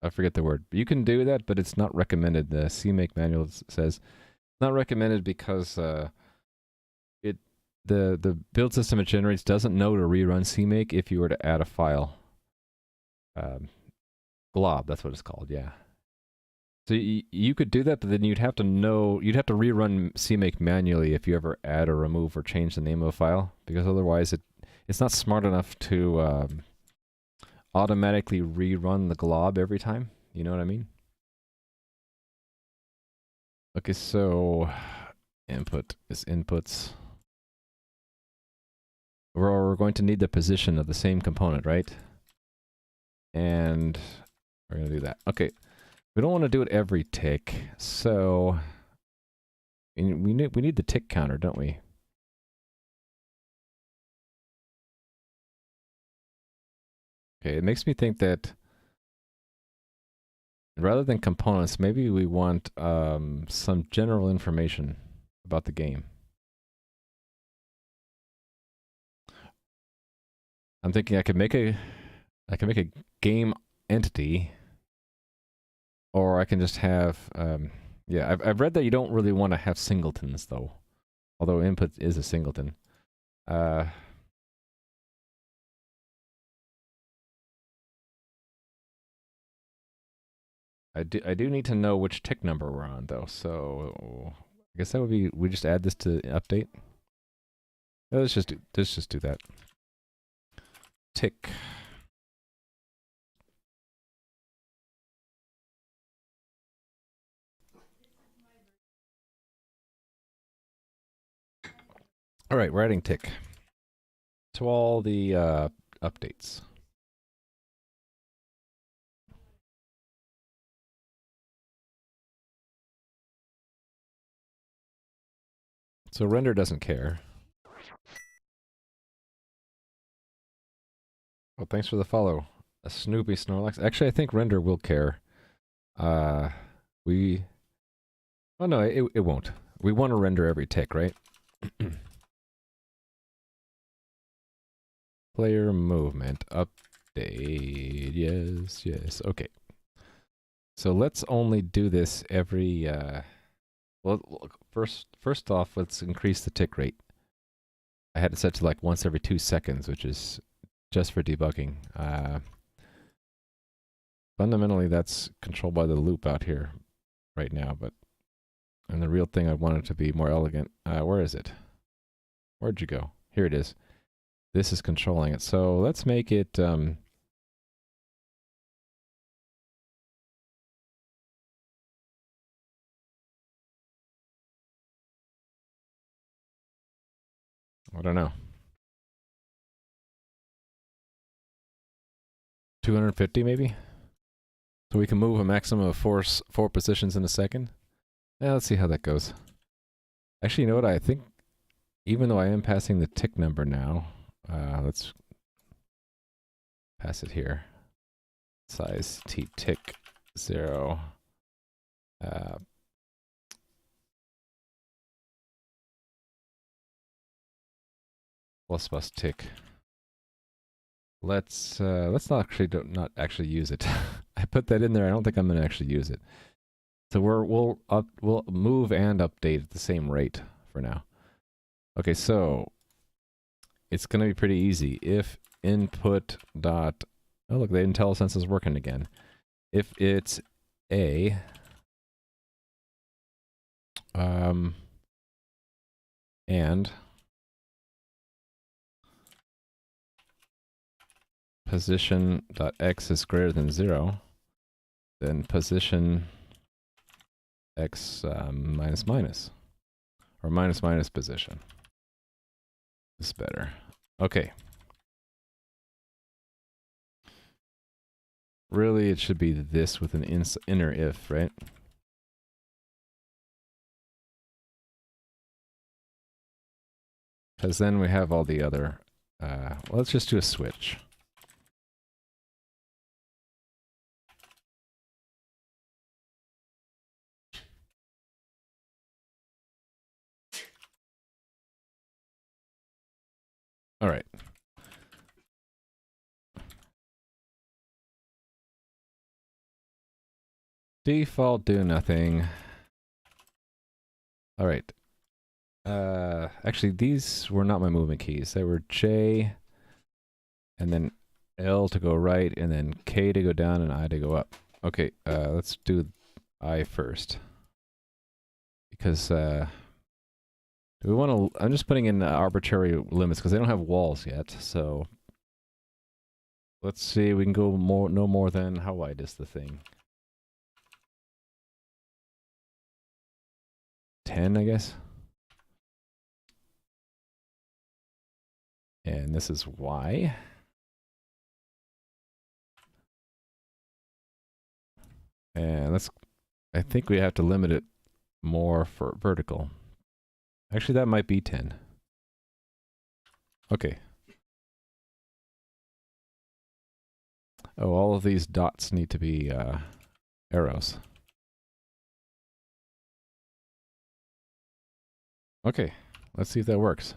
I forget the word. You can do that, but it's not recommended. The CMake manual says not recommended because the build system it generates doesn't know to rerun CMake if you were to add a file. Glob, that's what it's called. Yeah. So you could do that, but then you'd have to rerun CMake manually if you ever add or remove or change the name of a file, because otherwise it's not smart enough to automatically rerun the glob every time. You know what I mean? Okay, so input is inputs. We're going to need the position of the same component, right? And we're going to do that. Okay. We don't want to do it every tick, so we need the tick counter, don't we? Okay, it makes me think that rather than components, maybe we want some general information about the game. I'm thinking I could make a game entity, or I can just have yeah. I've read that you don't really want to have singletons though, although input is a singleton. I do need to know which tick number we're on though, so I guess that would be, we just add this to update. Let's just do that. Tick. All right, we're adding tick to all the updates. So render doesn't care. Well, thanks for the follow. A Snoopy Snorlax. Actually, I think render will care. Oh no, it won't. We want to render every tick, right? Player movement update. Yes. Okay. So let's only do this every well, first off, let's increase the tick rate. I had it set to like once every 2 seconds, which is just for debugging. Fundamentally, that's controlled by the loop out here right now, and the real thing I want it to be more elegant. Where is it? Where'd you go? Here it is. This is controlling it. So let's make it I don't know. 250 maybe? So we can move a maximum of four positions in a second? Yeah, let's see how that goes. Actually, you know what? I think even though I am passing the tick number now, let's pass it here. Size t tick 0. Plus tick. Let's not actually use it. I put that in there. I don't think I'm going to actually use it. So we'll move and update at the same rate for now. Okay, so it's going to be pretty easy. If input dot, oh look, the IntelliSense is working again. If it's a and position dot x is greater than 0, then position x minus minus, or minus minus position. This is better. Okay. Really, it should be this with an inner if, right? Because then we have all the other... well, let's just do a switch. All right. Default do nothing. All right. Actually, these were not my movement keys. They were J, and then L to go right, and then K to go down, and I to go up. Okay, let's do I first. Because, do we want to... I'm just putting in arbitrary limits, because they don't have walls yet, so... Let's see, we can go no more than... How wide is the thing? 10, I guess? And this is Y. And I think we have to limit it more for vertical. Actually, that might be 10. Okay. Oh, all of these dots need to be arrows. Okay, let's see if that works.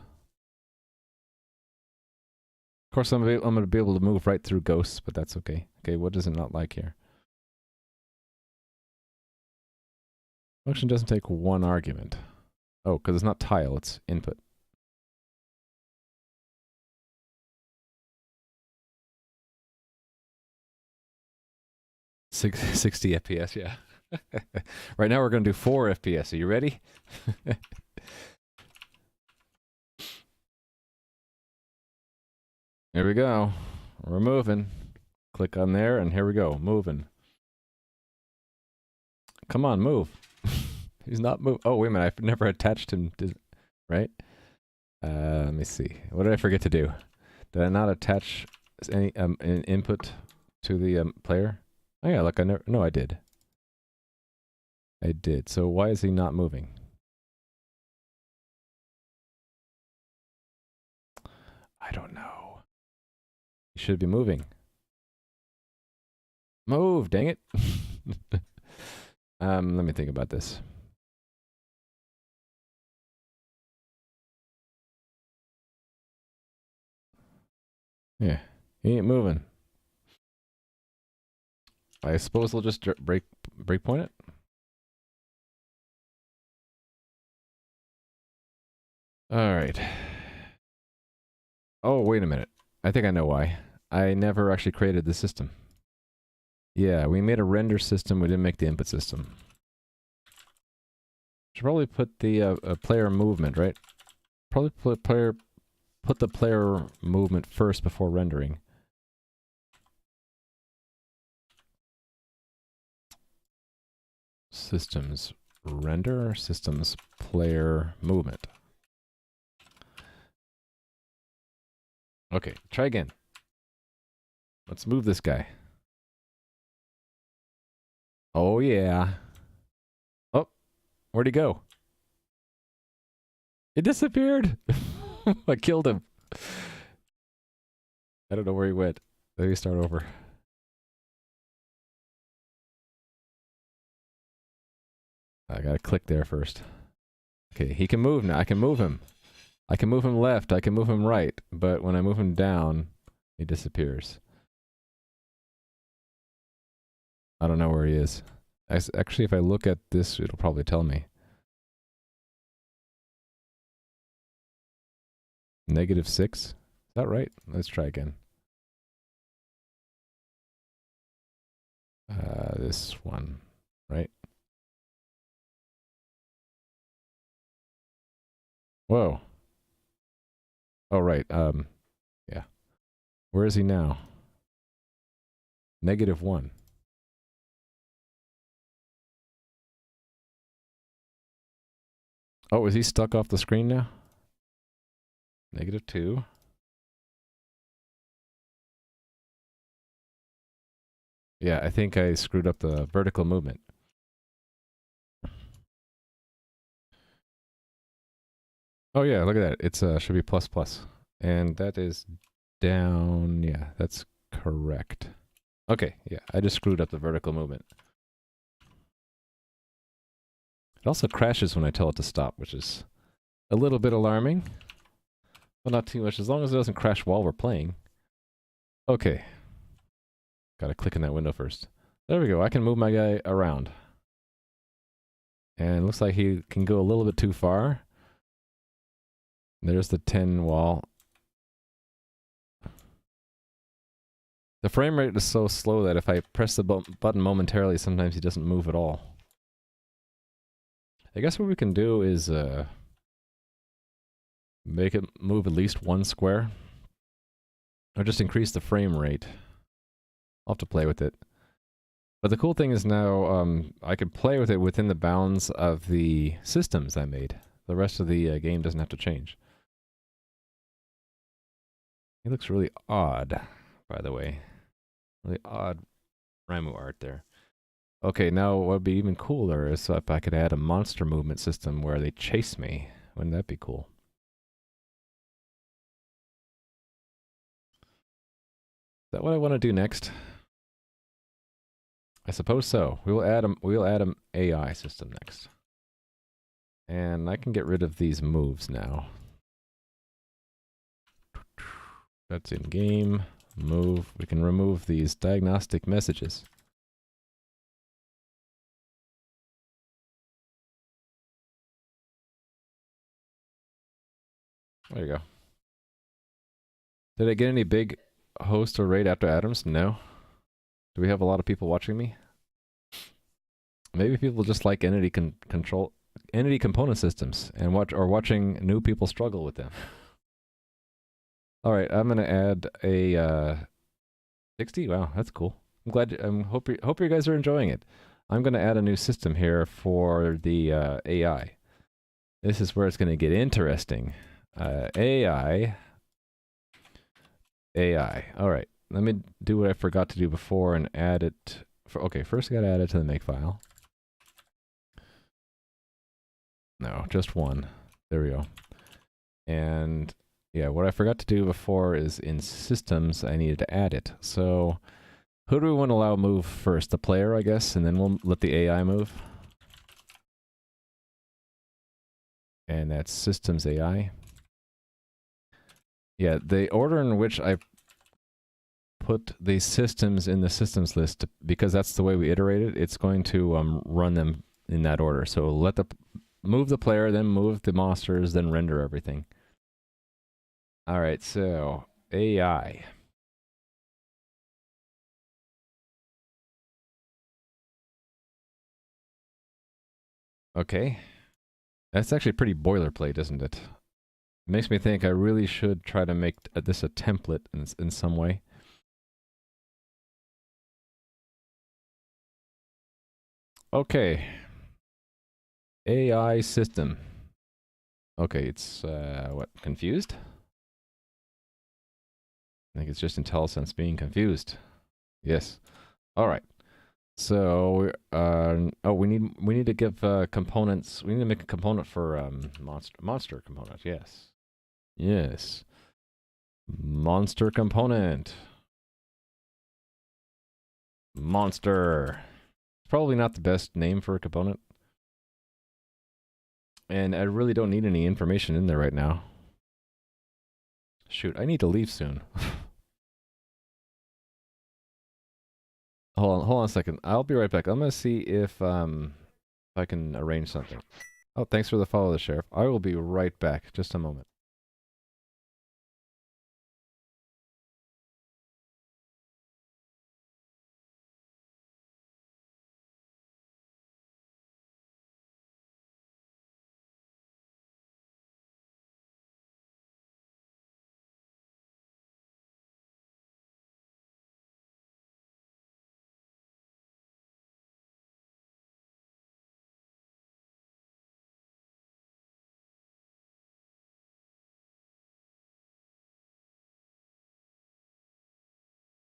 Of course, I'm going to be able to move right through ghosts, but that's okay. Okay, what does it not like here? Function doesn't take one argument. Oh, because it's not tile, it's input. Six, 60 FPS, yeah. Right now we're going to do 4 FPS. Are you ready? Here we go. We're moving. Click on there, and here we go. Moving. Come on, move. He's not moving. Oh, wait a minute. I've never attached him to... Right? Let me see. What did I forget to do? Did I not attach any an input to the player? Oh, yeah, look. No, I did. I did. So why is he not moving? I don't know. He should be moving. Move, dang it. Let me think about this. Yeah, he ain't moving. I suppose we'll just breakpoint it. All right. Oh, wait a minute. I think I know why. I never actually created the system. Yeah, we made a render system. We didn't make the input system. Should probably put the player movement, right? Probably put the player movement first before rendering. Systems render, systems player movement. Okay, try again. Let's move this guy. Oh, yeah. Oh, where'd he go? He disappeared. I killed him. I don't know where he went. Let me start over. I gotta click there first. Okay, he can move now. I can move him. I can move him left. I can move him right. But when I move him down, he disappears. I don't know where he is. Actually, if I look at this, it'll probably tell me. -6? Is that right? Let's try again. This one, right? Whoa. Oh, right. Yeah. Where is he now? -1. Oh, is he stuck off the screen now? -2. Yeah, I think I screwed up the vertical movement. Oh yeah, look at that. It's should be ++. And that is down. Yeah, that's correct. Okay, yeah, I just screwed up the vertical movement. It also crashes when I tell it to stop, which is a little bit alarming. But not too much, as long as it doesn't crash while we're playing. Okay. Gotta click in that window first. There we go, I can move my guy around. And it looks like he can go a little bit too far. There's the 10 wall. The frame rate is so slow that if I press the button momentarily, sometimes he doesn't move at all. I guess what we can do is make it move at least 1 square. Or just increase the frame rate. I'll have to play with it. But the cool thing is now I can play with it within the bounds of the systems I made. The rest of the game doesn't have to change. He looks really odd, by the way. Really odd Ramu art there. Okay, now what would be even cooler is if I could add a monster movement system where they chase me. Wouldn't that be cool? Is that what I want to do next? I suppose so. We'll add an AI system next. And I can get rid of these moves now. That's in game. Move. We can remove these diagnostic messages. There you go. Did I get any big host or raid after Adams? No. Do we have a lot of people watching me? Maybe people just like entity component systems and watching new people struggle with them. All right, I'm gonna add a 60. Wow, that's cool. I'm glad. Hope you guys are enjoying it. I'm gonna add a new system here for the AI. This is where it's gonna get interesting. AI. All right, let me do what I forgot to do before and add it. Okay, first I gotta add it to the makefile. No, just one. There we go. And yeah, what I forgot to do before is in systems, I needed to add it. So who do we want to allow move first? The player, I guess, and then we'll let the AI move. And that's systems AI. Yeah, the order in which I put the systems in the systems list, because that's the way we iterate it, it's going to run them in that order. So move the player, then move the monsters, then render everything. All right, so AI. Okay. That's actually pretty boilerplate, isn't it? It makes me think I really should try to make this a template in some way. Okay. AI system. Okay, it's, what, confused? I think it's just IntelliSense being confused. Yes. All right. So, oh, we need to give components. We need to make a component for monster component. Yes, yes, monster component. Monster. It's probably not the best name for a component, and I really don't need any information in there right now. Shoot, I need to leave soon. Hold on a second. I'll be right back. I'm gonna see if I can arrange something. Oh, thanks for the follow, the sheriff. I will be right back. Just a moment.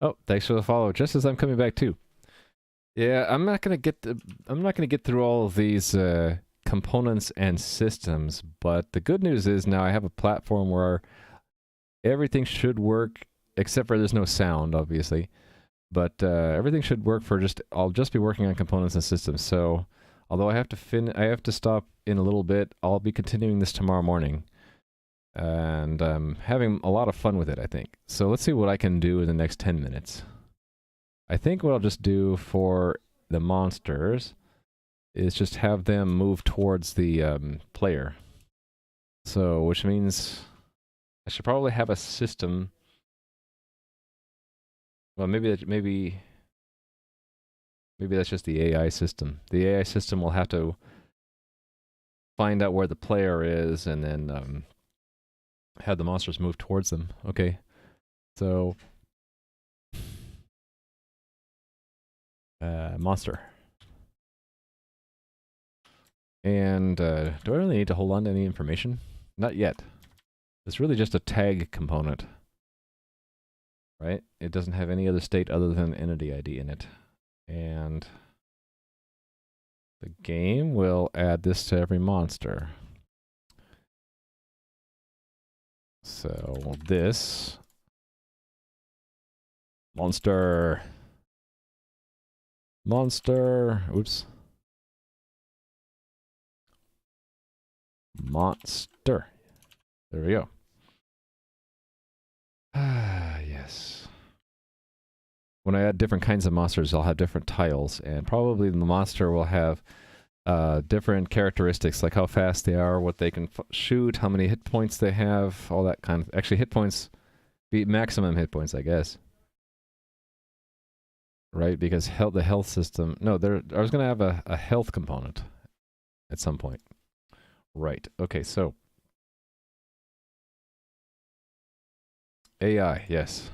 Oh, thanks for the follow. Just as I'm coming back too. Yeah, I'm not gonna get through all of these components and systems, but the good news is now I have a platform where everything should work, except for there's no sound, obviously. But everything should work for I'll just be working on components and systems. So, although I have to stop in a little bit, I'll be continuing this tomorrow morning. And having a lot of fun with it, I think. So let's see what I can do in the next 10 minutes. I think what I'll just do for the monsters is just have them move towards the player. So, which means I should probably have a system. Well, maybe that's just the AI system. The AI system will have to find out where the player is and then have the monsters move towards them. Okay, so monster. And do I really need to hold on to any information? Not yet. It's really just a tag component, right? It doesn't have any other state other than entity ID in it. And the game will add this to every monster. So this monster, oops. Monster. There we go. Ah, yes. When I add different kinds of monsters, I'll have different tiles, and probably the monster will have different characteristics, like how fast they are, what they can shoot, how many hit points they have, all that kind of... Actually, hit points, be maximum hit points, I guess. Right, because the health system... No, I was going to have a health component at some point. Right, okay, so... AI, yes.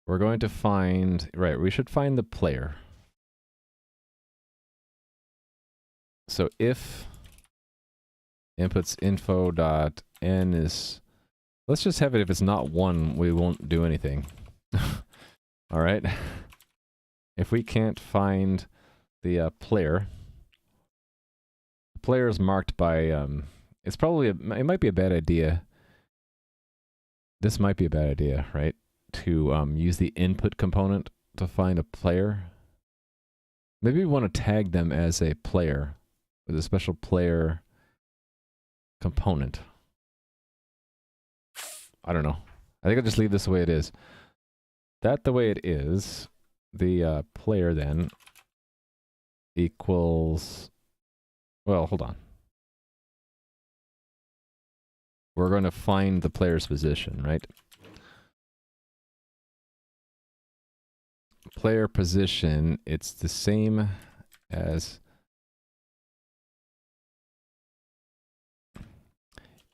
We're going to find... Right, we should find the player. So if inputs info.n is... Let's just have it if it's not 1, we won't do anything. All right. If we can't find the player... The player is marked by... it's probably... it might be a bad idea. This might be a bad idea, right? To use the input component to find a player. Maybe we want to tag them as a player with a special player component. I don't know. I think I'll just leave this the way it is. That the way it is, the player then equals... Well, hold on. We're going to find the player's position, right? Player position, it's the same as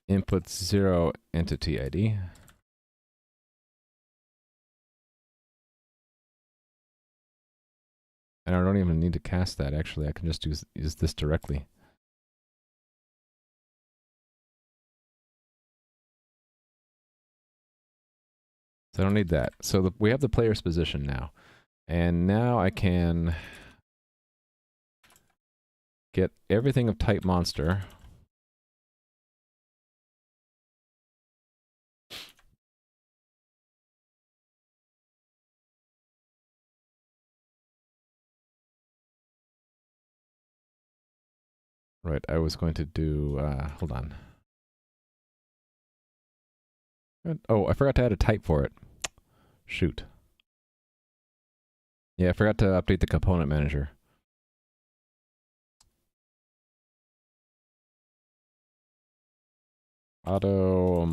input 0 entity ID. And I don't even need to cast that, actually. I can just use this directly. So I don't need that. So we have the player's position now. And now I can get everything of type monster. Right, I was going to do, hold on. Oh, I forgot to add a type for it. Shoot. Yeah, I forgot to update the component manager. Auto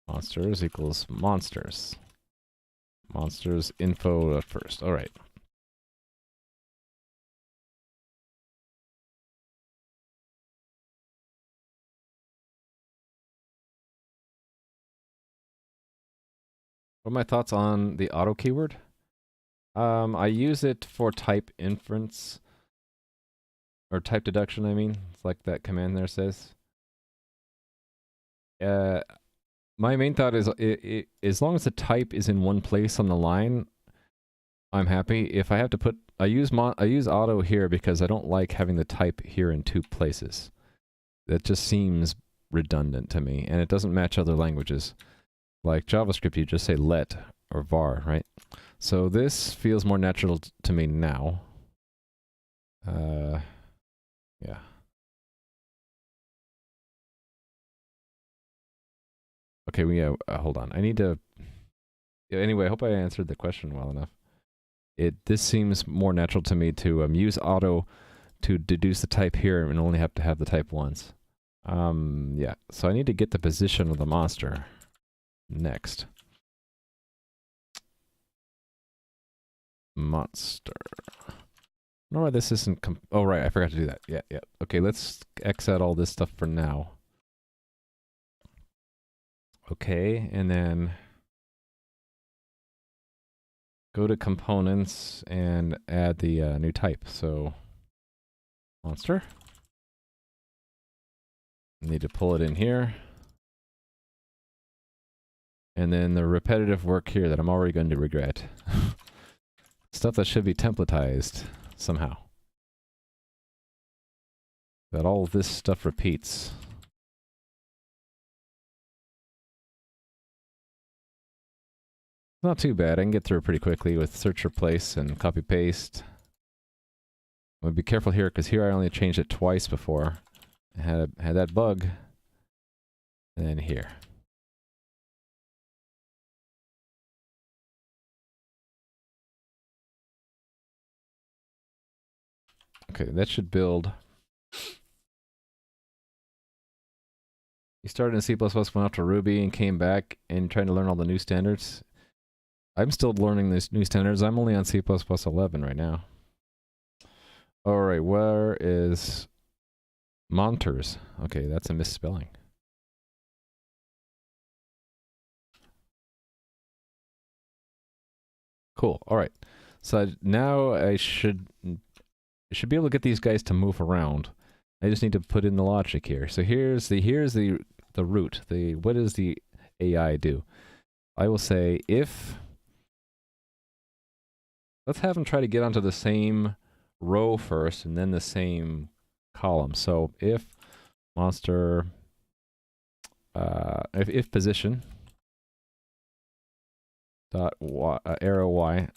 monsters equals monsters. Monsters info first. All right. What are my thoughts on the auto keyword? I use it for type inference, or type deduction, I mean. It's like that command there says. My main thought is, as long as the type is in one place on the line, I'm happy. If I have to put, I use auto here because I don't like having the type here in two places. That just seems redundant to me, and it doesn't match other languages. Like JavaScript, you just say let or var, right? So this feels more natural to me now. Yeah. Okay, hold on. I need to... Anyway, I hope I answered the question well enough. This seems more natural to me to use auto to deduce the type here and only have to have the type once. Yeah, so I need to get the position of the monster next. Monster. I don't know why this isn't... oh, right, I forgot to do that. Yeah. Okay, let's X out all this stuff for now. Okay, and then go to components and add the new type. So, monster. Need to pull it in here. And then the repetitive work here that I'm already going to regret. Stuff that should be templatized somehow. That all of this stuff repeats. Not too bad. I can get through it pretty quickly with search replace and copy paste. I'm gonna be careful here because here I only changed it twice before. I had that bug. And then here. Okay, that should build. You started in C++, went off to Ruby, and came back and trying to learn all the new standards. I'm still learning these new standards. I'm only on C++ 11 right now. All right, where is Monters? Okay, that's a misspelling. Cool. All right. So now I should be able to get these guys to move around. I just need to put in the logic here. So here's the root. What does the AI do? I will say if... let's have them try to get onto the same row first and then the same column. So if monster, if position dot y, arrow y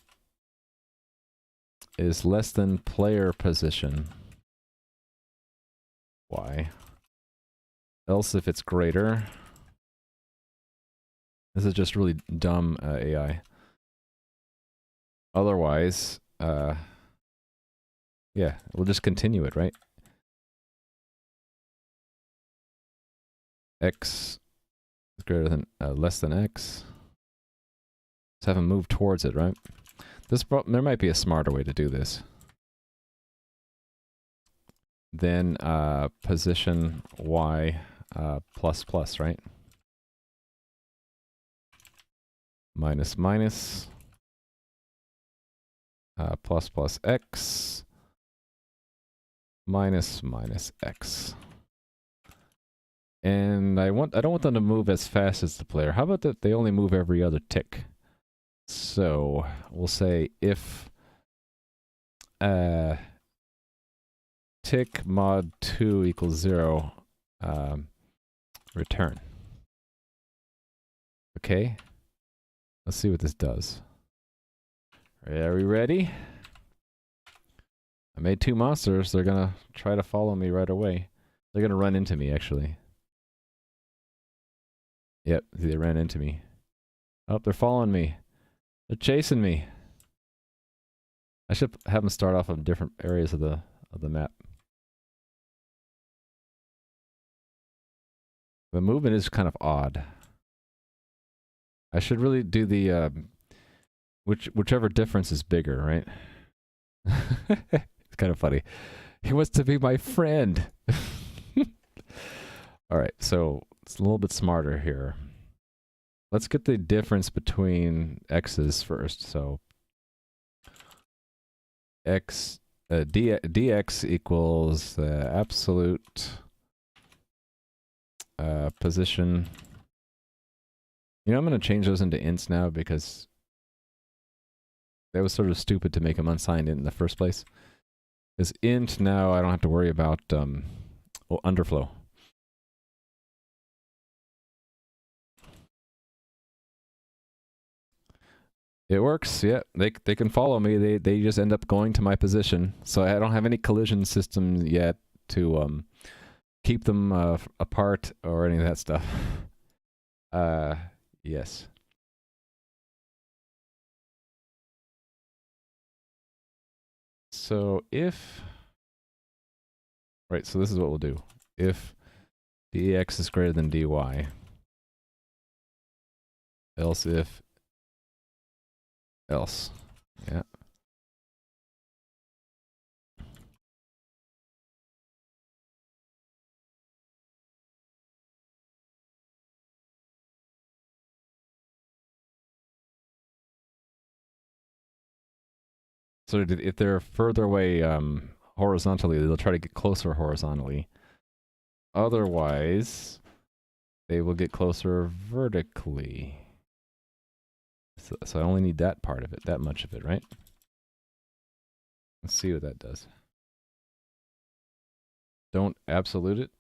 is less than player position y, else if it's greater. This is just really dumb AI. Otherwise, yeah, we'll just continue it, right? X is greater than, less than X. Let's have them move towards it, right? There might be a smarter way to do this. Then position Y plus plus, right? Minus minus plus plus X minus minus X. And I don't want them to move as fast as the player. How about that they only move every other tick? So we'll say if tick mod 2 equals 0, return. Okay, let's see what this does. Are we ready? I made 2 monsters. They're gonna try to follow me right away. They're gonna run into me, actually. Yep, they ran into me. Oh, they're following me. They're chasing me. I should have them start off on different areas of the map. The movement is kind of odd. I should really do the whichever difference is bigger, right? It's kind of funny. He wants to be my friend. All right, so it's a little bit smarter here. Let's get the difference between x's first. So dx equals the absolute position. You know, I'm going to change those into ints now because that was sort of stupid to make them unsigned in the first place. Because int now, I don't have to worry about underflow. It works, yeah. They can follow me. They just end up going to my position. So I don't have any collision system yet to keep them apart or any of that stuff. Yes. So if, right, so this is what we'll do. If dx is greater than dy, else if, else, yeah. So if they're further away horizontally, they'll try to get closer horizontally. Otherwise, they will get closer vertically. So I only need that part of it, that much of it, right? Let's see what that does. Don't absolute it.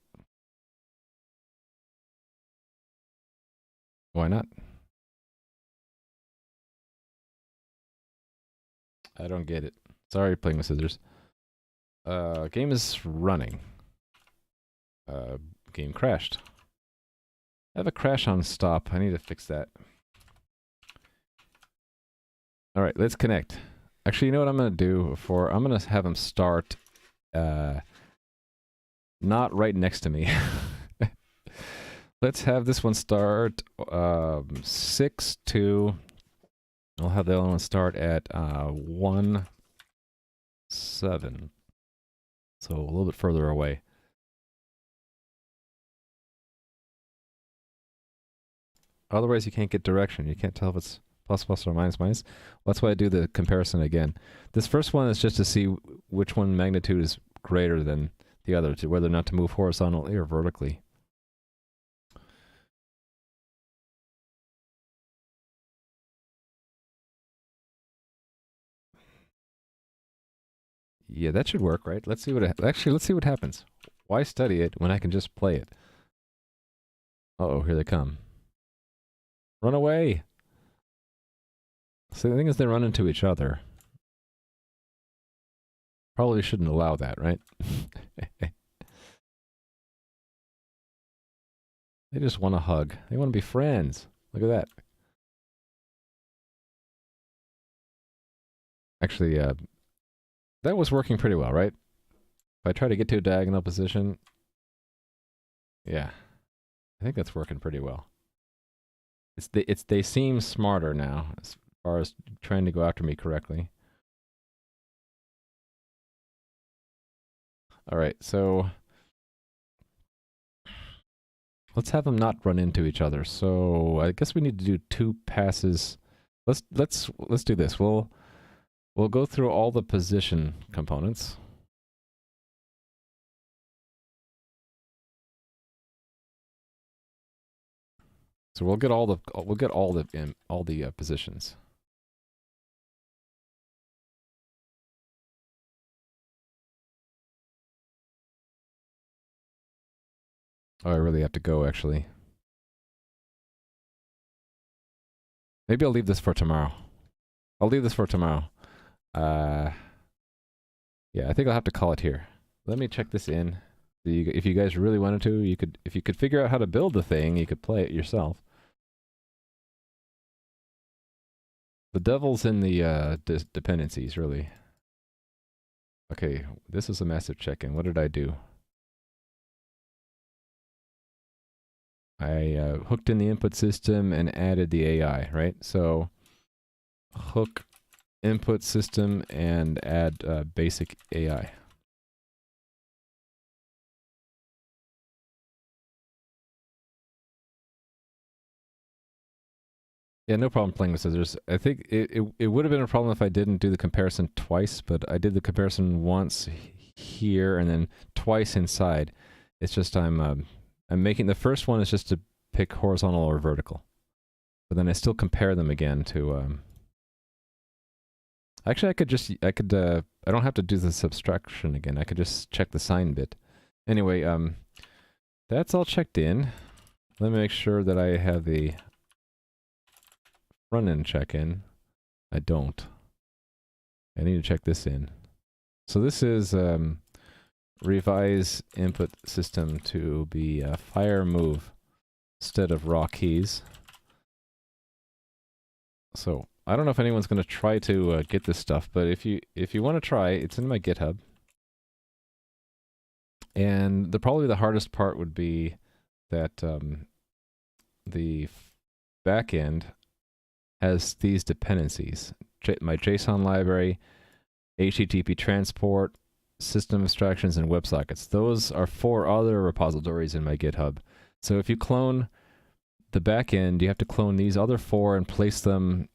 Why not? I don't get it. Sorry, playing with scissors. Game is running. Game crashed. I have a crash on stop. I need to fix that. All right, let's connect. Actually, you know what I'm going to do before? I'm going to have them start not right next to me. Let's have this one start 6, 2. I'll have the other one start at 1, 7. So a little bit further away. Otherwise, you can't get direction. You can't tell if it's plus, plus, or minus, minus. Well, that's why I do the comparison again. This first one is just to see which one magnitude is greater than the other, to whether or not to move horizontally or vertically. Yeah, that should work, right? Let's see what actually, let's see what happens. Why study it when I can just play it? Uh-oh, here they come. Run away! So the thing is, they run into each other. Probably shouldn't allow that, right? They just want a hug. They want to be friends. Look at that. Actually, that was working pretty well, right? If I try to get to a diagonal position, yeah, I think that's working pretty well. They seem smarter now as far as trying to go after me correctly. All right, so let's have them not run into each other. So I guess we need to do 2 passes. Let's do this. We'll go through all the position components. So we'll get all the positions. Oh, I really have to go, actually. Maybe I'll leave this for tomorrow. I'll leave this for tomorrow. Yeah, I think I'll have to call it here. Let me check this in. If you guys really wanted to, you could. If you could figure out how to build the thing, you could play it yourself. The devil's in the dependencies, really. Okay, this is a massive check-in. What did I do? I hooked in the input system and added the AI, right? So hook input system and add basic AI. Yeah, no problem playing with scissors. I think it would have been a problem if I didn't do the comparison twice, but I did the comparison once here and then twice inside. It's just I'm making the first one is just to pick horizontal or vertical, but then I still compare them again to. Actually, I don't have to do the subtraction again. I could just check the sign bit. Anyway, that's all checked in. Let me make sure that I have the front-end check-in. I don't. I need to check this in. So this is revise input system to be fire move instead of raw keys. So I don't know if anyone's going to try to get this stuff, but if you want to try, it's in my GitHub. And probably the hardest part would be that the backend has these dependencies. My JSON library, HTTP transport, system abstractions, and WebSockets. Those are 4 other repositories in my GitHub. So if you clone the backend, you have to clone these other 4 and place them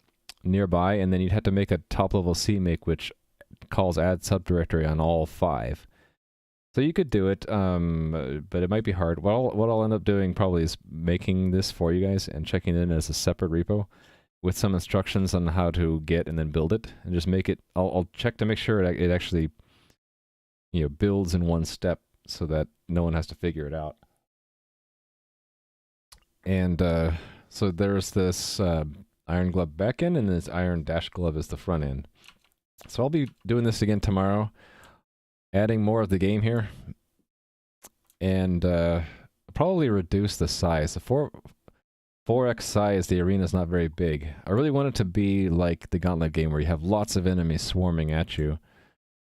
nearby, and then you'd have to make a top-level CMake, which calls add subdirectory on all 5. So you could do it, but it might be hard. What I'll end up doing probably is making this for you guys and checking it in as a separate repo with some instructions on how to get and then build it, and just make it. I'll check to make sure it actually, builds in one step so that no one has to figure it out. And so there's this Iron Glove backend, and this Iron Dash Glove is the front end. So I'll be doing this again tomorrow, adding more of the game here, and probably reduce the size. The 4x size, the arena is not very big. I really want it to be like the Gauntlet game where you have lots of enemies swarming at you,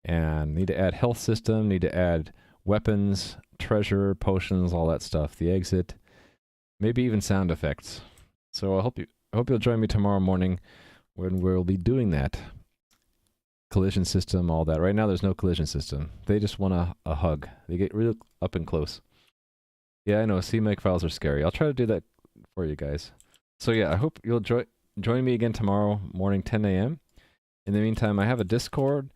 and need to add health system, need to add weapons, treasure, potions, all that stuff, the exit, maybe even sound effects. So I hope you'll join me tomorrow morning when we'll be doing that. Collision system, all that. Right now there's no collision system. They just want a hug. They get real up and close. Yeah, I know, CMake files are scary. I'll try to do that for you guys. So yeah, I hope you'll join me again tomorrow morning, 10 a.m. In the meantime, I have a Discord.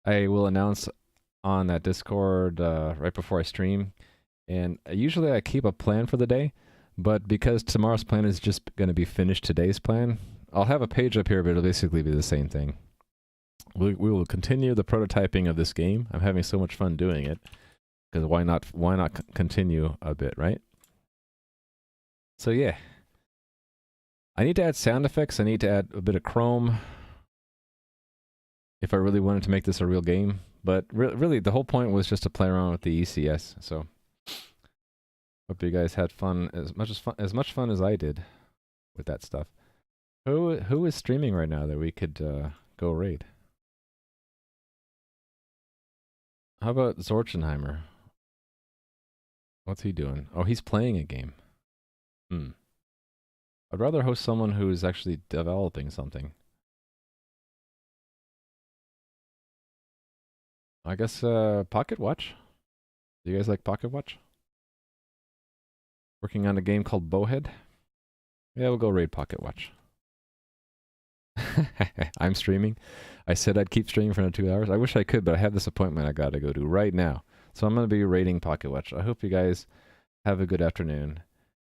I will announce on that Discord right before I stream. And usually I keep a plan for the day, but because tomorrow's plan is just going to be finished today's plan, I'll have a page up here, but it'll basically be the same thing. We will continue the prototyping of this game. I'm having so much fun doing it, because why not continue a bit, right? So yeah, I need to add sound effects. I need to add a bit of Chrome if I really wanted to make this a real game. But really, the whole point was just to play around with the ECS. So hope you guys had fun, as much fun as I did with that stuff. Who is streaming right now that we could go raid? How about Zorchenheimer? What's he doing? Oh, he's playing a game. I'd rather host someone who's actually developing something. I guess Pocket Watch? Do you guys like Pocket Watch? Working on a game called Bowhead? Yeah, we'll go raid Pocket Watch. I'm streaming. I said I'd keep streaming for another 2 hours. I wish I could, but I have this appointment I gotta go to right now. So I'm gonna be raiding Pocket Watch. I hope you guys have a good afternoon.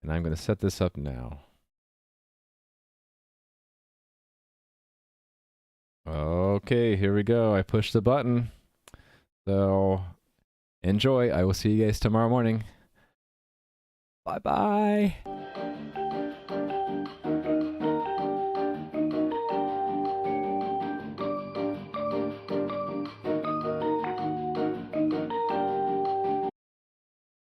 And I'm gonna set this up now. Okay, here we go. I pushed the button. So enjoy. I will see you guys tomorrow morning. Bye-bye.